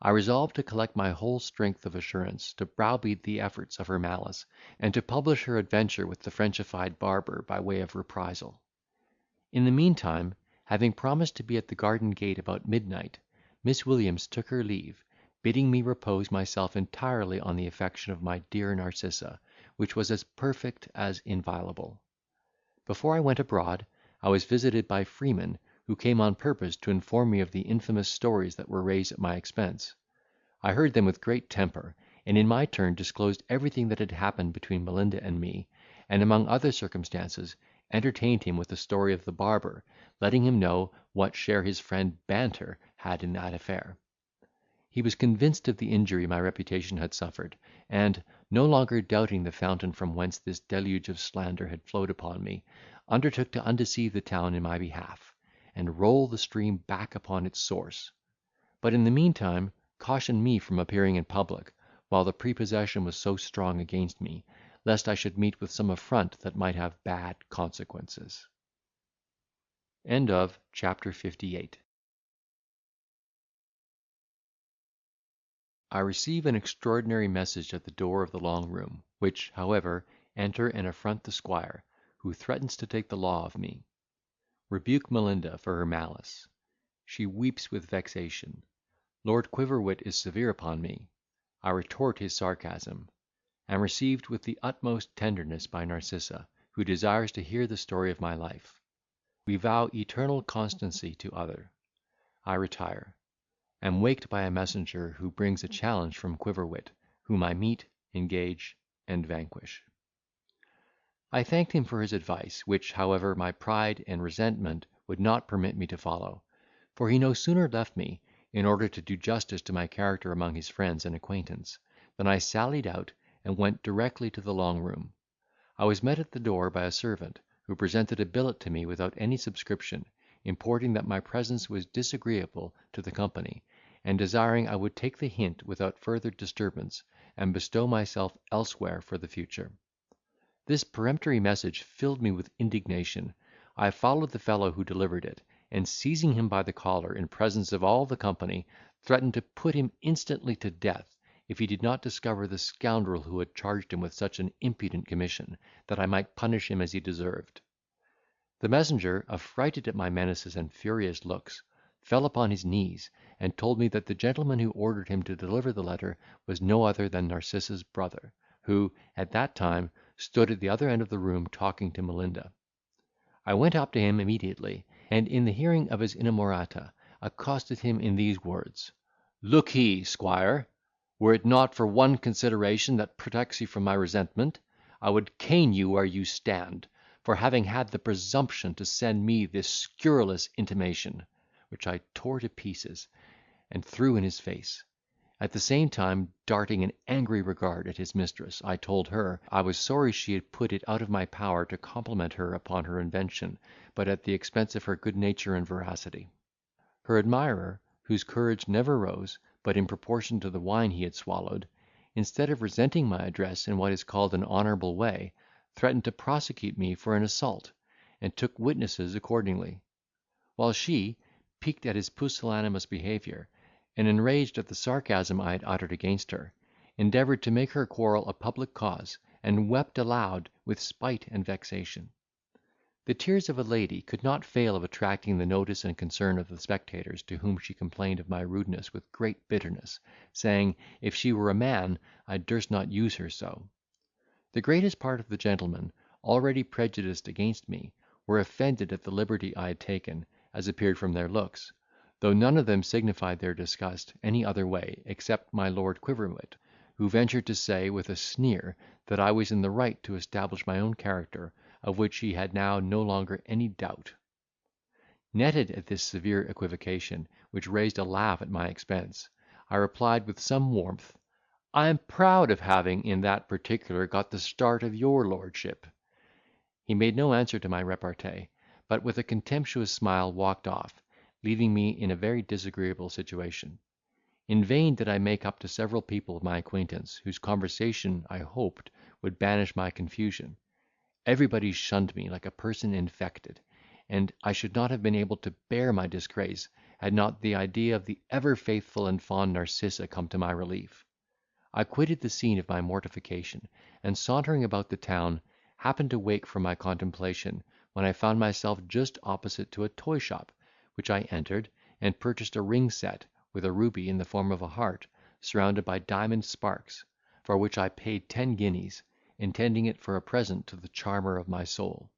Speaker 1: I resolved to collect my whole strength of assurance to browbeat the efforts of her malice, and to publish her adventure with the Frenchified barber by way of reprisal. In the meantime, having promised to be at the garden gate about midnight, Miss Williams took her leave, bidding me repose myself entirely on the affection of my dear Narcissa, which was as perfect as inviolable. Before I went abroad, I was visited by Freeman, who came on purpose to inform me of the infamous stories that were raised at my expense. I heard them with great temper, and in my turn disclosed everything that had happened between Melinda and me, and among other circumstances entertained him with the story of the barber, letting him know what share his friend Banter had in that affair. He was convinced of the injury my reputation had suffered, and, no longer doubting the fountain from whence this deluge of slander had flowed upon me, undertook to undeceive the town in my behalf, and roll the stream back upon its source; but in the meantime cautioned me from appearing in public, while the prepossession was so strong against me, lest I should meet with some affront that might have bad consequences. Chapter 58. I receive an extraordinary message at the door of the long room, which, however, enter and affront the squire, who threatens to take the law of me. Rebuke Melinda for her malice. She weeps with vexation. Lord Quiverwit is severe upon me. I retort his sarcasm. Am received with the utmost tenderness by Narcissa, who desires to hear the story of my life. We vow eternal constancy to other. I retire. Am waked by a messenger, who brings a challenge from Quiverwit, whom I meet, engage, and vanquish. I thanked him for his advice, which, however, my pride and resentment would not permit me to follow; for he no sooner left me, in order to do justice to my character among his friends and acquaintance, than I sallied out, and went directly to the long room. I was met at the door by a servant, who presented a billet to me without any subscription, importing that my presence was disagreeable to the company, and desiring I would take the hint without further disturbance, and bestow myself elsewhere for the future. This peremptory message filled me with indignation. I followed the fellow who delivered it, and seizing him by the collar in presence of all the company, threatened to put him instantly to death, if he did not discover the scoundrel who had charged him with such an impudent commission, that I might punish him as he deserved. The messenger, affrighted at my menaces and furious looks, fell upon his knees, and told me that the gentleman who ordered him to deliver the letter was no other than Narcissa's brother, who, at that time, stood at the other end of the room talking to Melinda. I went up to him immediately, and, in the hearing of his inamorata, accosted him in these words: "Look ye, squire, were it not for one consideration that protects you from my resentment, I would cane you where you stand, for having had the presumption to send me this scurrilous intimation," which I tore to pieces, and threw in his face. At the same time, darting an angry regard at his mistress, I told her, I was sorry she had put it out of my power to compliment her upon her invention, but at the expense of her good nature and veracity. Her admirer, whose courage never rose, but in proportion to the wine he had swallowed, instead of resenting my address in what is called an honourable way, threatened to prosecute me for an assault, and took witnesses accordingly; while she, piqued at his pusillanimous behaviour, and enraged at the sarcasm I had uttered against her, endeavoured to make her quarrel a public cause, and wept aloud with spite and vexation. The tears of a lady could not fail of attracting the notice and concern of the spectators, to whom she complained of my rudeness with great bitterness, saying, if she were a man, I durst not use her so. The greatest part of the gentlemen, already prejudiced against me, were offended at the liberty I had taken, as appeared from their looks, though none of them signified their disgust any other way, except my Lord Quiverwit, who ventured to say, with a sneer, that I was in the right to establish my own character, of which he had now no longer any doubt. Netted at this severe equivocation, which raised a laugh at my expense, I replied with some warmth, "I am proud of having in that particular got the start of your lordship." He made no answer to my repartee, but with a contemptuous smile walked off, leaving me in a very disagreeable situation. In vain did I make up to several people of my acquaintance, whose conversation, I hoped, would banish my confusion. Everybody shunned me like a person infected, and I should not have been able to bear my disgrace, had not the idea of the ever faithful and fond Narcissa come to my relief. I quitted the scene of my mortification, and sauntering about the town, happened to wake from my contemplation, when I found myself just opposite to a toy shop, which I entered, and purchased a ring set, with a ruby in the form of a heart, surrounded by diamond sparks, for which I paid 10 guineas, intending it for a present to the charmer of my soul.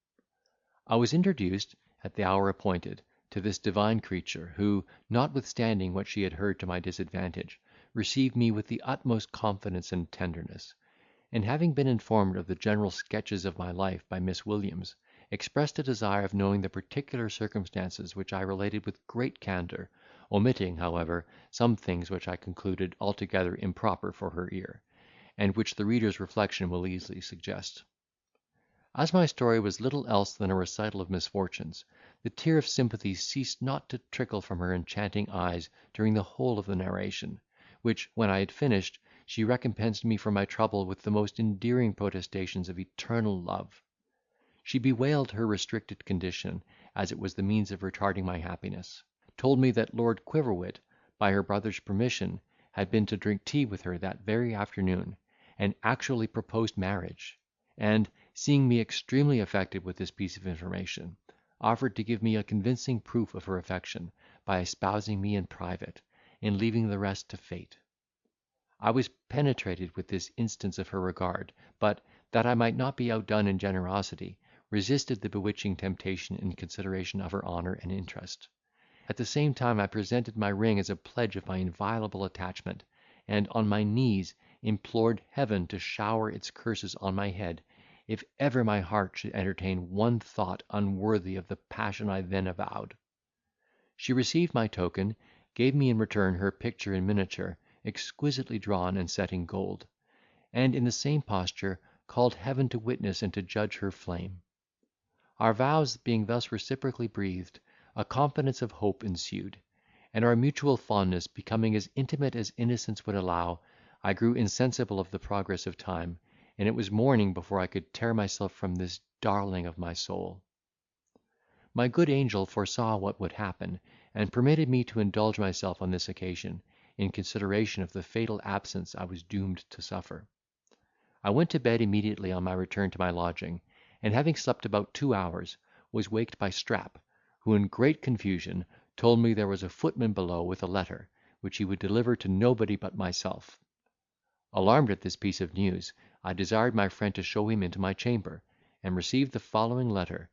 Speaker 1: I was introduced, at the hour appointed, to this divine creature, who, notwithstanding what she had heard to my disadvantage, received me with the utmost confidence and tenderness; and having been informed of the general sketches of my life by Miss Williams, expressed a desire of knowing the particular circumstances, which I related with great candour, omitting, however, some things which I concluded altogether improper for her ear, and which the reader's reflection will easily suggest. As my story was little else than a recital of misfortunes, the tear of sympathy ceased not to trickle from her enchanting eyes during the whole of the narration, which, when I had finished, she recompensed me for my trouble with the most endearing protestations of eternal love. She bewailed her restricted condition, as it was the means of retarding my happiness; told me that Lord Quiverwit, by her brother's permission, had been to drink tea with her that very afternoon, and actually proposed marriage; and, seeing me extremely affected with this piece of information, offered to give me a convincing proof of her affection, by espousing me in private, and leaving the rest to fate. I was penetrated with this instance of her regard, but, that I might not be outdone in generosity, resisted the bewitching temptation in consideration of her honour and interest. At the same time I presented my ring as a pledge of my inviolable attachment, and, on my knees, implored Heaven to shower its curses on my head, if ever my heart should entertain one thought unworthy of the passion I then avowed. She received my token, gave me in return her picture in miniature, exquisitely drawn and set in gold, and, in the same posture, called Heaven to witness and to judge her flame. Our vows being thus reciprocally breathed, a confidence of hope ensued, and our mutual fondness becoming as intimate as innocence would allow, I grew insensible of the progress of time, and it was morning before I could tear myself from this darling of my soul. My good angel foresaw what would happen, and permitted me to indulge myself on this occasion, in consideration of the fatal absence I was doomed to suffer. I went to bed immediately on my return to my lodging, and having slept about 2 hours, was waked by Strap, who in great confusion told me there was a footman below with a letter, which he would deliver to nobody but myself. Alarmed at this piece of news, I desired my friend to show him into my chamber, and received the following letter,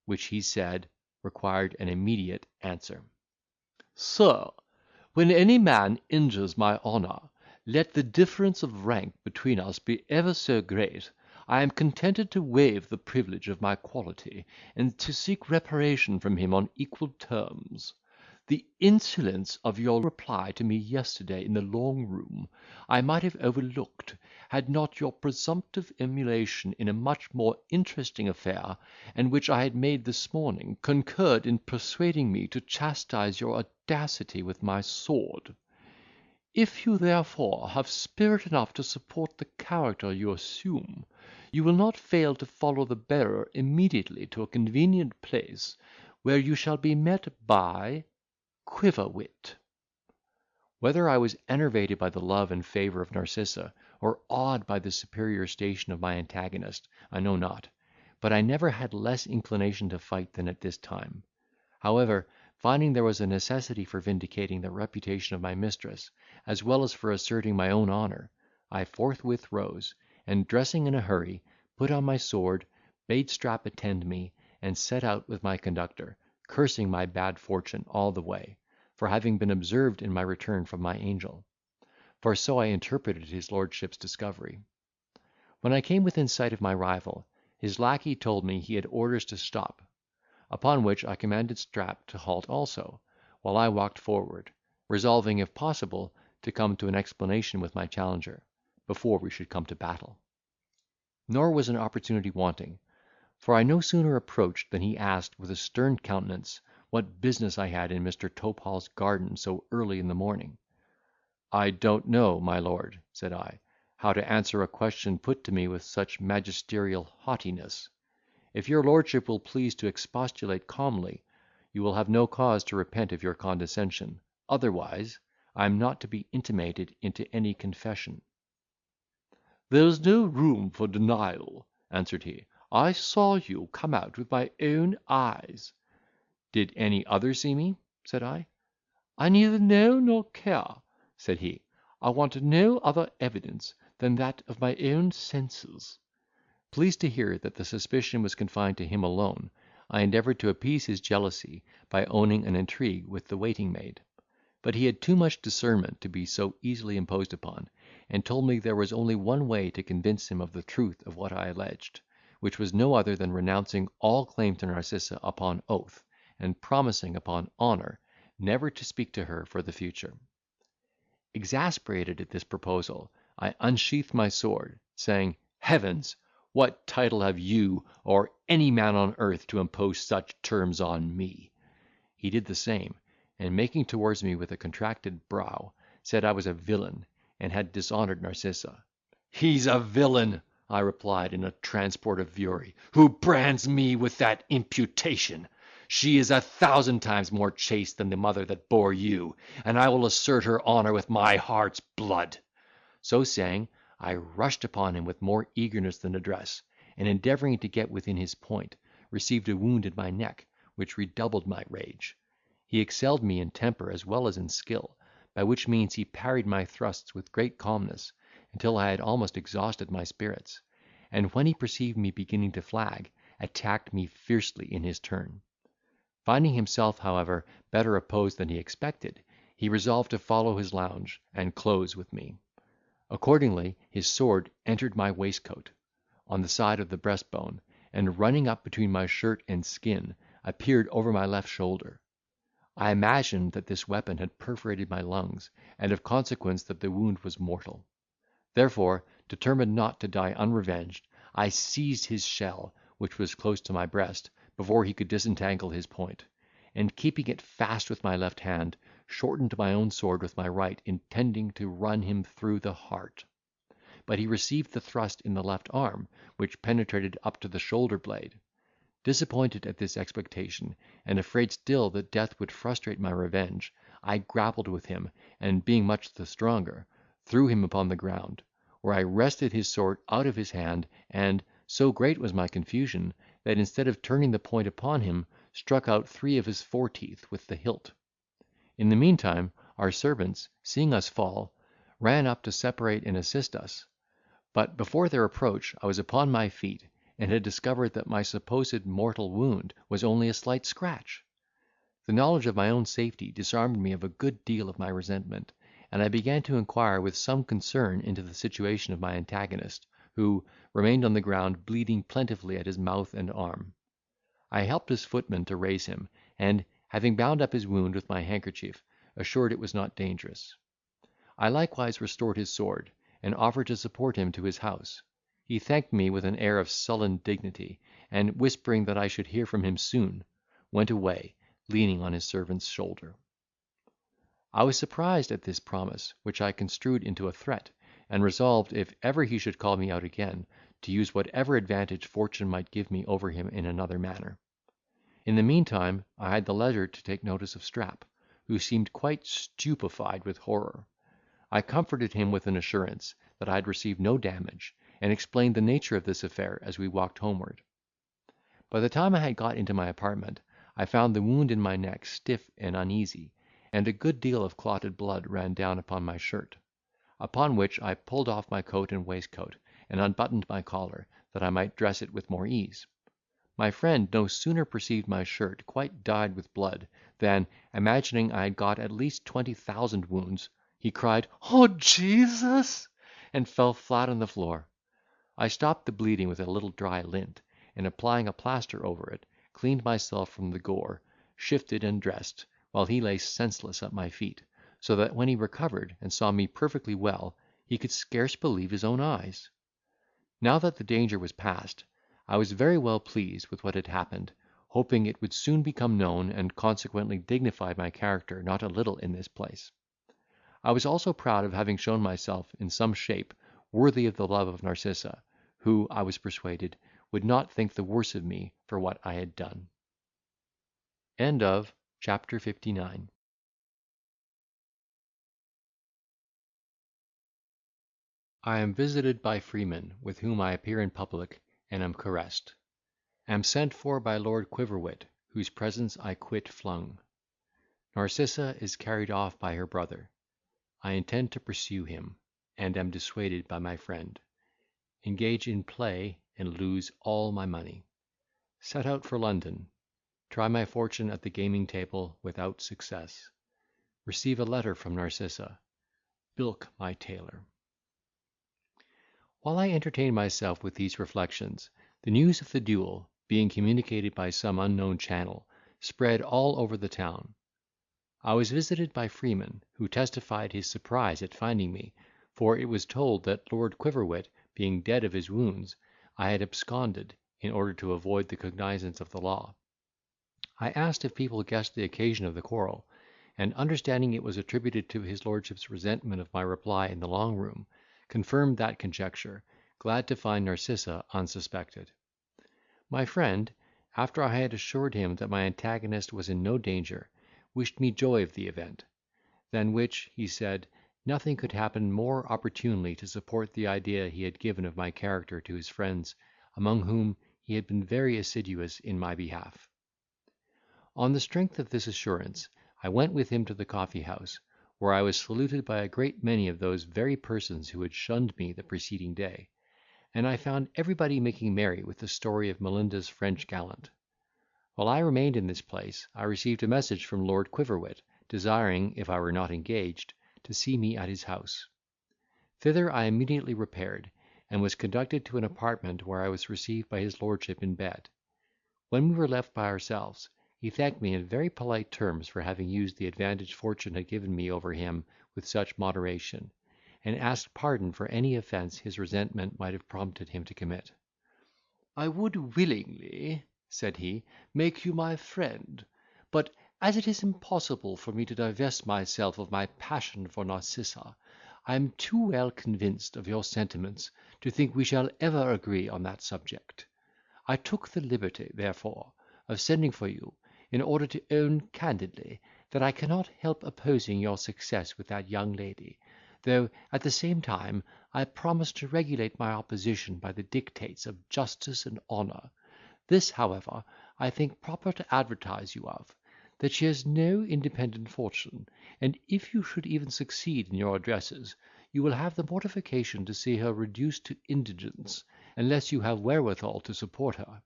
Speaker 1: which he said required an immediate answer.
Speaker 3: Sir, when any man injures my honour, let the difference of rank between us be ever so great, I am contented to waive the privilege of my quality, and to seek reparation from him on equal terms. The insolence of your reply to me yesterday in the long room I might have overlooked, had not your presumptive emulation in a much more interesting affair, and which I had made this morning, concurred in persuading me to chastise your audacity with my sword. If you therefore have spirit enough to support the character you assume, you will not fail to follow the bearer immediately to a convenient place, where you shall be met by Quiverwit.
Speaker 1: Whether I was enervated by the love and favour of Narcissa, or awed by the superior station of my antagonist, I know not, but I never had less inclination to fight than at this time. However, finding there was a necessity for vindicating the reputation of my mistress, as well as for asserting my own honour, I forthwith rose, and dressing in a hurry, put on my sword, bade Strap attend me, and set out with my conductor, cursing my bad fortune all the way, for having been observed in my return from my angel; for so I interpreted his lordship's discovery. When I came within sight of my rival, his lacquey told me he had orders to stop; upon which I commanded Strap to halt also, while I walked forward, resolving, if possible, to come to an explanation with my challenger, before we should come to battle. Nor was an opportunity wanting, for I no sooner approached than he asked, with a stern countenance, what business I had in Mr. Topehall's garden so early in the morning. "I don't know, my lord," said I, "how to answer a question put to me with such magisterial haughtiness. If your lordship will please to expostulate calmly, you will have no cause to repent of your condescension; otherwise, I am not to be intimated into any confession."
Speaker 3: "There is no room for denial," answered he. "I saw you come out with my own eyes."
Speaker 1: "Did any other see me?" said I.
Speaker 3: "I neither know nor care," said he. "I want no other evidence than that of my own senses."
Speaker 1: Pleased to hear that the suspicion was confined to him alone, I endeavoured to appease his jealousy by owning an intrigue with the waiting maid; but he had too much discernment to be so easily imposed upon, and told me there was only one way to convince him of the truth of what I alleged, which was no other than renouncing all claim to Narcissa upon oath, and promising upon honour never to speak to her for the future. Exasperated at this proposal, I unsheathed my sword, saying, "Heavens! what title have you, or any man on earth, to impose such terms on me?" He did the same, and making towards me with a contracted brow, said I was a villain, and had dishonoured Narcissa.
Speaker 3: "He's a villain," I replied in a transport of fury, "who brands me with that imputation. She is 1,000 times more chaste than the mother that bore you, and I will assert her honour with my heart's blood."
Speaker 1: So saying, I rushed upon him with more eagerness than address, and endeavouring to get within his point, received a wound in my neck, which redoubled my rage. He excelled me in temper as well as in skill, by which means he parried my thrusts with great calmness, until I had almost exhausted my spirits; and when he perceived me beginning to flag, attacked me fiercely in his turn. Finding himself, however, better opposed than he expected, he resolved to follow his lounge, and close with me. Accordingly, his sword entered my waistcoat, on the side of the breastbone, and running up between my shirt and skin, appeared over my left shoulder. I imagined that this weapon had perforated my lungs, and of consequence that the wound was mortal. Therefore, determined not to die unrevenged, I seized his shell, which was close to my breast, before he could disentangle his point, and keeping it fast with my left hand, shortened my own sword with my right, intending to run him through the heart. But he received the thrust in the left arm, which penetrated up to the shoulder blade. Disappointed at this expectation, and afraid still that death would frustrate my revenge, I grappled with him, and being much the stronger, threw him upon the ground, where I wrested his sword out of his hand, and, so great was my confusion, that instead of turning the point upon him, struck out 3 of his foreteeth with the hilt. In the meantime, our servants, seeing us fall, ran up to separate and assist us; but before their approach I was upon my feet, and had discovered that my supposed mortal wound was only a slight scratch. The knowledge of my own safety disarmed me of a good deal of my resentment, and I began to inquire with some concern into the situation of my antagonist, who remained on the ground bleeding plentifully at his mouth and arm. I helped his footman to raise him, and, having bound up his wound with my handkerchief, assured it was not dangerous. I likewise restored his sword, and offered to support him to his house. He thanked me with an air of sullen dignity, and, whispering that I should hear from him soon, went away, leaning on his servant's shoulder. I was surprised at this promise, which I construed into a threat, and resolved, if ever he should call me out again, to use whatever advantage fortune might give me over him in another manner. In the meantime I had the leisure to take notice of Strap, who seemed quite stupefied with horror. I comforted him with an assurance that I had received no damage, and explained the nature of this affair as we walked homeward. By the time I had got into my apartment, I found the wound in my neck stiff and uneasy, and a good deal of clotted blood ran down upon my shirt; upon which I pulled off my coat and waistcoat, and unbuttoned my collar, that I might dress it with more ease. My friend no sooner perceived my shirt quite dyed with blood, than, imagining I had got at least 20,000 wounds, he cried, "Oh, Jesus!" and fell flat on the floor. I stopped the bleeding with a little dry lint, and, applying a plaster over it, cleaned myself from the gore, shifted and dressed, while he lay senseless at my feet, so that when he recovered and saw me perfectly well, he could scarce believe his own eyes. Now that the danger was past, I was very well pleased with what had happened, hoping it would soon become known, and consequently dignify my character not a little in this place. I was also proud of having shown myself, in some shape, worthy of the love of Narcissa, who, I was persuaded, would not think the worse of me for what I had done. Chapter 59. I am visited by freemen, with whom I appear in public, and am caressed. Am sent for by Lord Quiverwit, whose presence I quit flung. Narcissa is carried off by her brother. I intend to pursue him, and am dissuaded by my friend. Engage in play, and lose all my money. Set out for London. Try my fortune at the gaming table without success. Receive a letter from Narcissa. Bilk my tailor. While I entertained myself with these reflections, the news of the duel, being communicated by some unknown channel, spread all over the town. I was visited by Freeman, who testified his surprise at finding me, for it was told that Lord Quiverwit, being dead of his wounds, I had absconded, in order to avoid the cognizance of the law. I asked if people guessed the occasion of the quarrel, and, understanding it was attributed to his lordship's resentment of my reply in the long room, confirmed that conjecture, glad to find Narcissa unsuspected. My friend, after I had assured him that my antagonist was in no danger, wished me joy of the event; than which, he said, nothing could happen more opportunely to support the idea he had given of my character to his friends, among whom he had been very assiduous in my behalf. On the strength of this assurance, I went with him to the coffee house, where I was saluted by a great many of those very persons who had shunned me the preceding day, and I found everybody making merry with the story of Melinda's French gallant. While I remained in this place, I received a message from Lord Quiverwit, desiring, if I were not engaged, to see me at his house. Thither I immediately repaired, and was conducted to an apartment where I was received by his lordship in bed. When we were left by ourselves, he thanked me in very polite terms for having used the advantage fortune had given me over him with such moderation, and asked pardon for any offence his resentment might have prompted him to commit. "I would willingly," said he, "make you my friend; but, as it is impossible for me to divest myself of my passion for Narcissa, I am too well convinced of your sentiments to think we shall ever agree on that subject. I took the liberty, therefore, of sending for you, in order to own candidly
Speaker 2: that I cannot help opposing your success with that young lady, though at the same time I promise to regulate my opposition by the dictates of justice and honour. This, however, I think proper to advertise you of, that she has no independent fortune, and if you should even succeed in your addresses, you will have the mortification to see her reduced to indigence, unless you have wherewithal to support her;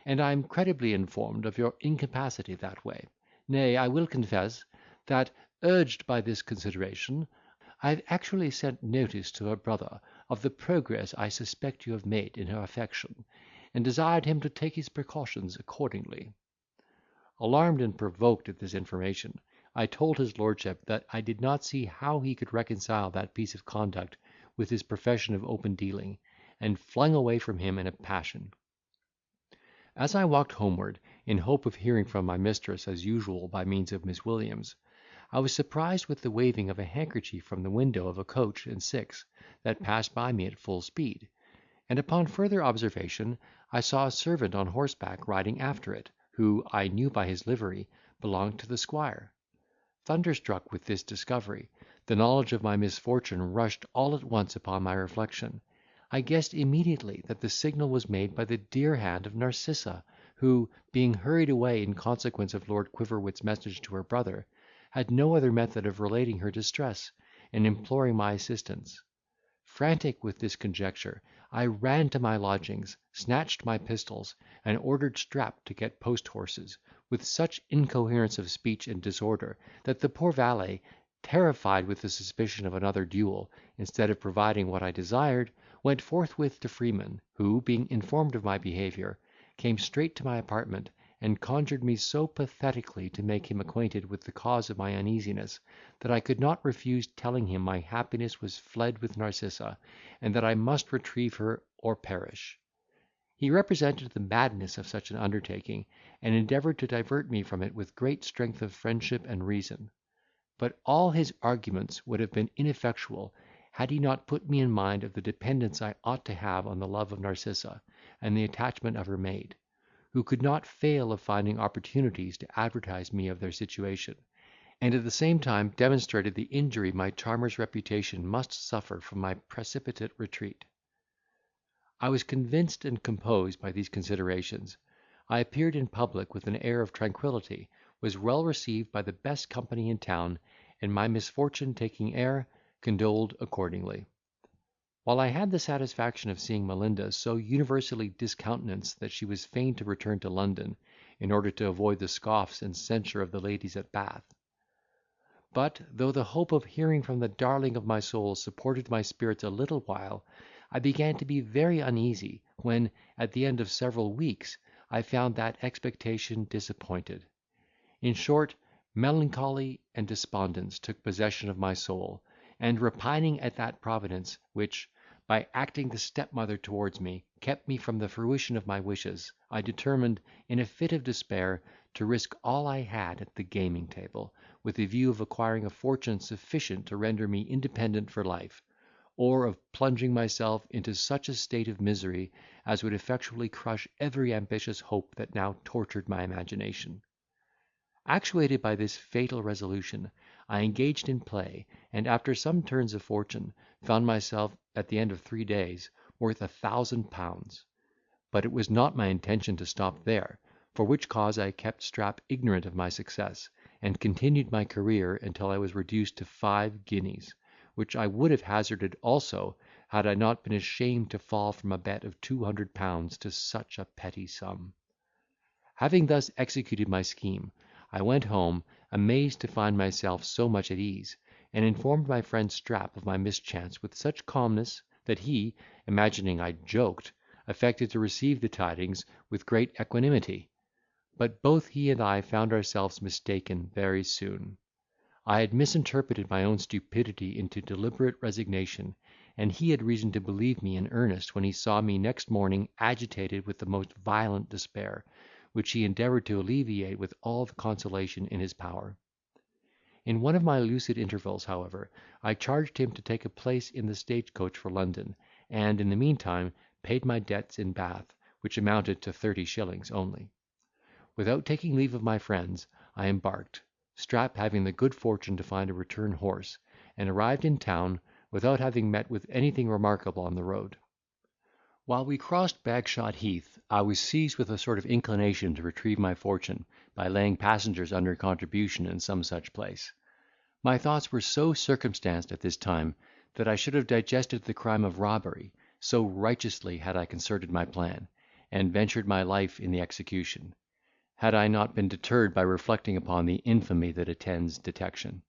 Speaker 2: and I am credibly informed of your incapacity that way. Nay, I will confess, that, urged by this consideration, I have actually sent notice to her brother of the progress I suspect you have made in her affection, and desired him to take his precautions accordingly." Alarmed and provoked at this information, I told his lordship that I did not see how he could reconcile that piece of conduct with his profession of open dealing, and flung away from him in a passion. As I walked homeward, in hope of hearing from my mistress as usual by means of Miss Williams, I was surprised with the waving of a handkerchief from the window of a coach and six that passed by me at full speed, and upon further observation I saw a servant on horseback riding after it, who, I knew by his livery, belonged to the squire. Thunderstruck with this discovery, the knowledge of my misfortune rushed all at once upon my reflection. I guessed immediately that the signal was made by the dear hand of Narcissa, who, being hurried away in consequence of Lord Quiverwit's message to her brother, had no other method of relating her distress, and imploring my assistance. Frantic with this conjecture, I ran to my lodgings, snatched my pistols, and ordered Strap to get post horses, with such incoherence of speech and disorder, that the poor valet, terrified with the suspicion of another duel, instead of providing what I desired, went forthwith to Freeman, who, being informed of my behaviour, came straight to my apartment, and conjured me so pathetically to make him acquainted with the cause of my uneasiness, that I could not refuse telling him my happiness was fled with Narcissa, and that I must retrieve her or perish. He represented the madness of such an undertaking, and endeavoured to divert me from it with great strength of friendship and reason; but all his arguments would have been ineffectual, had he not put me in mind of the dependence I ought to have on the love of Narcissa, and the attachment of her maid, who could not fail of finding opportunities to advertise me of their situation, and at the same time demonstrated the injury my charmer's reputation must suffer from my precipitate retreat. I was convinced and composed by these considerations. I appeared in public with an air of tranquillity, was well received by the best company in town, and my misfortune taking air, condoled accordingly. While I had the satisfaction of seeing Melinda so universally discountenanced that she was fain to return to London, in order to avoid the scoffs and censure of the ladies at Bath. But, though the hope of hearing from the darling of my soul supported my spirits a little while, I began to be very uneasy, when, at the end of several weeks, I found that expectation disappointed. In short, melancholy and despondence took possession of my soul, and, repining at that Providence, which, by acting the stepmother towards me, kept me from the fruition of my wishes, I determined, in a fit of despair, to risk all I had at the gaming table, with the view of acquiring a fortune sufficient to render me independent for life, or of plunging myself into such a state of misery as would effectually crush every ambitious hope that now tortured my imagination. Actuated by this fatal resolution, I engaged in play, and, after some turns of fortune, found myself, at the end of 3 days, worth £1,000. But it was not my intention to stop there, for which cause I kept Strap ignorant of my success, and continued my career until I was reduced to 5 guineas, which I would have hazarded also, had I not been ashamed to fall from a bet of £200 to such a petty sum. Having thus executed my scheme, I went home, amazed to find myself so much at ease, and informed my friend Strap of my mischance with such calmness, that he, imagining I joked, affected to receive the tidings with great equanimity; but both he and I found ourselves mistaken very soon. I had misinterpreted my own stupidity into deliberate resignation, and he had reason to believe me in earnest when he saw me next morning agitated with the most violent despair, which he endeavoured to alleviate with all the consolation in his power. In one of my lucid intervals, however, I charged him to take a place in the stage coach for London, and, in the meantime, paid my debts in Bath, which amounted to 30 shillings only. Without taking leave of my friends, I embarked,
Speaker 1: Strap having the good fortune to find a return horse, and arrived in town without having met with anything remarkable on the road. While we crossed Bagshot Heath, I was seized with a sort of inclination to retrieve my fortune by laying passengers under contribution in some such place. My thoughts were so circumstanced at this time, that I should have digested the crime of robbery, so righteously had I concerted my plan, and ventured my life in the execution, had I not been deterred by reflecting upon the infamy that attends detection.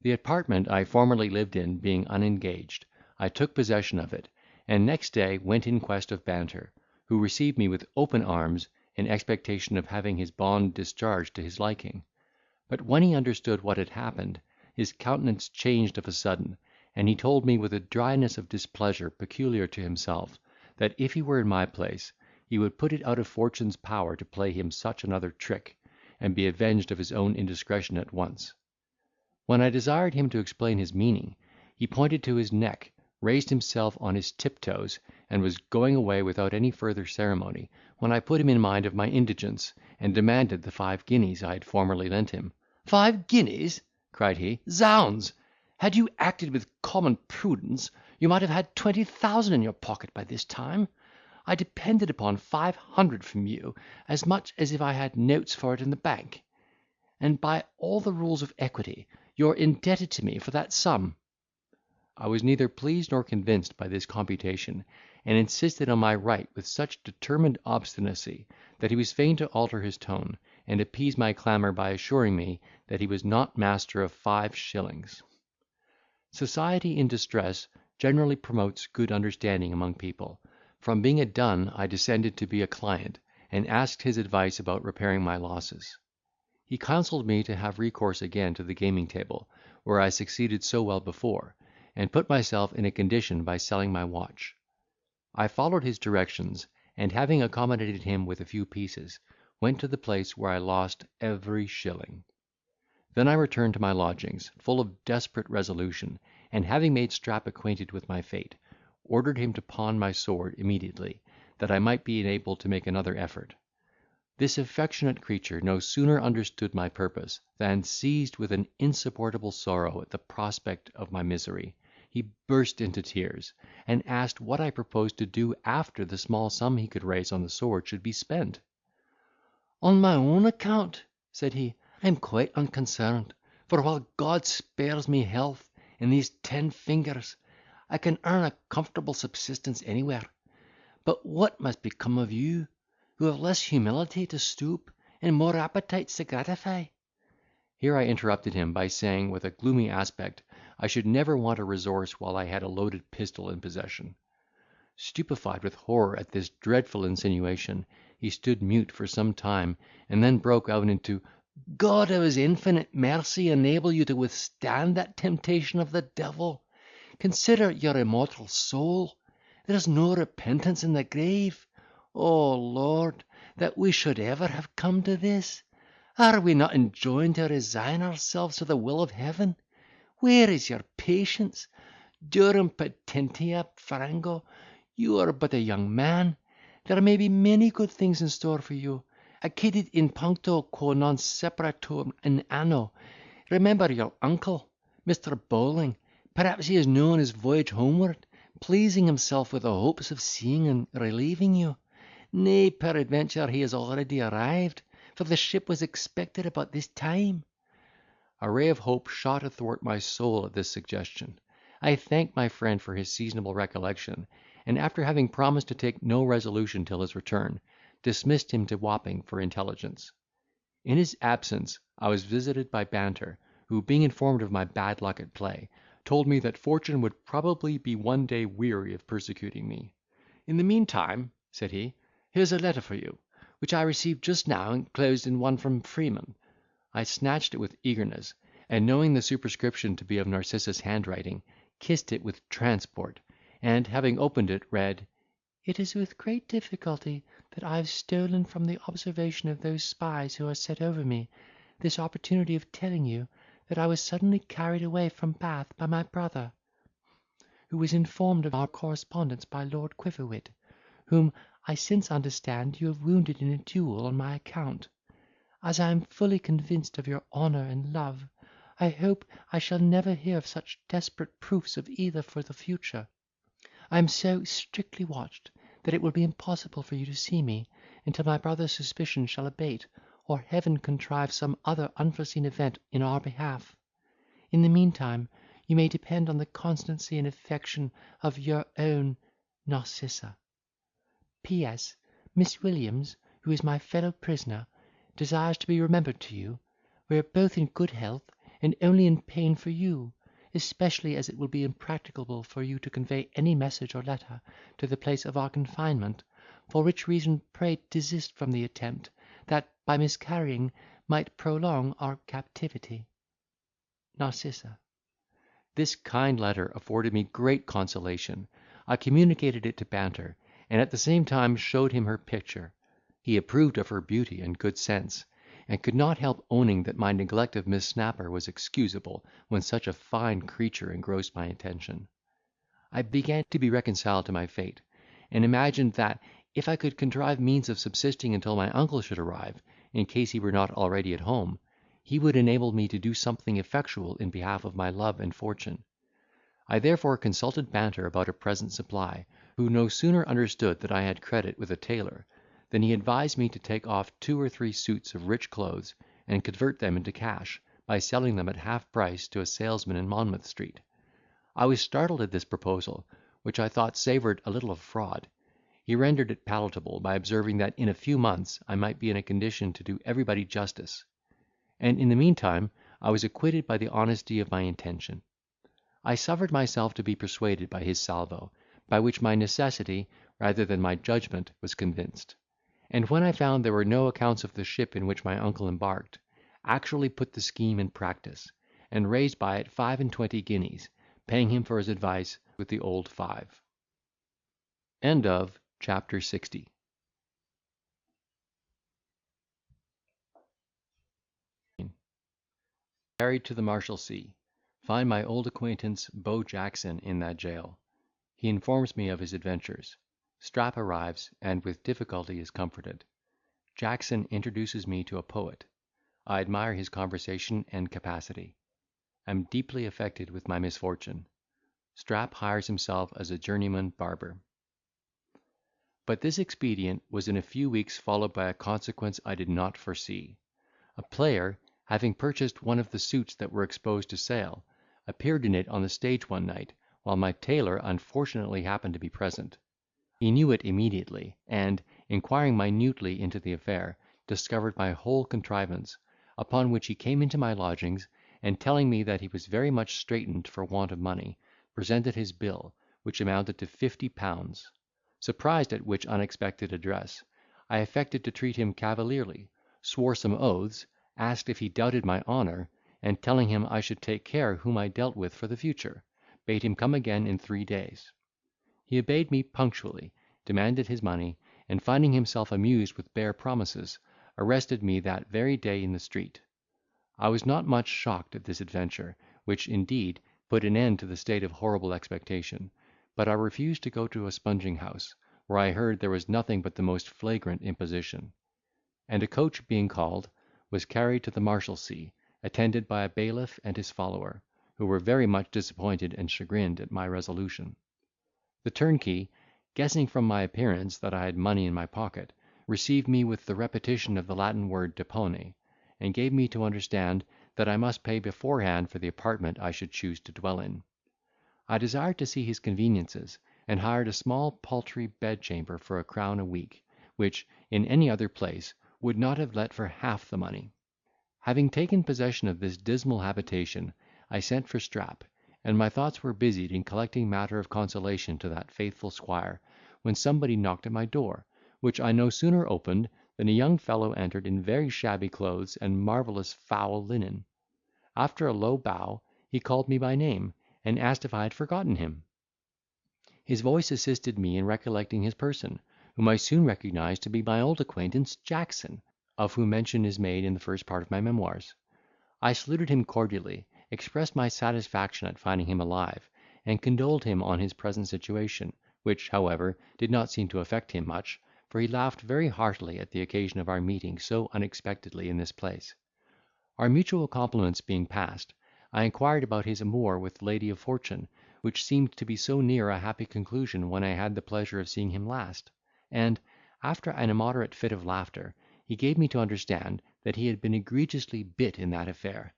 Speaker 1: The apartment I formerly lived in being unengaged, I took possession of it, and next day went in quest of Banter, who received me with open arms, in expectation of having his bond discharged to his liking. But when he understood what had happened, his countenance changed of a sudden, and he told me with a dryness of displeasure peculiar to himself, that if he were in my place, he would put it out of Fortune's power to play him such another trick, and be avenged of his own indiscretion at once. When I desired him to explain his meaning, he pointed to his neck, raised himself on his tiptoes, and was going away without any further ceremony, when I put him in mind of my indigence, and demanded the 5 guineas I had formerly lent him. "5 guineas!" cried he. "Zounds! Had you acted with common prudence, you might have had 20,000 in your pocket by this time. I depended upon 500 from you, as much as if I had notes for it in the bank; and by all the rules of equity, you're indebted to me for that sum." I was neither pleased nor convinced by this computation, and insisted on my right with such determined obstinacy, that he was fain to alter his tone, and appease my clamour by assuring me that he was not master of 5 shillings. Society in distress generally promotes good understanding among people. From being a dun I descended to be a client, and asked his advice about repairing my losses. He counselled me to have recourse again to the gaming table, where I succeeded so well before, and put myself in a condition by selling my watch. I followed his directions, and having accommodated him with a few pieces, went to the place where I lost every shilling. Then I returned to my lodgings, full of desperate resolution, and having made Strap acquainted with my fate, ordered him to pawn my sword immediately, that I might be enabled to make another effort. This affectionate creature no sooner understood my purpose, than, seized with an insupportable sorrow at the prospect of my misery, he burst into tears, and asked what I proposed to do after the small sum he could raise on the sword should be spent. "On my own account," said he, "I am quite unconcerned; for while God spares me health and these 10 fingers, I can earn a comfortable subsistence anywhere. But what must become of you, who have less humility to stoop, and more appetites to gratify?" Here I interrupted him by saying, with a gloomy aspect, I should never want a resource while I had a loaded pistol in possession. Stupefied with horror at this dreadful insinuation, he stood mute for some time, and then broke out into, "God of his infinite mercy enable you to withstand that temptation of the devil! Consider your immortal soul. There is no repentance in the grave. O Lord, that we should ever have come to this! Are we not enjoined to resign ourselves to the will of heaven? Where is your patience? Durum patientia, Frango. You are but a young man. There may be many good things in store for you. Accidit in puncto quo non separatur in anno. Remember your uncle, Mr. Bowling. Perhaps he is now on his voyage homeward, pleasing himself with the hopes of seeing and relieving you. Nay, peradventure he is already arrived, for the ship was expected about this time." A ray of hope shot athwart my soul at this suggestion. I thanked my friend for his seasonable recollection, and after having promised to take no resolution till his return, dismissed him to Wapping for intelligence. In his absence I was visited by Banter, who, being informed of my bad luck at play, told me that Fortune would probably be one day weary of persecuting me. "In the meantime," said he, "here's a letter for you, which I received just now, enclosed in one from Freeman." I snatched it with eagerness, and knowing the superscription to be of Narcissa's handwriting, kissed it with transport, and, having opened it, read,
Speaker 4: "It is with great difficulty that I have stolen from the observation of those spies who are set over me, this opportunity of telling you that I was suddenly carried away from Bath by my brother, who was informed of our correspondence by Lord Quiverwit, whom I since understand you have wounded in a duel on my account. As I am fully convinced of your honour and love, I hope I shall never hear of such desperate proofs of either for the future. I am so strictly watched, that it will be impossible for you to see me, until my brother's suspicion shall abate, or Heaven contrive some other unforeseen event in our behalf. In the meantime, you may depend on the constancy and affection of your own Narcissa. P.S. Miss Williams, who is my fellow prisoner, desires to be remembered to you. We are both in good health, and only in pain for you, especially as it will be impracticable for you to convey any message or letter to the place of our confinement, for which reason pray desist from the attempt, that, by miscarrying, might prolong our captivity. Narcissa.
Speaker 1: This kind letter afforded me great consolation. I communicated it to Banter, and at the same time showed him her picture. He approved of her beauty and good sense, and could not help owning that my neglect of Miss Snapper was excusable when such a fine creature engrossed my attention. I began to be reconciled to my fate, and imagined that, if I could contrive means of subsisting until my uncle should arrive, in case he were not already at home, he would enable me to do something effectual in behalf of my love and fortune. I therefore consulted Banter about a present supply, who no sooner understood that I had credit with a tailor, than he advised me to take off 2 or 3 suits of rich clothes, and convert them into cash, by selling them at half price to a salesman in Monmouth Street. I was startled at this proposal, which I thought savoured a little of fraud. He rendered it palatable, by observing that in a few months I might be in a condition to do everybody justice; and in the meantime I was acquitted by the honesty of my intention. I suffered myself to be persuaded by his salvo, by which my necessity, rather than my judgment, was convinced; and when I found there were no accounts of the ship in which my uncle embarked, actually put the scheme in practice, and raised by it 25 guineas, paying him for his advice with the old 5. Chapter 60. Carried to the Marshalsea. Find my old acquaintance Bo Jackson in that jail. He informs me of his adventures. Strap arrives, and with difficulty is comforted. Jackson introduces me to a poet. I admire his conversation and capacity. Am deeply affected with my misfortune. Strap hires himself as a journeyman barber. But this expedient was in a few weeks followed by a consequence I did not foresee. A player, having purchased one of the suits that were exposed to sale, appeared in it on the stage one night, while my tailor unfortunately happened to be present. He knew it immediately, and, inquiring minutely into the affair, discovered my whole contrivance; upon which he came into my lodgings, and telling me that he was very much straitened for want of money, presented his bill, which amounted to £50. Surprised at which unexpected address, I affected to treat him cavalierly, swore some oaths, asked if he doubted my honour, and telling him I should take care whom I dealt with for the future, bade him come again in 3 days. He obeyed me punctually, demanded his money, and finding himself amused with bare promises, arrested me that very day in the street. I was not much shocked at this adventure, which, indeed, put an end to the state of horrible expectation; but I refused to go to a sponging house, where I heard there was nothing but the most flagrant imposition; and a coach being called, was carried to the Marshalsea, attended by a bailiff and his follower, who were very much disappointed and chagrined at my resolution. The turnkey, guessing from my appearance that I had money in my pocket, received me with the repetition of the Latin word depone, and gave me to understand that I must pay beforehand for the apartment I should choose to dwell in. I desired to see his conveniences, and hired a small paltry bedchamber for a crown a week, which, in any other place, would not have let for half the money. Having taken possession of this dismal habitation, I sent for Strap, and my thoughts were busied in collecting matter of consolation to that faithful squire, when somebody knocked at my door, which I no sooner opened, than a young fellow entered in very shabby clothes and marvellous foul linen. After a low bow, he called me by name, and asked if I had forgotten him. His voice assisted me in recollecting his person, whom I soon recognised to be my old acquaintance Jackson, of whom mention is made in the first part of my memoirs. I saluted him cordially, expressed my satisfaction at finding him alive, and condoled him on his present situation, which, however, did not seem to affect him much, for he laughed very heartily at the occasion of our meeting so unexpectedly in this place. Our mutual compliments being passed, I inquired about his amour with the lady of fortune, which seemed to be so near a happy conclusion when I had the pleasure of seeing him last; and, after an immoderate fit of laughter, he gave me to understand that he had been egregiously bit in that affair.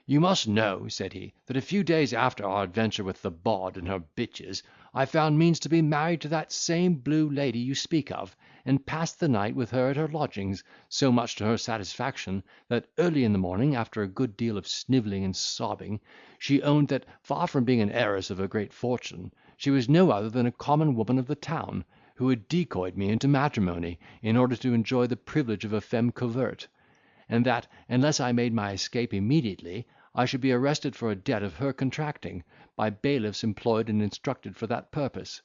Speaker 3: "You must know," said he, "that a few days after our adventure with the bawd and her bitches, I found means to be married to that same blue lady you speak of, and passed the night with her at her lodgings, so much to her satisfaction, that early in the morning, after a good deal of snivelling and sobbing, she owned that, far from being an heiress of a great fortune, she was no other than a common woman of the town, who had decoyed me into matrimony, in order to enjoy the privilege of a femme covert; and that, unless I made my escape immediately, I should be arrested for a debt of her contracting, by bailiffs employed and instructed for that purpose.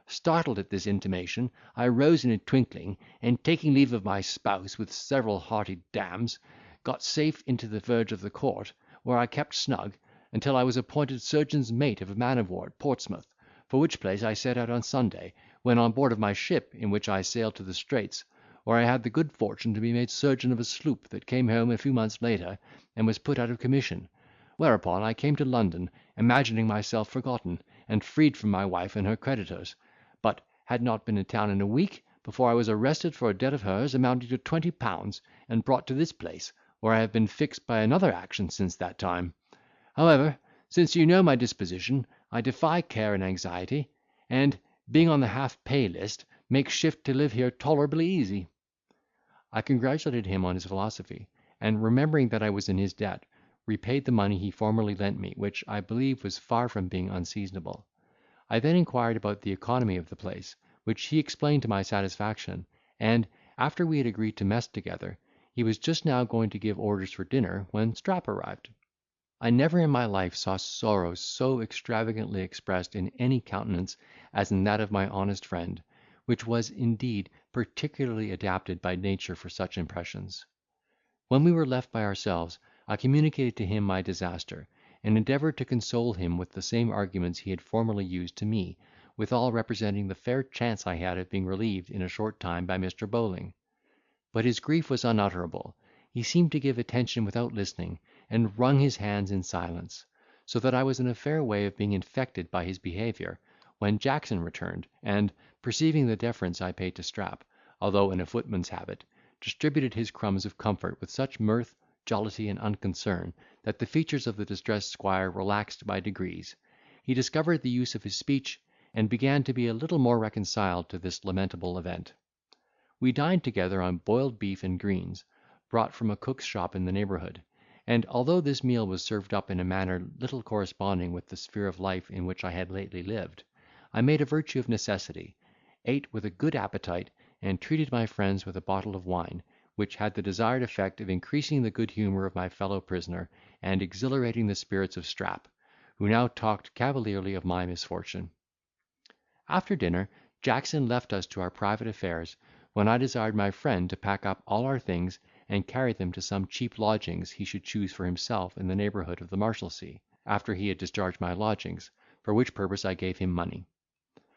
Speaker 3: Startled at this intimation, I rose in a twinkling, and taking leave of my spouse with several hearty d—s, got safe into the verge of the court, where I kept snug, until I was appointed surgeon's mate of a man of war at Portsmouth, for which place I set out on Sunday, when on board of my ship, in which I sailed to the Straits, where I had the good fortune to be made surgeon of a sloop that came home a few months later, and was put out of commission; whereupon I came to London, imagining myself forgotten, and freed from my wife and her creditors, but had not been in town in a week, before I was arrested for a debt of hers amounting to £20, and brought to this place, where I have been fixed by another action since that time. However, since you know my disposition, I defy care and anxiety, and, being on the half pay list, make shift to live here tolerably easy." I congratulated him on his philosophy, and, remembering that I was in his debt, repaid the money he formerly lent me, which, I believe, was far from being unseasonable. I then inquired about the economy of the place, which he explained to my satisfaction; and, after we had agreed to mess together, he was just now going to give orders for dinner, when Strap arrived. I never in my life saw sorrow so extravagantly expressed in any countenance as in that of my honest friend, which was, indeed, particularly adapted by nature for such impressions. When we were left by ourselves, I communicated to him my disaster, and endeavoured to console him with the same arguments he had formerly used to me, withal representing the fair chance I had of being relieved in a short time by Mr. Bowling. But his grief was unutterable; he seemed to give attention without listening, and wrung his hands in silence; so that I was in a fair way of being infected by his behaviour, when Jackson returned, and, perceiving the deference I paid to Strap, although in a footman's habit, distributed his crumbs of comfort with such mirth, jollity, and unconcern, that the features of the distressed squire relaxed by degrees. He discovered the use of his speech, and began to be a little more reconciled to this lamentable event. We dined together on boiled beef and greens, brought from a cook's shop in the neighbourhood; and, although this meal was served up in a manner little corresponding with the sphere of life in which I had lately lived, I made a virtue of necessity, ate with a good appetite, and treated my friends with a bottle of wine, which had the desired effect of increasing the good humour of my fellow prisoner, and exhilarating the spirits of Strap, who now talked cavalierly of my misfortune. After dinner, Jackson left us to our private affairs, when I desired my friend to pack up all our things, and carry them to some cheap lodgings he should choose for himself in the neighbourhood of the Marshalsea, after he had discharged my lodgings, for which purpose I gave him money.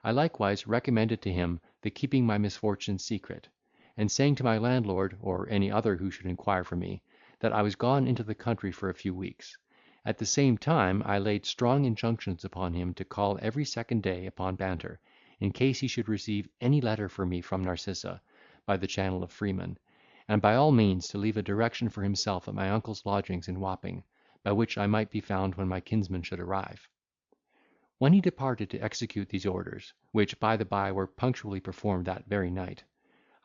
Speaker 3: I likewise recommended to him the keeping my misfortune secret; and saying to my landlord, or any other who should inquire for me, that I was gone into the country for a few weeks. At the same time I laid strong injunctions upon him to call every second day upon Banter, in case he should receive any letter for me from Narcissa, by the channel of Freeman, and by all means to leave a direction for himself at my uncle's lodgings in Wapping, by which I might be found when my kinsman should arrive. When he departed to execute these orders, which by the bye were punctually performed that very night,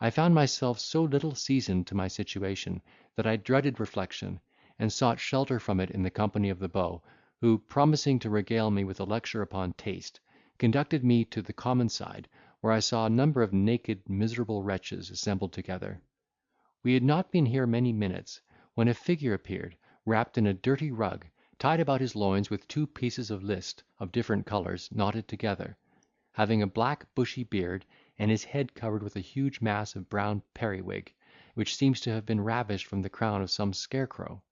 Speaker 3: I found myself so little seasoned to my situation, that I dreaded reflection, and sought shelter from it in the company of the beau, who, promising to regale me with a lecture upon taste, conducted me to the common side, where I saw a number of naked miserable wretches assembled together. We had not been here many minutes, when a figure appeared, wrapped in a dirty rug, tied about his loins with two pieces of list of different colours knotted together, having a black bushy beard, and his head covered with a huge mass of brown periwig, which seems to have been ravished from the crown of some scarecrow.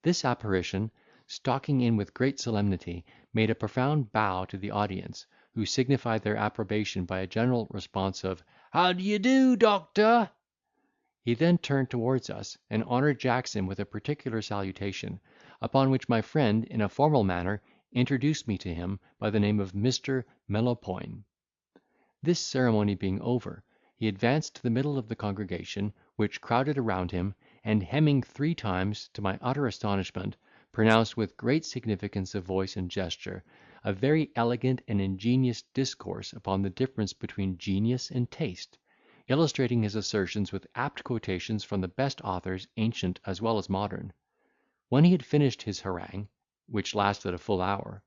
Speaker 3: This apparition, stalking in with great solemnity, made a profound bow to the audience, who signified their approbation by a general response of How do you do, doctor?"
Speaker 1: He then turned towards us, and honoured Jackson with a particular salutation, upon which my friend, in a formal manner, introduced me to him by the name of Mr. Melopoyn. This ceremony being over, he advanced to the middle of the congregation, which crowded around him, and hemming 3 times, to my utter astonishment, pronounced with great significance of voice and gesture, a very elegant and ingenious discourse upon the difference between genius and taste, illustrating his assertions with apt quotations from the best authors, ancient as well as modern. When he had finished his harangue, which lasted a full hour,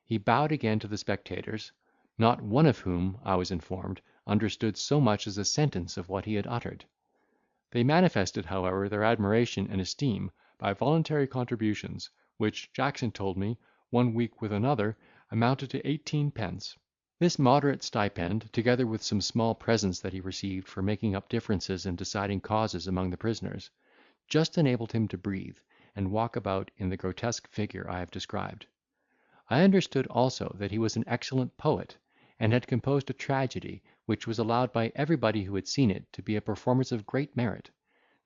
Speaker 1: he bowed again to the spectators, not one of whom, I was informed, understood so much as a sentence of what he had uttered. They manifested, however, their admiration and esteem by voluntary contributions, which, Jackson told me, one week with another, amounted to 18 pence. This moderate stipend, together with some small presents that he received for making up differences and deciding causes among the prisoners, just enabled him to breathe, and walk about in the grotesque figure I have described. I understood also that he was an excellent poet, and had composed a tragedy, which was allowed by everybody who had seen it to be a performance of great merit;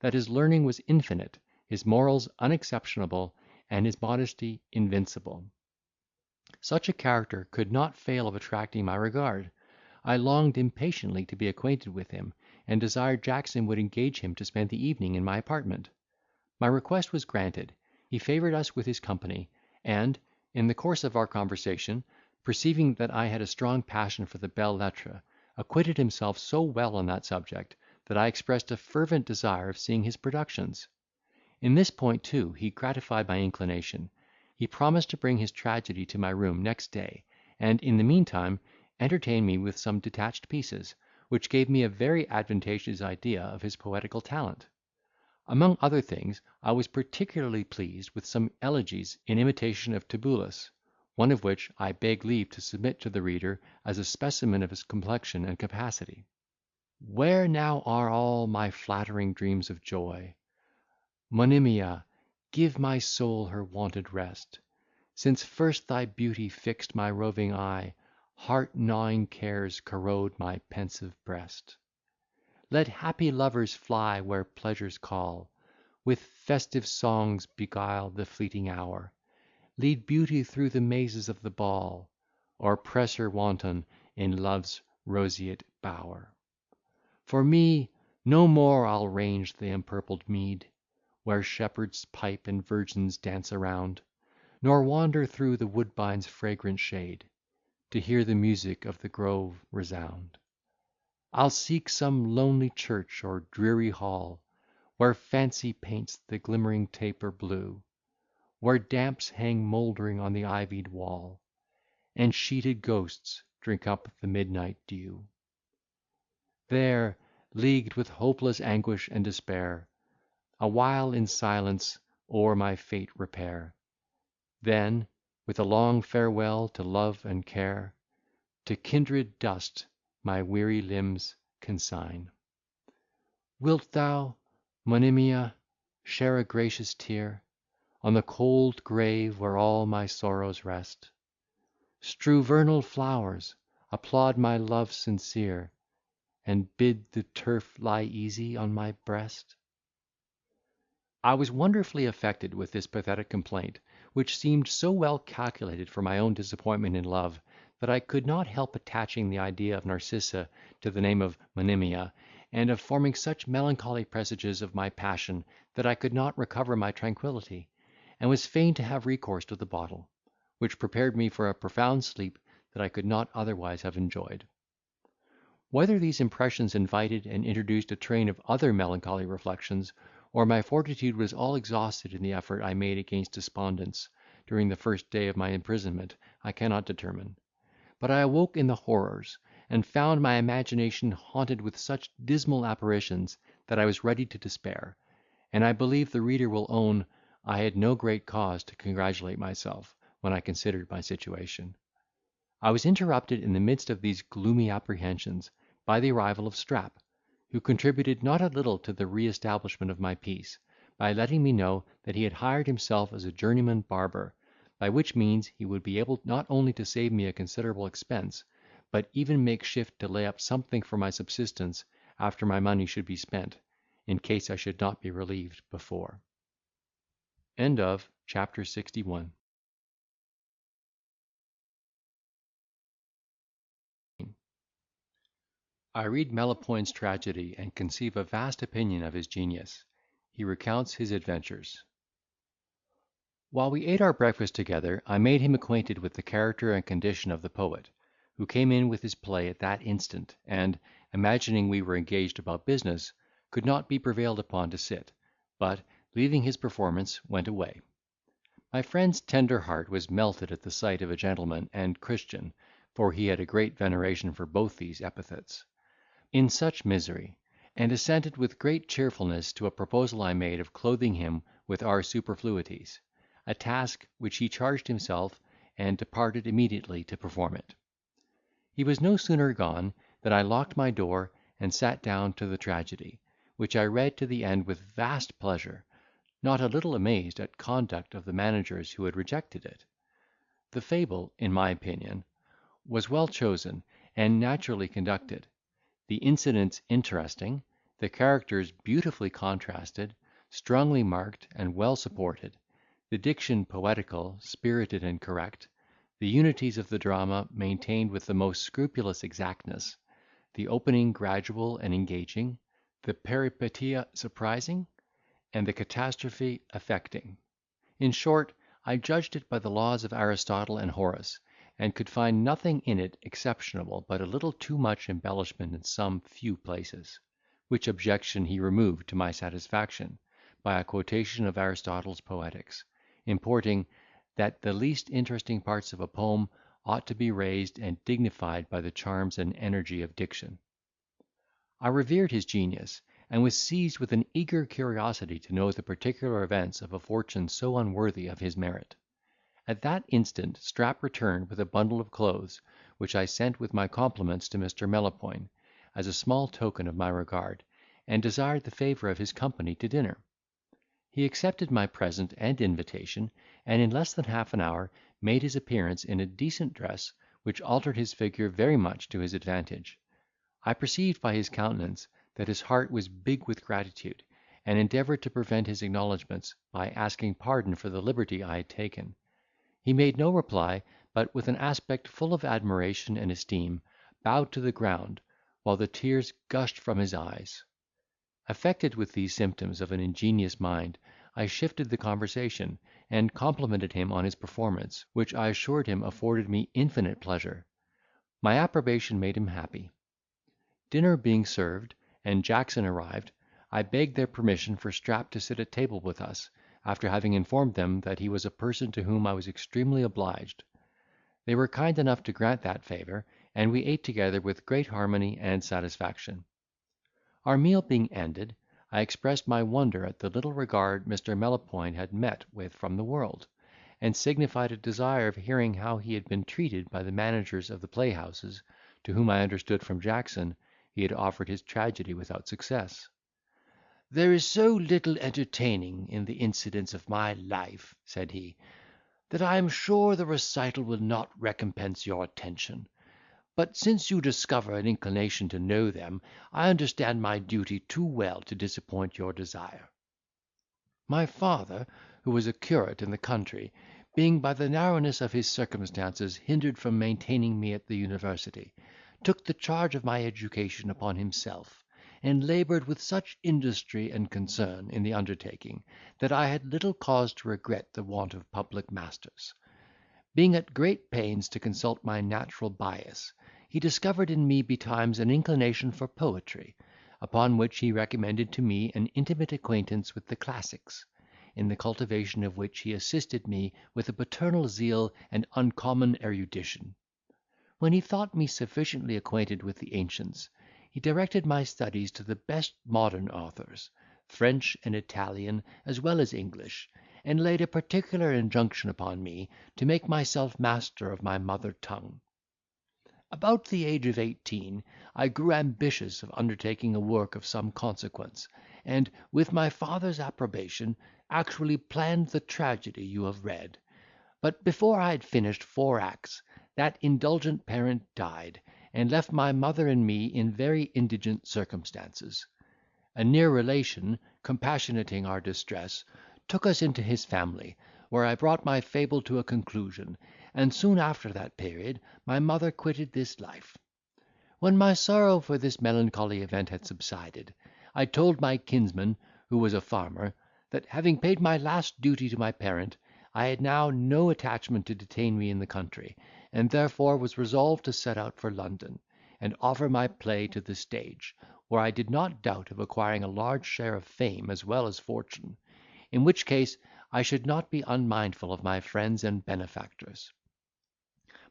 Speaker 1: that his learning was infinite, his morals unexceptionable, and his modesty invincible. Such a character could not fail of attracting my regard. I longed impatiently to be acquainted with him, and desired Jackson would engage him to spend the evening in my apartment. My request was granted. He favoured us with his company, and, in the course of our conversation, perceiving that I had a strong passion for the belles lettres, acquitted himself so well on that subject, that I expressed a fervent desire of seeing his productions. In this point too he gratified my inclination. He promised to bring his tragedy to my room next day, and, in the meantime, entertained me with some detached pieces, which gave me a very advantageous idea of his poetical talent. Among other things, I was particularly pleased with some elegies in imitation of Tibullus, one of which I beg leave to submit to the reader as a specimen of his complexion and capacity. Where now are all my flattering dreams of joy? Monimia, give my soul her wonted rest. Since first thy beauty fixed my roving eye, heart-gnawing cares corrode my pensive breast. Let happy lovers fly where pleasures call, with festive songs beguile the fleeting hour, lead beauty through the mazes of the ball, or press her wanton in love's roseate bower. For me, no more I'll range the empurpled mead, where shepherds pipe and virgins dance around, nor wander through the woodbine's fragrant shade, to hear the music of the grove resound. I'll seek some lonely church or dreary hall, where fancy paints the glimmering taper blue, where damps hang mouldering on the ivied wall, and sheeted ghosts drink up the midnight dew. There, leagued with hopeless anguish and despair, a while in silence o'er my fate repair, then, with a long farewell to love and care, to kindred dust my weary limbs consign. Wilt thou, Monimia, share a gracious tear on the cold grave where all my sorrows rest? Strew vernal flowers, applaud my love sincere, and bid the turf lie easy on my breast? I was wonderfully affected with this pathetic complaint, which seemed so well calculated for my own disappointment in love, that I could not help attaching the idea of Narcissa to the name of Monimia, and of forming such melancholy presages of my passion, that I could not recover my tranquillity, and was fain to have recourse to the bottle, which prepared me for a profound sleep that I could not otherwise have enjoyed. Whether these impressions invited and introduced a train of other melancholy reflections, or my fortitude was all exhausted in the effort I made against despondence, during the first day of my imprisonment, I cannot determine; but I awoke in the horrors, and found my imagination haunted with such dismal apparitions, that I was ready to despair; and I believe the reader will own, I had no great cause to congratulate myself, when I considered my situation. I was interrupted in the midst of these gloomy apprehensions by the arrival of Strap, who contributed not a little to the re-establishment of my peace, by letting me know that he had hired himself as a journeyman barber, by which means he would be able not only to save me a considerable expense, but even make shift to lay up something for my subsistence after my money should be spent, in case I should not be relieved before. End of chapter 61. I read Melopoyn's tragedy and conceive a vast opinion of his genius. He recounts his adventures. While we ate our breakfast together, I made him acquainted with the character and condition of the poet, who came in with his play at that instant, and, imagining we were engaged about business, could not be prevailed upon to sit, but, leaving his performance, went away. My friend's tender heart was melted at the sight of a gentleman and Christian, for he had a great veneration for both these epithets, in such misery, and assented with great cheerfulness to a proposal I made of clothing him with our superfluities, a task which he charged himself, and departed immediately to perform it. He was no sooner gone than I locked my door, and sat down to the tragedy, which I read to the end with vast pleasure, not a little amazed at conduct of the managers who had rejected it. The fable, in my opinion, was well chosen, and naturally conducted, the incidents interesting, the characters beautifully contrasted, strongly marked, and well supported, the diction poetical, spirited, and correct, the unities of the drama maintained with the most scrupulous exactness, the opening gradual and engaging, the peripetia surprising, and the catastrophe affecting. In short, I judged it by the laws of Aristotle and Horace, and could find nothing in it exceptionable but a little too much embellishment in some few places, which objection he removed to my satisfaction, by a quotation of Aristotle's Poetics, importing, that the least interesting parts of a poem ought to be raised and dignified by the charms and energy of diction. I revered his genius, and was seized with an eager curiosity to know the particular events of a fortune so unworthy of his merit. At that instant Strap returned with a bundle of clothes, which I sent with my compliments to Mr. Melopoyn, as a small token of my regard, and desired the favour of his company to dinner. He accepted my present and invitation, and in less than half an hour made his appearance in a decent dress, which altered his figure very much to his advantage. I perceived by his countenance that his heart was big with gratitude, and endeavoured to prevent his acknowledgments by asking pardon for the liberty I had taken. He made no reply, but, with an aspect full of admiration and esteem, bowed to the ground, while the tears gushed from his eyes. Affected with these symptoms of an ingenious mind, I shifted the conversation, and complimented him on his performance, which I assured him afforded me infinite pleasure. My approbation made him happy. Dinner being served, and Jackson arrived, I begged their permission for Strap to sit at table with us, after having informed them that he was a person to whom I was extremely obliged. They were kind enough to grant that favour, and we ate together with great harmony and satisfaction. Our meal being ended, I expressed my wonder at the little regard Mr. Melopoyn had met with from the world, and signified a desire of hearing how he had been treated by the managers of the playhouses, to whom I understood from Jackson he had offered his tragedy without success. "There is so little entertaining in the incidents of my life," said he, "that I am sure the recital will not recompense your attention; but since you discover an inclination to know them, I understand my duty too well to disappoint your desire. My father, who was a curate in the country, being by the narrowness of his circumstances hindered from maintaining me at the university, took the charge of my education upon himself, and laboured with such industry and concern in the undertaking, that I had little cause to regret the want of public masters. Being at great pains to consult my natural bias, he discovered in me betimes an inclination for poetry, upon which he recommended to me an intimate acquaintance with the classics, in the cultivation of which he assisted me with a paternal zeal and uncommon erudition. When he thought me sufficiently acquainted with the ancients, he directed my studies to the best modern authors, French and Italian as well as English, and laid a particular injunction upon me to make myself master of my mother tongue. About the age of 18, I grew ambitious of undertaking a work of some consequence, and, with my father's approbation, actually planned the tragedy you have read; but before I had finished 4 acts, that indulgent parent died,
Speaker 2: and left my mother and me in very indigent circumstances. A near relation, compassionating our distress, took us into his family, where I brought my fable to a conclusion, and soon after that period my mother quitted this life. When my sorrow for this melancholy event had subsided, I told my kinsman, who was a farmer, that, having paid my last duty to my parent, I had now no attachment to detain me in the country, and therefore was resolved to set out for London, and offer my play to the stage, where I did not doubt of acquiring a large share of fame as well as fortune, in which case I should not be unmindful of my friends and benefactors.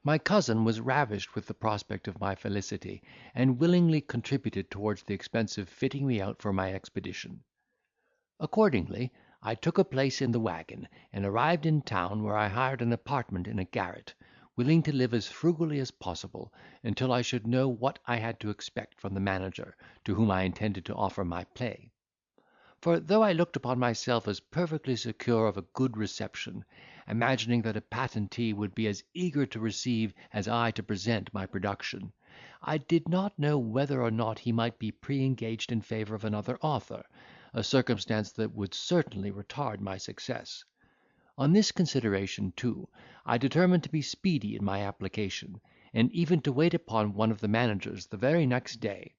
Speaker 2: My cousin was ravished with the prospect of my felicity, and willingly contributed towards the expense of fitting me out for my expedition. Accordingly, I took a place in the waggon, and arrived in town, where I hired an apartment in a garret, willing to live as frugally as possible, until I should know what I had to expect from the manager, to whom I intended to offer my play. For though I looked upon myself as perfectly secure of a good reception, imagining that a patentee would be as eager to receive as I to present my production, I did not know whether or not he might be pre-engaged in favour of another author, a circumstance that would certainly retard my success. On this consideration, too, I determined to be speedy in my application, and even to wait upon one of the managers the very next day.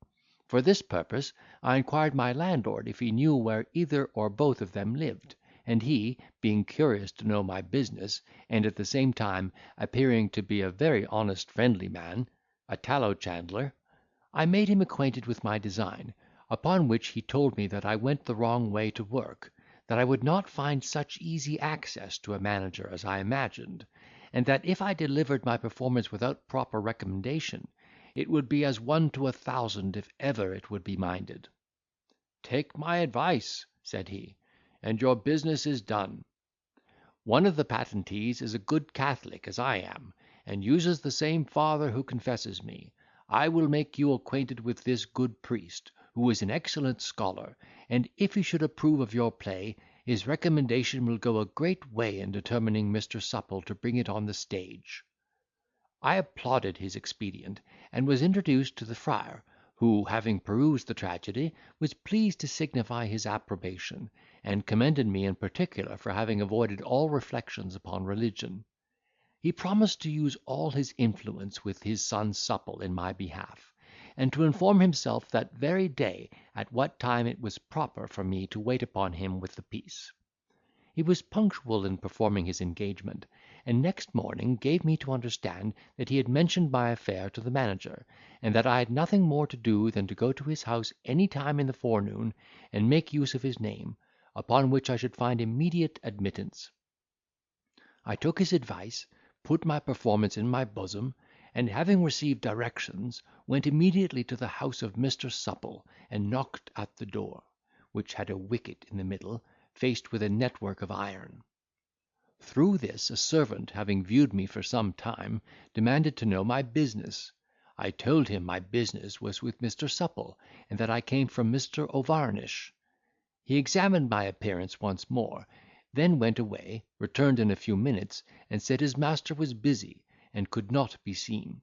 Speaker 2: For this purpose I inquired my landlord if he knew where either or both of them lived, and he, being curious to know my business, and at the same time appearing to be a very honest friendly man, a tallow chandler, I made him acquainted with my design, upon which he told me that I went the wrong way to work, that I would not find such easy access to a manager as I imagined, and that if I delivered my performance without proper recommendation, it would be as 1 to 1,000 if ever it would be minded. "Take my advice," said he, "and your business is done. One of the patentees is a good Catholic, as I am, and uses the same father who confesses me. I will make you acquainted with this good priest, who is an excellent scholar, and if he should approve of your play, his recommendation will go a great way in determining Mr. Supple to bring it on the stage." I applauded his expedient, and was introduced to the friar, who, having perused the tragedy, was pleased to signify his approbation, and commended me in particular for having avoided all reflections upon religion. He promised to use all his influence with his son Supple in my behalf, and to inform himself that very day at what time it was proper for me to wait upon him with the piece. He was punctual in performing his engagement, and next morning gave me to understand that he had mentioned my affair to the manager, and that I had nothing more to do than to go to his house any time in the forenoon, and make use of his name, upon which I should find immediate admittance. I took his advice, put my performance in my bosom, and having received directions, went immediately to the house of Mr. Supple, and knocked at the door, which had a wicket in the middle, faced with a network of iron. Through this a servant, having viewed me for some time, demanded to know my business. I told him my business was with Mr. Supple, and that I came from Mr. O'Varnish. He examined my appearance once more, then went away, returned in a few minutes, and said his master was busy, and could not be seen.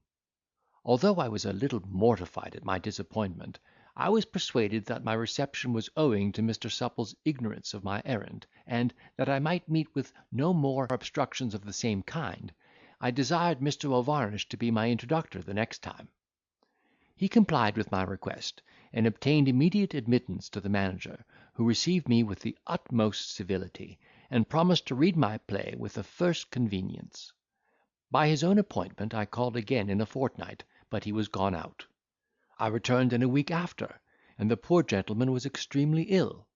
Speaker 2: Although I was a little mortified at my disappointment, I was persuaded that my reception was owing to Mr. Supple's ignorance of my errand, and, that I might meet with no more obstructions of the same kind, I desired Mr. O'Varnish to be my introductor the next time. He complied with my request, and obtained immediate admittance to the manager, who received me with the utmost civility, and promised to read my play with the first convenience. By his own appointment I called again in a fortnight, but he was gone out. I returned in a week after, and the poor gentleman was extremely ill.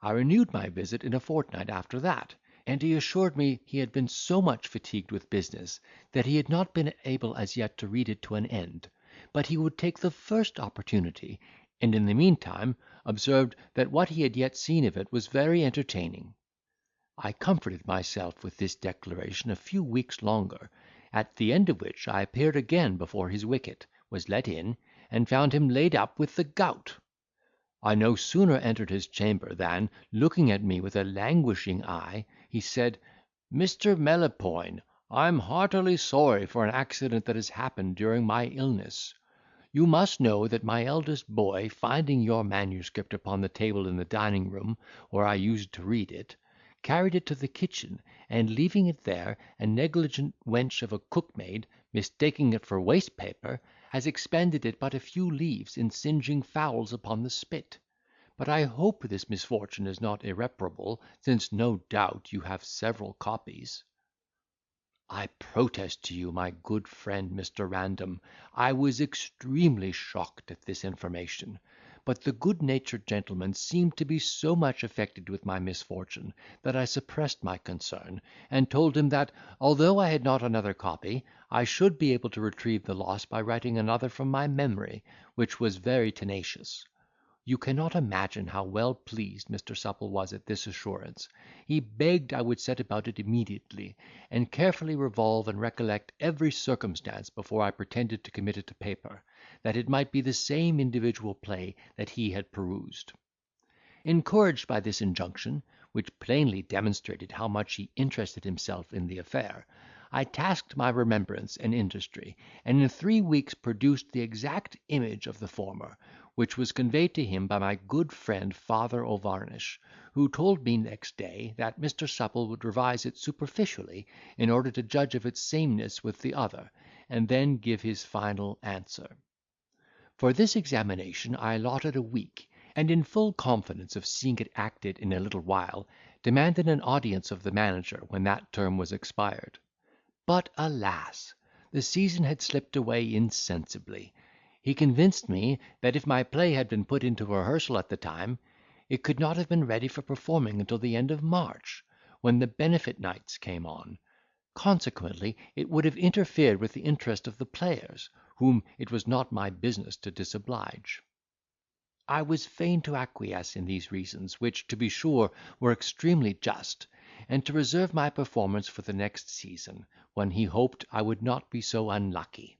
Speaker 2: I renewed my visit in a fortnight after that, and he assured me he had been so much fatigued with business, that he had not been able as yet to read it to an end, but he would take the first opportunity, and in the meantime observed that what he had yet seen of it was very entertaining. I comforted myself with this declaration a few weeks longer, at the end of which I appeared again before his wicket, was let in, and found him laid up with the gout. I no sooner entered his chamber than, looking at me with a languishing eye, he said, "Mr. Melopoyn, I am heartily sorry for an accident that has happened during my illness. You must know that my eldest boy, finding your manuscript upon the table in the dining room, where I used to read it, carried it to the kitchen, and leaving it there, a negligent wench of a cookmaid, mistaking it for waste paper, has expended it but a few leaves in singeing fowls upon the spit. But I hope this misfortune is not irreparable, since no doubt you have several copies. I protest to you, my good friend Mr. Random, I was extremely shocked at this information; but the good-natured gentleman seemed to be so much affected with my misfortune, that I suppressed my concern, and told him that, although I had not another copy, I should be able to retrieve the loss by writing another from my memory, which was very tenacious. You cannot imagine how well pleased Mr. Supple was at this assurance. He begged I would set about it immediately, and carefully revolve and recollect every circumstance before I pretended to commit it to paper, that it might be the same individual play that he had perused. Encouraged by this injunction, which plainly demonstrated how much he interested himself in the affair, I tasked my remembrance and industry, and in 3 weeks produced the exact image of the former, which was conveyed to him by my good friend Father O'Varnish, who told me next day, that Mr. Supple would revise it superficially, in order to judge of its sameness with the other, and then give his final answer. For this examination I allotted a week, and in full confidence of seeing it acted in a little while, demanded an audience of the manager when that term was expired. But, alas! the season had slipped away insensibly. He convinced me, that if my play had been put into rehearsal at the time, it could not have been ready for performing until the end of March, when the benefit nights came on. Consequently, it would have interfered with the interest of the players, whom it was not my business to disoblige. I was fain to acquiesce in these reasons, which, to be sure, were extremely just, and to reserve my performance for the next season, when he hoped I would not be so unlucky.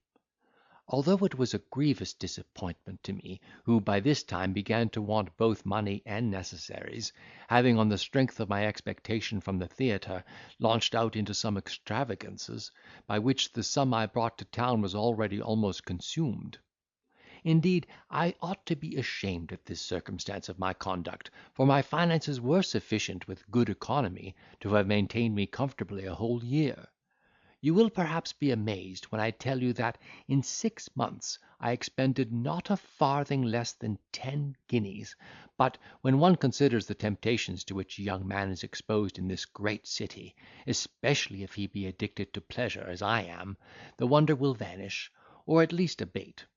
Speaker 2: Although it was a grievous disappointment to me, who by this time began to want both money and necessaries, having, on the strength of my expectation from the theatre, launched out into some extravagances, by which the sum I brought to town was already almost consumed. Indeed, I ought to be ashamed at this circumstance of my conduct, for my finances were sufficient, with good economy, to have maintained me comfortably a whole year. You will perhaps be amazed when I tell you that, in 6 months, I expended not a farthing less than 10 guineas; but, when one considers the temptations to which a young man is exposed in this great city, especially if he be addicted to pleasure, as I am, the wonder will vanish, or at least abate.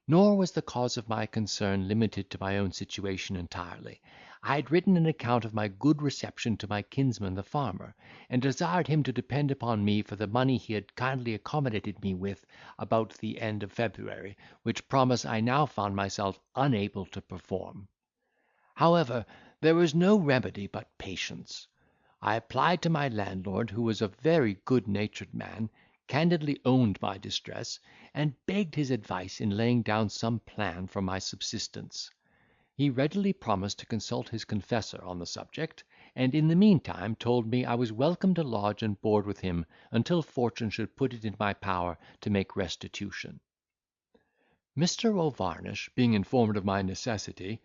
Speaker 2: Nor was the cause of my concern limited to my own situation entirely. I had written an account of my good reception to my kinsman the farmer, and desired him to depend upon me for the money he had kindly accommodated me with about the end of February, which promise I now found myself unable to perform. However, there was no remedy but patience. I applied to my landlord, who was a very good-natured man, candidly owned my distress, and begged his advice in laying down some plan for my subsistence. He readily promised to consult his confessor on the subject, and in the meantime told me I was welcome to lodge and board with him until fortune should put it in my power to make restitution. Mr. O'Varnish, being informed of my necessity,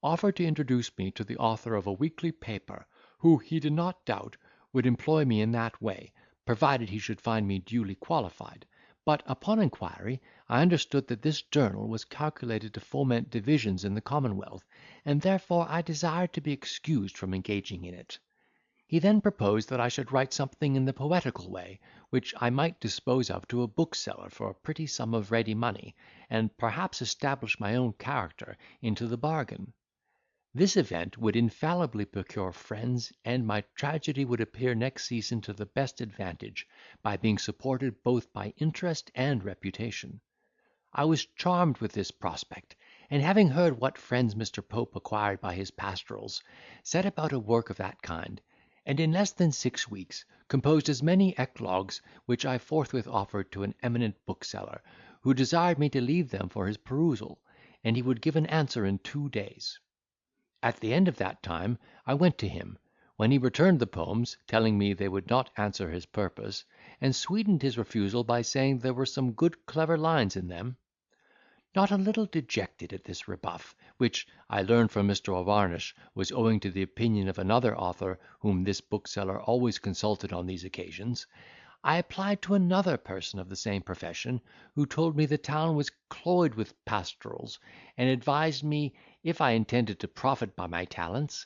Speaker 2: offered to introduce me to the author of a weekly paper, who, he did not doubt, would employ me in that way, provided he should find me duly qualified; but, upon inquiry, I understood that this journal was calculated to foment divisions in the commonwealth, and therefore I desired to be excused from engaging in it. He then proposed that I should write something in the poetical way, which I might dispose of to a bookseller for a pretty sum of ready money, and perhaps establish my own character into the bargain. This event would infallibly procure friends, and my tragedy would appear next season to the best advantage, by being supported both by interest and reputation. I was charmed with this prospect, and having heard what friends Mr. Pope acquired by his pastorals, set about a work of that kind, and in less than 6 weeks composed as many eclogues, which I forthwith offered to an eminent bookseller, who desired me to leave them for his perusal, and he would give an answer in 2 days. At the end of that time I went to him, when he returned the poems, telling me they would not answer his purpose, and sweetened his refusal by saying there were some good clever lines in them. Not a little dejected at this rebuff, which, I learned from Mr. O'Varnish, was owing to the opinion of another author whom this bookseller always consulted on these occasions, I applied to another person of the same profession, who told me the town was cloyed with pastorals, and advised me, if I intended to profit by my talents,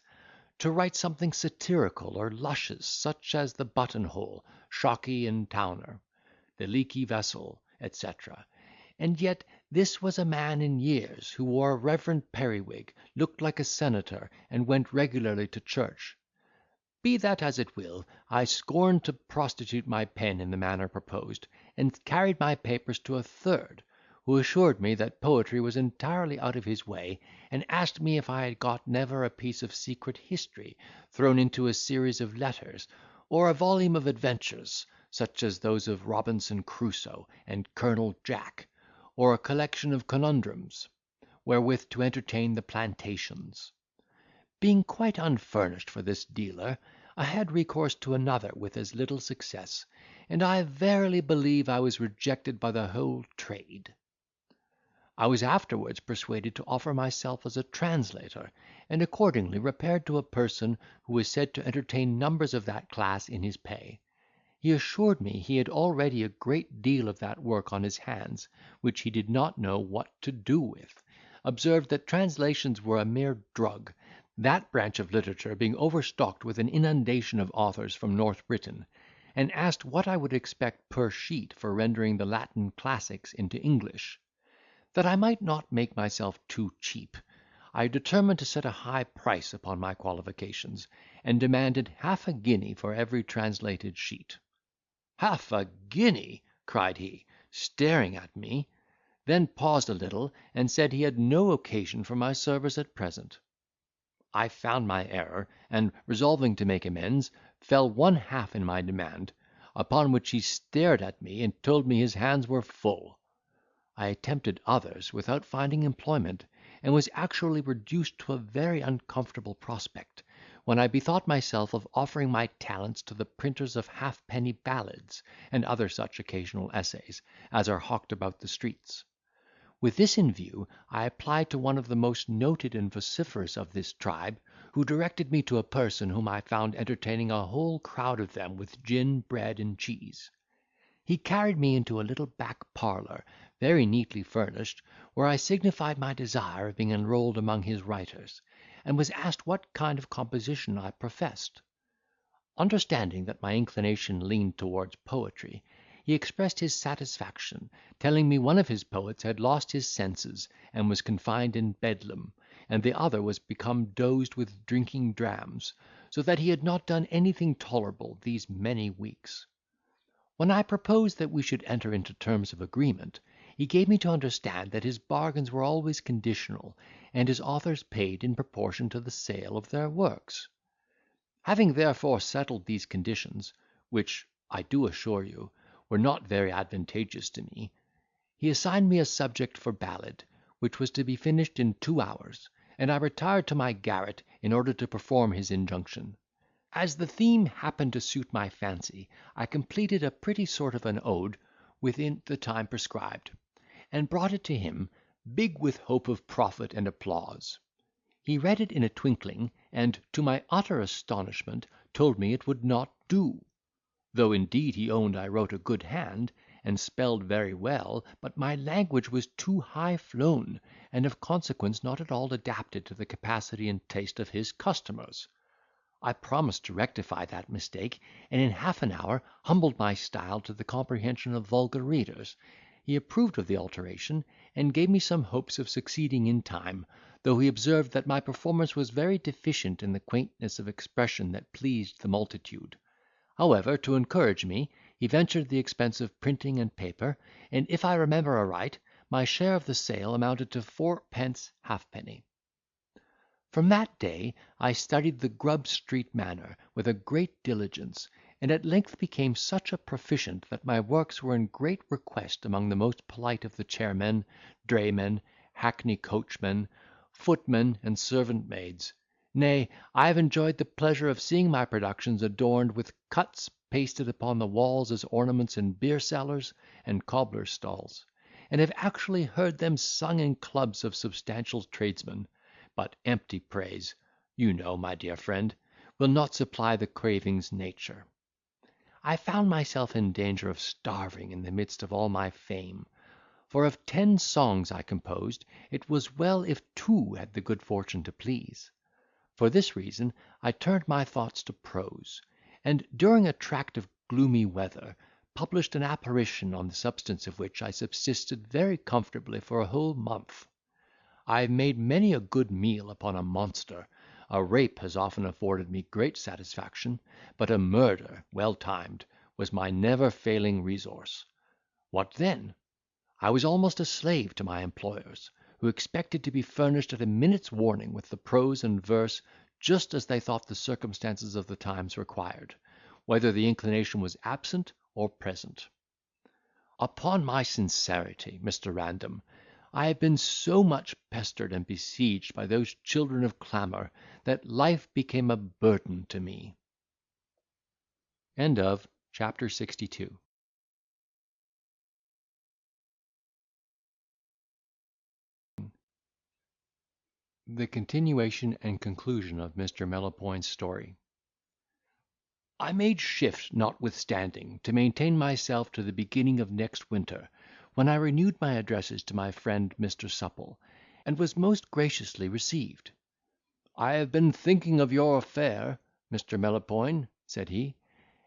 Speaker 2: to write something satirical or luscious, such as the Buttonhole, Shocky and Towner, the Leaky Vessel, etc. And yet this was a man in years, who wore a reverend periwig, looked like a senator, and went regularly to church. Be that as it will, I scorned to prostitute my pen in the manner proposed, and carried my papers to a third, who assured me that poetry was entirely out of his way, and asked me if I had got never a piece of secret history thrown into a series of letters, or a volume of adventures, such as those of Robinson Crusoe and Colonel Jack, or a collection of conundrums, wherewith to entertain the plantations. Being quite unfurnished for this dealer, I had recourse to another with as little success, and I verily believe I was rejected by the whole trade. I was afterwards persuaded to offer myself as a translator, and accordingly repaired to a person who was said to entertain numbers of that class in his pay. He assured me he had already a great deal of that work on his hands, which he did not know what to do with, observed that translations were a mere drug, that branch of literature being overstocked with an inundation of authors from North Britain, and asked what I would expect per sheet for rendering the Latin classics into English. That I might not make myself too cheap, I determined to set a high price upon my qualifications, and demanded half a guinea for every translated sheet. "Half a guinea!" cried he, staring at me, then paused a little, and said he had no occasion for my service at present. I found my error, and, resolving to make amends, fell one half in my demand, upon which he stared at me, and told me his hands were full. I attempted others without finding employment, and was actually reduced to a very uncomfortable prospect, when I bethought myself of offering my talents to the printers of halfpenny ballads, and other such occasional essays, as are hawked about the streets. With this in view, I applied to one of the most noted and vociferous of this tribe, who directed me to a person whom I found entertaining a whole crowd of them with gin, bread, and cheese. He carried me into a little back parlour, very neatly furnished, where I signified my desire of being enrolled among his writers, and was asked what kind of composition I professed. Understanding that my inclination leaned towards poetry, he expressed his satisfaction, telling me one of his poets had lost his senses, and was confined in Bedlam, and the other was become dozed with drinking drams, so that he had not done anything tolerable these many weeks. When I proposed that we should enter into terms of agreement, he gave me to understand that his bargains were always conditional, and his authors paid in proportion to the sale of their works. Having therefore settled these conditions, which, I do assure you, were not very advantageous to me, he assigned me a subject for ballad, which was to be finished in 2 hours, and I retired to my garret in order to perform his injunction. As the theme happened to suit my fancy, I completed a pretty sort of an ode within the time prescribed, and brought it to him, big with hope of profit and applause. He read it in a twinkling, and, to my utter astonishment, told me it would not do; though indeed he owned I wrote a good hand, and spelled very well, but my language was too high flown, and of consequence not at all adapted to the capacity and taste of his customers. I promised to rectify that mistake, and in half an hour humbled my style to the comprehension of vulgar readers. He approved of the alteration, and gave me some hopes of succeeding in time, though he observed that my performance was very deficient in the quaintness of expression that pleased the multitude. However, to encourage me, he ventured the expense of printing and paper, and, if I remember aright, my share of the sale amounted to 4d. halfpenny. From that day I studied the Grub Street manner with a great diligence, and at length became such a proficient that my works were in great request among the most polite of the chairmen, draymen, hackney coachmen, footmen, and servant maids. Nay, I have enjoyed the pleasure of seeing my productions adorned with cuts pasted upon the walls as ornaments in beer cellars and cobblers' stalls,
Speaker 1: and have actually heard them sung in clubs of substantial tradesmen; but empty praise, you know, my dear friend, will not supply the craving's nature. I found myself in danger of starving in the midst of all my fame; for of 10 songs I composed, it was well if 2 had the good fortune to please. For this reason I turned my thoughts to prose, and, during a tract of gloomy weather, published an apparition on the substance of which I subsisted very comfortably for a whole month. I have made many a good meal upon a monster; a rape has often afforded me great satisfaction, but a murder, well timed, was my never failing resource. What then? I was almost a slave to my employers, who expected to be furnished at a minute's warning with the prose and verse just as they thought the circumstances of the times required, whether the inclination was absent or present. Upon my sincerity, Mr. Random, I have been so much pestered and besieged by those children of clamour, that life became a burden to me.
Speaker 2: End of chapter 62. The continuation and conclusion of Mr. Melopoyn's story. I made shift, notwithstanding, to maintain myself to the beginning of next winter, when I renewed my addresses to my friend Mr. Supple, and was most graciously received. "I have been thinking of your affair, Mr. Melopoyn," said he,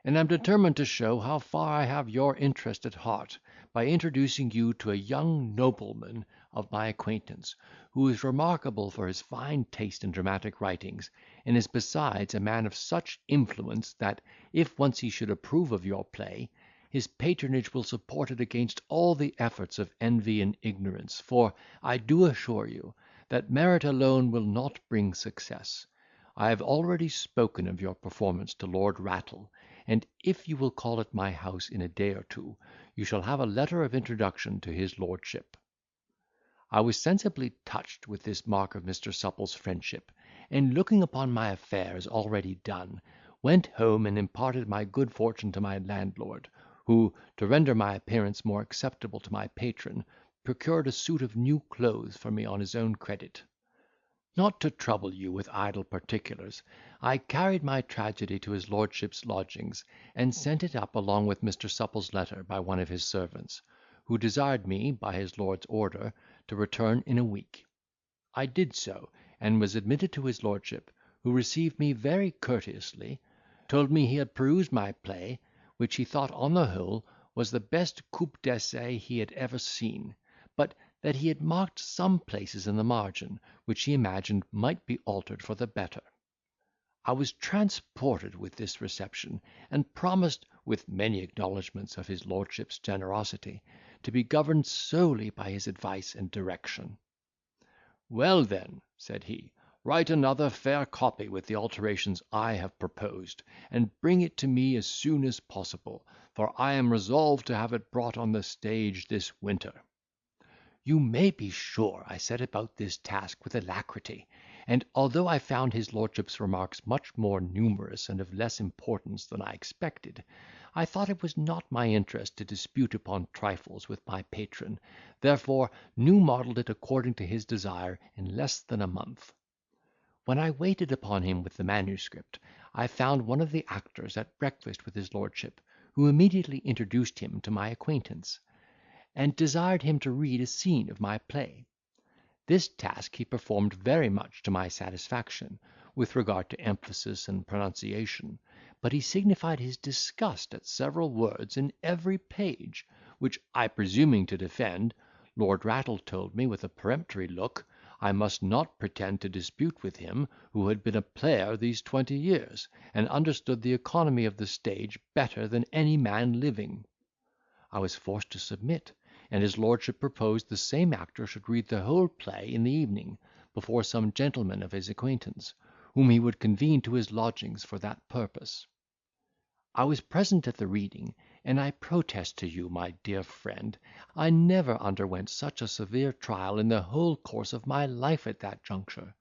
Speaker 2: "and am determined to show how far I have your interest at heart, by introducing you to a young nobleman of my acquaintance, who is remarkable for his fine taste in dramatic writings, and is besides a man of such influence, that, if once he should approve of your play, his patronage will support it against all the efforts of envy and ignorance; for, I do assure you, that merit alone will not bring success. I have already spoken of your performance to Lord Rattle, and if you will call at my house in a day or 2, you shall have a letter of introduction to his lordship." I was sensibly touched with this mark of Mr. Supple's friendship, and, looking upon my affair as already done, went home and imparted my good fortune to my landlord, who, to render my appearance more acceptable to my patron, procured a suit of new clothes for me on his own credit. Not to trouble you with idle particulars, I carried my tragedy to his lordship's lodgings, and sent it up along with Mr. Supple's letter by one of his servants, who desired me, by his lord's order, to return in a week. I did so, and was admitted to his lordship, who received me very courteously, told me he had perused my play, which he thought on the whole was the best coup d'essai he had ever seen, but that he had marked some places in the margin, which he imagined might be altered for the better. I was transported with this reception, and promised, with many acknowledgments of his lordship's generosity, to be governed solely by his advice and direction. "Well then," said he, "write another fair copy with the alterations I have proposed, and bring it to me as soon as possible, for I am resolved to have it brought on the stage this winter." You may be sure I set about this task with alacrity, and, although I found his lordship's remarks much more numerous and of less importance than I expected, I thought it was not my interest to dispute upon trifles with my patron, therefore new modelled it according to his desire in less than a month. When I waited upon him with the manuscript, I found one of the actors at breakfast with his lordship, who immediately introduced him to my acquaintance, and desired him to read a scene of my play. This task he performed very much to my satisfaction, with regard to emphasis and pronunciation, but he signified his disgust at several words in every page, which I presuming to defend, Lord Rattle told me with a peremptory look, I must not pretend to dispute with him, who had been a player these 20 years, and understood the economy of the stage better than any man living. I was forced to submit, and his lordship proposed the same actor should read the whole play in the evening, before some gentlemen of his acquaintance, whom he would convene to his lodgings for that purpose. I was present at the reading, and I protest to you, my dear friend, I never underwent such a severe trial in the whole course of my life at that juncture;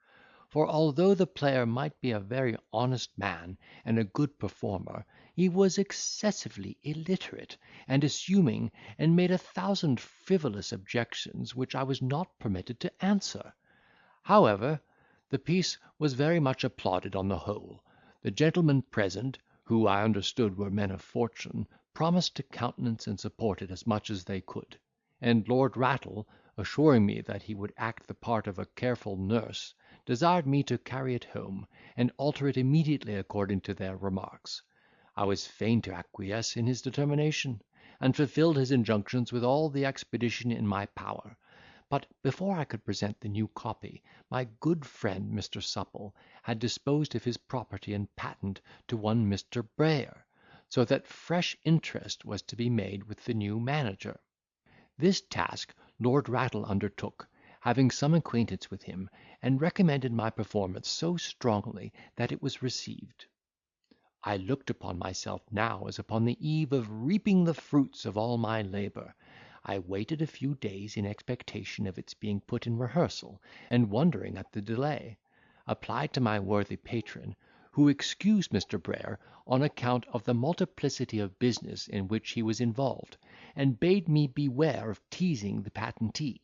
Speaker 2: for although the player might be a very honest man and a good performer, he was excessively illiterate and assuming, and made 1,000 frivolous objections, which I was not permitted to answer. However, the piece was very much applauded on the whole. The gentlemen present, who I understood were men of fortune, promised to countenance and support it as much as they could; and Lord Rattle, assuring me that he would act the part of a careful nurse, desired me to carry it home, and alter it immediately according to their remarks. I was fain to acquiesce in his determination, and fulfilled his injunctions with all the expedition in my power. But before I could present the new copy, my good friend Mr. Supple had disposed of his property and patent to one Mr. Brayer, so that fresh interest was to be made with the new manager. This task Lord Rattle undertook, having some acquaintance with him, and recommended my performance so strongly that it was received. I looked upon myself now as upon the eve of reaping the fruits of all my labour. I waited a few days in expectation of its being put in rehearsal, and wondering at the delay, applied to my worthy patron, who excused Mr. Brayer on account of the multiplicity of business in which he was involved, and bade me beware of teasing the patentee.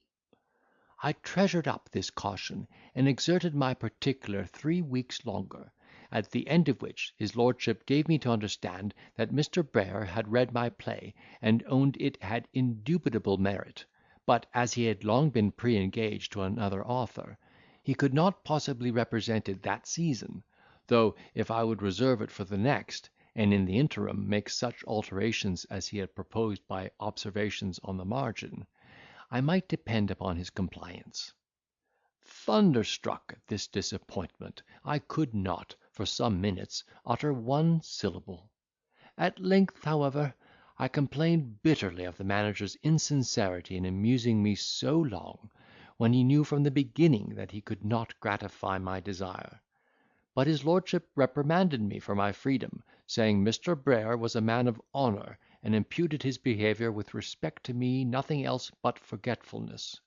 Speaker 2: I treasured up this caution, and exerted my particular 3 weeks longer, at the end of which his lordship gave me to understand that Mr. Brayer had read my play, and owned it had indubitable merit; but, as he had long been pre-engaged to another author, he could not possibly represent it that season; though, if I would reserve it for the next, and in the interim make such alterations as he had proposed by observations on the margin, I might depend upon his compliance. Thunderstruck at this disappointment, I could not, for some minutes, utter one syllable. At length, however, I complained bitterly of the manager's insincerity in amusing me so long, when he knew from the beginning that he could not gratify my desire. But his lordship reprimanded me for my freedom, saying Mr. Brayer was a man of honour, and imputed his behaviour with respect to me nothing else but forgetfulness.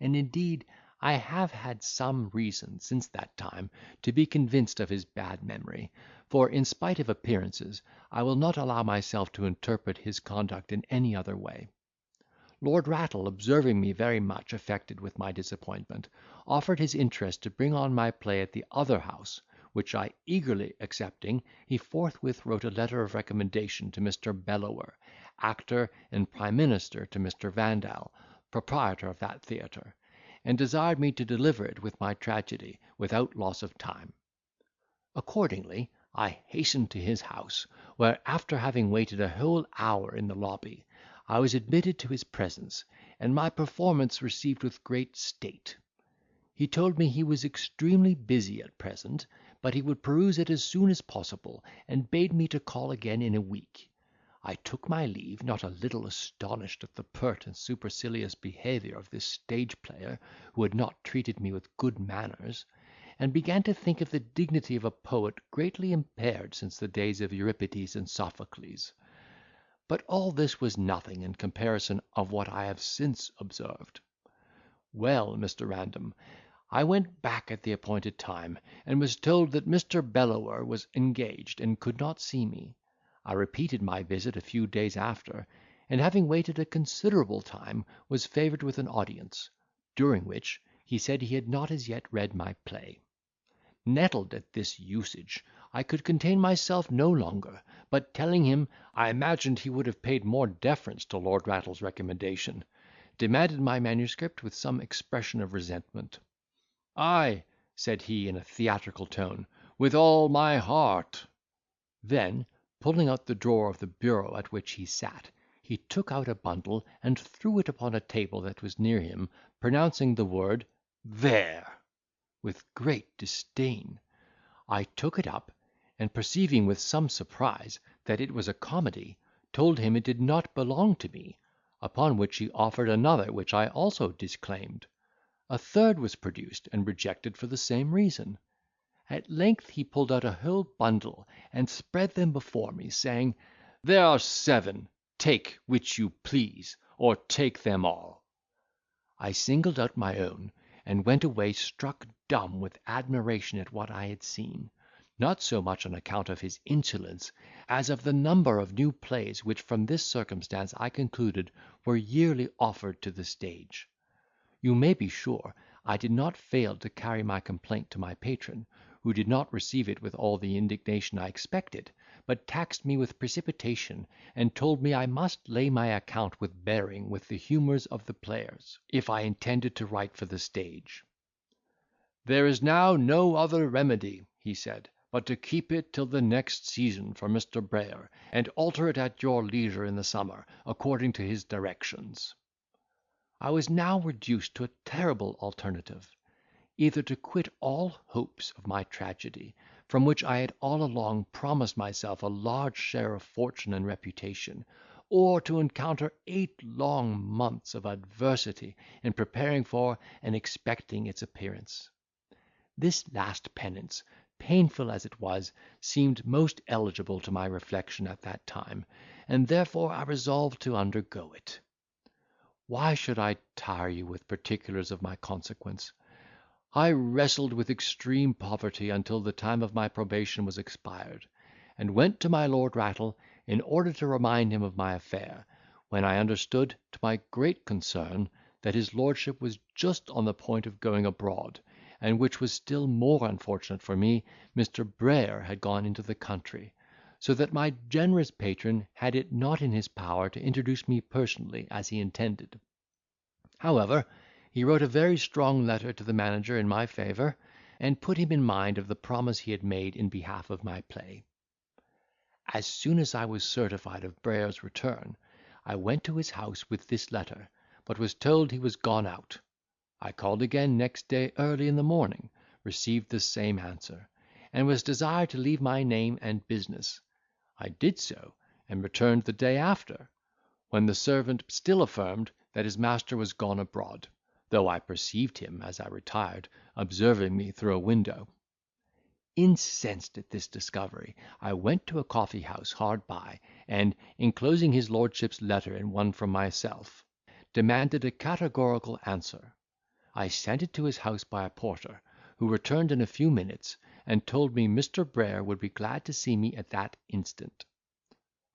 Speaker 2: And indeed I have had some reason since that time to be convinced of his bad memory, for, in spite of appearances, I will not allow myself to interpret his conduct in any other way. Lord Rattle, observing me very much affected with my disappointment, offered his interest to bring on my play at the other house, which I eagerly accepting, he forthwith wrote a letter of recommendation to Mr. Bellower, actor and prime minister to Mr. Vandal, proprietor of that theatre, and desired me to deliver it with my tragedy, without loss of time. Accordingly, I hastened to his house, where, after having waited a whole hour in the lobby, I was admitted to his presence, and my performance received with great state. He told me he was extremely busy at present, but he would peruse it as soon as possible, and bade me to call again in a week. I took my leave, not a little astonished at the pert and supercilious behaviour of this stage player, who had not treated me with good manners, and began to think of the dignity of a poet greatly impaired since the days of Euripides and Sophocles. But all this was nothing in comparison of what I have since observed. Well, Mr. Random, I went back at the appointed time, and was told that Mr. Bellower was engaged, and could not see me. I repeated my visit a few days after, and having waited a considerable time, was favoured with an audience, during which he said he had not as yet read my play. Nettled at this usage, I could contain myself no longer, but telling him I imagined he would have paid more deference to Lord Rattle's recommendation, demanded my manuscript with some expression of resentment. "Ay," said he in a theatrical tone, "with all my heart." Then, pulling out the drawer of the bureau at which he sat, he took out a bundle, and threw it upon a table that was near him, pronouncing the word "There" with great disdain. I took it up, and perceiving with some surprise that it was a comedy, told him it did not belong to me, upon which he offered another, which I also disclaimed. A third was produced, and rejected for the same reason. At length he pulled out a whole bundle, and spread them before me, saying, "There are 7, take which you please, or take them all." I singled out my own,
Speaker 1: and went away struck dumb with admiration at what I had seen, not so much on account of his insolence, as of the number of new plays which from this circumstance I concluded were yearly offered to the stage. You may be sure I did not fail to carry my complaint to my patron, who did not receive it with all the indignation I expected, but taxed me with precipitation, and told me I must lay my account with bearing with the humours of the players, if I intended to write for the stage.
Speaker 3: "There is now no other remedy," he said, "but to keep it till the next season for Mr. Brayer, and alter it at your leisure in the summer, according to his directions."
Speaker 1: I was now reduced to a terrible alternative, either to quit all hopes of my tragedy, from which I had all along promised myself a large share of fortune and reputation, or to encounter 8 long months of adversity in preparing for and expecting its appearance. This last penance, painful as it was, seemed most eligible to my reflection at that time, and therefore I resolved to undergo it. Why should I tire you with particulars of my consequence? I wrestled with extreme poverty until the time of my probation was expired, and went to my Lord Rattle in order to remind him of my affair, when I understood, to my great concern, that his lordship was just on the point of going abroad, and, which was still more unfortunate for me, Mr. Brayer had gone into the country, so that my generous patron had it not in his power to introduce me personally as he intended. However, he wrote a very strong letter to the manager in my favour, and put him in mind of the promise he had made in behalf of my play. As soon as I was certified of Brayer's return, I went to his house with this letter, but was told he was gone out. I called again next day early in the morning, received the same answer, and was desired to leave my name and business. I did so, and returned the day after, when the servant still affirmed that his master was gone abroad, though I perceived him, as I retired, observing me through a window. Incensed at this discovery, I went to a coffee house hard by, and, enclosing his lordship's letter in one from myself, demanded a categorical answer. I sent it to his house by a porter, who returned in a few minutes, and told me Mr. Brayer would be glad to see me at that instant.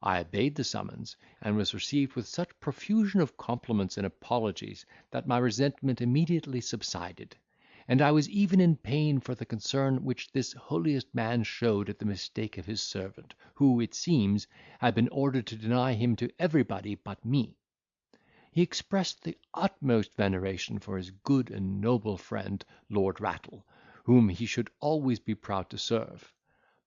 Speaker 1: I obeyed the summons, and was received with such profusion of compliments and apologies, that my resentment immediately subsided, and I was even in pain for the concern which this holiest man showed at the mistake of his servant, who, it seems, had been ordered to deny him to everybody but me. He expressed the utmost veneration for his good and noble friend Lord Rattle, whom he should always be proud to serve,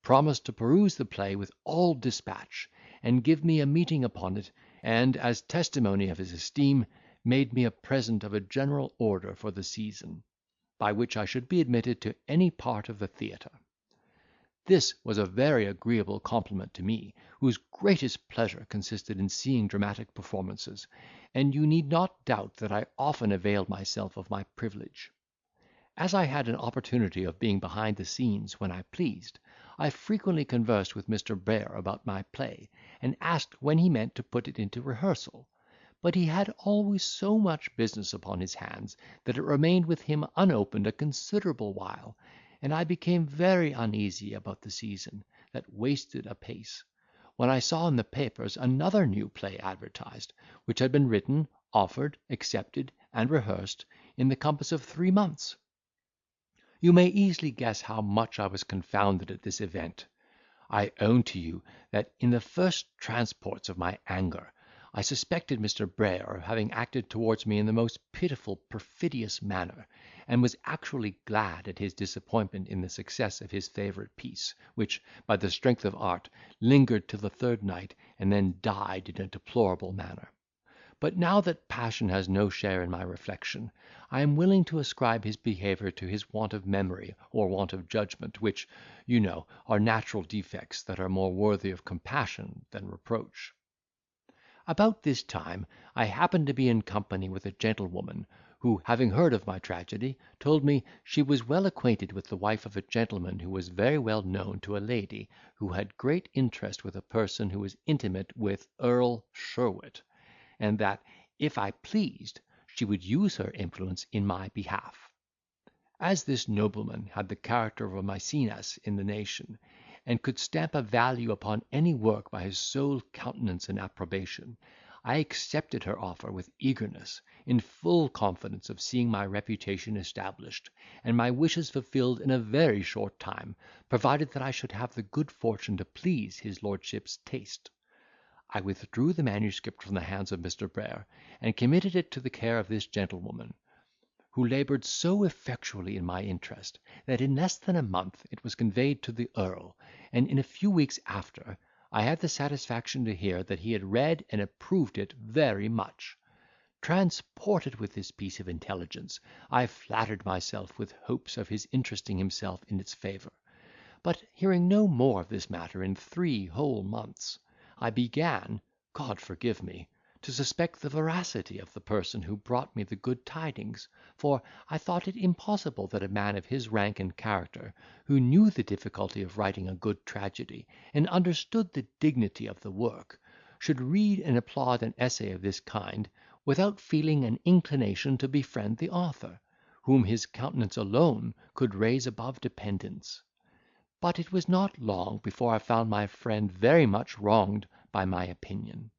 Speaker 1: promised to peruse the play with all despatch, and give me a meeting upon it, and, as testimony of his esteem, made me a present of a general order for the season, by which I should be admitted to any part of the theatre. This was a very agreeable compliment to me, whose greatest pleasure consisted in seeing dramatic performances, and you need not doubt that I often availed myself of my privilege. As I had an opportunity of being behind the scenes when I pleased, I frequently conversed with Mr. Brayer about my play, and asked when he meant to put it into rehearsal; but he had always so much business upon his hands, that it remained with him unopened a considerable while, and I became very uneasy about the season, that wasted apace, when I saw in the papers another new play advertised, which had been written, offered, accepted, and rehearsed, in the compass of 3 months. You may easily guess how much I was confounded at this event. I own to you, that in the first transports of my anger, I suspected Mr. Brayer of having acted towards me in the most pitiful perfidious manner, and was actually glad at his disappointment in the success of his favourite piece, which, by the strength of art, lingered till the 3rd night, and then died in a deplorable manner. But now that passion has no share in my reflection, I am willing to ascribe his behaviour to his want of memory or want of judgment, which, you know, are natural defects that are more worthy of compassion than reproach. About this time I happened to be in company with a gentlewoman, who, having heard of my tragedy, told me she was well acquainted with the wife of a gentleman who was very well known to a lady who had great interest with a person who was intimate with Earl Sherwood, and that, if I pleased, she would use her influence in my behalf.
Speaker 2: As this nobleman had the character of a Maecenas in the nation, and could stamp a value upon any work by his sole countenance and approbation, I accepted her offer with eagerness, in full confidence of seeing my reputation established, and my wishes fulfilled in a very short time, provided that I should have the good fortune to please his lordship's taste. I withdrew the manuscript from the hands of Mr. Brayer, and committed it to the care of this gentlewoman, who laboured so effectually in my interest, that in less than a month it was conveyed to the earl, and in a few weeks after, I had the satisfaction to hear that he had read and approved it very much. Transported with this piece of intelligence, I flattered myself with hopes of his interesting himself in its favour; but hearing no more of this matter in 3 whole months, I began, God forgive me, to suspect the veracity of the person who brought me the good tidings, for I thought it impossible that a man of his rank and character, who knew the difficulty of writing a good tragedy, and understood the dignity of the work, should read and applaud an essay of this kind, without feeling an inclination to befriend the author, whom his countenance alone could raise above dependence. But it was not long before I found my friend very much wronged by my opinion.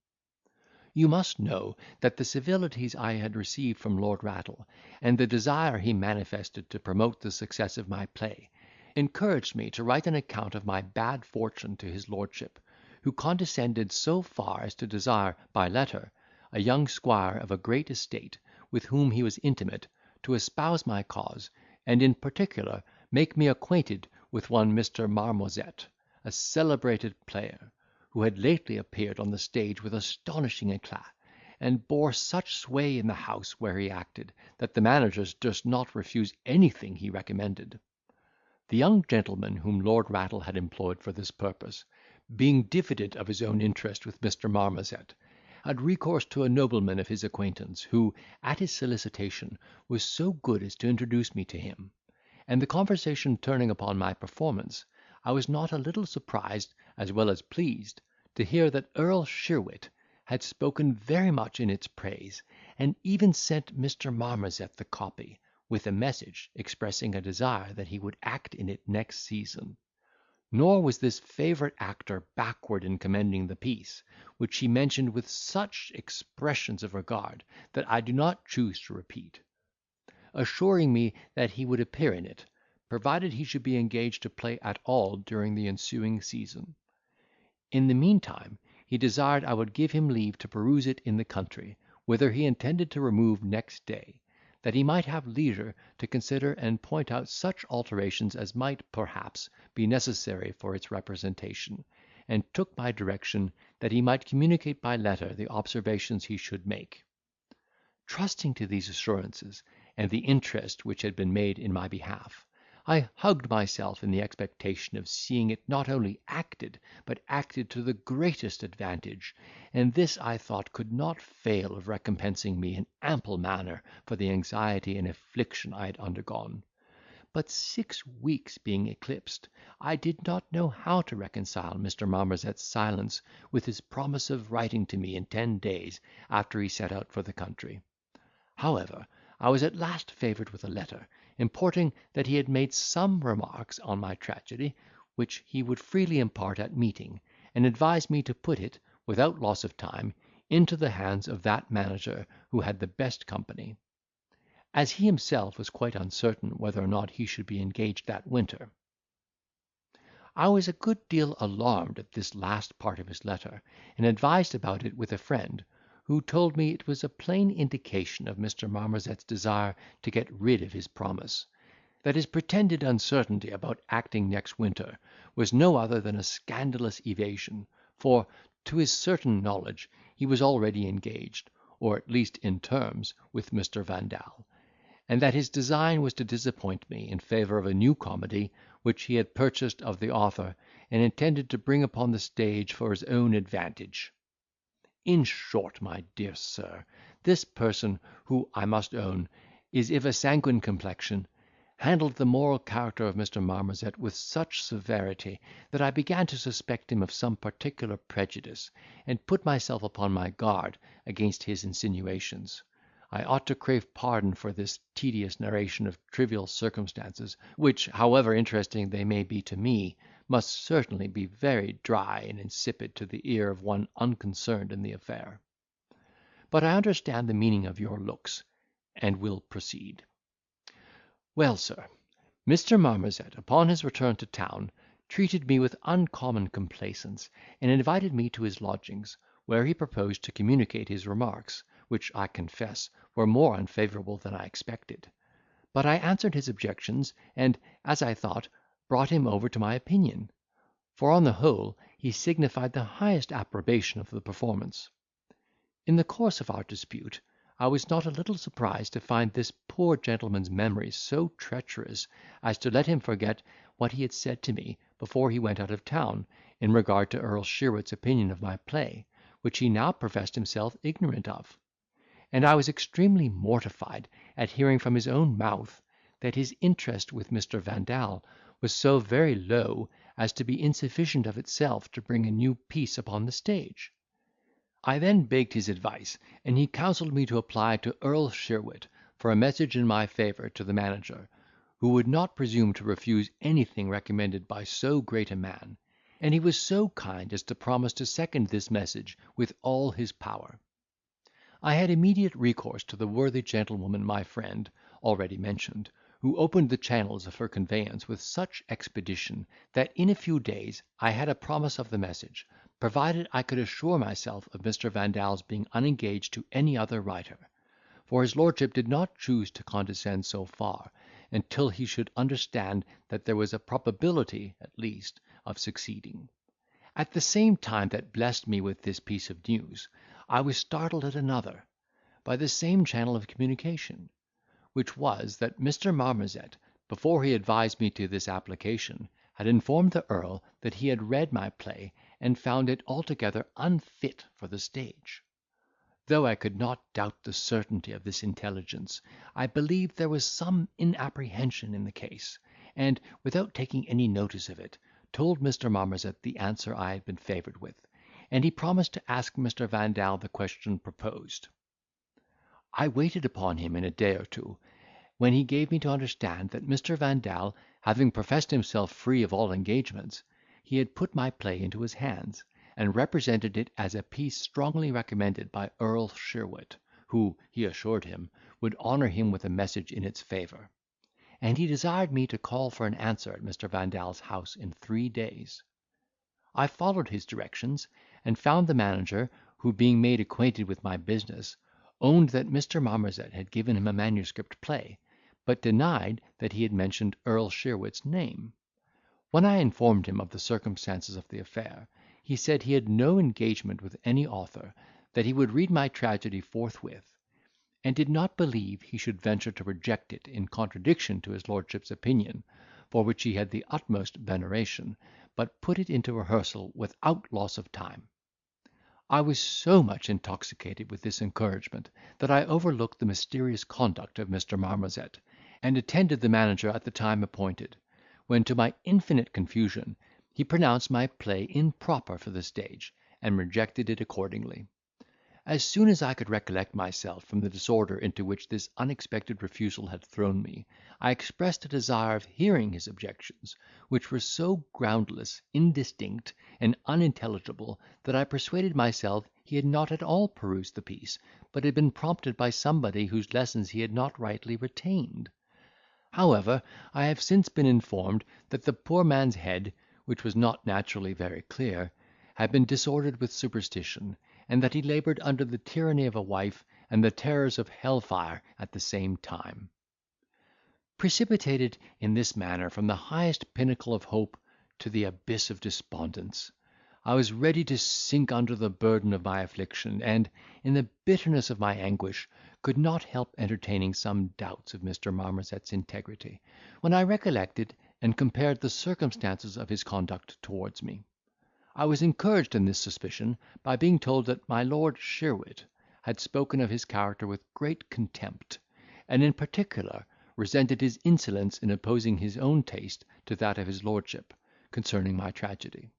Speaker 2: You must know that the civilities I had received from Lord Rattle, and the desire he manifested to promote the success of my play, encouraged me to write an account of my bad fortune to his lordship, who condescended so far as to desire, by letter, a young squire of a great estate, with whom he was intimate, to espouse my cause, and in particular make me acquainted with one Mr. Marmozet, a celebrated player, who had lately appeared on the stage with astonishing eclat, and bore such sway in the house where he acted, that the managers durst not refuse anything he recommended. The young gentleman whom Lord Rattle had employed for this purpose, being diffident of his own interest with Mr. Marmozet, had recourse to a nobleman of his acquaintance, who, at his solicitation, was so good as to introduce me to him; and the conversation turning upon my performance, I was not a little surprised, as well as pleased, to hear that Earl Sheerwit had spoken very much in its praise, and even sent Mr. Marmozet the copy, with a message expressing a desire that he would act in it next season. Nor was this favourite actor backward in commending the piece, which he mentioned with such expressions of regard that I do not choose to repeat, assuring me that he would appear in it, provided he should be engaged to play at all during the ensuing season. In the meantime, he desired I would give him leave to peruse it in the country, whither he intended to remove next day, that he might have leisure to consider and point out such alterations as might, perhaps, be necessary for its representation, and took my direction that he might communicate by letter the observations he should make. Trusting to these assurances, and the interest which had been made in my behalf, I hugged myself in the expectation of seeing it not only acted, but acted to the greatest advantage, and this I thought could not fail of recompensing me in ample manner for the anxiety and affliction I had undergone. But 6 weeks being eclipsed, I did not know how to reconcile Mr. Marmozet's silence with his promise of writing to me in 10 days after he set out for the country. However, I was at last favoured with a letter, importing that he had made some remarks on my tragedy, which he would freely impart at meeting, and advised me to put it, without loss of time, into the hands of that manager who had the best company, as he himself was quite uncertain whether or not he should be engaged that winter. I was a good deal alarmed at this last part of his letter, and advised about it with a friend, who told me it was a plain indication of Mr. Marmozet's desire to get rid of his promise; that his pretended uncertainty about acting next winter was no other than a scandalous evasion, for, to his certain knowledge, he was already engaged, or at least in terms, with Mr. Vandal; and that his design was to disappoint me in favour of a new comedy, which he had purchased of the author, and intended to bring upon the stage for his own advantage. In short, my dear sir, this person, who, I must own, is of a sanguine complexion, handled the moral character of Mr. Marmozet with such severity, that I began to suspect him of some particular prejudice, and put myself upon my guard against his insinuations.
Speaker 1: I ought to crave pardon for this tedious narration of trivial circumstances, which, however interesting they may be to me, must certainly be very dry and insipid to the ear of one unconcerned in the affair. But I understand the meaning of your looks, and will proceed. Well, sir, Mr. Marmozet, upon his return to town, treated me with uncommon complaisance, and invited me to his lodgings, where he proposed to communicate his remarks, which, I confess, were more unfavourable than I expected. But I answered his objections, and, as I thought, brought him over to my opinion; for, on the whole, he signified the highest approbation of the performance. In the course of our dispute, I was not a little surprised to find this poor gentleman's memory so treacherous as to let him forget what he had said to me before he went out of town, in regard to Earl Sheerwit's opinion of my play, which he now professed himself ignorant of; and I was extremely mortified at hearing from his own mouth that his interest with Mr. Vandal was so very low as to be insufficient of itself to bring a new piece upon the stage. I then begged his advice, and he counselled me to apply to Earl Sheerwit for a message in my favour to the manager, who would not presume to refuse anything recommended by so great a man, and he was so kind as to promise to second this message with all his power. I had immediate recourse to the worthy gentlewoman my friend, already mentioned, who opened the channels of her conveyance with such expedition, that in a few days I had a promise of the message, provided I could assure myself of Mr. Vandal's being unengaged to any other writer; for his lordship did not choose to condescend so far, until he should understand that there was a probability, at least, of succeeding. At the same time that blessed me with this piece of news, I was startled at another, by the same channel of communication; which was, that Mr. Marmozet, before he advised me to this application, had informed the earl that he had read my play, and found it altogether unfit for the stage. Though I could not doubt the certainty of this intelligence, I believed there was some inapprehension in the case, and, without taking any notice of it, told Mr. Marmozet the answer I had been favoured with, and he promised to ask Mr. Vandal the question proposed. I waited upon him in a day or two, when he gave me to understand that Mr. Vandal, having professed himself free of all engagements, he had put my play into his hands, and represented it as a piece strongly recommended by Earl Sheerwit, who, he assured him, would honour him with a message in its favour; and he desired me to call for an answer at Mr. Vandal's house in 3 days. I followed his directions, and found the manager, who, being made acquainted with my business, owned that Mr. Marmozet had given him a manuscript play, but denied that he had mentioned Earl Sheerwit's name. When I informed him of the circumstances of the affair, he said he had no engagement with any author, that he would read my tragedy forthwith, and did not believe he should venture to reject it in contradiction to his lordship's opinion, for which he had the utmost veneration, but put it into rehearsal without loss of time. I was so much intoxicated with this encouragement, that I overlooked the mysterious conduct of Mr. Marmozet, and attended the manager at the time appointed, when, to my infinite confusion, he pronounced my play improper for the stage, and rejected it accordingly. As soon as I could recollect myself from the disorder into which this unexpected refusal had thrown me, I expressed a desire of hearing his objections, which were so groundless, indistinct, and unintelligible, that I persuaded myself he had not at all perused the piece, but had been prompted by somebody whose lessons he had not rightly retained. However, I have since been informed that the poor man's head, which was not naturally very clear, had been disordered with superstition, and that he laboured under the tyranny of a wife and the terrors of hell fire at the same time. Precipitated in this manner from the highest pinnacle of hope to the abyss of despondence, I was ready to sink under the burden of my affliction, and, in the bitterness of my anguish, could not help entertaining some doubts of Mr. Marmozet's integrity, when I recollected and compared the circumstances of his conduct towards me. I was encouraged in this suspicion by being told that my Lord Sheerwit had spoken of his character with great contempt, and in particular resented his insolence in opposing his own taste to that of his lordship, concerning my tragedy.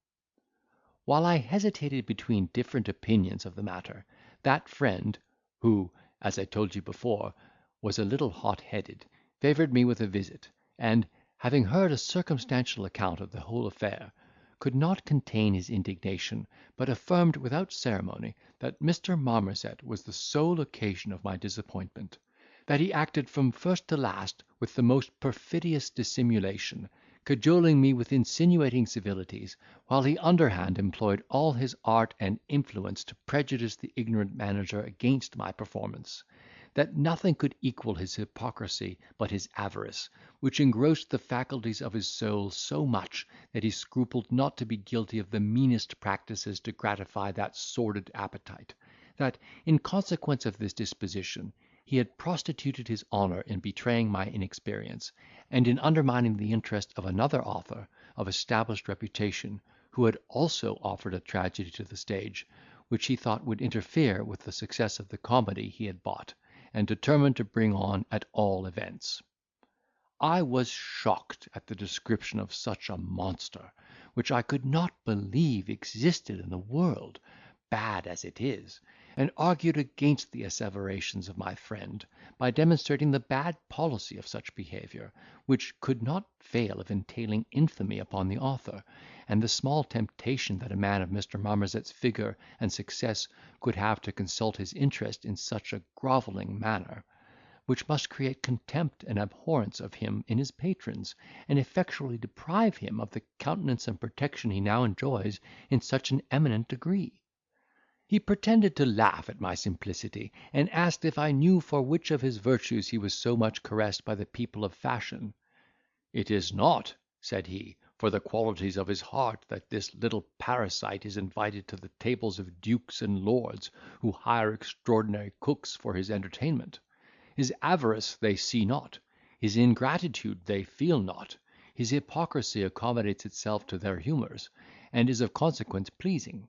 Speaker 1: While I hesitated between different opinions of the matter, that friend, who, as I told you before, was a little hot-headed, favoured me with a visit, and, having heard a circumstantial account of the whole affair, could not contain his indignation, but affirmed without ceremony that Mr. Marmozet was the sole occasion of my disappointment; that he acted from first to last with the most perfidious dissimulation, cajoling me with insinuating civilities, while he underhand employed all his art and influence to prejudice the ignorant manager against my performance; that nothing could equal his hypocrisy but his avarice, which engrossed the faculties of his soul so much, that he scrupled not to be guilty of the meanest practices to gratify that sordid appetite; that, in consequence of this disposition, he had prostituted his honour in betraying my inexperience, and in undermining the interest of another author of established reputation, who had also offered a tragedy to the stage, which he thought would interfere with the success of the comedy he had bought, and determined to bring on at all events. I was shocked at the description of such a monster, which I could not believe existed in the world, bad as it is, and argued against the asseverations of my friend, by demonstrating the bad policy of such behaviour, which could not fail of entailing infamy upon the author, and the small temptation that a man of Mr. Marmozet's figure and success could have to consult his interest in such a grovelling manner, which must create contempt and abhorrence of him in his patrons, and effectually deprive him of the countenance and protection he now enjoys in such an eminent degree. He pretended to laugh at my simplicity, and asked if I knew for which of his virtues he was so much caressed by the people of fashion. "It is not," said he, "for the qualities of his heart that this little parasite is invited to the tables of dukes and lords, who hire extraordinary cooks for his entertainment. His avarice they see not, his ingratitude they feel not, his hypocrisy accommodates itself to their humours, and is of consequence pleasing;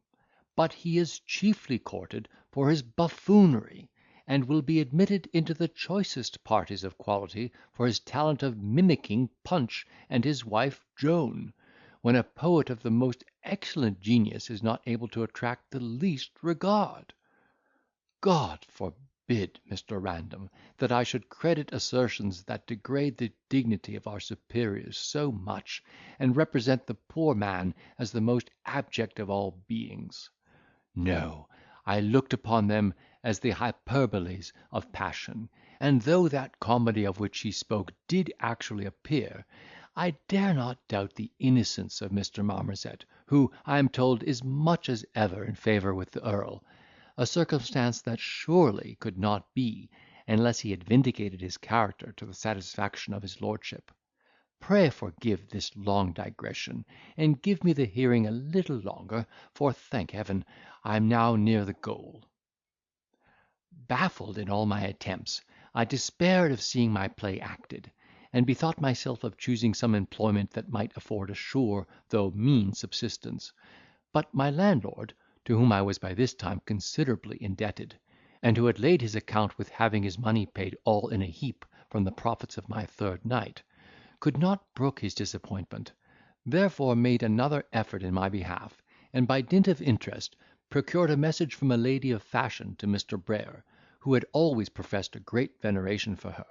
Speaker 1: but he is chiefly courted for his buffoonery, and will be admitted into the choicest parties of quality for his talent of mimicking Punch and his wife Joan, when a poet of the most excellent genius is not able to attract the least regard. God forbid, Mr. Random, that I should credit assertions that degrade the dignity of our superiors so much, and represent the poor man as the most abject of all beings. No, I looked upon them as the hyperboles of passion; and though that comedy of which he spoke did actually appear, I dare not doubt the innocence of Mr. Marmozet, who, I am told, is much as ever in favour with the earl, a circumstance that surely could not be, unless he had vindicated his character to the satisfaction of his lordship. Pray forgive this long digression, and give me the hearing a little longer, for, thank heaven, I am now near the goal. Baffled in all my attempts, I despaired of seeing my play acted, and bethought myself of choosing some employment that might afford a sure though mean subsistence; but my landlord, to whom I was by this time considerably indebted, and who had laid his account with having his money paid all in a heap from the profits of my third night, could not brook his disappointment, therefore made another effort in my behalf, and by dint of interest procured a message from a lady of fashion to Mr. Brayer, who had always professed a great veneration for her,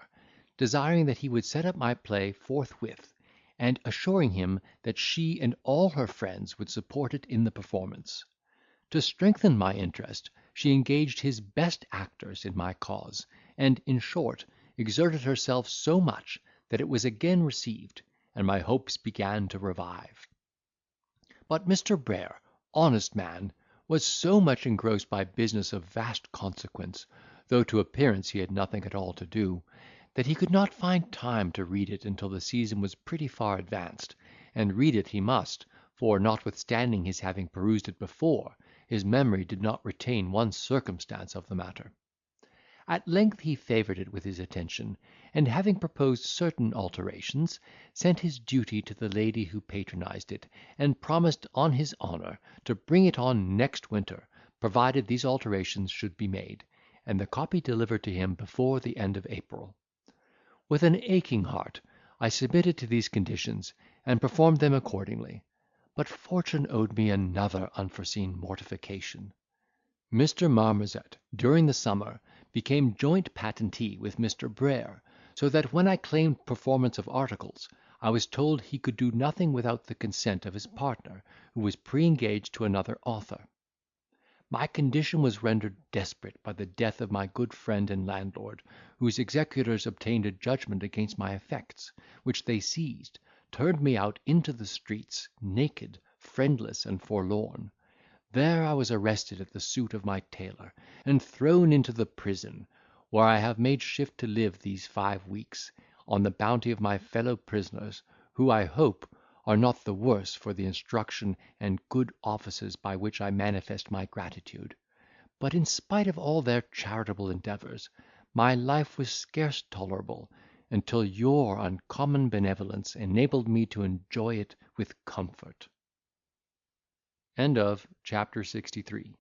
Speaker 1: desiring that he would set up my play forthwith, and assuring him that she and all her friends would support it in the performance. To strengthen my interest, she engaged his best actors in my cause, and, in short, exerted herself so much that it was again received, and my hopes began to revive. But Mr. Brayer, honest man, was so much engrossed by business of vast consequence, though to appearance he had nothing at all to do, that he could not find time to read it until the season was pretty far advanced, and read it he must, for, notwithstanding his having perused it before, his memory did not retain one circumstance of the matter. At length he favoured it with his attention, and having proposed certain alterations, sent his duty to the lady who patronised it, and promised on his honour to bring it on next winter, provided these alterations should be made, and the copy delivered to him before the end of April. With an aching heart I submitted to these conditions, and performed them accordingly; but fortune owed me another unforeseen mortification. Mr. Marmozet, during the summer, became joint patentee with Mr. Brayer, so that when I claimed performance of articles, I was told he could do nothing without the consent of his partner, who was pre-engaged to another author. My condition was rendered desperate by the death of my good friend and landlord, whose executors obtained a judgment against my effects, which they seized, turned me out into the streets, naked, friendless, and forlorn. There I was arrested at the suit of my tailor, and thrown into the prison, where I have made shift to live these 5 weeks, on the bounty of my fellow prisoners, who, I hope, are not the worse for the instruction and good offices by which I manifest my gratitude. But in spite of all their charitable endeavours, my life was scarce tolerable, until your uncommon benevolence enabled me to enjoy it with comfort.
Speaker 2: End of chapter 63.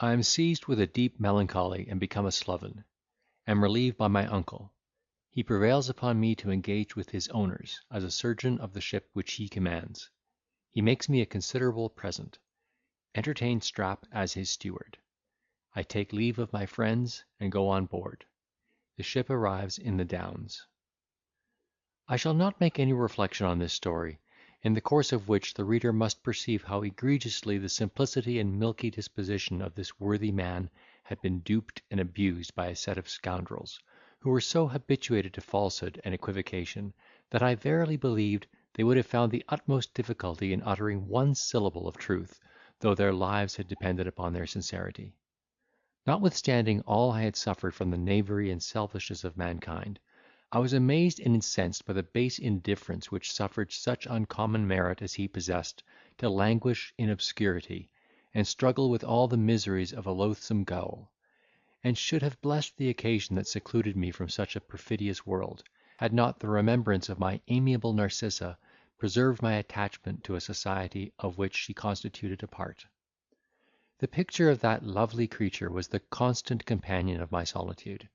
Speaker 2: I am seized with a deep melancholy and become a sloven. Am relieved by my uncle. He prevails upon me to engage with his owners, as a surgeon of the ship which he commands. He makes me a considerable present. Entertain Strap as his steward. I take leave of my friends, and go on board. The ship arrives in the Downs. I shall not make any reflection on this story, in the course of which the reader must perceive how egregiously the simplicity and milky disposition of this worthy man had been duped and abused by a set of scoundrels, who were so habituated to falsehood and equivocation, that I verily believed they would have found the utmost difficulty in uttering one syllable of truth, though their lives had depended upon their sincerity. Notwithstanding all I had suffered from the knavery and selfishness of mankind, I was amazed and incensed by the base indifference which suffered such uncommon merit as he possessed to languish in obscurity, and struggle with all the miseries of a loathsome gaol; and should have blessed the occasion that secluded me from such a perfidious world, had not the remembrance of my amiable Narcissa preserved my attachment to a society of which she constituted a part. The picture of that lovely creature was the constant companion of my solitude.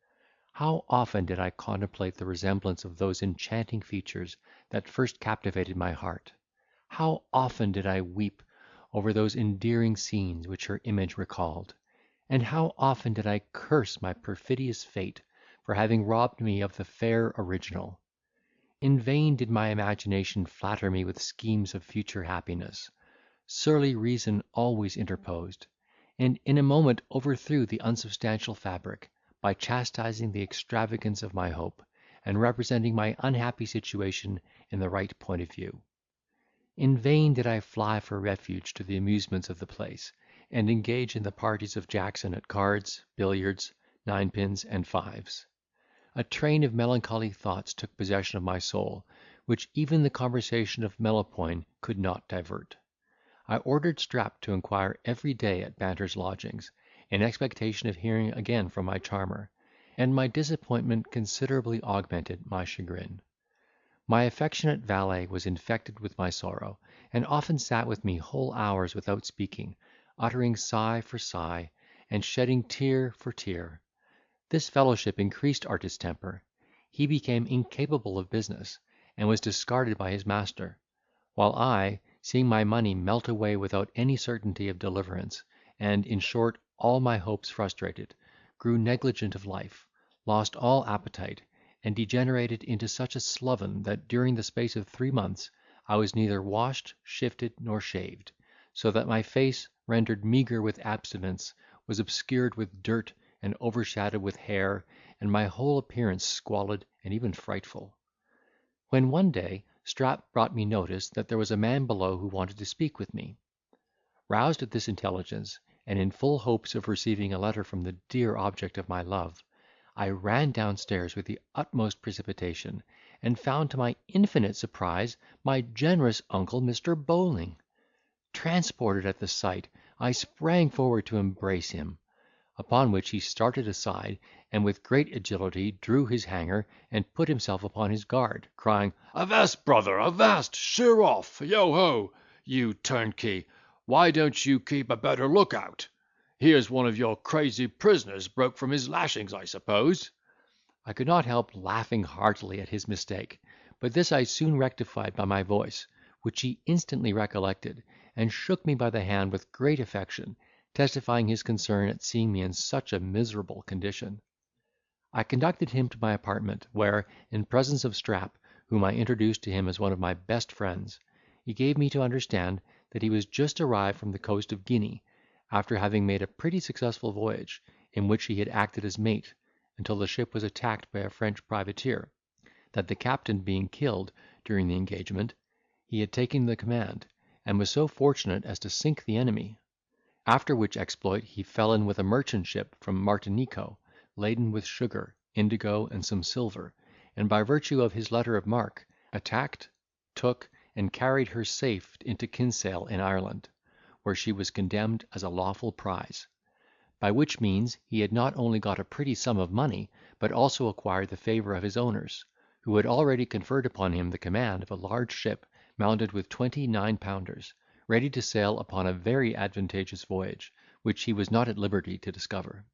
Speaker 2: How often did I contemplate the resemblance of those enchanting features that first captivated my heart! How often did I weep over those endearing scenes which her image recalled! And how often did I curse my perfidious fate for having robbed me of the fair original! In vain did my imagination flatter me with schemes of future happiness. Surly reason always interposed, and in a moment overthrew the unsubstantial fabric, by chastising the extravagance of my hope, and representing my unhappy situation in the right point of view. In vain did I fly for refuge to the amusements of the place, and engage in the parties of Jackson at cards, billiards, ninepins, and fives. A train of melancholy thoughts took possession of my soul, which even the conversation of Melopoyn could not divert. I ordered Strap to inquire every day at Banter's lodgings, in expectation of hearing again from my charmer, and my disappointment considerably augmented my chagrin. My affectionate valet was infected with my sorrow, and often sat with me whole hours without speaking, uttering sigh for sigh, and shedding tear for tear. This fellowship increased our distemper. He became incapable of business, and was discarded by his master; while I, seeing my money melt away without any certainty of deliverance, and, in short, all my hopes frustrated, grew negligent of life, lost all appetite, and degenerated into such a sloven, that during the space of 3 months I was neither washed, shifted, nor shaved, so that my face, rendered meagre with abstinence, was obscured with dirt, and overshadowed with hair, and my whole appearance squalid and even frightful. When one day Strap brought me notice that there was a man below who wanted to speak with me. Roused at this intelligence, and in full hopes of receiving a letter from the dear object of my love, I ran downstairs with the utmost precipitation, and found to my infinite surprise my generous uncle Mr. Bowling. Transported at the sight, I sprang forward to embrace him; upon which he started aside, and with great agility drew his hanger, and put himself upon his guard, crying,
Speaker 3: "Avast, brother, avast! Sheer off! Yo ho! You turnkey, why don't you keep a better look out? Here's one of your crazy prisoners broke from his lashings, I suppose."
Speaker 2: I could not help laughing heartily at his mistake, but this I soon rectified by my voice,
Speaker 1: which he instantly recollected, and shook me by the hand with great affection, testifying his concern at seeing me in such a miserable condition. I conducted him to my apartment, where, in presence of Strap, whom I introduced to him as one of my best friends, he gave me to understand that he was just arrived from the coast of Guinea, after having made a pretty successful voyage, in which he had acted as mate, until the ship was attacked by a French privateer; that the captain being killed during the engagement, he had taken the command, and was so fortunate as to sink the enemy; after which exploit he fell in with a merchant ship from Martinico, laden with sugar, indigo, and some silver, and by virtue of his letter of marque, attacked, took, and carried her safe into Kinsale in Ireland, where she was condemned as a lawful prize; by which means he had not only got a pretty sum of money, but also acquired the favour of his owners, who had already conferred upon him the command of a large ship mounted with 29-pounders, ready to sail upon a very advantageous voyage, which he was not at liberty to discover;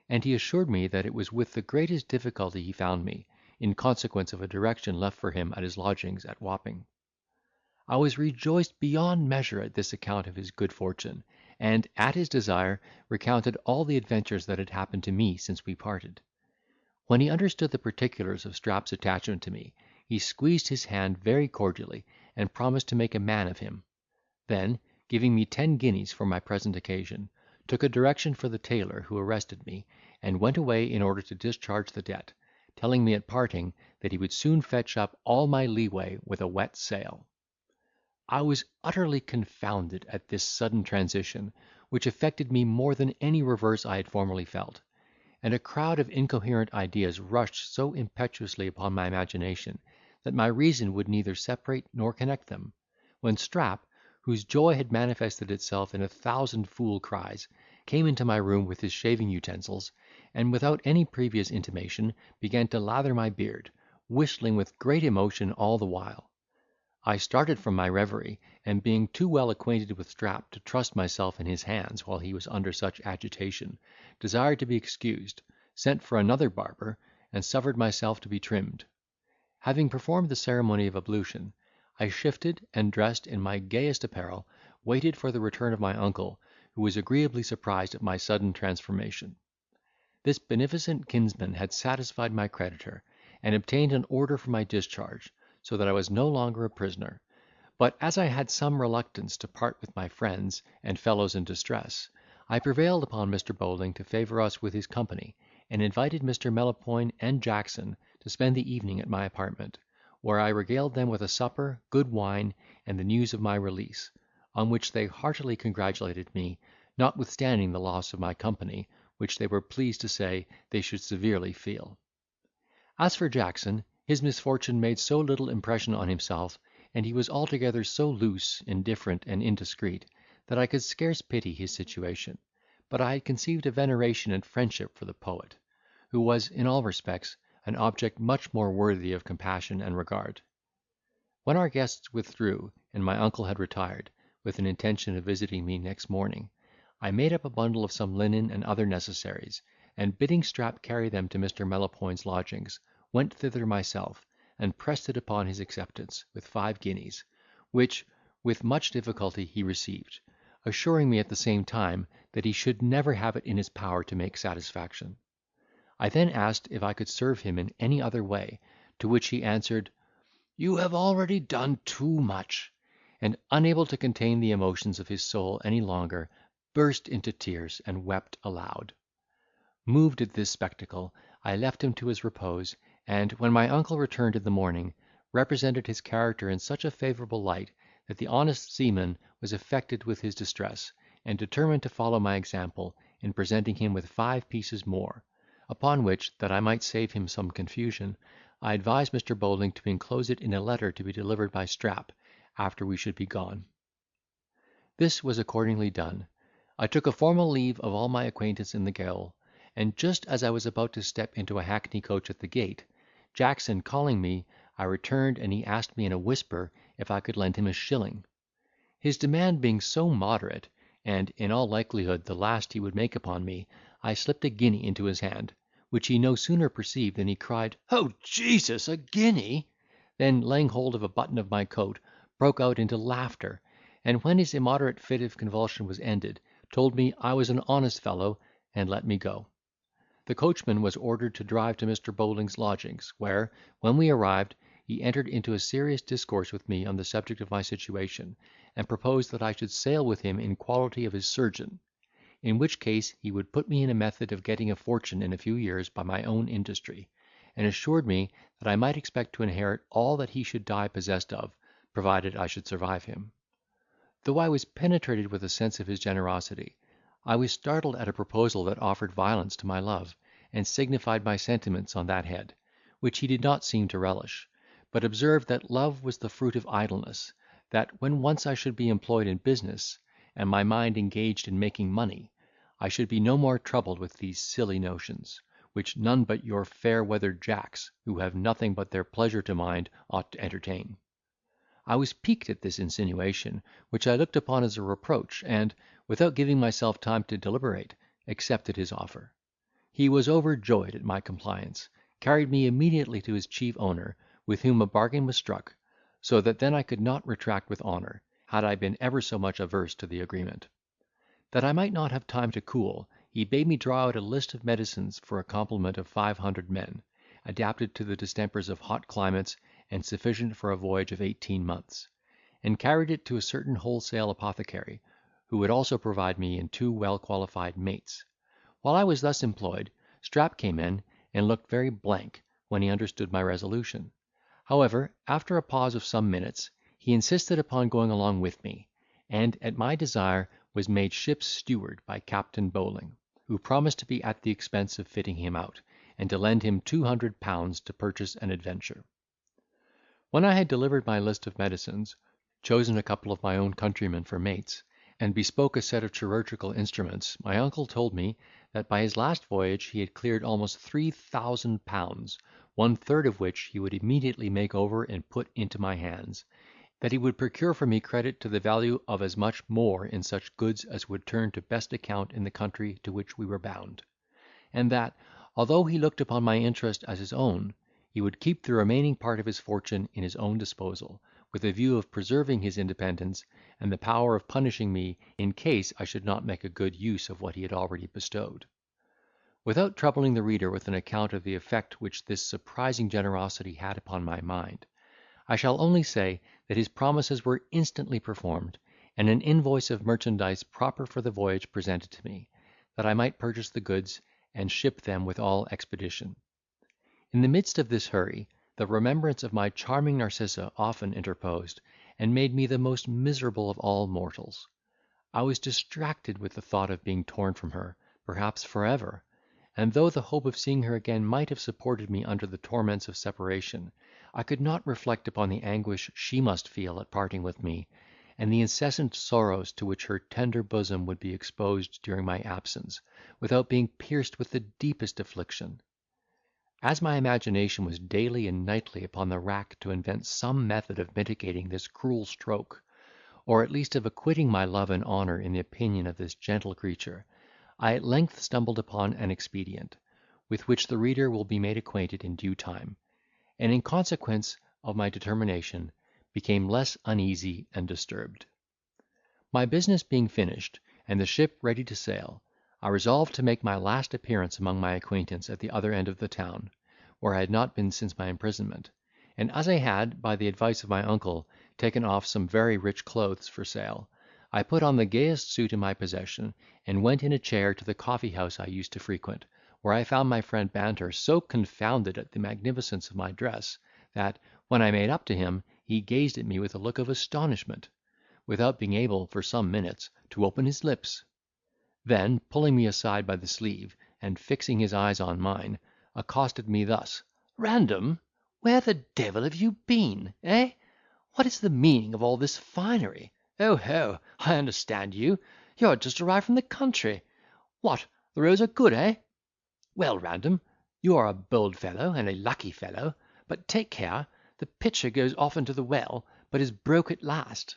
Speaker 1: and he assured me that it was with the greatest difficulty he found me, in consequence of a direction left for him at his lodgings at Wapping. I was rejoiced beyond measure at this account of his good fortune, and, at his desire, recounted all the adventures that had happened to me since we parted. When he understood the particulars of Strap's attachment to me, he squeezed his hand very cordially, and promised to make a man of him; then, giving me 10 guineas for my present occasion, took a direction for the tailor who arrested me, and went away in order to discharge the debt, telling me at parting that he would soon fetch up all my leeway with a wet sail. I was utterly confounded at this sudden transition, which affected me more than any reverse I had formerly felt; and a crowd of incoherent ideas rushed so impetuously upon my imagination, that my reason would neither separate nor connect them; when Strap, whose joy had manifested itself in 1,000 fool cries, came into my room with his shaving utensils, and without any previous intimation began to lather my beard, whistling with great emotion all the while. I started from my reverie, and being too well acquainted with Strap to trust myself in his hands while he was under such agitation, desired to be excused, sent for another barber, and suffered myself to be trimmed. Having performed the ceremony of ablution, I shifted, and dressed in my gayest apparel, waited for the return of my uncle, who was agreeably surprised at my sudden transformation. This beneficent kinsman had satisfied my creditor, and obtained an order for my discharge, so that I was no longer a prisoner; but as I had some reluctance to part with my friends and fellows in distress, I prevailed upon Mr. Bowling to favour us with his company, and invited Mr. Melopoyn and Jackson to spend the evening at my apartment, where I regaled them with a supper, good wine, and the news of my release, on which they heartily congratulated me, notwithstanding the loss of my company, which they were pleased to say they should severely feel. As for Jackson, his misfortune made so little impression on himself, and he was altogether so loose, indifferent, and indiscreet, that I could scarce pity his situation; but I had conceived a veneration and friendship for the poet, who was, in all respects, an object much more worthy of compassion and regard. When our guests withdrew, and my uncle had retired, with an intention of visiting me next morning, I made up a bundle of some linen and other necessaries, and bidding Strap carry them to Mr. Melopoyn's lodgings, went thither myself, and pressed it upon his acceptance, with 5 guineas, which, with much difficulty, he received, assuring me at the same time that he should never have it in his power to make satisfaction. I then asked if I could serve him in any other way, to which he answered, "You have already done too much," and, unable to contain the emotions of his soul any longer, burst into tears, and wept aloud. Moved at this spectacle, I left him to his repose, and, when my uncle returned in the morning, represented his character in such a favourable light, that the honest seaman was affected with his distress, and determined to follow my example, in presenting him with 5 pieces more; upon which, that I might save him some confusion, I advised Mr. Bowling to enclose it in a letter to be delivered by Strap, after we should be gone. This was accordingly done. I took a formal leave of all my acquaintance in the gaol, and just as I was about to step into a hackney coach at the gate, Jackson calling me, I returned, and he asked me in a whisper if I could lend him a shilling. His demand being so moderate, and in all likelihood the last he would make upon me, I slipped a guinea into his hand, which he no sooner perceived than he cried, "Oh, Jesus! a guinea!" Then, laying hold of a button of my coat, broke out into laughter, and when his immoderate fit of convulsion was ended, told me I was an honest fellow, and let me go. The coachman was ordered to drive to Mr. Bowling's lodgings, where, when we arrived, he entered into a serious discourse with me on the subject of my situation, and proposed that I should sail with him in quality of his surgeon; in which case he would put me in a method of getting a fortune in a few years by my own industry, and assured me that I might expect to inherit all that he should die possessed of, provided I should survive him. Though I was penetrated with a sense of his generosity, I was startled at a proposal that offered violence to my love, and signified my sentiments on that head, which he did not seem to relish, but observed that love was the fruit of idleness, that when once I should be employed in business, and my mind engaged in making money, I should be no more troubled with these silly notions, which none but your fair weathered jacks, who have nothing but their pleasure to mind, ought to entertain. I was piqued at this insinuation, which I looked upon as a reproach, and, without giving myself time to deliberate, accepted his offer. He was overjoyed at my compliance, carried me immediately to his chief owner, with whom a bargain was struck, so that then I could not retract with honour, had I been ever so much averse to the agreement. That I might not have time to cool, he bade me draw out a list of medicines for a complement of 500 men, adapted to the distempers of hot climates, and sufficient for a voyage of 18 months, and carried it to a certain wholesale apothecary, who would also provide me in 2 well qualified mates. While I was thus employed, Strap came in, and looked very blank when he understood my resolution. However, after a pause of some minutes, he insisted upon going along with me, and, at my desire, was made ship's steward by Captain Bowling, who promised to be at the expense of fitting him out, and to lend him £200 to purchase an adventure. When I had delivered my list of medicines, chosen a couple of my own countrymen for mates, and bespoke a set of chirurgical instruments, my uncle told me, that by his last voyage he had cleared almost £3000, 1/3 of which he would immediately make over and put into my hands; that he would procure for me credit to the value of as much more in such goods as would turn to best account in the country to which we were bound; and that, although he looked upon my interest as his own, he would keep the remaining part of his fortune in his own disposal, with a view of preserving his independence, and the power of punishing me in case I should not make a good use of what he had already bestowed. Without troubling the reader with an account of the effect which this surprising generosity had upon my mind, I shall only say that his promises were instantly performed, and an invoice of merchandise proper for the voyage presented to me, that I might purchase the goods, and ship them with all expedition. In the midst of this hurry, the remembrance of my charming Narcissa often interposed, and made me the most miserable of all mortals. I was distracted with the thought of being torn from her, perhaps for ever; and though the hope of seeing her again might have supported me under the torments of separation, I could not reflect upon the anguish she must feel at parting with me, and the incessant sorrows to which her tender bosom would be exposed during my absence, without being pierced with the deepest affliction. As my imagination was daily and nightly upon the rack to invent some method of mitigating this cruel stroke, or at least of acquitting my love and honour in the opinion of this gentle creature, I at length stumbled upon an expedient, with which the reader will be made acquainted in due time, and in consequence of my determination, became less uneasy and disturbed. My business being finished, and the ship ready to sail, I resolved to make my last appearance among my acquaintance at the other end of the town, where I had not been since my imprisonment; and as I had, by the advice of my uncle, taken off some very rich clothes for sale, I put on the gayest suit in my possession, and went in a chair to the coffee house I used to frequent, where I found my friend Banter so confounded at the magnificence of my dress, that, when I made up to him, he gazed at me with a look of astonishment, without being able, for some minutes, to open his lips. Then, pulling me aside by the sleeve, and fixing his eyes on mine, accosted me thus: "Random, where the devil have you been, eh? What is the meaning of all this finery? Oh ho! I understand you. You are just arrived from the country. What, the roads are good, eh? Well, Random, you are a bold fellow, and a lucky fellow; but take care, the pitcher goes often to the well, but is broke at last."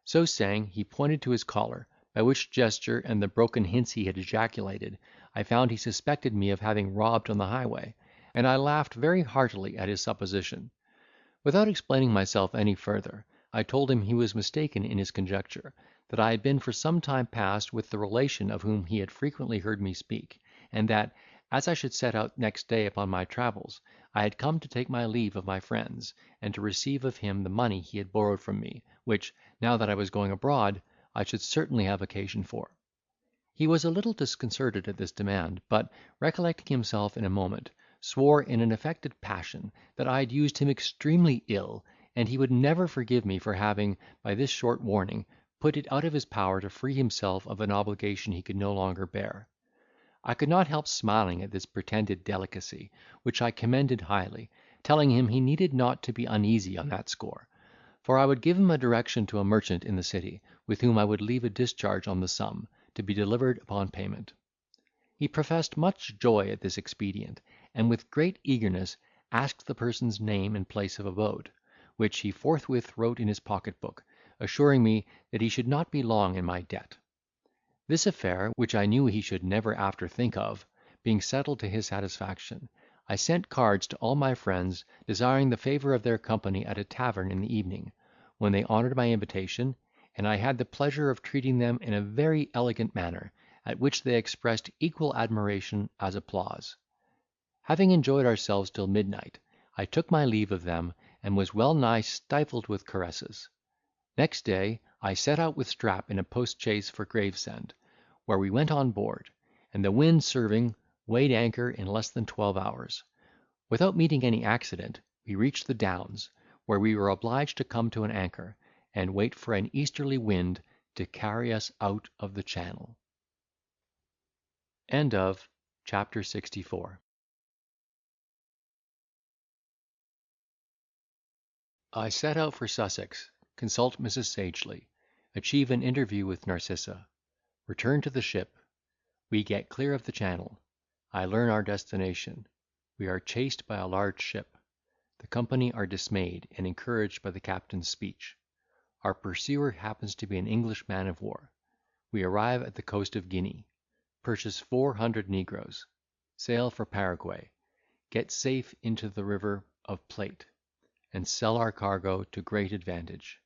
Speaker 1: So saying, he pointed to his collar, by which gesture, and the broken hints he had ejaculated, I found he suspected me of having robbed on the highway, and I laughed very heartily at his supposition. Without explaining myself any further, I told him he was mistaken in his conjecture, that I had been for some time past with the relation of whom he had frequently heard me speak, and that, as I should set out next day upon my travels, I had come to take my leave of my friends, and to receive of him the money he had borrowed from me, which, now that I was going abroad, I should certainly have occasion for. He was a little disconcerted at this demand, but, recollecting himself in a moment, swore in an affected passion that I had used him extremely ill, and he would never forgive me for having, by this short warning, put it out of his power to free himself of an obligation he could no longer bear. I could not help smiling at this pretended delicacy, which I commended highly, telling him he needed not to be uneasy on that score, for I would give him a direction to a merchant in the city, with whom I would leave a discharge on the sum, to be delivered upon payment. He professed much joy at this expedient, and with great eagerness asked the person's name and place of abode, which he forthwith wrote in his pocket book, assuring me that he should not be long in my debt. This affair, which I knew he should never after think of, being settled to his satisfaction, I sent cards to all my friends, desiring the favour of their company at a tavern in the evening, when they honoured my invitation, and I had the pleasure of treating them in a very elegant manner, at which they expressed equal admiration as applause. Having enjoyed ourselves till midnight, I took my leave of them, and was well nigh stifled with caresses. Next day I set out with Strap in a post-chaise for Gravesend, where we went on board, and the wind serving, weighed anchor in less than 12 hours. Without meeting any accident, we reached the Downs, where we were obliged to come to an anchor, and wait for an easterly wind to carry us out of the Channel. End of Chapter 64. I set out for Sussex, consult Mrs. Sagely, achieve an interview with Narcissa, return to the ship, we get clear of the Channel, I learn our destination, we are chased by a large ship, the company are dismayed and encouraged by the captain's speech, our pursuer happens to be an English man of war, we arrive at the coast of Guinea, purchase 400 negroes, sail for Paraguay, get safe into the river of Plate, and sell our cargo to great advantage.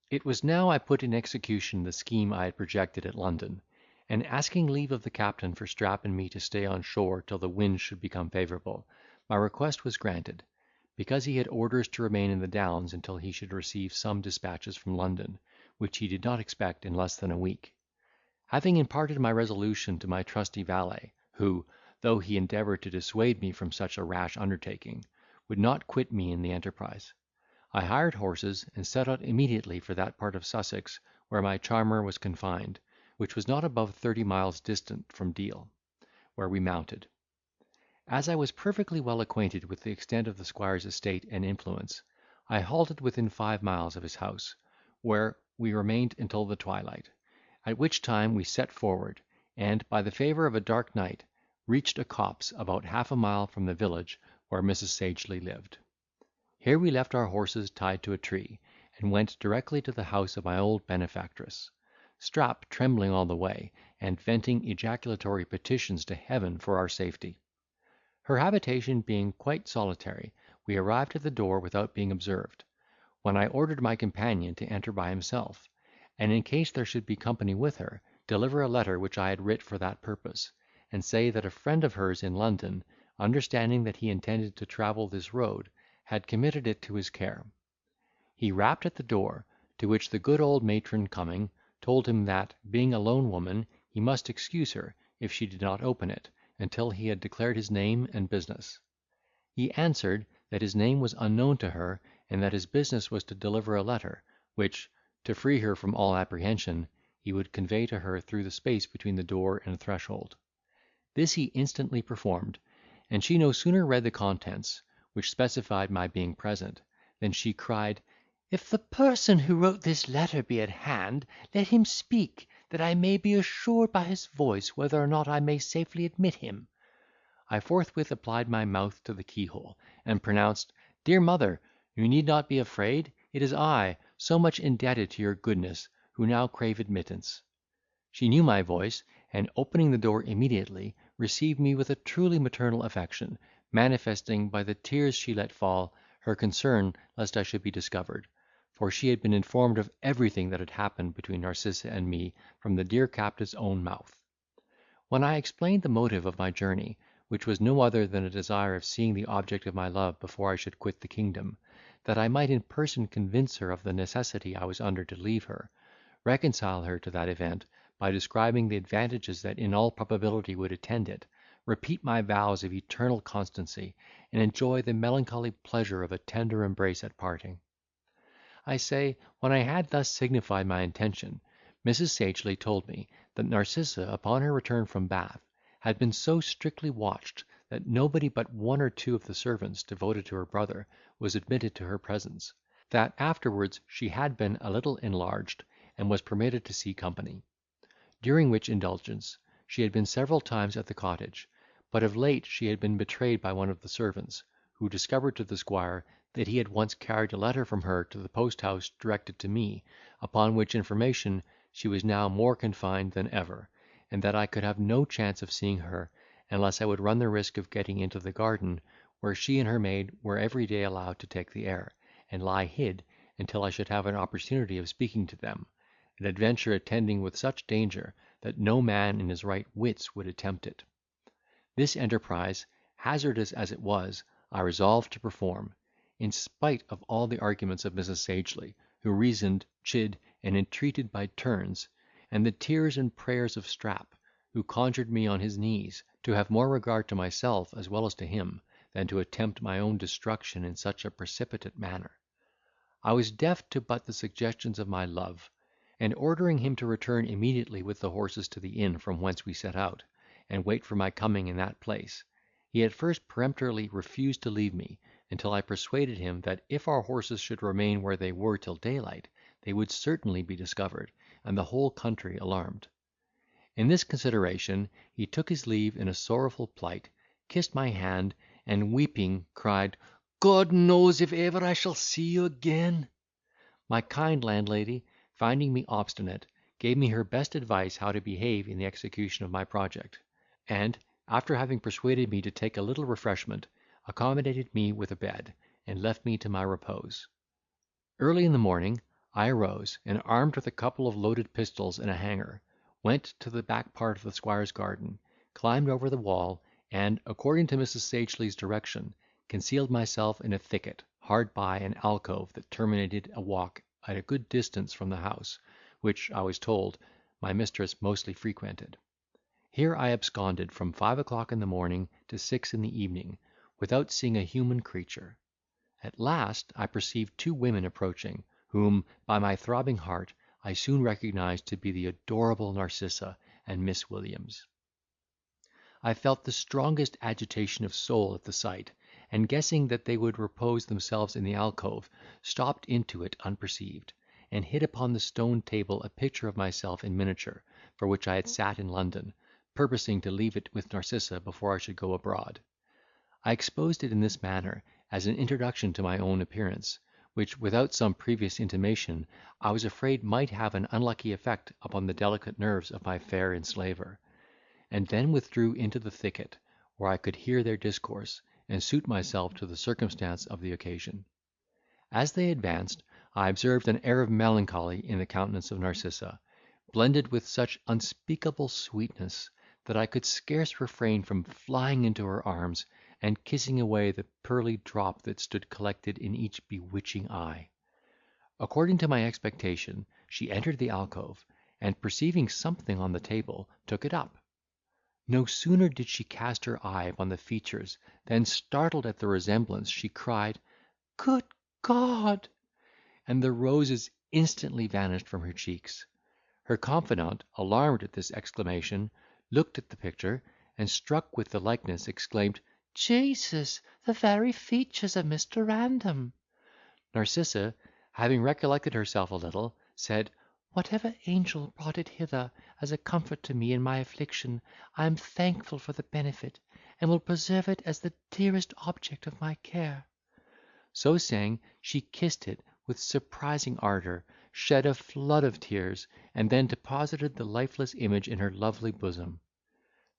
Speaker 1: It was now I put in execution the scheme I had projected at London, and asking leave of the captain for Strap and me to stay on shore till the wind should become favourable, my request was granted, because he had orders to remain in the Downs until he should receive some despatches from London, which he did not expect in less than a week. Having imparted my resolution to my trusty valet, who, though he endeavoured to dissuade me from such a rash undertaking, would not quit me in the enterprise, I hired horses, and set out immediately for that part of Sussex where my charmer was confined, which was not above 30 miles distant from Deal, where we mounted. As I was perfectly well acquainted with the extent of the squire's estate and influence, I halted within 5 miles of his house, where we remained until the twilight, at which time we set forward, and, by the favour of a dark night, reached a copse about half a mile from the village where Mrs. Sagely lived. Here we left our horses tied to a tree, and went directly to the house of my old benefactress, Strap trembling all the way, and venting ejaculatory petitions to Heaven for our safety. Her habitation being quite solitary, we arrived at the door without being observed, when I ordered my companion to enter by himself, and in case there should be company with her, deliver a letter which I had writ for that purpose, and say that a friend of hers in London, understanding that he intended to travel this road, had committed it to his care. He rapped at the door, to which the good old matron coming, told him that, being a lone woman, he must excuse her, if she did not open it, until he had declared his name and business. He answered, that his name was unknown to her, and that his business was to deliver a letter, which, to free her from all apprehension, he would convey to her through the space between the door and threshold. This he instantly performed, and she no sooner read the contents, which specified my being present, than she cried, "If the person who wrote this letter be at hand, let him speak, that I may be assured by his voice whether or not I may safely admit him." I forthwith applied my mouth to the keyhole, and pronounced, "Dear mother, you need not be afraid, it is I, so much indebted to your goodness, who now crave admittance." She knew my voice, and opening the door immediately, received me with a truly maternal affection, manifesting, by the tears she let fall, her concern lest I should be discovered, for she had been informed of everything that had happened between Narcissa and me from the dear captive's own mouth. When I explained the motive of my journey, which was no other than a desire of seeing the object of my love before I should quit the kingdom, that I might in person convince her of the necessity I was under to leave her, reconcile her to that event by describing the advantages that in all probability would attend it, repeat my vows of eternal constancy, and enjoy the melancholy pleasure of a tender embrace at parting. I say, when I had thus signified my intention, Mrs. Sagely told me, that Narcissa, upon her return from Bath, had been so strictly watched, that nobody but one or two of the servants devoted to her brother was admitted to her presence; that afterwards she had been a little enlarged, and was permitted to see company; during which indulgence she had been several times at the cottage, but of late she had been betrayed by one of the servants, who discovered to the squire that he had once carried a letter from her to the post house directed to me, upon which information she was now more confined than ever, and that I could have no chance of seeing her, unless I would run the risk of getting into the garden, where she and her maid were every day allowed to take the air, and lie hid until I should have an opportunity of speaking to them, an adventure attending with such danger that no man in his right wits would attempt it. This enterprise, hazardous as it was, I resolved to perform, in spite of all the arguments of Mrs. Sagely, who reasoned, chid, and entreated by turns, and the tears and prayers of Strap, who conjured me on his knees to have more regard to myself as well as to him, than to attempt my own destruction in such a precipitate manner. I was deaf to but the suggestions of my love, and ordering him to return immediately with the horses to the inn from whence we set out, and wait for my coming in that place, he at first peremptorily refused to leave me, until I persuaded him that if our horses should remain where they were till daylight, they would certainly be discovered, and the whole country alarmed. In this consideration he took his leave in a sorrowful plight, kissed my hand, and weeping, cried, "God knows if ever I shall see you again." My kind landlady, finding me obstinate, gave me her best advice how to behave in the execution of my project, and, after having persuaded me to take a little refreshment, accommodated me with a bed, and left me to my repose. Early in the morning I arose, and, armed with a couple of loaded pistols and a hanger, went to the back part of the squire's garden, climbed over the wall, and, according to Mrs. Sagely's direction, concealed myself in a thicket hard by an alcove that terminated a walk at a good distance from the house, which, I was told, my mistress mostly frequented. Here I absconded from 5 o'clock in the morning to 6 in the evening, without seeing a human creature. At last I perceived two women approaching, whom, by my throbbing heart, I soon recognised to be the adorable Narcissa and Miss Williams. I felt the strongest agitation of soul at the sight, and guessing that they would repose themselves in the alcove, stopped into it unperceived, and hid upon the stone table a picture of myself in miniature, for which I had sat in London, purposing to leave it with Narcissa before I should go abroad. I exposed it in this manner, as an introduction to my own appearance, which, without some previous intimation, I was afraid might have an unlucky effect upon the delicate nerves of my fair enslaver, and then withdrew into the thicket, where I could hear their discourse, and suit myself to the circumstance of the occasion. As they advanced, I observed an air of melancholy in the countenance of Narcissa, blended with such unspeakable sweetness, that I could scarce refrain from flying into her arms, and kissing away the pearly drop that stood collected in each bewitching eye. According to my expectation, she entered the alcove, and perceiving something on the table, took it up. No sooner did she cast her eye upon the features, than, startled at the resemblance, she cried, "Good God!" and the roses instantly vanished from her cheeks. Her confidant, alarmed at this exclamation, looked at the picture, and, struck with the likeness, exclaimed,
Speaker 4: "Jesus! the very features of Mr. Random!"
Speaker 1: Narcissa, having recollected herself a little, said,
Speaker 4: "Whatever angel brought it hither as a comfort to me in my affliction, I am thankful for the benefit, and will preserve it as the dearest object of my care."
Speaker 1: So saying, she kissed it with surprising ardour, shed a flood of tears, and then deposited the lifeless image in her lovely bosom.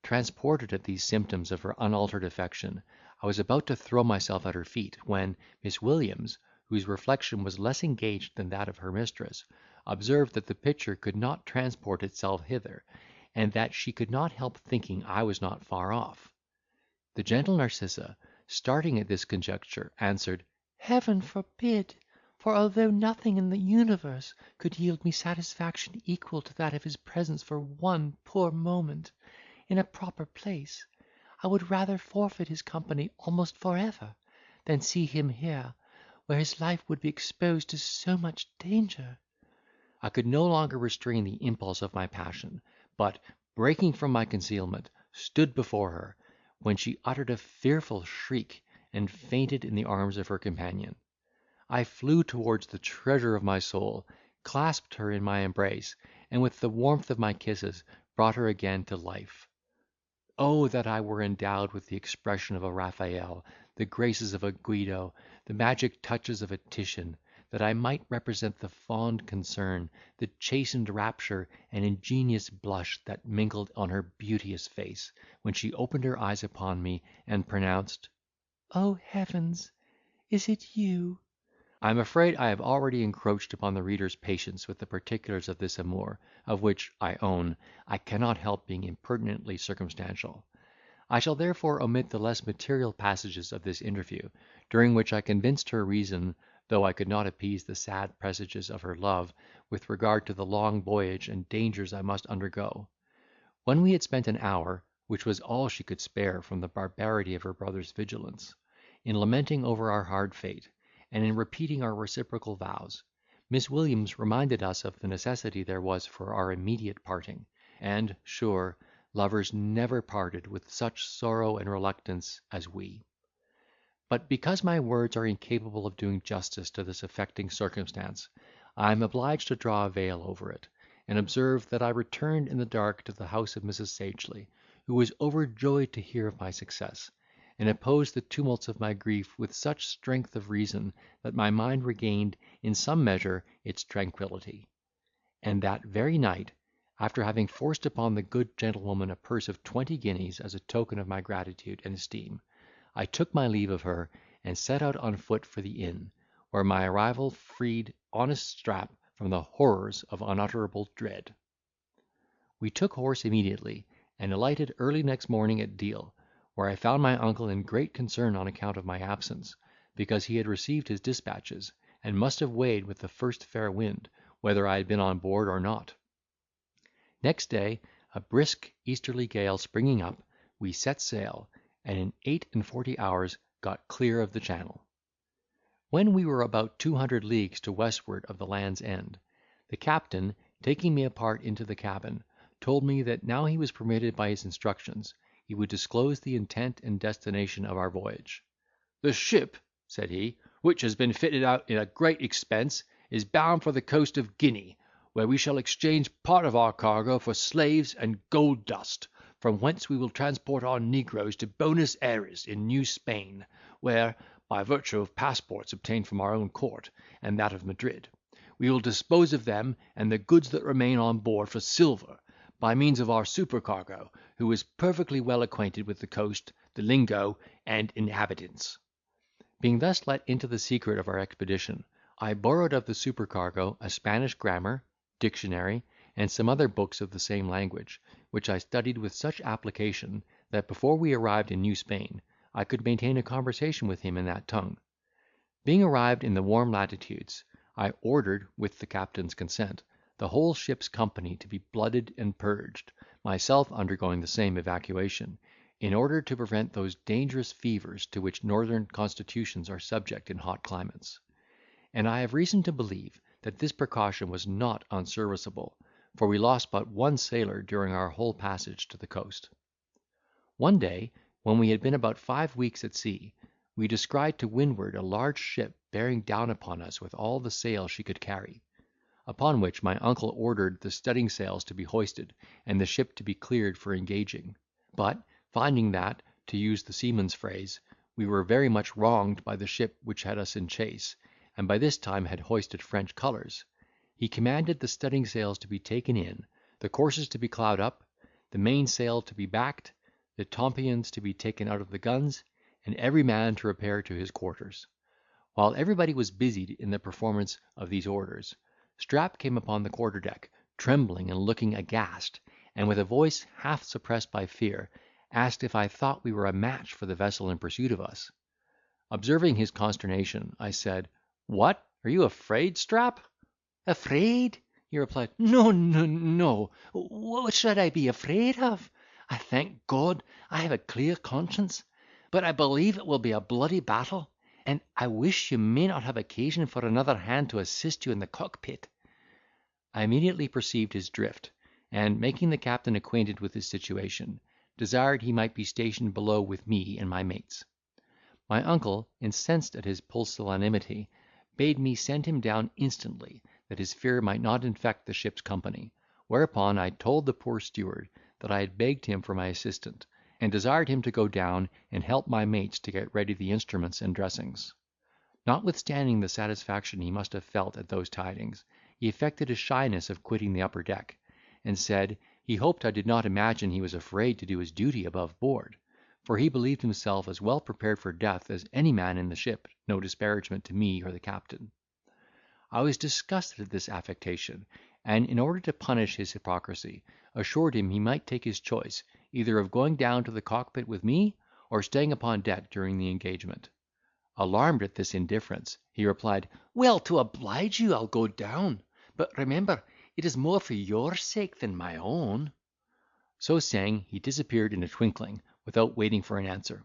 Speaker 1: Transported at these symptoms of her unaltered affection, I was about to throw myself at her feet, when Miss Williams, whose reflection was less engaged than that of her mistress, observed that the picture could not transport itself hither, and that she could not help thinking I was not far off. The gentle Narcissa, starting at this conjecture, answered,
Speaker 4: "Heaven forbid! For although nothing in the universe could yield me satisfaction equal to that of his presence for one poor moment, in a proper place, I would rather forfeit his company almost for ever, than see him here, where his life would be exposed to so much danger."
Speaker 1: I could no longer restrain the impulse of my passion, but, breaking from my concealment, stood before her, when she uttered a fearful shriek, and fainted in the arms of her companion. I flew towards the treasure of my soul, clasped her in my embrace, and with the warmth of my kisses brought her again to life. Oh, that I were endowed with the expression of a Raphael, the graces of a Guido, the magic touches of a Titian, that I might represent the fond concern, the chastened rapture, and ingenious blush that mingled on her beauteous face, when she opened her eyes upon me, and pronounced,
Speaker 4: "O heavens! is it you?"
Speaker 1: I am afraid I have already encroached upon the reader's patience with the particulars of this amour, of which, I own, I cannot help being impertinently circumstantial. I shall therefore omit the less material passages of this interview, during which I convinced her reason, though I could not appease the sad presages of her love, with regard to the long voyage and dangers I must undergo. When we had spent an hour, which was all she could spare from the barbarity of her brother's vigilance, in lamenting over our hard fate, and in repeating our reciprocal vows, Miss Williams reminded us of the necessity there was for our immediate parting, and, sure, lovers never parted with such sorrow and reluctance as we. But because my words are incapable of doing justice to this affecting circumstance, I am obliged to draw a veil over it, and observe that I returned in the dark to the house of Mrs. Sagely, who was overjoyed to hear of my success, and opposed the tumults of my grief with such strength of reason, that my mind regained, in some measure, its tranquillity. And that very night, after having forced upon the good gentlewoman a purse of 20 guineas as a token of my gratitude and esteem, I took my leave of her, and set out on foot for the inn, where my arrival freed honest Strap from the horrors of unutterable dread. We took horse immediately, and alighted early next morning at Deal, where I found my uncle in great concern on account of my absence, because he had received his dispatches, and must have weighed with the first fair wind, whether I had been on board or not. Next day, a brisk easterly gale springing up, we set sail, and in 48 hours got clear of the Channel. When we were about 200 leagues to westward of the Land's End, the captain, taking me apart into the cabin, told me that now he was permitted by his instructions, he would disclose the intent and destination of our voyage.
Speaker 3: "The ship," said he, "which has been fitted out in a great expense, is bound for the coast of Guinea, where we shall exchange part of our cargo for slaves and gold dust, from whence we will transport our negroes to Buenos Ayres in New Spain, where, by virtue of passports obtained from our own court, and that of Madrid, we will dispose of them and the goods that remain on board for silver, by means of our supercargo, who is perfectly well acquainted with the coast, the lingo, and inhabitants."
Speaker 1: Being thus let into the secret of our expedition, I borrowed of the supercargo a Spanish grammar, dictionary, and some other books of the same language, which I studied with such application, that before we arrived in New Spain, I could maintain a conversation with him in that tongue. Being arrived in the warm latitudes, I ordered, with the captain's consent, the whole ship's company to be blooded and purged, myself undergoing the same evacuation, in order to prevent those dangerous fevers to which northern constitutions are subject in hot climates. And I have reason to believe that this precaution was not unserviceable, for we lost but one sailor during our whole passage to the coast. One day, when we had been about 5 weeks at sea, we descried to windward a large ship bearing down upon us with all the sail she could carry. Upon which my uncle ordered the studding sails to be hoisted, and the ship to be cleared for engaging; but, finding that, to use the seaman's phrase, we were very much wronged by the ship which had us in chase, and by this time had hoisted French colours, he commanded the studding sails to be taken in, the courses to be clowed up, the mainsail to be backed, the tompions to be taken out of the guns, and every man to repair to his quarters. While everybody was busied in the performance of these orders, Strap came upon the quarter deck, trembling and looking aghast, and with a voice half suppressed by fear, asked if I thought we were a match for the vessel in pursuit of us. Observing his consternation, I said, "What, are you afraid, Strap?"
Speaker 4: "Afraid?" he replied. "No, no, no. What should I be afraid of? I thank God I have a clear conscience, but I believe it will be a bloody battle, and I wish you may not have occasion for another hand to assist you in the cockpit."
Speaker 1: I immediately perceived his drift, and, making the captain acquainted with his situation, desired he might be stationed below with me and my mates. My uncle, incensed at his pusillanimity, bade me send him down instantly, that his fear might not infect the ship's company, whereupon I told the poor steward that I had begged him for my assistant, and desired him to go down and help my mates to get ready the instruments and dressings. Notwithstanding the satisfaction he must have felt at those tidings, he affected a shyness of quitting the upper deck, and said, he hoped I did not imagine he was afraid to do his duty above board, for he believed himself as well prepared for death as any man in the ship, no disparagement to me or the captain. I was disgusted at this affectation, and, in order to punish his hypocrisy, assured him he might take his choice, either of going down to the cockpit with me, or staying upon deck during the engagement. Alarmed at this indifference, he replied,
Speaker 4: "Well, to oblige you, I'll go down; but remember, it is more for your sake than my own."
Speaker 1: So saying, he disappeared in a twinkling, without waiting for an answer.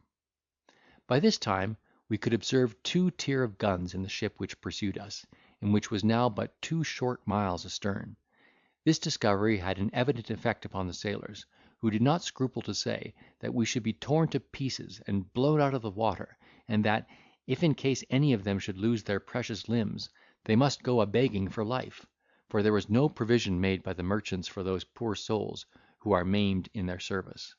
Speaker 1: By this time we could observe 2 tier of guns in the ship which pursued us, and which was now but 2 short miles astern. This discovery had an evident effect upon the sailors, who did not scruple to say, that we should be torn to pieces and blown out of the water, and that, if in case any of them should lose their precious limbs, they must go a-begging for life, for there was no provision made by the merchants for those poor souls who are maimed in their service.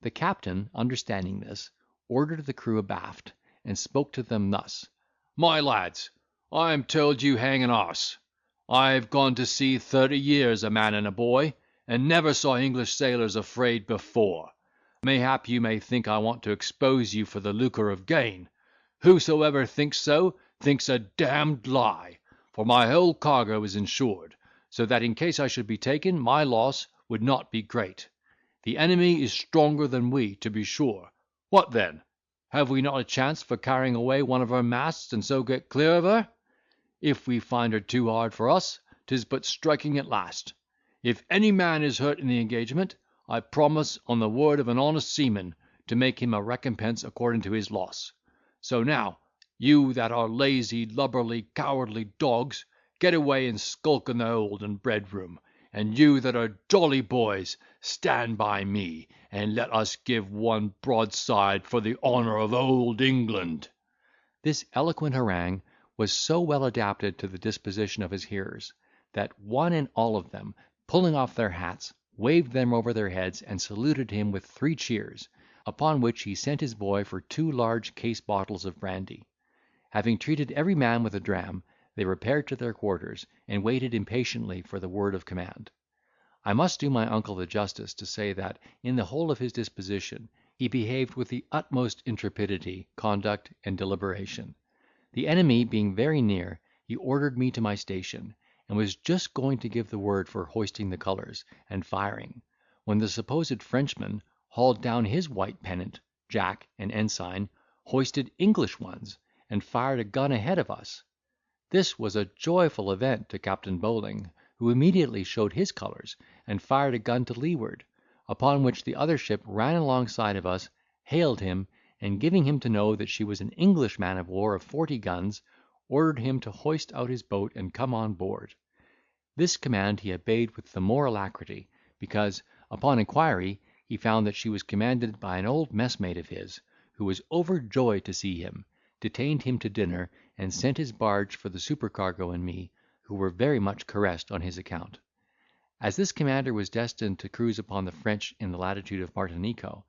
Speaker 1: The captain, understanding this, ordered the crew abaft, and spoke to them thus:
Speaker 3: "My lads, I am told you hang an arse. I've gone to sea 30 years a man and a boy, and never saw English sailors afraid before. Mayhap you may think I want to expose you for the lucre of gain. Whosoever thinks so, thinks a damned lie, for my whole cargo is insured, so that in case I should be taken, my loss would not be great. The enemy is stronger than we, to be sure. What then? Have we not a chance for carrying away one of her masts, and so get clear of her? If we find her too hard for us, 'tis but striking at last. If any man is hurt in the engagement, I promise, on the word of an honest seaman, to make him a recompense according to his loss. So now, you that are lazy, lubberly, cowardly dogs, get away and skulk in the hold and bread room, and you that are jolly boys, stand by me, and let us give one broadside for the honour of old England."
Speaker 1: This eloquent harangue was so well adapted to the disposition of his hearers, that one and all of them, pulling off their hats, waved them over their heads, and saluted him with 3 cheers, upon which he sent his boy for 2 large case bottles of brandy. Having treated every man with a dram, they repaired to their quarters, and waited impatiently for the word of command. I must do my uncle the justice to say that, in the whole of his disposition, he behaved with the utmost intrepidity, conduct, and deliberation. The enemy being very near, he ordered me to my station, and was just going to give the word for hoisting the colours, and firing, when the supposed Frenchman hauled down his white pennant, jack, and ensign, hoisted English ones, and fired a gun ahead of us. This was a joyful event to Captain Bowling, who immediately showed his colours, and fired a gun to leeward, upon which the other ship ran alongside of us, hailed him, and giving him to know that she was an English man of war of 40 guns, ordered him to hoist out his boat and come on board. This command he obeyed with the more alacrity, because, upon inquiry, he found that she was commanded by an old messmate of his, who was overjoyed to see him, detained him to dinner, and sent his barge for the supercargo and me, who were very much caressed on his account. As this commander was destined to cruise upon the French in the latitude of Martinico,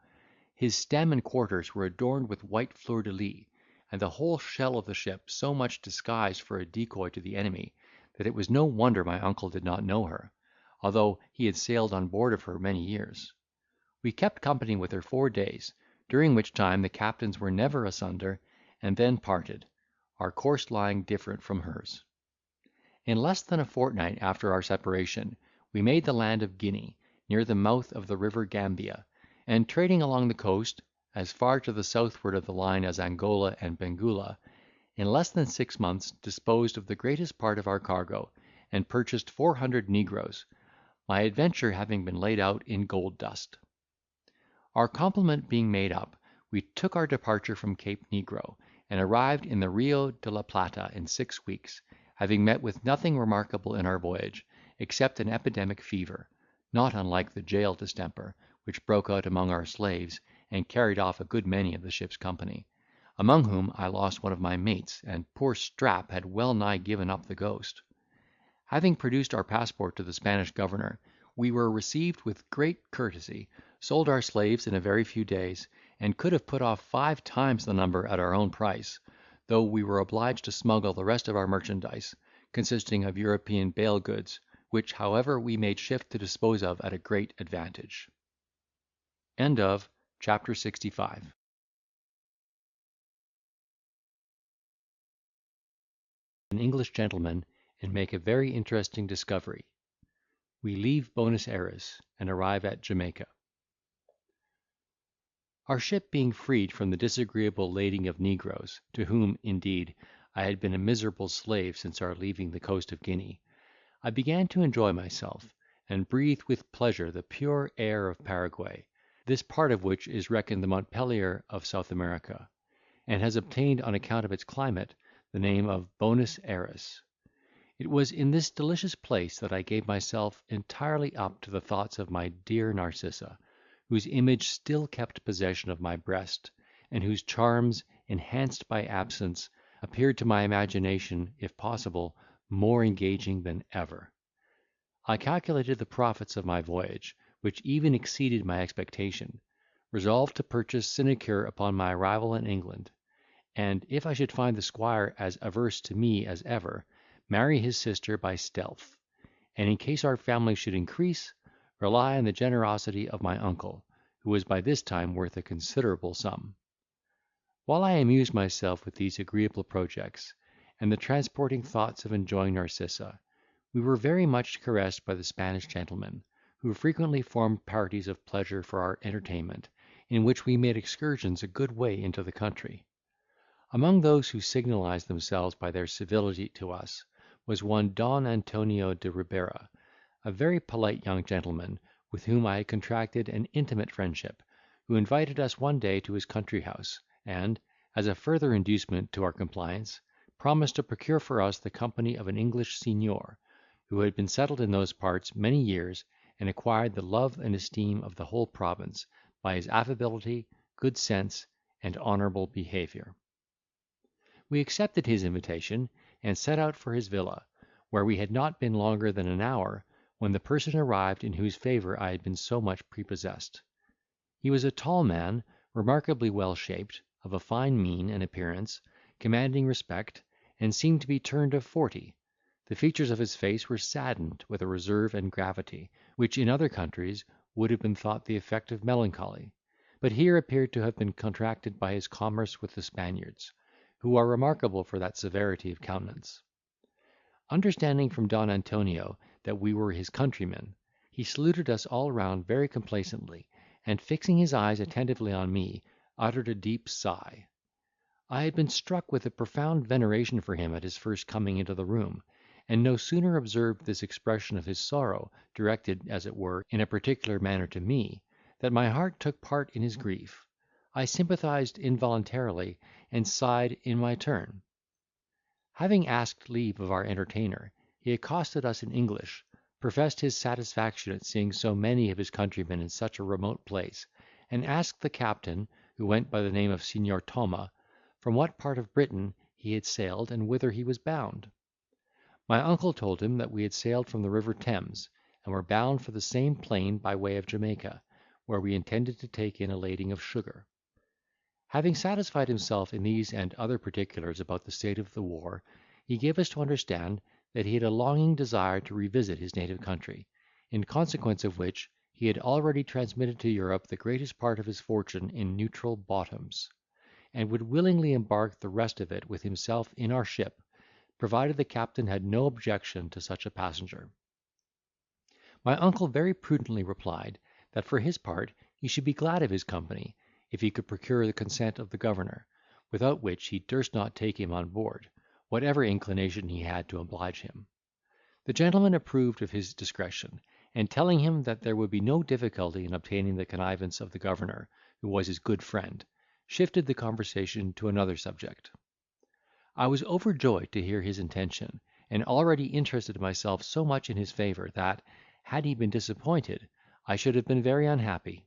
Speaker 1: his stem and quarters were adorned with white fleur-de-lis, and the whole shell of the ship so much disguised for a decoy to the enemy, that it was no wonder my uncle did not know her. although he had sailed on board of her many years. We kept company with her 4 days, during which time the captains were never asunder, and then parted, our course lying different from hers. In less than a fortnight after our separation, we made the land of Guinea, near the mouth of the river Gambia, and trading along the coast, as far to the southward of the line as Angola and Bengula, in less than 6 months disposed of the greatest part of our cargo, and purchased 400 negroes, my adventure having been laid out in gold dust. Our complement being made up, we took our departure from Cape Negro, and arrived in the Rio de la Plata in 6 weeks, having met with nothing remarkable in our voyage, except an epidemic fever, not unlike the jail distemper, which broke out among our slaves, and carried off a good many of the ship's company, among whom I lost one of my mates, and poor Strap had well nigh given up the ghost. Having produced our passport to the Spanish governor, we were received with great courtesy, sold our slaves in a very few days, and could have put off 5 times the number at our own price, though we were obliged to smuggle the rest of our merchandise, consisting of European bale goods, which, however, we made shift to dispose of at a great advantage. End of Chapter 65. An English gentleman, and make a very interesting discovery. We leave Buenos Aires, and arrive at Jamaica. Our ship being freed from the disagreeable lading of negroes, to whom, indeed, I had been a miserable slave since our leaving the coast of Guinea, I began to enjoy myself, and breathe with pleasure the pure air of Paraguay, this part of which is reckoned the Montpelier of South America, and has obtained, on account of its climate, the name of Buenos Ayres. It was in this delicious place that I gave myself entirely up to the thoughts of my dear Narcissa, whose image still kept possession of my breast, and whose charms, enhanced by absence, appeared to my imagination, if possible, more engaging than ever. I calculated the profits of my voyage, which even exceeded my expectation, resolved to purchase sinecure upon my arrival in England, and, if I should find the squire as averse to me as ever, marry his sister by stealth, and in case our family should increase, rely on the generosity of my uncle, who was by this time worth a considerable sum. While I amused myself with these agreeable projects, and the transporting thoughts of enjoying Narcissa, we were very much caressed by the Spanish gentlemen, who frequently formed parties of pleasure for our entertainment, in which we made excursions a good way into the country. Among those who signalised themselves by their civility to us, was one Don Antonio de Ribera, a very polite young gentleman, with whom I had contracted an intimate friendship, who invited us one day to his country house, and, as a further inducement to our compliance, promised to procure for us the company of an English signor, who had been settled in those parts many years, and acquired the love and esteem of the whole province, by his affability, good sense, and honourable behaviour. We accepted his invitation, and set out for his villa, where we had not been longer than an hour, when the person arrived in whose favour I had been so much prepossessed. He was a tall man, remarkably well shaped, of a fine mien and appearance, commanding respect, and seemed to be turned of 40. The features of his face were saddened with a reserve and gravity, which in other countries would have been thought the effect of melancholy, but here appeared to have been contracted by his commerce with the Spaniards, who are remarkable for that severity of countenance. Understanding from Don Antonio that we were his countrymen, he saluted us all round very complacently, and fixing his eyes attentively on me, uttered a deep sigh. I had been struck with a profound veneration for him at his first coming into the room, and no sooner observed this expression of his sorrow, directed, as it were, in a particular manner to me, that my heart took part in his grief. I sympathised involuntarily, and sighed in my turn. Having asked leave of our entertainer, he accosted us in English, professed his satisfaction at seeing so many of his countrymen in such a remote place, and asked the captain, who went by the name of Signor Toma, from what part of Britain he had sailed, and whither he was bound. My uncle told him that we had sailed from the river Thames, and were bound for the same plain by way of Jamaica, where we intended to take in a lading of sugar. Having satisfied himself in these and other particulars about the state of the war, he gave us to understand that he had a longing desire to revisit his native country, in consequence of which he had already transmitted to Europe the greatest part of his fortune in neutral bottoms, and would willingly embark the rest of it with himself in our ship, provided the captain had no objection to such a passenger. My uncle very prudently replied, that for his part he should be glad of his company, if he could procure the consent of the governor, without which he durst not take him on board, whatever inclination he had to oblige him. The gentleman approved of his discretion, and telling him that there would be no difficulty in obtaining the connivance of the governor, who was his good friend, shifted the conversation to another subject. I was overjoyed to hear his intention, and already interested myself so much in his favour, that, had he been disappointed, I should have been very unhappy.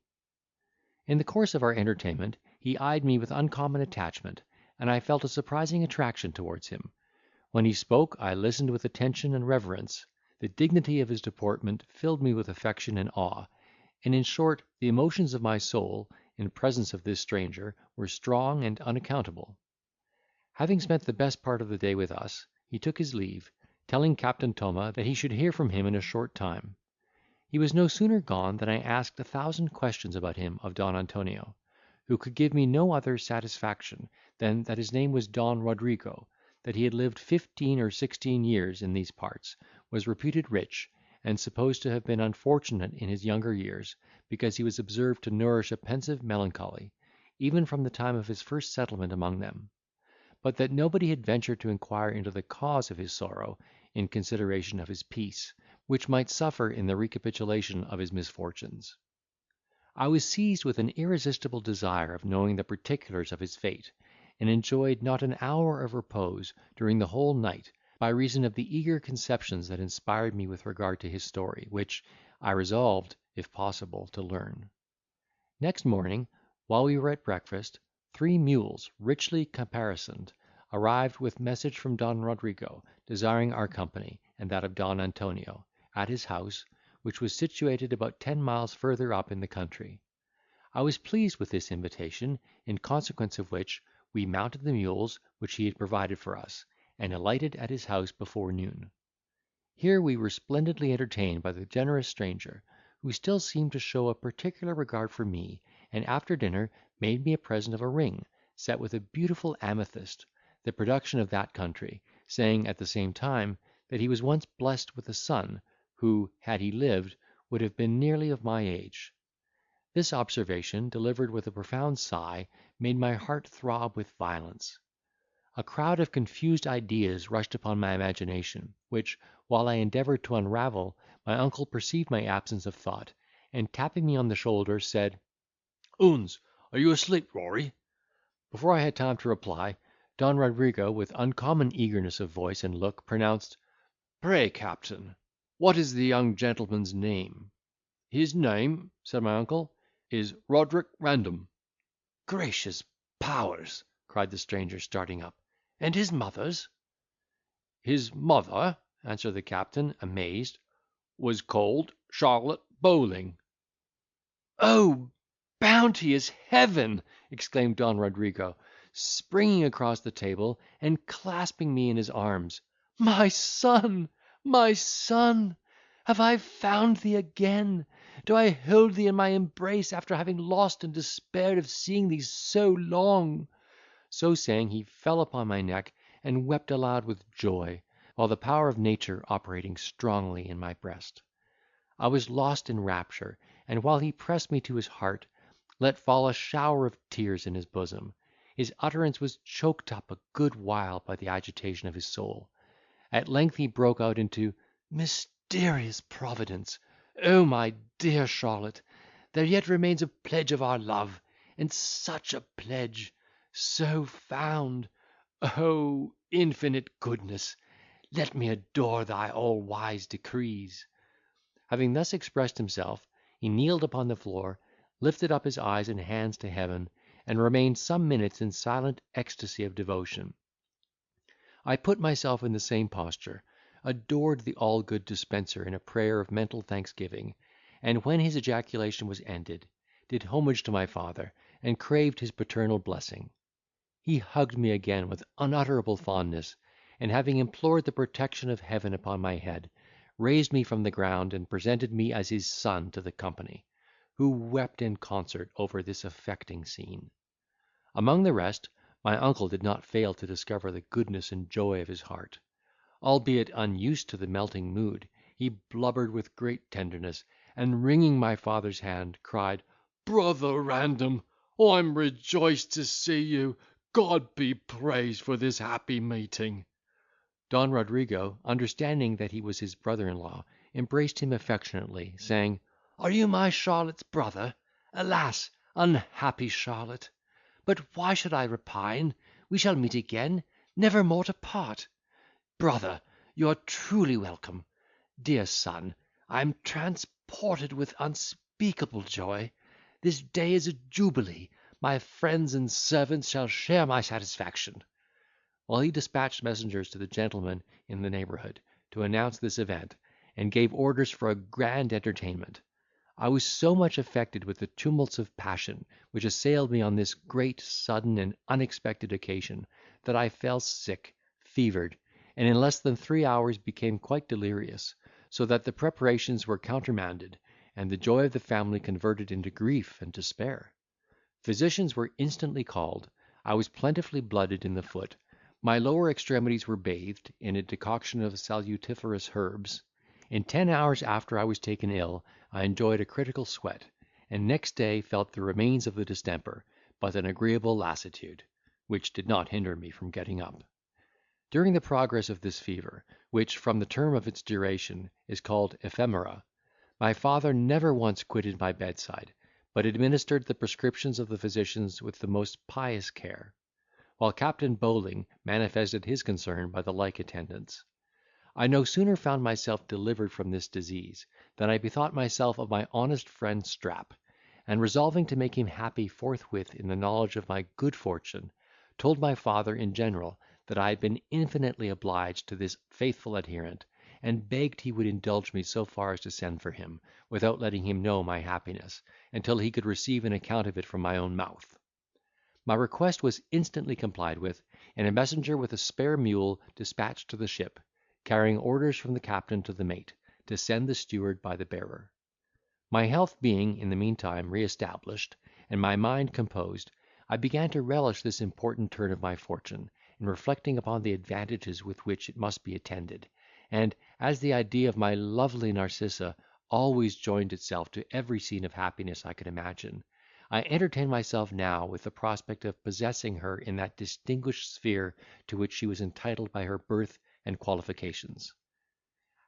Speaker 1: In the course of our entertainment he eyed me with uncommon attachment, and I felt a surprising attraction towards him. When he spoke, I listened with attention and reverence. The dignity of his deportment filled me with affection and awe, and in short, the emotions of my soul, in presence of this stranger, were strong and unaccountable. Having spent the best part of the day with us, he took his leave, telling Captain Thoma that he should hear from him in a short time. He was no sooner gone than I asked 1,000 questions about him of Don Antonio, who could give me no other satisfaction than that his name was Don Rodrigo, that he had lived 15 or 16 years in these parts, was reputed rich, and supposed to have been unfortunate in his younger years, because he was observed to nourish a pensive melancholy, even from the time of his first settlement among them; but that nobody had ventured to inquire into the cause of his sorrow, in consideration of his peace, which might suffer in the recapitulation of his misfortunes. I was seized with an irresistible desire of knowing the particulars of his fate, and enjoyed not an hour of repose during the whole night, by reason of the eager conceptions that inspired me with regard to his story, which I resolved, if possible, to learn. Next morning, while we were at breakfast, 3 mules, richly caparisoned, arrived with message from Don Rodrigo, desiring our company, and that of Don Antonio, at his house, which was situated about 10 miles further up in the country. I was pleased with this invitation, in consequence of which we mounted the mules which he had provided for us, and alighted at his house before noon. Here we were splendidly entertained by the generous stranger, who still seemed to show a particular regard for me, and after dinner made me a present of a ring, set with a beautiful amethyst, the production of that country, saying at the same time, that he was once blessed with a son, who, had he lived, would have been nearly of my age. This observation, delivered with a profound sigh, made my heart throb with violence. A crowd of confused ideas rushed upon my imagination, which, while I endeavoured to unravel, my uncle perceived my absence of thought, and tapping me on the shoulder, said,
Speaker 3: "Oons, are you asleep, Rory?"
Speaker 1: Before I had time to reply, Don Rodrigo, with uncommon eagerness of voice and look, pronounced,
Speaker 3: "Pray, captain, what is the young gentleman's name?"
Speaker 1: "His name," said my uncle, "is Roderick Random."
Speaker 3: "Gracious powers!" cried the stranger, starting up, "and his mother's?"
Speaker 1: "His mother," answered the captain, amazed, "was called Charlotte Bowling."
Speaker 3: "Oh, bounteous heaven!"
Speaker 1: exclaimed Don Rodrigo, springing across the table, and clasping me in his arms.
Speaker 3: "My son! my son! Have I found thee again? Do I hold thee in my embrace, after having lost and despaired of seeing thee so long?"
Speaker 1: So saying, he fell upon my neck, and wept aloud with joy, while the power of nature operating strongly in my breast. I was lost in rapture, and while he pressed me to his heart, let fall a shower of tears in his bosom. His utterance was choked up a good while by the agitation of his soul. At length he broke out into "Mysterious Providence! O my dear Charlotte, there yet remains a pledge of our love, and such a pledge! So found! O infinite goodness, let me adore thy all-wise decrees!" Having thus expressed himself, he kneeled upon the floor, lifted up his eyes and hands to heaven, and remained some minutes in silent ecstasy of devotion. I put myself in the same posture, adored the all-good dispenser in a prayer of mental thanksgiving, and when his ejaculation was ended, did homage to my father, and craved his paternal blessing. He hugged me again with unutterable fondness, and having implored the protection of heaven upon my head, raised me from the ground, and presented me as his son to the company, who wept in concert over this affecting scene. Among the rest, my uncle did not fail to discover the goodness and joy of his heart. Albeit unused to the melting mood, he blubbered with great tenderness, and wringing my father's hand, cried, "Brother Random, I'm rejoiced to see you. God be praised for this happy meeting." Don Rodrigo, understanding that he was his brother-in-law, embraced him affectionately, saying, "Are you my Charlotte's brother? Alas! unhappy Charlotte! But why should I repine? We shall meet again, never more to part. Brother, you are truly welcome. Dear son, I am transported with unspeakable joy. This day is a jubilee. My friends and servants shall share my satisfaction." While he dispatched messengers to the gentlemen in the neighbourhood to announce this event, and gave orders for a grand entertainment, I was so much affected with the tumults of passion which assailed me on this great, sudden, and unexpected occasion, that I fell sick, fevered, and in less than 3 hours became quite delirious, so that the preparations were countermanded, and the joy of the family converted into grief and despair. Physicians were instantly called. I was plentifully blooded in the foot. My lower extremities were bathed in a decoction of salutiferous herbs. In 10 hours after I was taken ill, I enjoyed a critical sweat, and next day felt the remains of the distemper, but an agreeable lassitude, which did not hinder me from getting up. During the progress of this fever, which, from the term of its duration, is called ephemera, my father never once quitted my bedside, but administered the prescriptions of the physicians with the most pious care, while Captain Bowling manifested his concern by the like attendance. I no sooner found myself delivered from this disease, than I bethought myself of my honest friend Strap, and resolving to make him happy forthwith in the knowledge of my good fortune, told my father in general that I had been infinitely obliged to this faithful adherent, and begged he would indulge me so far as to send for him, without letting him know my happiness, until he could receive an account of it from my own mouth. My request was instantly complied with, and a messenger with a spare mule dispatched to the ship, carrying orders from the captain to the mate, to send the steward by the bearer. My health being, in the meantime, re-established, and my mind composed, I began to relish this important turn of my fortune, in reflecting upon the advantages with which it must be attended; and, as the idea of my lovely Narcissa always joined itself to every scene of happiness I could imagine, I entertained myself now with the prospect of possessing her in that distinguished sphere to which she was entitled by her birth and qualifications.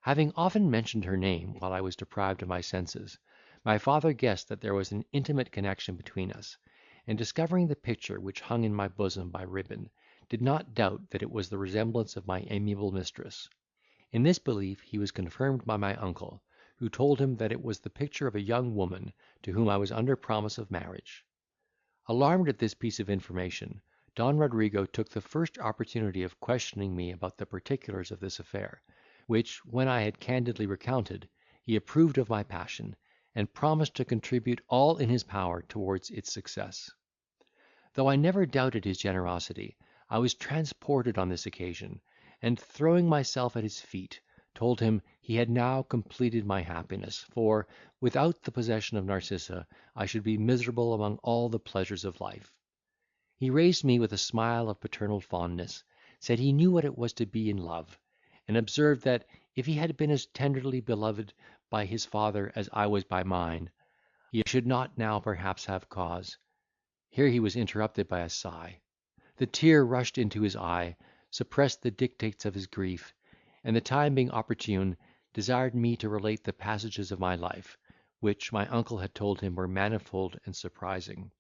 Speaker 1: Having often mentioned her name while I was deprived of my senses, my father guessed that there was an intimate connection between us, and discovering the picture which hung in my bosom by ribbon, did not doubt that it was the resemblance of my amiable mistress. In this belief he was confirmed by my uncle, who told him that it was the picture of a young woman to whom I was under promise of marriage. Alarmed at this piece of information, Don Rodrigo took the first opportunity of questioning me about the particulars of this affair, which, when I had candidly recounted, he approved of my passion, and promised to contribute all in his power towards its success. Though I never doubted his generosity, I was transported on this occasion, and, throwing myself at his feet, told him he had now completed my happiness, for, without the possession of Narcissa, I should be miserable among all the pleasures of life. He raised me with a smile of paternal fondness, said he knew what it was to be in love, and observed that, if he had been as tenderly beloved by his father as I was by mine, he should not now perhaps have cause. Here he was interrupted by a sigh. The tear rushed into his eye, suppressed the dictates of his grief, and, the time being opportune, desired me to relate the passages of my life, which my uncle had told him were manifold and surprising.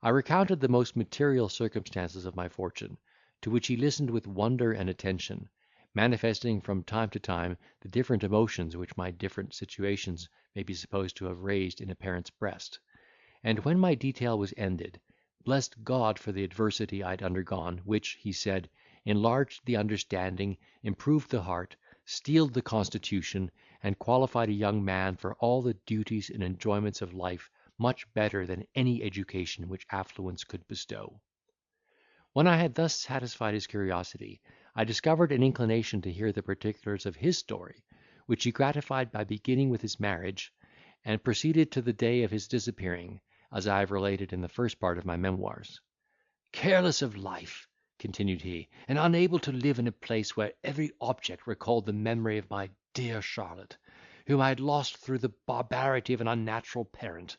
Speaker 1: I recounted the most material circumstances of my fortune, to which he listened with wonder and attention, manifesting from time to time the different emotions which my different situations may be supposed to have raised in a parent's breast; and, when my detail was ended, blessed God for the adversity I had undergone, which, he said, enlarged the understanding, improved the heart, steeled the constitution, and qualified a young man for all the duties and enjoyments of life much better than any education which affluence could bestow. When I had thus satisfied his curiosity, I discovered an inclination to hear the particulars of his story, which he gratified by beginning with his marriage, and proceeded to the day of his disappearing, as I have related in the first part of my memoirs. "Careless of life," continued he, "and unable to live in a place where every object recalled the memory of my dear Charlotte, whom I had lost through the barbarity of an unnatural parent,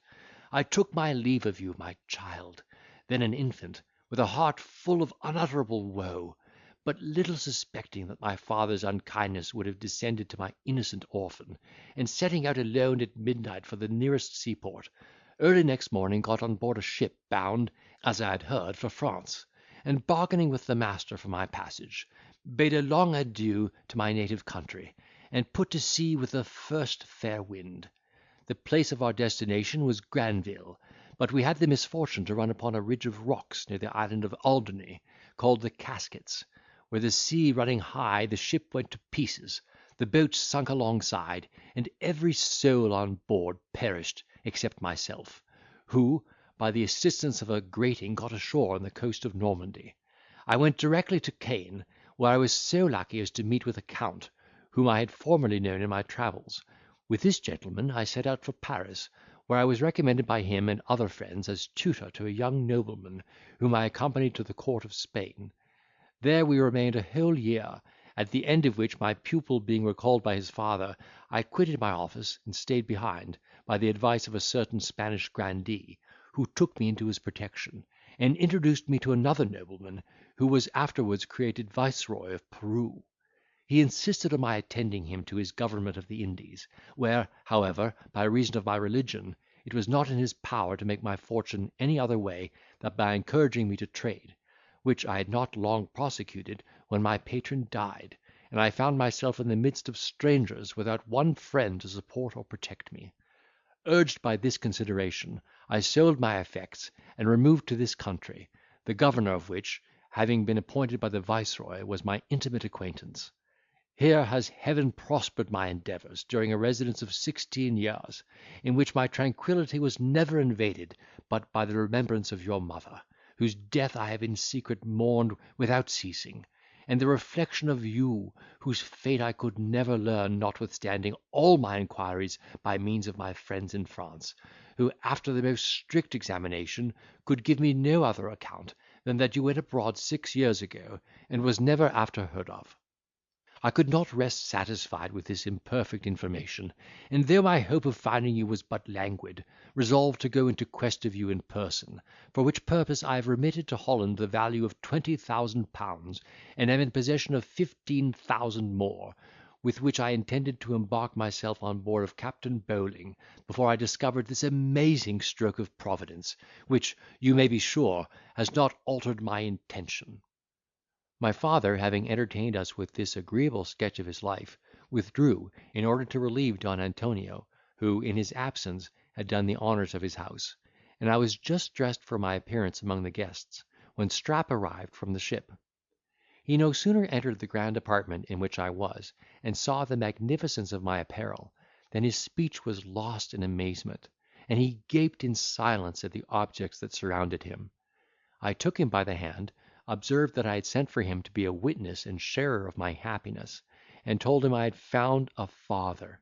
Speaker 1: I took my leave of you, my child, then an infant, with a heart full of unutterable woe, but little suspecting that my father's unkindness would have descended to my innocent orphan, and setting out alone at midnight for the nearest seaport, early next morning got on board a ship bound, as I had heard, for France, and bargaining with the master for my passage, bade a long adieu to my native country, and put to sea with the first fair wind. The place of our destination was Granville, but we had the misfortune to run upon a ridge of rocks near the island of Alderney, called the Casquets, where the sea running high, the ship went to pieces, the boat sunk alongside, and every soul on board perished except myself, who, by the assistance of a grating, got ashore on the coast of Normandy. I went directly to Caen, where I was so lucky as to meet with a count, whom I had formerly known in my travels. With this gentleman I set out for Paris, where I was recommended by him and other friends as tutor to a young nobleman, whom I accompanied to the court of Spain. There we remained a whole year, at the end of which, my pupil being recalled by his father, I quitted my office, and stayed behind, by the advice of a certain Spanish grandee, who took me into his protection, and introduced me to another nobleman, who was afterwards created viceroy of Peru. He insisted on my attending him to his government of the Indies, where, however, by reason of my religion, it was not in his power to make my fortune any other way than by encouraging me to trade, which I had not long prosecuted when my patron died, and I found myself in the midst of strangers, without one friend to support or protect me. Urged by this consideration, I sold my effects, and removed to this country, the governor of which, having been appointed by the viceroy, was my intimate acquaintance. Here has Heaven prospered my endeavours during a residence of 16 years, in which my tranquillity was never invaded but by the remembrance of your mother, whose death I have in secret mourned without ceasing, and the reflection of you, whose fate I could never learn, notwithstanding all my inquiries by means of my friends in France, who, after the most strict examination, could give me no other account than that you went abroad 6 years ago, and was never after heard of. I could not rest satisfied with this imperfect information, and though my hope of finding you was but languid, resolved to go in quest of you in person, for which purpose I have remitted to Holland the value of 20,000 pounds, and am in possession of 15,000 more, with which I intended to embark myself on board of Captain Bowling, before I discovered this amazing stroke of Providence, which, you may be sure, has not altered my intention. My father, having entertained us with this agreeable sketch of his life, withdrew, in order to relieve Don Antonio, who, in his absence, had done the honours of his house, and I was just dressed for my appearance among the guests, when Strap arrived from the ship. He no sooner entered the grand apartment in which I was, and saw the magnificence of my apparel, than his speech was lost in amazement, and he gaped in silence at the objects that surrounded him. I took him by the hand, observed that I had sent for him to be a witness and sharer of my happiness, and told him I had found a father.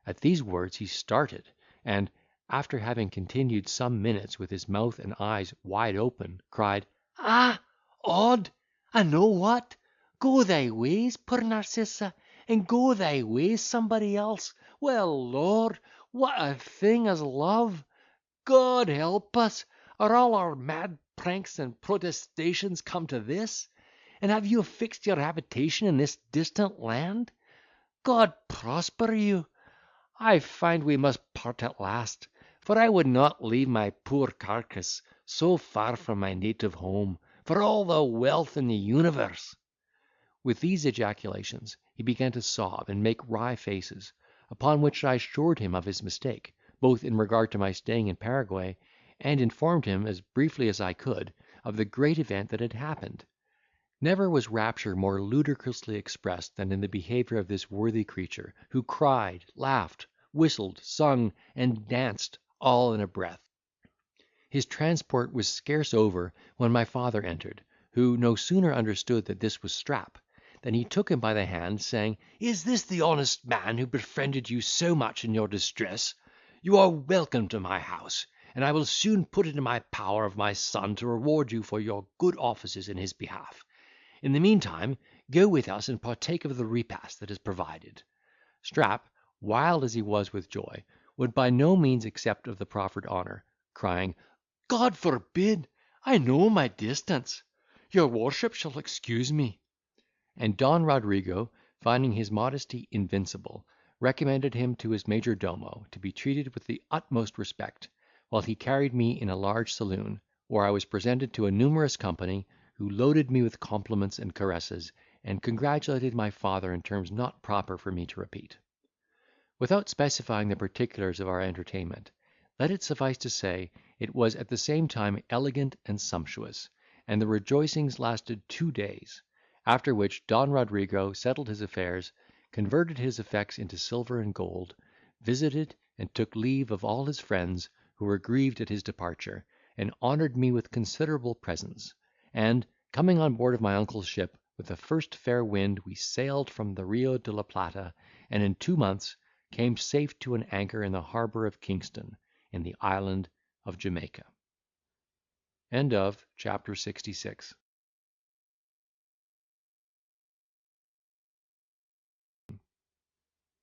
Speaker 1: At these words he started, and, after having continued some minutes with his mouth and eyes wide open, cried,
Speaker 4: "Ah, Odd, I know what. Go thy ways, poor Narcissa, and go thy ways, somebody else. Well, Lord, what a thing is love! God help us! Are all our mad pranks and protestations come to this? And have you fixed your habitation in this distant land? God prosper you! I find we must part at last, for I would not leave my poor carcass so far from my native home for all the wealth in the universe."
Speaker 1: With these ejaculations he began to sob and make wry faces, upon which I assured him of his mistake, both in regard to my staying in Paraguay, and informed him, as briefly as I could, of the great event that had happened. Never was rapture more ludicrously expressed than in the behaviour of this worthy creature, who cried, laughed, whistled, sung, and danced, all in a breath. His transport was scarce over when my father entered, who no sooner understood that this was Strap,
Speaker 2: Then he took him by the hand, saying, "Is this the honest man who befriended you so much in your distress? You are welcome to my house, and I will soon put it in my power of my son to reward you for your good offices in his behalf. In the meantime, go with us and partake of the repast that is provided." Strap, wild as he was with joy, would by no means accept of the proffered honour, crying, "God forbid! I know my distance. Your worship shall excuse me." And Don Rodrigo, finding his modesty invincible, recommended him to his major domo to be treated with the utmost respect, while he carried me in a large saloon, where I was presented to a numerous company, who loaded me with compliments and caresses, and congratulated my father in terms not proper for me to repeat. Without specifying the particulars of our entertainment, let it suffice to say, it was at the same time elegant and sumptuous, and the rejoicings lasted 2 days; after which Don Rodrigo settled his affairs, converted his effects into silver and gold, visited and took leave of all his friends, who were grieved at his departure, and honoured me with considerable presents; and, coming on board of my uncle's ship, with the first fair wind we sailed from the Rio de la Plata, and in 2 months came safe to an anchor in the harbour of Kingston, in the island of Jamaica. Chapter 66.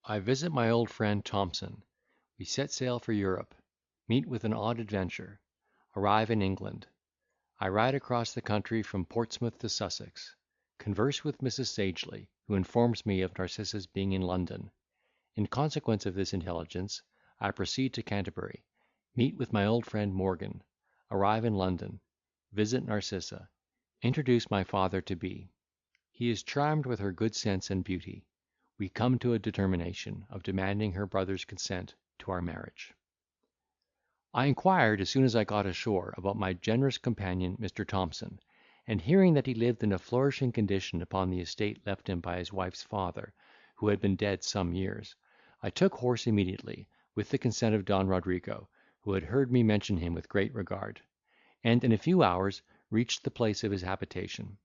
Speaker 2: I visit my old friend Thompson. We set sail for Europe. Meet with an odd adventure. Arrive in England. I ride across the country from Portsmouth to Sussex. Converse with Mrs. Sagely, who informs me of Narcissa's being in London. In consequence of this intelligence, I proceed to Canterbury. Meet with my old friend Morgan. Arrive in London. Visit Narcissa. Introduce my father to be. He is charmed with her good sense and beauty. We come to a determination of demanding her brother's consent to our marriage. I inquired, as soon as I got ashore, about my generous companion Mr. Thompson, and hearing that he lived in a flourishing condition upon the estate left him by his wife's father, who had been dead some years, I took horse immediately, with the consent of Don Rodrigo, who had heard me mention him with great regard, and in a few hours reached the place of his habitation.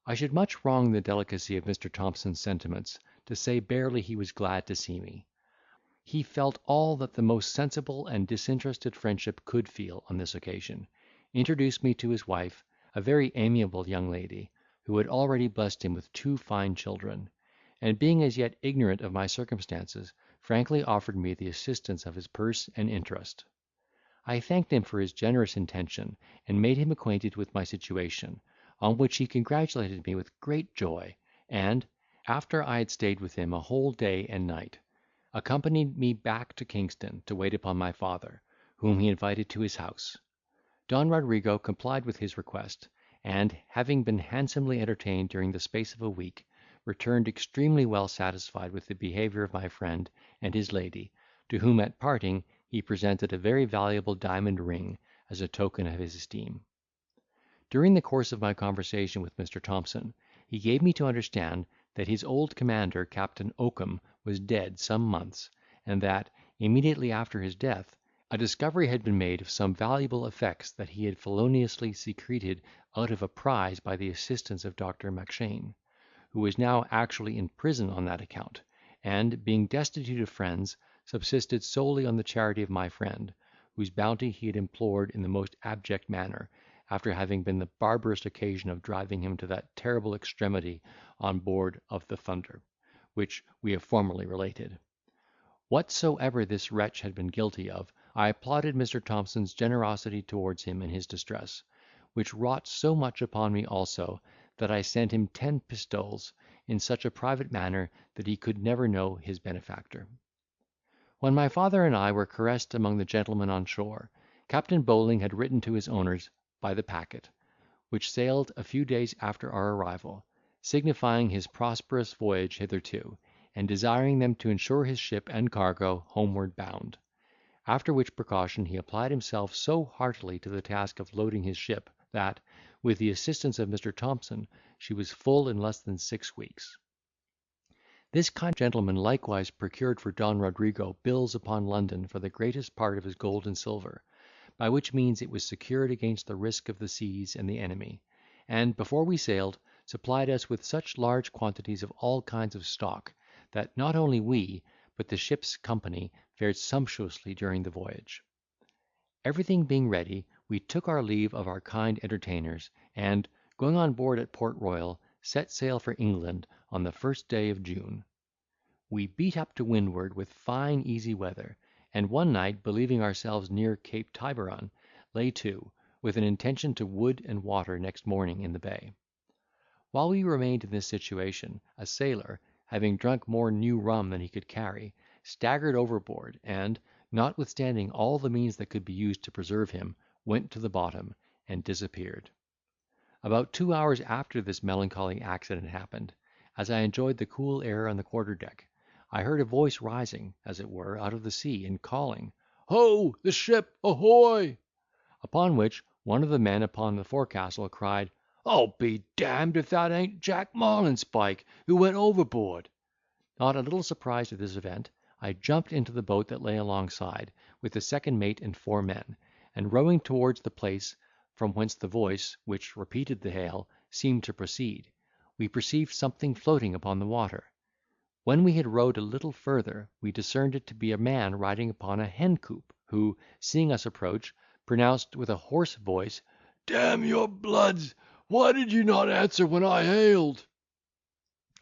Speaker 2: I should much wrong the delicacy of Mr. Thompson's sentiments to say barely he was glad to see me. He felt all that the most sensible and disinterested friendship could feel on this occasion, introduced me to his wife, a very amiable young lady, who had already blessed him with 2 fine children, and being as yet ignorant of my circumstances, frankly offered me the assistance of his purse and interest. I thanked him for his generous intention, and made him acquainted with my situation, on which he congratulated me with great joy, and, after I had stayed with him a whole day and night, accompanied me back to Kingston to wait upon my father, whom he invited to his house. Don Rodrigo complied with his request, and, having been handsomely entertained during the space of a week, returned extremely well satisfied with the behaviour of my friend and his lady, to whom at parting he presented a very valuable diamond ring as a token of his esteem. During the course of my conversation with Mr. Thompson, he gave me to understand that his old commander, Captain Oakum, was dead some months, and that, immediately after his death, a discovery had been made of some valuable effects that he had feloniously secreted out of a prize by the assistance of Dr. Mackshane, who was now actually in prison on that account, and, being destitute of friends, subsisted solely on the charity of my friend, whose bounty he had implored in the most abject manner, after having been the barbarous occasion of driving him to that terrible extremity on board of the Thunder, which we have formerly related. Whatsoever this wretch had been guilty of, I applauded Mr. Thompson's generosity towards him in his distress, which wrought so much upon me also, that I sent him 10 pistoles, in such a private manner that he could never know his benefactor. When my father and I were caressed among the gentlemen on shore, Captain Bowling had written to his owners by the packet, which sailed a few days after our arrival, signifying his prosperous voyage hitherto, and desiring them to insure his ship and cargo homeward bound. After which precaution he applied himself so heartily to the task of loading his ship, that, with the assistance of Mr. Thompson, she was full in less than 6 weeks. This kind gentleman likewise procured for Don Rodrigo bills upon London for the greatest part of his gold and silver, by which means it was secured against the risk of the seas and the enemy, and, before we sailed,
Speaker 1: supplied us with such large quantities of all kinds of stock, that not only we, but the ship's company fared sumptuously during the voyage. Everything being ready, we took our leave of our kind entertainers, and, going on board at Port Royal, set sail for England on the 1st day of June. We beat up to windward with fine easy weather, and one night, believing ourselves near Cape Tiburon, lay to, with an intention to wood and water next morning in the bay. While we remained in this situation, a sailor, having drunk more new rum than he could carry, staggered overboard, and, notwithstanding all the means that could be used to preserve him, went to the bottom, and disappeared. About 2 hours after this melancholy accident happened, as I enjoyed the cool air on the quarter deck, I heard a voice rising, as it were, out of the sea, and calling, "Ho, the ship, ahoy!" Upon which, one of the men upon the forecastle cried, "I'll be damned if that ain't Jack Marlinspike, who went overboard." Not a little surprised at this event, I jumped into the boat that lay alongside, with the second mate and 4 men, and rowing towards the place from whence the voice, which repeated the hail, seemed to proceed, we perceived something floating upon the water. When we had rowed a little further, we discerned it to be a man riding upon a hen coop, who, seeing us approach, pronounced with a hoarse voice, "Damn your bloods, why did you not answer when I hailed?"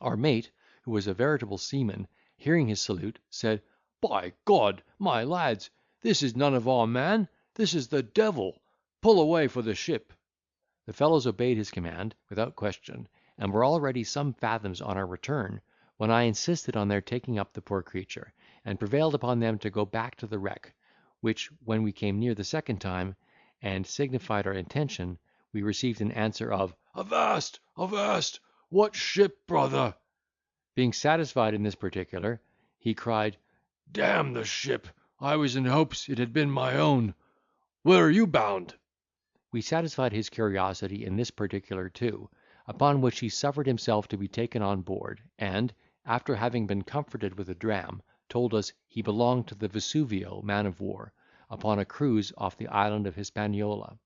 Speaker 1: Our mate, who was a veritable seaman, hearing his salute, said, "By God, my lads, this is none of our man, this is the devil; pull away for the ship." The fellows obeyed his command, without question, and were already some fathoms on our return, when I insisted on their taking up the poor creature, and prevailed upon them to go back to the wreck, which, when we came near the second time, and signified our intention, we received an answer of "Avast, avast, what ship, brother?" Being satisfied in this particular, he cried, "Damn the ship, I was in hopes it had been my own. Where are you bound?" We satisfied his curiosity in this particular too, upon which he suffered himself to be taken on board, and, after having been comforted with a dram, told us he belonged to the Vesuvio man of war, upon a cruise off the island of Hispaniola;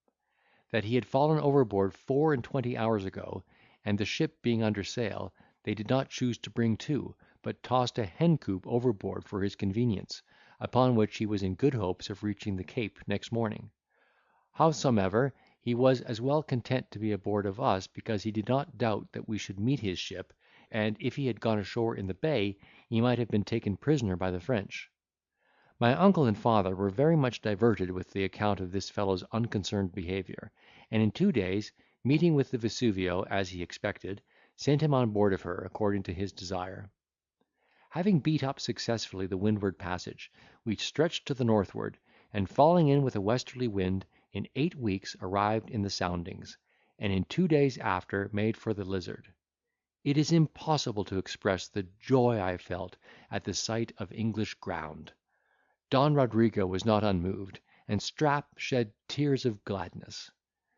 Speaker 1: that he had fallen overboard 24 hours ago, and the ship being under sail, they did not choose to bring to, but tossed a hen coop overboard for his convenience, upon which he was in good hopes of reaching the Cape next morning. Howsomever, he was as well content to be aboard of us, because he did not doubt that we should meet his ship, and if he had gone ashore in the bay, he might have been taken prisoner by the French. My uncle and father were very much diverted with the account of this fellow's unconcerned behaviour, and in 2 days, meeting with the Vesuvio as he expected, sent him on board of her according to his desire. Having beat up successfully the windward passage, we stretched to the northward, and falling in with a westerly wind, in 8 weeks arrived in the Soundings, and in 2 days after made for the Lizard. It is impossible to express the joy I felt at the sight of English ground. Don Rodrigo was not unmoved, and Strap shed tears of gladness.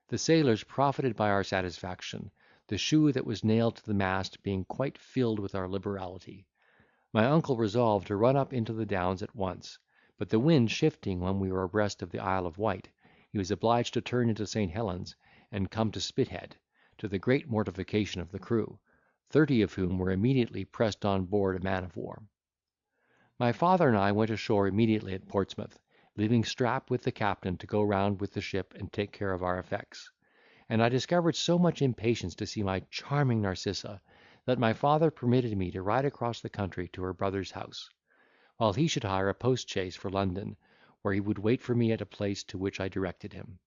Speaker 1: The sailors profited by our satisfaction, the shoe that was nailed to the mast being quite filled with our liberality. My uncle resolved to run up into the Downs at once, but the wind shifting when we were abreast of the Isle of Wight, he was obliged to turn into St. Helens, and come to Spithead, to the great mortification of the crew, 30 of whom were immediately pressed on board a man of war. My father and I went ashore immediately at Portsmouth, leaving Strap with the captain to go round with the ship and take care of our effects; and I discovered so much impatience to see my charming Narcissa, that my father permitted me to ride across the country to her brother's house, while he should hire a post chaise for London, where he would wait for me at a place to which I directed him.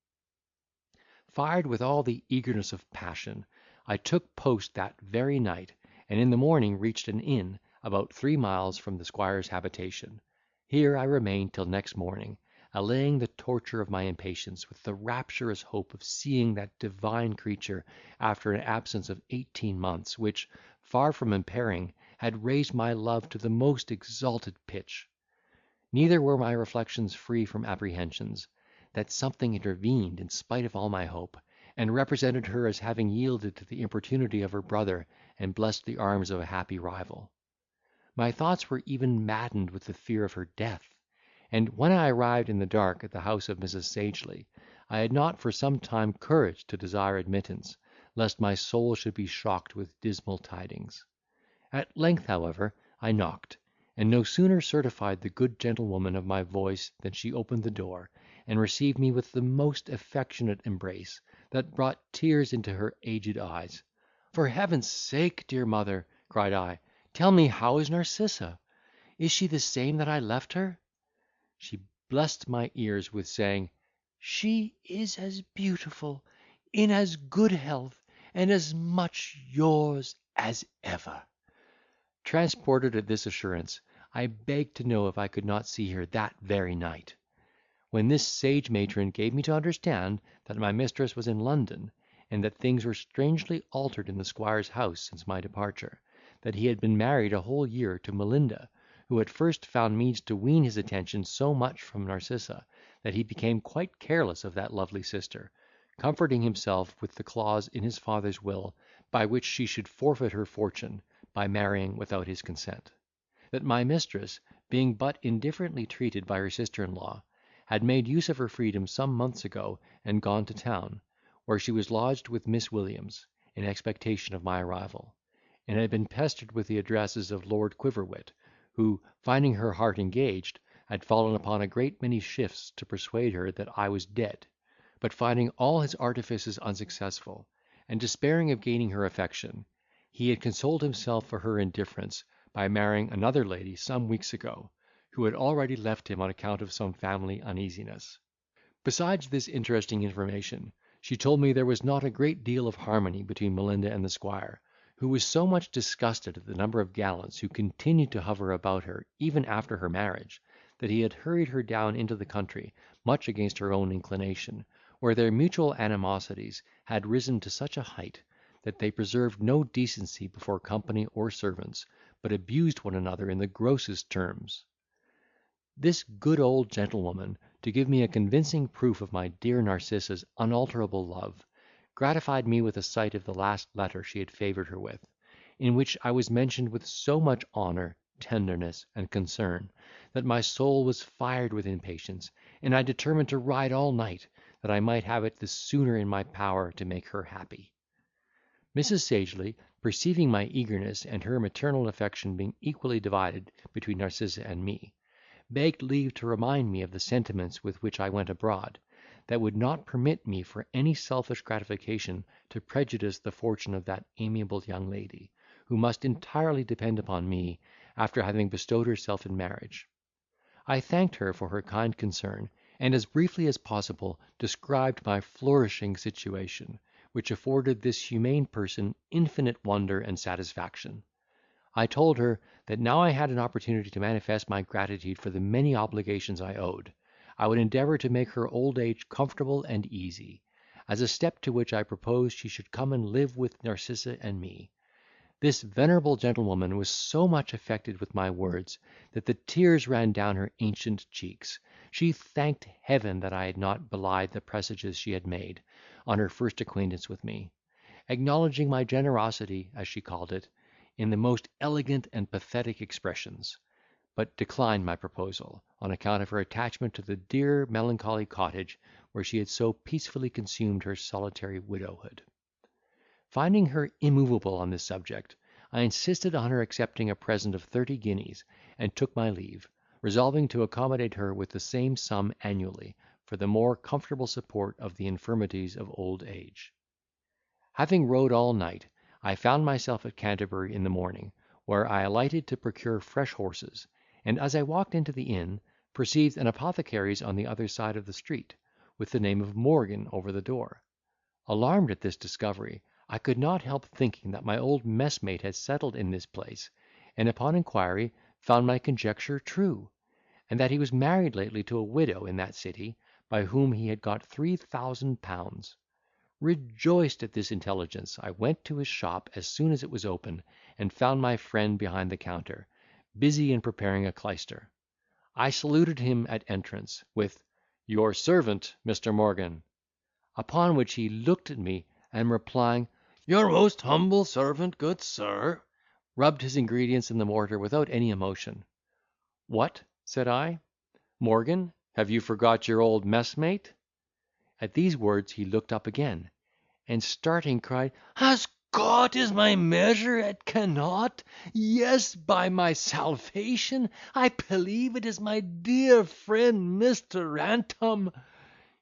Speaker 1: Fired with all the eagerness of passion, I took post that very night, and in the morning reached an inn, about 3 miles from the squire's habitation. Here I remained till next morning, allaying the torture of my impatience with the rapturous hope of seeing that divine creature after an absence of 18 months, which, far from impairing, had raised my love to the most exalted pitch. Neither were my reflections free from apprehensions, that something intervened in spite of all my hope, and represented her as having yielded to the importunity of her brother, and blessed the arms of a happy rival. My thoughts were even maddened with the fear of her death; and when I arrived in the dark at the house of Mrs. Sagely, I had not for some time courage to desire admittance, lest my soul should be shocked with dismal tidings. At length, however, I knocked, and no sooner certified the good gentlewoman of my voice than she opened the door, and received me with the most affectionate embrace, that brought tears into her aged eyes. "For heaven's sake, dear mother," cried I, "tell me how is Narcissa? Is she the same that I left her?" She blessed my ears with saying, "She is as beautiful, in as good health, and as much yours as ever." Transported at this assurance, I begged to know if I could not see her that very night. When this sage matron gave me to understand that my mistress was in London, and that things were strangely altered in the squire's house since my departure; that he had been married a whole year to Melinda, who at first found means to wean his attention so much from Narcissa, that he became quite careless of that lovely sister, comforting himself with the clause in his father's will, by which she should forfeit her fortune, by marrying without his consent; that my mistress, being but indifferently treated by her sister-in-law, had made use of her freedom some months ago, and gone to town, where she was lodged with Miss Williams, in expectation of my arrival, and had been pestered with the addresses of Lord Quiverwit, who, finding her heart engaged, had fallen upon a great many shifts to persuade her that I was dead; but finding all his artifices unsuccessful, and despairing of gaining her affection, he had consoled himself for her indifference by marrying another lady some weeks ago, who had already left him on account of some family uneasiness. Besides this interesting information, she told me there was not a great deal of harmony between Melinda and the squire, who was so much disgusted at the number of gallants who continued to hover about her even after her marriage, that he had hurried her down into the country, much against her own inclination, where their mutual animosities had risen to such a height, that they preserved no decency before company or servants, but abused one another in the grossest terms. This good old gentlewoman, to give me a convincing proof of my dear Narcissa's unalterable love, gratified me with a sight of the last letter she had favoured her with, in which I was mentioned with so much honour, tenderness, and concern, that my soul was fired with impatience, and I determined to ride all night, that I might have it the sooner in my power to make her happy. Mrs. Sagely, perceiving my eagerness, and her maternal affection being equally divided between Narcissa and me, begged leave to remind me of the sentiments with which I went abroad, that would not permit me for any selfish gratification to prejudice the fortune of that amiable young lady, who must entirely depend upon me, after having bestowed herself in marriage. I thanked her for her kind concern, and as briefly as possible described my flourishing situation, which afforded this humane person infinite wonder and satisfaction. I told her, that now I had an opportunity to manifest my gratitude for the many obligations I owed, I would endeavour to make her old age comfortable and easy, as a step to which I proposed she should come and live with Narcissa and me. This venerable gentlewoman was so much affected with my words, that the tears ran down her ancient cheeks. She thanked Heaven that I had not belied the presages she had made, on her first acquaintance with me, acknowledging my generosity, as she called it, in the most elegant and pathetic expressions, but declined my proposal, on account of her attachment to the dear melancholy cottage where she had so peacefully consumed her solitary widowhood. Finding her immovable on this subject, I insisted on her accepting a present of 30 guineas, and took my leave, resolving to accommodate her with the same sum annually, for the more comfortable support of the infirmities of old age. Having rode all night, I found myself at Canterbury in the morning, where I alighted to procure fresh horses, and as I walked into the inn, perceived an apothecary's on the other side of the street, with the name of Morgan over the door. Alarmed at this discovery, I could not help thinking that my old messmate had settled in this place, and upon inquiry found my conjecture true, and that he was married lately to a widow in that city, by whom he had got £3000. Rejoiced at this intelligence, I went to his shop as soon as it was open, and found my friend behind the counter, busy in preparing a clyster. I saluted him at entrance, with "Your servant, Mr. Morgan." Upon which he looked at me, and replying, "Your most humble servant, good sir," rubbed his ingredients in the mortar without any emotion. "What," said I, "Morgan, have you forgot your old messmate?" At these words he looked up again,
Speaker 2: and starting cried, "As God is my measure, it cannot! Yes, by my salvation, I believe it is my dear friend Mr. Rantom."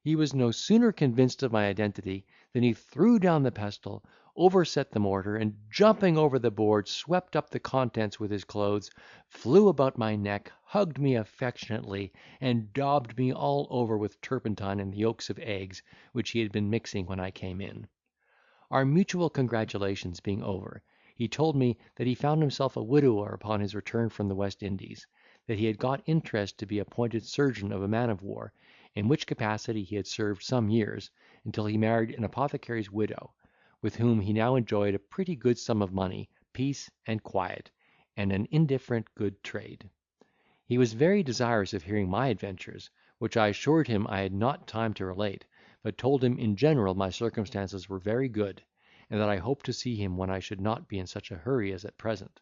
Speaker 2: He was no sooner convinced of my identity than he threw down the pestle, overset the mortar, and jumping over the board, swept up the contents with his clothes, flew about my neck, hugged me affectionately, and daubed me all over with turpentine and the yolks of eggs, which he had been mixing when I came in. Our mutual congratulations being over, he told me that he found himself a widower upon his return from the West Indies, that he had got interest to be appointed surgeon of a man of war, in which capacity he had served some years, until he married an apothecary's widow, with whom he now enjoyed a pretty good sum of money, peace and quiet, and an indifferent good trade. He was very desirous of hearing my adventures, which I assured him I had not time to relate, but told him in general my circumstances were very good, and that I hoped to see him when I should not be in such a hurry as at present.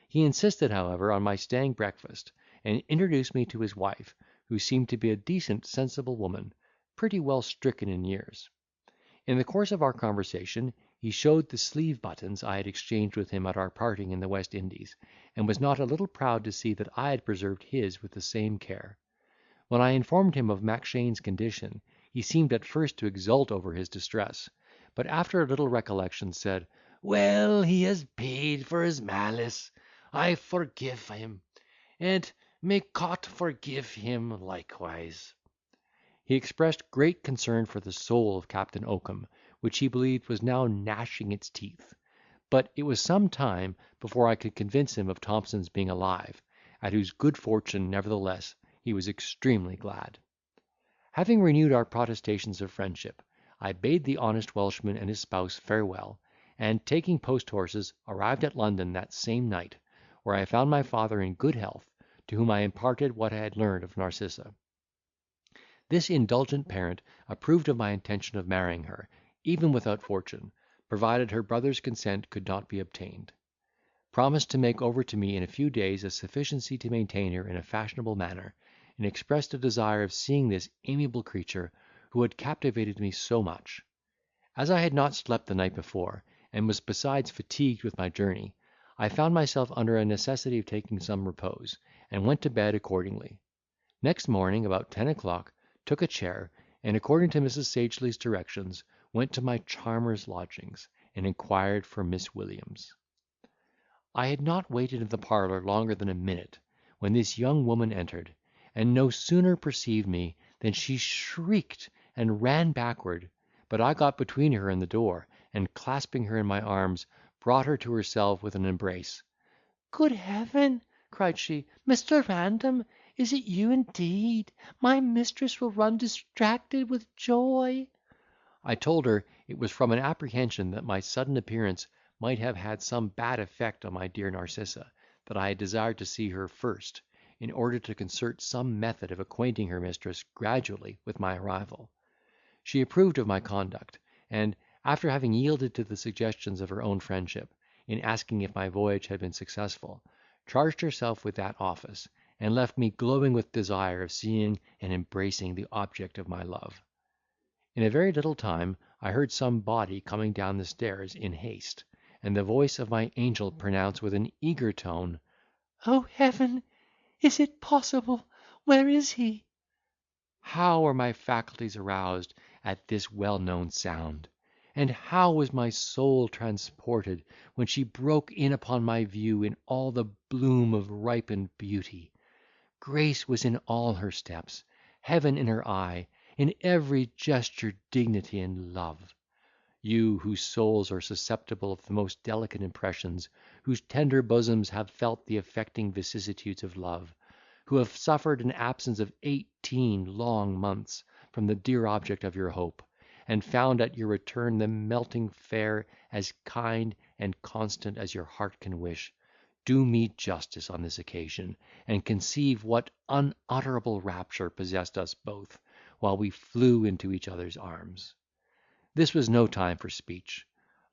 Speaker 2: He insisted, however, on my staying breakfast, and introduced me to his wife, who seemed to be a decent sensible woman, pretty well stricken in years. In the course of our conversation, he showed the sleeve buttons I had exchanged with him at our parting in the West Indies, and was not a little proud to see that I had preserved his with the same care. When I informed him of Mackshane's condition, he seemed at first to exult over his distress, but after a little recollection said, "Well, he has paid for his malice. I forgive him, and may Cot forgive him likewise." He expressed great concern for the soul of Captain Oakum, which he believed was now gnashing its teeth; but it was some time before I could convince him of Thompson's being alive, at whose good fortune, nevertheless, he was extremely glad. Having renewed our protestations of friendship, I bade the honest Welshman and his spouse farewell, and, taking post horses, arrived at London that same night, where I found my father in good health, to whom I imparted what I had learned of Narcissa. This indulgent parent approved of my intention of marrying her, even without fortune, provided her brother's consent could not be obtained; promised to make over to me in a few days a sufficiency to maintain her in a fashionable manner, and expressed a desire of seeing this amiable creature, who had captivated me so much. As I had not slept the night before, and was besides fatigued with my journey, I found myself under a necessity of taking some repose, and went to bed accordingly. Next morning, about 10 o'clock, took a chair, and, according to Mrs. Sagely's directions, went to my charmer's lodgings, and inquired for Miss Williams. I had not waited in the parlour longer than a minute, when this young woman entered, and no sooner perceived me than she shrieked and ran backward, but I got between her and the door, and, clasping her in my arms, brought her to herself with an embrace.
Speaker 4: "Good heaven!" cried she, "Mr. Random, is it you indeed? My mistress will run distracted with joy."
Speaker 2: I told her it was from an apprehension that my sudden appearance might have had some bad effect on my dear Narcissa, that I had desired to see her first, in order to concert some method of acquainting her mistress gradually with my arrival. She approved of my conduct, and, after having yielded to the suggestions of her own friendship, in asking if my voyage had been successful, charged herself with that office, and left me glowing with desire of seeing and embracing the object of my love. In a very little time I heard some body coming down the stairs in haste, and the voice of my angel pronounce with an eager tone,
Speaker 4: "Oh heaven! Is it possible? Where is he?"
Speaker 2: How were my faculties aroused at this well-known sound! And how was my soul transported, when she broke in upon my view in all the bloom of ripened beauty! Grace was in all her steps, heaven in her eye, in every gesture dignity and love. You, whose souls are susceptible of the most delicate impressions, whose tender bosoms have felt the affecting vicissitudes of love, who have suffered an absence of 18 long months from the dear object of your hope, and found at your return the melting fair as kind and constant as your heart can wish, do me justice on this occasion, and conceive what unutterable rapture possessed us both, while we flew into each other's arms. This was no time for speech.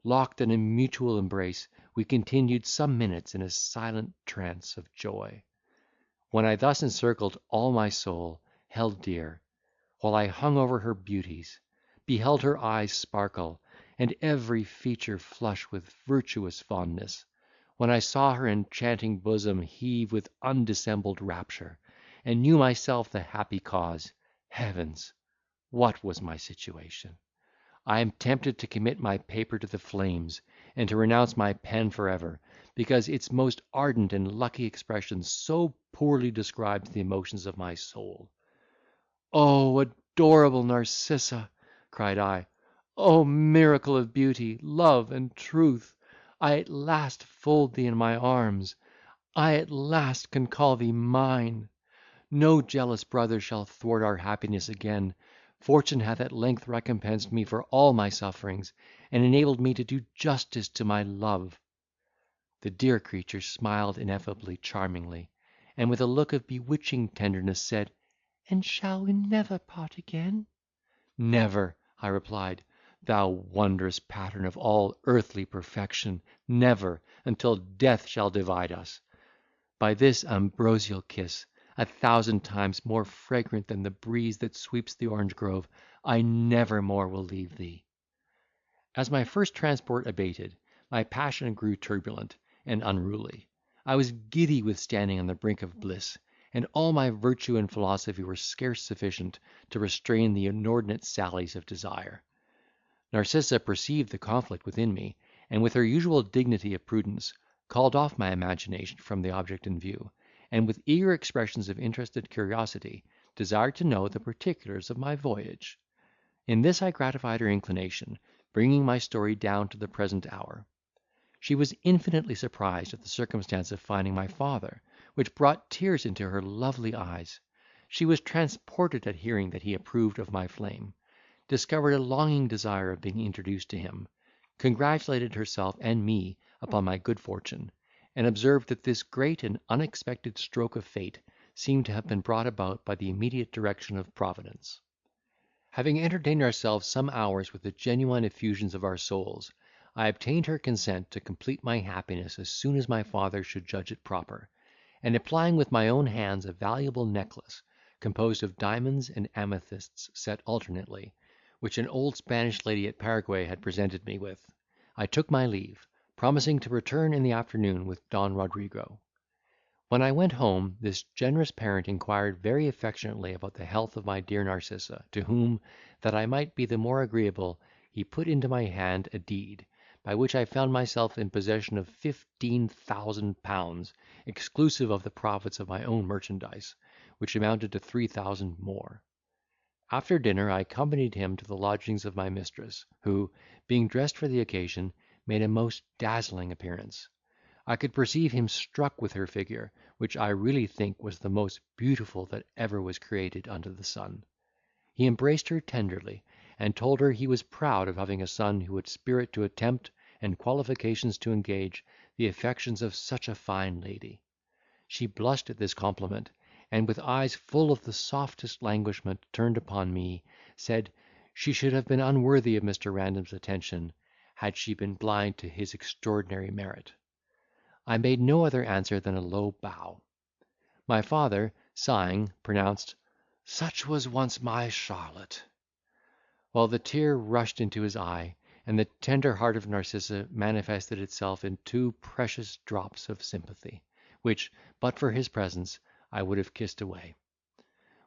Speaker 2: Locked in a mutual embrace, we continued some minutes in a silent trance of joy. When I thus encircled all my soul, held dear, while I hung over her beauties, beheld her eyes sparkle,
Speaker 1: and every feature flush with virtuous fondness, when I saw her enchanting bosom heave with undissembled rapture, and knew myself the happy cause. Heavens! what was my situation? I am tempted to commit my paper to the flames, and to renounce my pen for ever, because its most ardent and lucky expression so poorly describes the emotions of my soul. "Oh, adorable Narcissa!" cried I. "Oh, miracle of beauty, love, and truth! I at last fold thee in my arms. I at last can call thee mine. No jealous brother shall thwart our happiness again. Fortune hath at length recompensed me for all my sufferings, and enabled me to do justice to my love." The dear creature smiled ineffably charmingly, and with a look of bewitching tenderness said, "And shall we never part again?" "Never," I replied, "thou wondrous pattern of all earthly perfection, never, until death shall divide us. By this ambrosial kiss, 1,000 times more fragrant than the breeze that sweeps the orange grove, I never more will leave thee." As my first transport abated, my passion grew turbulent and unruly. I was giddy with standing on the brink of bliss, and all my virtue and philosophy were scarce sufficient to restrain the inordinate sallies of desire. Narcissa perceived the conflict within me, and with her usual dignity of prudence, called off my imagination from the object in view, and with eager expressions of interested curiosity, desired to know the particulars of my voyage. In this I gratified her inclination, bringing my story down to the present hour. She was infinitely surprised at the circumstance of finding my father, which brought tears into her lovely eyes. She was transported at hearing that he approved of my flame, discovered a longing desire of being introduced to him, congratulated herself and me upon my good fortune, and observed that this great and unexpected stroke of fate seemed to have been brought about by the immediate direction of Providence. Having entertained ourselves some hours with the genuine effusions of our souls, I obtained her consent to complete my happiness as soon as my father should judge it proper, and applying with my own hands a valuable necklace, composed of diamonds and amethysts set alternately, which an old Spanish lady at Paraguay had presented me with, I took my leave, promising to return in the afternoon with Don Rodrigo. When I went home, this generous parent inquired very affectionately about the health of my dear Narcissa, to whom, that I might be the more agreeable, he put into my hand a deed, by which I found myself in possession of £15,000, exclusive of the profits of my own merchandise, which amounted to 3,000 more. After dinner I accompanied him to the lodgings of my mistress, who, being dressed for the occasion, made a most dazzling appearance. I could perceive him struck with her figure, which I really think was the most beautiful that ever was created under the sun. He embraced her tenderly, and told her he was proud of having a son who had spirit to attempt, and qualifications to engage, the affections of such a fine lady. She blushed at this compliment, and with eyes full of the softest languishment turned upon me, said, she should have been unworthy of Mr. Random's attention, had she been blind to his extraordinary merit. I made no other answer than a low bow. My father, sighing, pronounced, "Such was once my Charlotte," while the tear rushed into his eye, and the tender heart of Narcissa manifested itself in 2 precious drops of sympathy, which, but for his presence, I would have kissed away.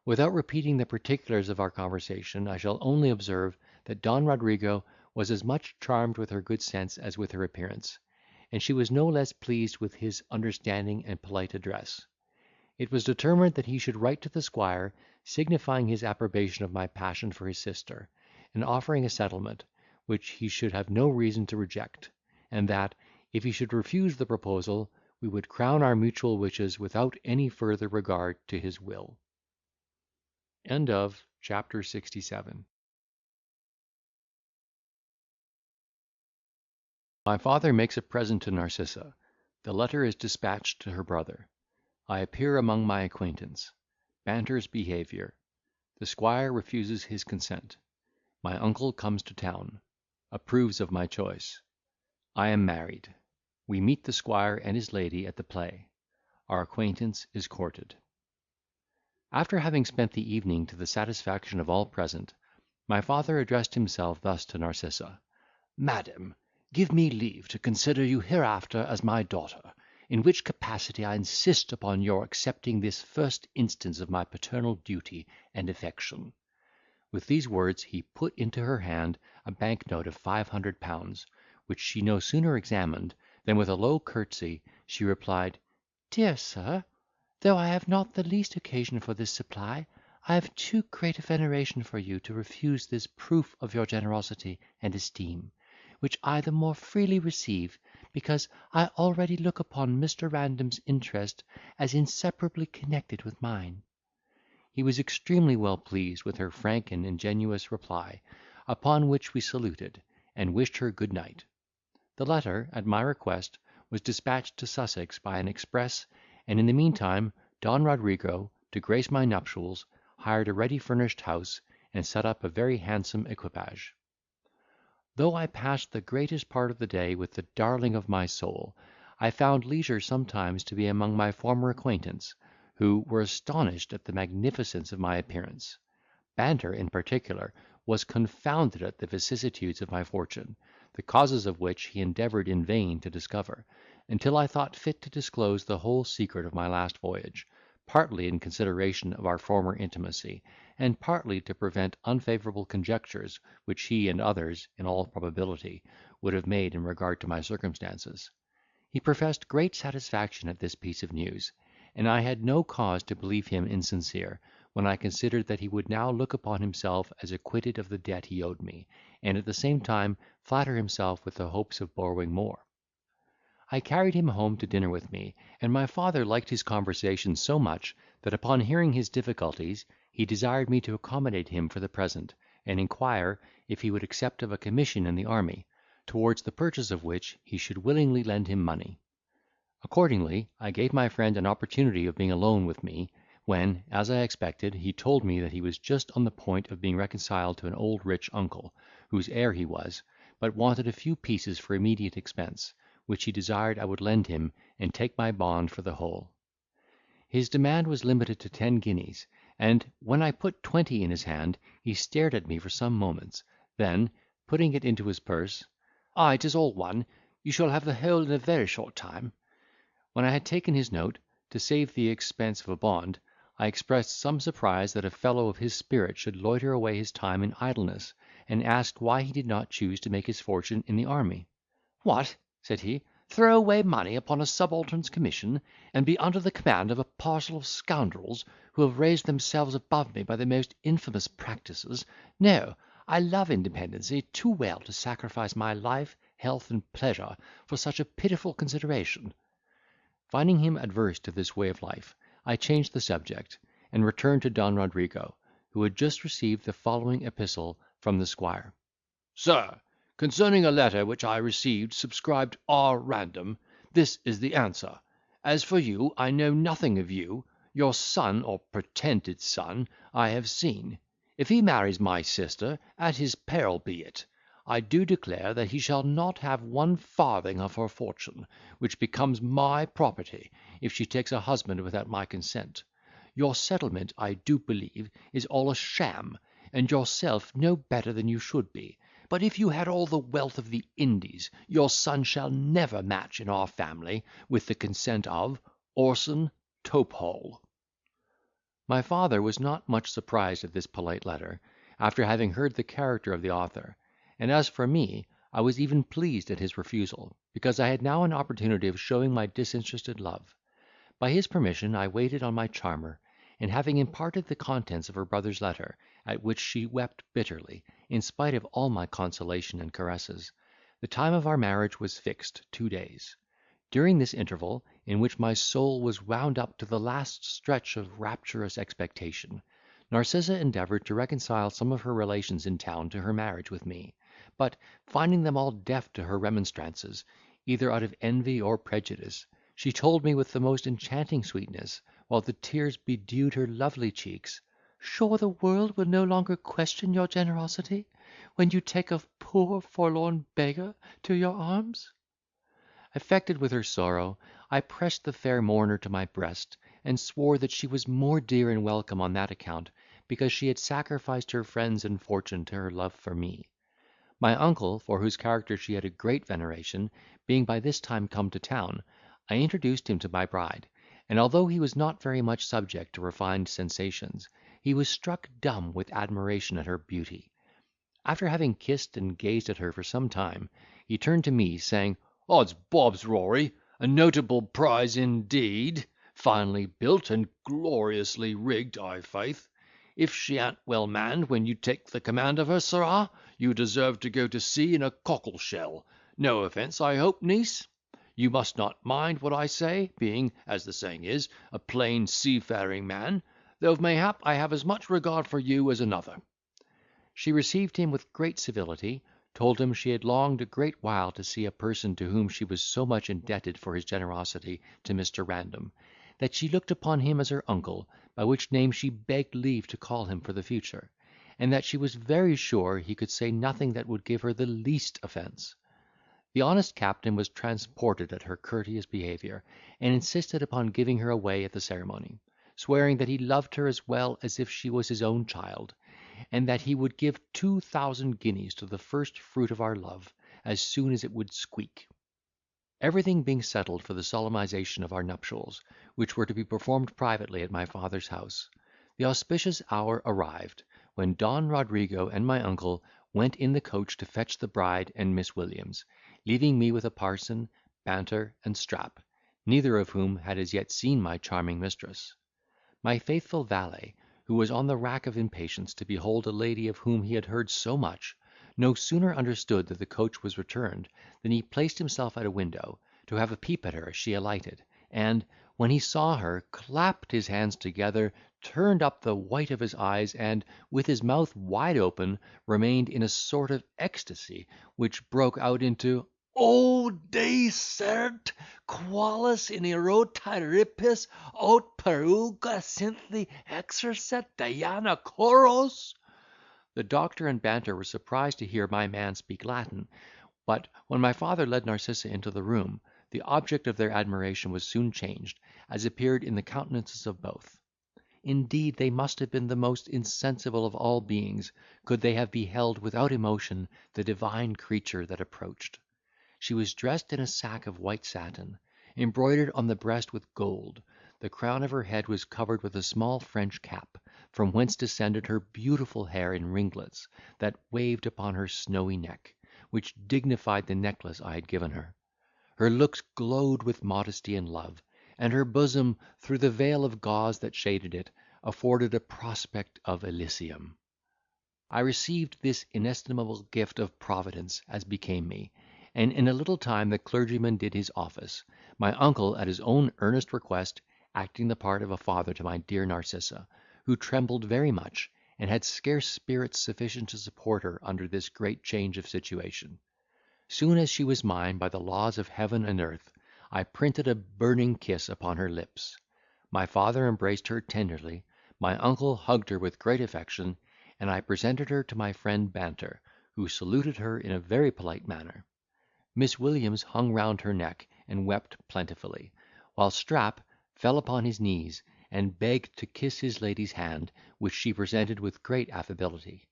Speaker 1: Without repeating the particulars of our conversation, I shall only observe, that Don Rodrigo was as much charmed with her good sense as with her appearance, and she was no less pleased with his understanding and polite address. It was determined that he should write to the squire, signifying his approbation of my passion for his sister, and offering a settlement, which he should have no reason to reject, and that, if he should refuse the proposal, we would crown our mutual wishes without any further regard to his will. End of chapter 67. My father makes a present to Narcissa. The letter is dispatched to her brother. I appear among my acquaintance. Banter's behaviour. The squire refuses his consent. My uncle comes to town. Approves of my choice. I am married. We meet the squire and his lady at the play. Our acquaintance is courted. After having spent the evening to the satisfaction of all present, my father addressed himself thus to Narcissa:
Speaker 3: Madam, give me leave to consider you hereafter as my daughter, in which capacity I insist upon your accepting this first instance of my paternal duty and affection." With these words he put into her hand a bank note of £500, which she no sooner examined, than with a low curtsey she replied,
Speaker 4: "Dear sir, though I have not the least occasion for this supply, I have too great a veneration for you to refuse this proof of your generosity and esteem, which I the more freely receive, because I already look upon Mr. Random's interest as inseparably connected with mine."
Speaker 1: He was extremely well pleased with her frank and ingenuous reply, upon which we saluted, and wished her good night. The letter, at my request, was dispatched to Sussex by an express, and in the meantime Don Rodrigo, to grace my nuptials, hired a ready furnished house, and set up a very handsome equipage. Though I passed the greatest part of the day with the darling of my soul, I found leisure sometimes to be among my former acquaintance, who were astonished at the magnificence of my appearance. Banter, in particular, was confounded at the vicissitudes of my fortune, the causes of which he endeavoured in vain to discover, until I thought fit to disclose the whole secret of my last voyage, partly in consideration of our former intimacy, and partly to prevent unfavourable conjectures which he and others, in all probability, would have made in regard to my circumstances. He professed great satisfaction at this piece of news, and I had no cause to believe him insincere, when I considered that he would now look upon himself as acquitted of the debt he owed me, and at the same time flatter himself with the hopes of borrowing more. I carried him home to dinner with me, and my father liked his conversation so much, that upon hearing his difficulties, he desired me to accommodate him for the present, and inquire if he would accept of a commission in the army, towards the purchase of which he should willingly lend him money. Accordingly, I gave my friend an opportunity of being alone with me, when, as I expected, he told me that he was just on the point of being reconciled to an old rich uncle, whose heir he was, but wanted a few pieces for immediate expense, which he desired I would lend him, and take my bond for the whole. His demand was limited to 10 guineas, and, when I put 20 in his hand, he stared at me for some moments; then, putting it into his purse,
Speaker 3: "Ay, 'tis all one, you shall have the whole in a very short time."
Speaker 1: When I had taken his note, to save the expense of a bond, I expressed some surprise that a fellow of his spirit should loiter away his time in idleness, and asked why he did not choose to make his fortune in the army.
Speaker 3: "What!" said he, "throw away money upon a subaltern's commission, and be under the command of a parcel of scoundrels, who have raised themselves above me by the most infamous practices? No, I love independency too well to sacrifice my life, health, and pleasure for such a pitiful consideration."
Speaker 1: Finding him adverse to this way of life, I changed the subject, and returned to Don Rodrigo, who had just received the following epistle from the squire.
Speaker 3: "Sir, concerning a letter which I received subscribed R. Random, this is the answer. As for you, I know nothing of you. Your son, or pretended son, I have seen. If he marries my sister, at his peril be it. I do declare that he shall not have 1 farthing of her fortune, which becomes my property, if she takes a husband without my consent. Your settlement, I do believe, is all a sham, and yourself no better than you should be. But if you had all the wealth of the Indies, your son shall never match in our family, with the consent of Orson Topehole."
Speaker 1: My father was not much surprised at this polite letter, after having heard the character of the author; and as for me, I was even pleased at his refusal, because I had now an opportunity of showing my disinterested love. By his permission I waited on my charmer, and having imparted the contents of her brother's letter, at which she wept bitterly, in spite of all my consolation and caresses, the time of our marriage was fixed 2 days. During this interval, in which my soul was wound up to the last stretch of rapturous expectation, Narcissa endeavoured to reconcile some of her relations in town to her marriage with me; but, finding them all deaf to her remonstrances, either out of envy or prejudice, she told me with the most enchanting sweetness, while the tears bedewed her lovely cheeks,
Speaker 4: "Sure the world will no longer question your generosity, when you take a poor forlorn beggar to your arms."
Speaker 1: Affected with her sorrow, I pressed the fair mourner to my breast, and swore that she was more dear and welcome on that account, because she had sacrificed her friends and fortune to her love for me. My uncle, for whose character she had a great veneration, being by this time come to town, I introduced him to my bride, and although he was not very much subject to refined sensations, he was struck dumb with admiration at her beauty. After having kissed and gazed at her for some time, he turned to me, saying, "Odds bobs, Rory, a notable prize indeed! Finely built and gloriously rigged, i' faith. If she an't well manned when you take the command of her, sirrah, you deserve to go to sea in a cockle shell. No offence, I hope, niece? You must not mind what I say, being, as the saying is, a plain seafaring man, though mayhap I have as much regard for you as another." She received him with great civility, told him she had longed a great while to see a person to whom she was so much indebted for his generosity to Mr. Random, that she looked upon him as her uncle, by which name she begged leave to call him for the future, and that she was very sure he could say nothing that would give her the least offence. The honest captain was transported at her courteous behaviour, and insisted upon giving her away at the ceremony, swearing that he loved her as well as if she was his own child, and that he would give 2,000 guineas to the first fruit of our love, as soon as it would squeak. Everything being settled for the solemnization of our nuptials, which were to be performed privately at my father's house, the auspicious hour arrived, when Don Rodrigo and my uncle went in the coach to fetch the bride and Miss Williams, leaving me with a parson, Banter, and Strap, neither of whom had as yet seen my charming mistress. My faithful valet, who was on the rack of impatience to behold a lady of whom he had heard so much, no sooner understood that the coach was returned, than he placed himself at a window, to have a peep at her as she alighted, and, when he saw her, clapped his hands together, turned up the white of his eyes, and, with his mouth wide open, remained in a sort of ecstasy, which broke out into, "O Deicert, qualis in iro tyripis aut peruga synthi exercet Diana Coros." The doctor and Banter were surprised to hear my man speak Latin; but, when my father led Narcissa into the room, the object of their admiration was soon changed, as appeared in the countenances of both. Indeed, they must have been the most insensible of all beings, could they have beheld without emotion the divine creature that approached. She was dressed in a sack of white satin, embroidered on the breast with gold. The crown of her head was covered with a small French cap, from whence descended her beautiful hair in ringlets, that waved upon her snowy neck, which dignified the necklace I had given her. Her looks glowed with modesty and love, and her bosom, through the veil of gauze that shaded it, afforded a prospect of Elysium. I received this inestimable gift of Providence as became me, and in a little time the clergyman did his office, my uncle, at his own earnest request, acting the part of a father to my dear Narcissa, who trembled very much, and had scarce spirits sufficient to support her under this great change of situation. Soon as she was mine by the laws of heaven and earth, I printed a burning kiss upon her lips. My father embraced her tenderly, my uncle hugged her with great affection, and I presented her to my friend Banter, who saluted her in a very polite manner. Miss Williams hung round her neck, and wept plentifully, while Strap fell upon his knees, and begged to kiss his lady's hand, which she presented with great affability.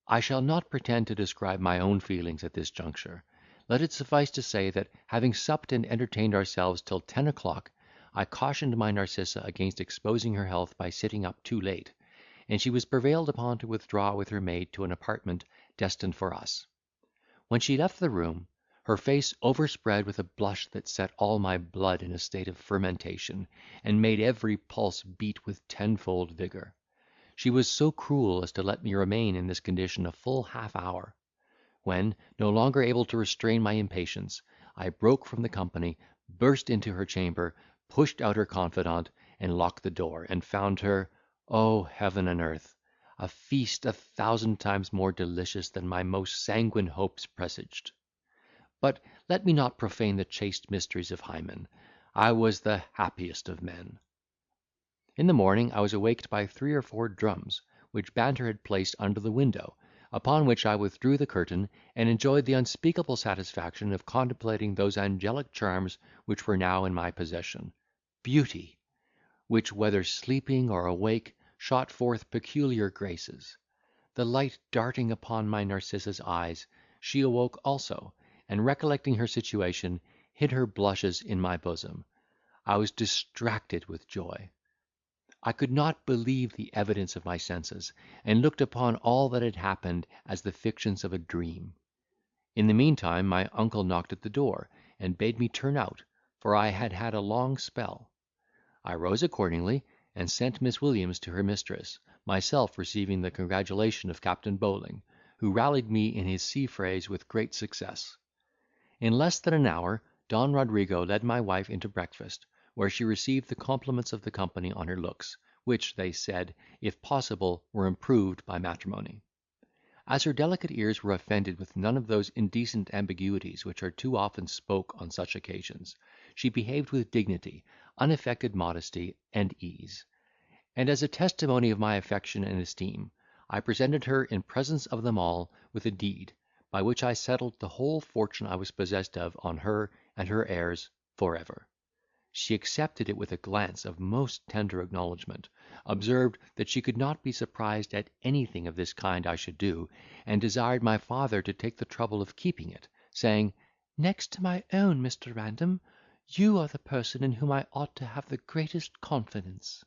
Speaker 1: I shall not pretend to describe my own feelings at this juncture. Let it suffice to say, that, having supped and entertained ourselves till 10 o'clock, I cautioned my Narcissa against exposing her health by sitting up too late, and she was prevailed upon to withdraw with her maid to an apartment destined for us. When she left the room, her face overspread with a blush that set all my blood in a state of fermentation, and made every pulse beat with tenfold vigour. She was so cruel as to let me remain in this condition a full half hour; when, no longer able to restrain my impatience, I broke from the company, burst into her chamber, pushed out her confidant, and locked the door, and found her, O heaven and earth! a feast 1,000 times more delicious than my most sanguine hopes presaged. But let me not profane the chaste mysteries of Hymen. I was the happiest of men. In the morning I was awaked by 3 or 4 drums, which Banter had placed under the window, upon which I withdrew the curtain, and enjoyed the unspeakable satisfaction of contemplating those angelic charms which were now in my possession. Beauty! which, whether sleeping or awake, shot forth peculiar graces. The light darting upon my Narcissa's eyes she awoke also, and recollecting her situation, hid her blushes in my bosom. I was distracted with joy. I could not believe the evidence of my senses, and looked upon all that had happened as the fictions of a dream. In the meantime my uncle knocked at the door, and bade me turn out, for I had had a long spell. I rose accordingly, and sent Miss Williams to her mistress, myself receiving the congratulation of Captain Bowling, who rallied me in his sea phrase with great success. In less than an hour Don Rodrigo led my wife into breakfast, where she received the compliments of the company on her looks, which, they said, if possible, were improved by matrimony. As her delicate ears were offended with none of those indecent ambiguities which are too often spoke on such occasions, she behaved with dignity, unaffected modesty, and ease; and as a testimony of my affection and esteem, I presented her in presence of them all with a deed, by which I settled the whole fortune I was possessed of on her and her heirs for ever. She accepted it with a glance of most tender acknowledgment, observed that she could not be surprised at anything of this kind I should do, and desired my father to take the trouble of keeping it, saying, "Next to my own Mr. Random, you are the person in whom I ought to have the greatest confidence."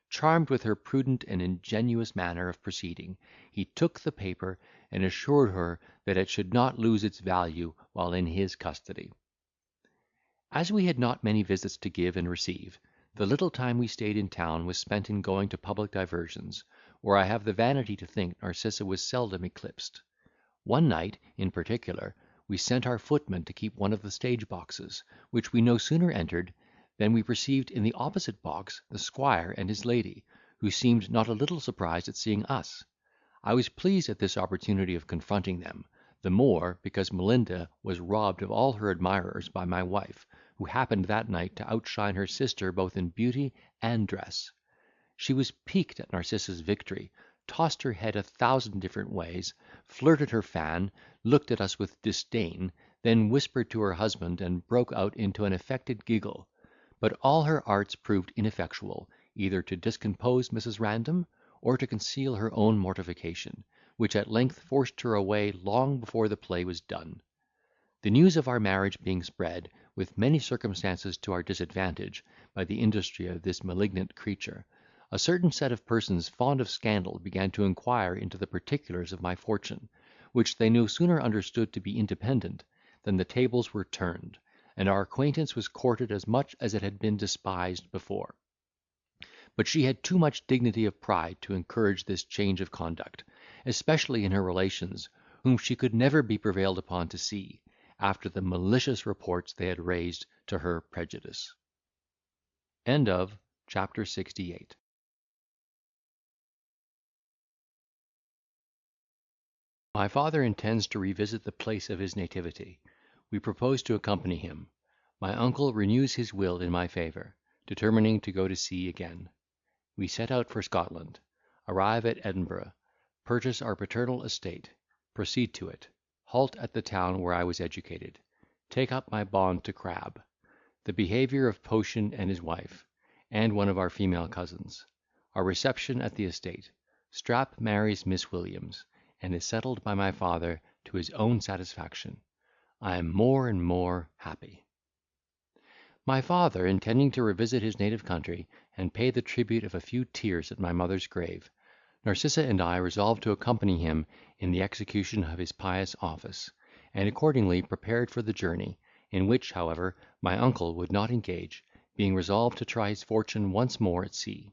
Speaker 1: Charmed with her prudent and ingenuous manner of proceeding, he took the paper, and assured her that it should not lose its value while in his custody. As we had not many visits to give and receive, the little time we stayed in town was spent in going to public diversions, where I have the vanity to think Narcissa was seldom eclipsed. One night, in particular, we sent our footman to keep one of the stage boxes, which we no sooner entered, than we perceived in the opposite box the squire and his lady, who seemed not a little surprised at seeing us. I was pleased at this opportunity of confronting them, the more because Melinda was robbed of all her admirers by my wife, who happened that night to outshine her sister both in beauty and dress. She was piqued at Narcissa's victory, tossed her head 1,000 different ways, flirted her fan, looked at us with disdain, then whispered to her husband, and broke out into an affected giggle; but all her arts proved ineffectual, either to discompose Mrs. Random, or to conceal her own mortification, which at length forced her away long before the play was done. The news of our marriage being spread, with many circumstances to our disadvantage, by the industry of this malignant creature, a certain set of persons fond of scandal began to inquire into the particulars of my fortune, which they no sooner understood to be independent, than the tables were turned, and our acquaintance was courted as much as it had been despised before. But she had too much dignity of pride to encourage this change of conduct, especially in her relations, whom she could never be prevailed upon to see, after the malicious reports they had raised to her prejudice. Chapter 68. My father intends to revisit the place of his nativity. We propose to accompany him. My uncle renews his will in my favour, determining to go to sea again. We set out for Scotland, arrive at Edinburgh, purchase our paternal estate, proceed to it, halt at the town where I was educated, take up my bond to Crab, the behaviour of Potion and his wife, and one of our female cousins, our reception at the estate, Strap marries Miss Williams, and is settled by my father to his own satisfaction. I am more and more happy. My father, intending to revisit his native country, and pay the tribute of a few tears at my mother's grave, Narcissa and I resolved to accompany him in the execution of his pious office, and accordingly prepared for the journey, in which, however, my uncle would not engage, being resolved to try his fortune once more at sea.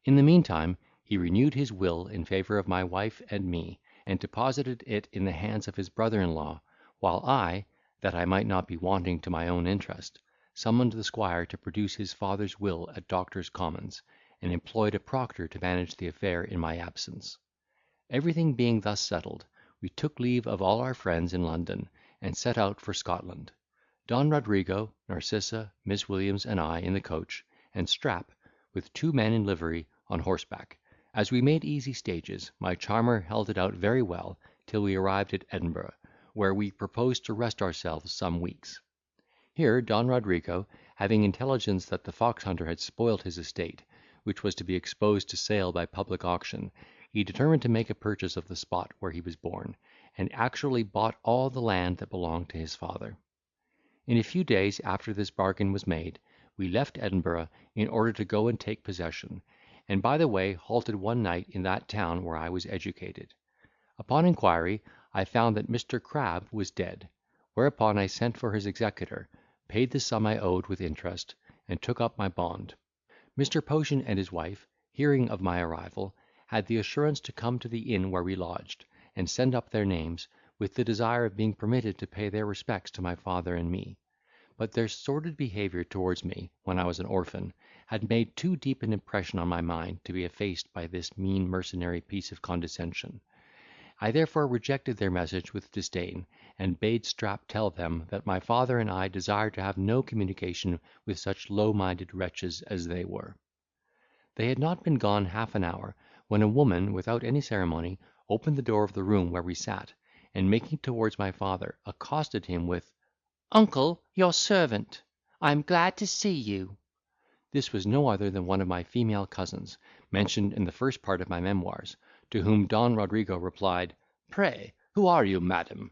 Speaker 1: In the meantime, he renewed his will in favour of my wife and me, and deposited it in the hands of his brother-in-law, while I, that I might not be wanting to my own interest, summoned the squire to produce his father's will at Doctors' Commons, and employed a proctor to manage the affair in my absence. Everything being thus settled, we took leave of all our friends in London, and set out for Scotland. Don Rodrigo, Narcissa, Miss Williams, and I in the coach, and Strap, with 2 men in livery, on horseback. As we made easy stages, my charmer held it out very well till we arrived at Edinburgh, where we proposed to rest ourselves some weeks. Here Don Rodrigo, having intelligence that the fox hunter had spoilt his estate, which was to be exposed to sale by public auction, he determined to make a purchase of the spot where he was born, and actually bought all the land that belonged to his father. In a few days after this bargain was made, we left Edinburgh in order to go and take possession, and by the way halted one night in that town where I was educated. Upon inquiry, I found that Mr. Crab was dead, whereupon I sent for his executor, paid the sum I owed with interest, and took up my bond. Mr. Potion and his wife, hearing of my arrival, had the assurance to come to the inn where we lodged, and send up their names, with the desire of being permitted to pay their respects to my father and me; but their sordid behaviour towards me, when I was an orphan, had made too deep an impression on my mind to be effaced by this mean mercenary piece of condescension. I therefore rejected their message with disdain, and bade Strap tell them, that my father and I desired to have no communication with such low-minded wretches as they were. They had not been gone half an hour, when a woman, without any ceremony, opened the door of the room where we sat, and making towards my father, accosted him with,
Speaker 4: "Uncle, your servant. I am glad to see you."
Speaker 1: This was no other than one of my female cousins, mentioned in the first part of my memoirs, to whom Don Rodrigo replied, "Pray, who are you, madam?"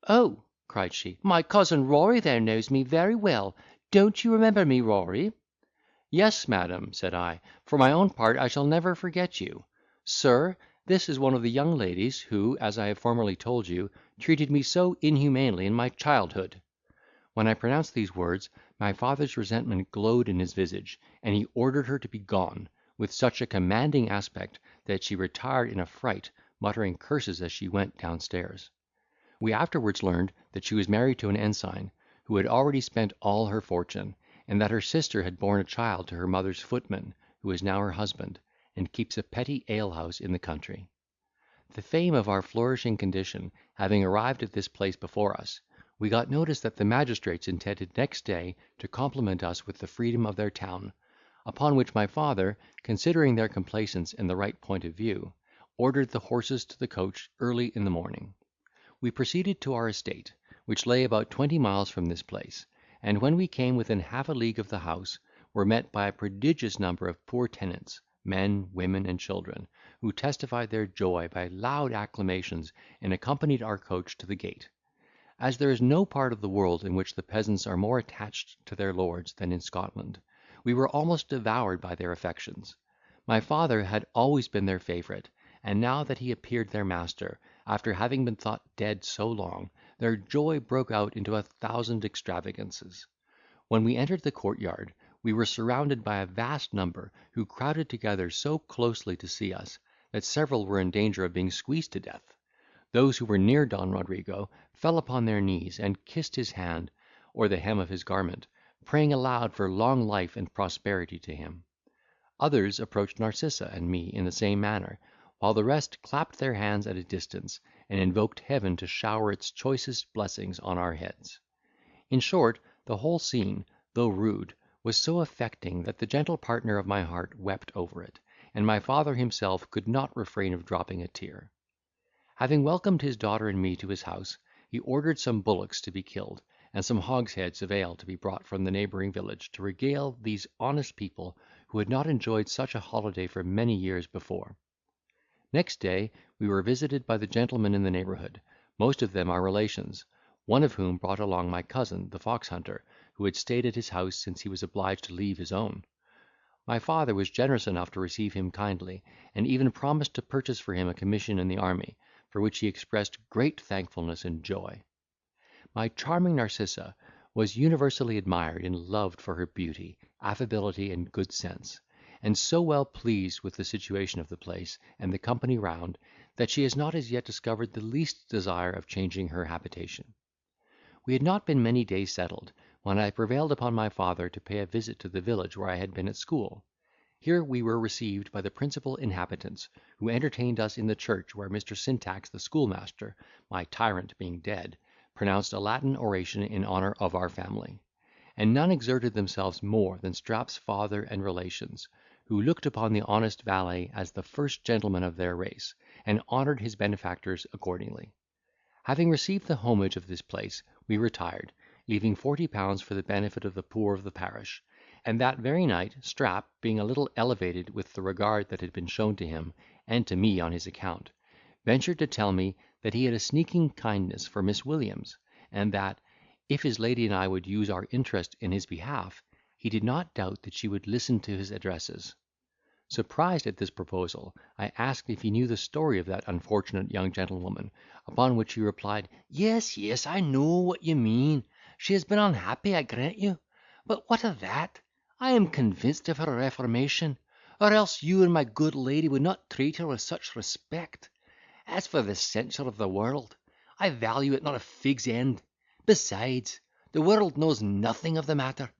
Speaker 4: "Oh," cried she, "my cousin Rory there knows me very well. Don't you remember me, Rory?"
Speaker 1: "Yes, madam," said I; "for my own part I shall never forget you. Sir, this is one of the young ladies who, as I have formerly told you, treated me so inhumanly in my childhood." When I pronounced these words, my father's resentment glowed in his visage, and he ordered her to be gone, with such a commanding aspect, that she retired in a fright, muttering curses as she went downstairs. We afterwards learned that she was married to an ensign, who had already spent all her fortune, and that her sister had borne a child to her mother's footman, who is now her husband, and keeps a petty alehouse in the country. The fame of our flourishing condition having arrived at this place before us, we got notice that the magistrates intended next day to compliment us with the freedom of their town; upon which my father, considering their complaisance in the right point of view, ordered the horses to the coach early in the morning. We proceeded to our estate, which lay about 20 miles from this place, and when we came within half a league of the house, were met by a prodigious number of poor tenants, men, women, and children, who testified their joy by loud acclamations, and accompanied our coach to the gate. As there is no part of the world in which the peasants are more attached to their lords than in Scotland, we were almost devoured by their affections. My father had always been their favourite, and now that he appeared their master, after having been thought dead so long, their joy broke out into 1,000 extravagances. When we entered the courtyard, we were surrounded by a vast number, who crowded together so closely to see us, that several were in danger of being squeezed to death. Those who were near Don Rodrigo fell upon their knees, and kissed his hand, or the hem of his garment, praying aloud for long life and prosperity to him. Others approached Narcissa and me in the same manner, while the rest clapped their hands at a distance, and invoked heaven to shower its choicest blessings on our heads. In short, the whole scene, though rude, was so affecting, that the gentle partner of my heart wept over it, and my father himself could not refrain of dropping a tear. Having welcomed his daughter and me to his house, he ordered some bullocks to be killed, and some hogsheads of ale to be brought from the neighbouring village, to regale these honest people, who had not enjoyed such a holiday for many years before. Next day we were visited by the gentlemen in the neighbourhood, most of them our relations, one of whom brought along my cousin, the fox hunter, who had stayed at his house since he was obliged to leave his own. My father was generous enough to receive him kindly, and even promised to purchase for him a commission in the army, for which he expressed great thankfulness and joy. My charming Narcissa was universally admired and loved for her beauty, affability, and good sense, and so well pleased with the situation of the place, and the company round, that she has not as yet discovered the least desire of changing her habitation. We had not been many days settled, when I prevailed upon my father to pay a visit to the village where I had been at school. Here we were received by the principal inhabitants, who entertained us in the church, where Mr. Syntax the schoolmaster, my tyrant being dead, pronounced a Latin oration in honour of our family; and none exerted themselves more than Strap's father and relations, who looked upon the honest valet as the first gentleman of their race, and honoured his benefactors accordingly. Having received the homage of this place, we retired, leaving £40 for the benefit of the poor of the parish, and that very night Strap, being a little elevated with the regard that had been shown to him, and to me on his account, ventured to tell me that he had a sneaking kindness for Miss Williams, and that, if his lady and I would use our interest in his behalf, he did not doubt that she would listen to his addresses. Surprised at this proposal, I asked if he knew the story of that unfortunate young gentlewoman, upon which he replied,
Speaker 4: Yes, yes, I know what you mean. She has been unhappy, I grant you. But what of that? I am convinced of her reformation, or else you and my good lady would not treat her with such respect. As for the censure of the world, I value it not a fig's end. Besides, the world knows nothing of the matter.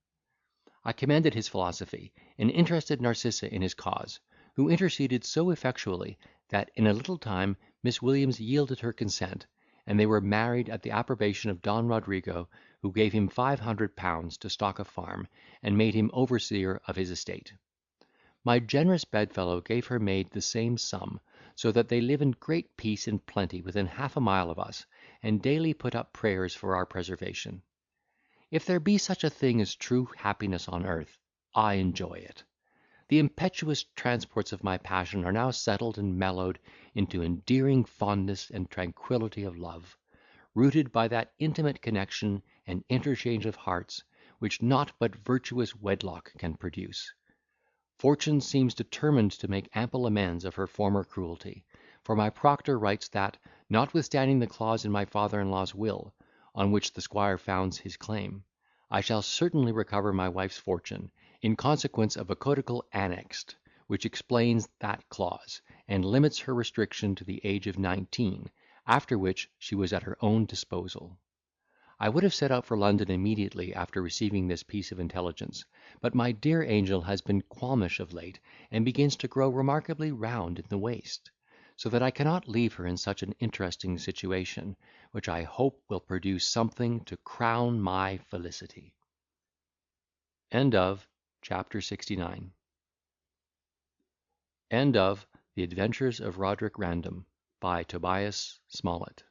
Speaker 1: I commended his philosophy, and interested Narcissa in his cause, who interceded so effectually, that in a little time Miss Williams yielded her consent, and they were married at the approbation of Don Rodrigo, who gave him £500 to stock a farm, and made him overseer of his estate. My generous bedfellow gave her maid the same sum, so that they live in great peace and plenty within half a mile of us, and daily put up prayers for our preservation. If there be such a thing as true happiness on earth, I enjoy it. The impetuous transports of my passion are now settled and mellowed into endearing fondness and tranquillity of love, rooted by that intimate connection and interchange of hearts which naught but virtuous wedlock can produce. Fortune seems determined to make ample amends of her former cruelty, for my proctor writes that, notwithstanding the clause in my father-in-law's will, on which the squire founds his claim, I shall certainly recover my wife's fortune, in consequence of a codicil annexed, which explains that clause, and limits her restriction to the age of 19, after which she was at her own disposal. I would have set out for London immediately after receiving this piece of intelligence, but my dear angel has been qualmish of late, and begins to grow remarkably round in the waist, so that I cannot leave her in such an interesting situation, which I hope will produce something to crown my felicity. End of chapter 69. End of The Adventures of Roderick Random by Tobias Smollett.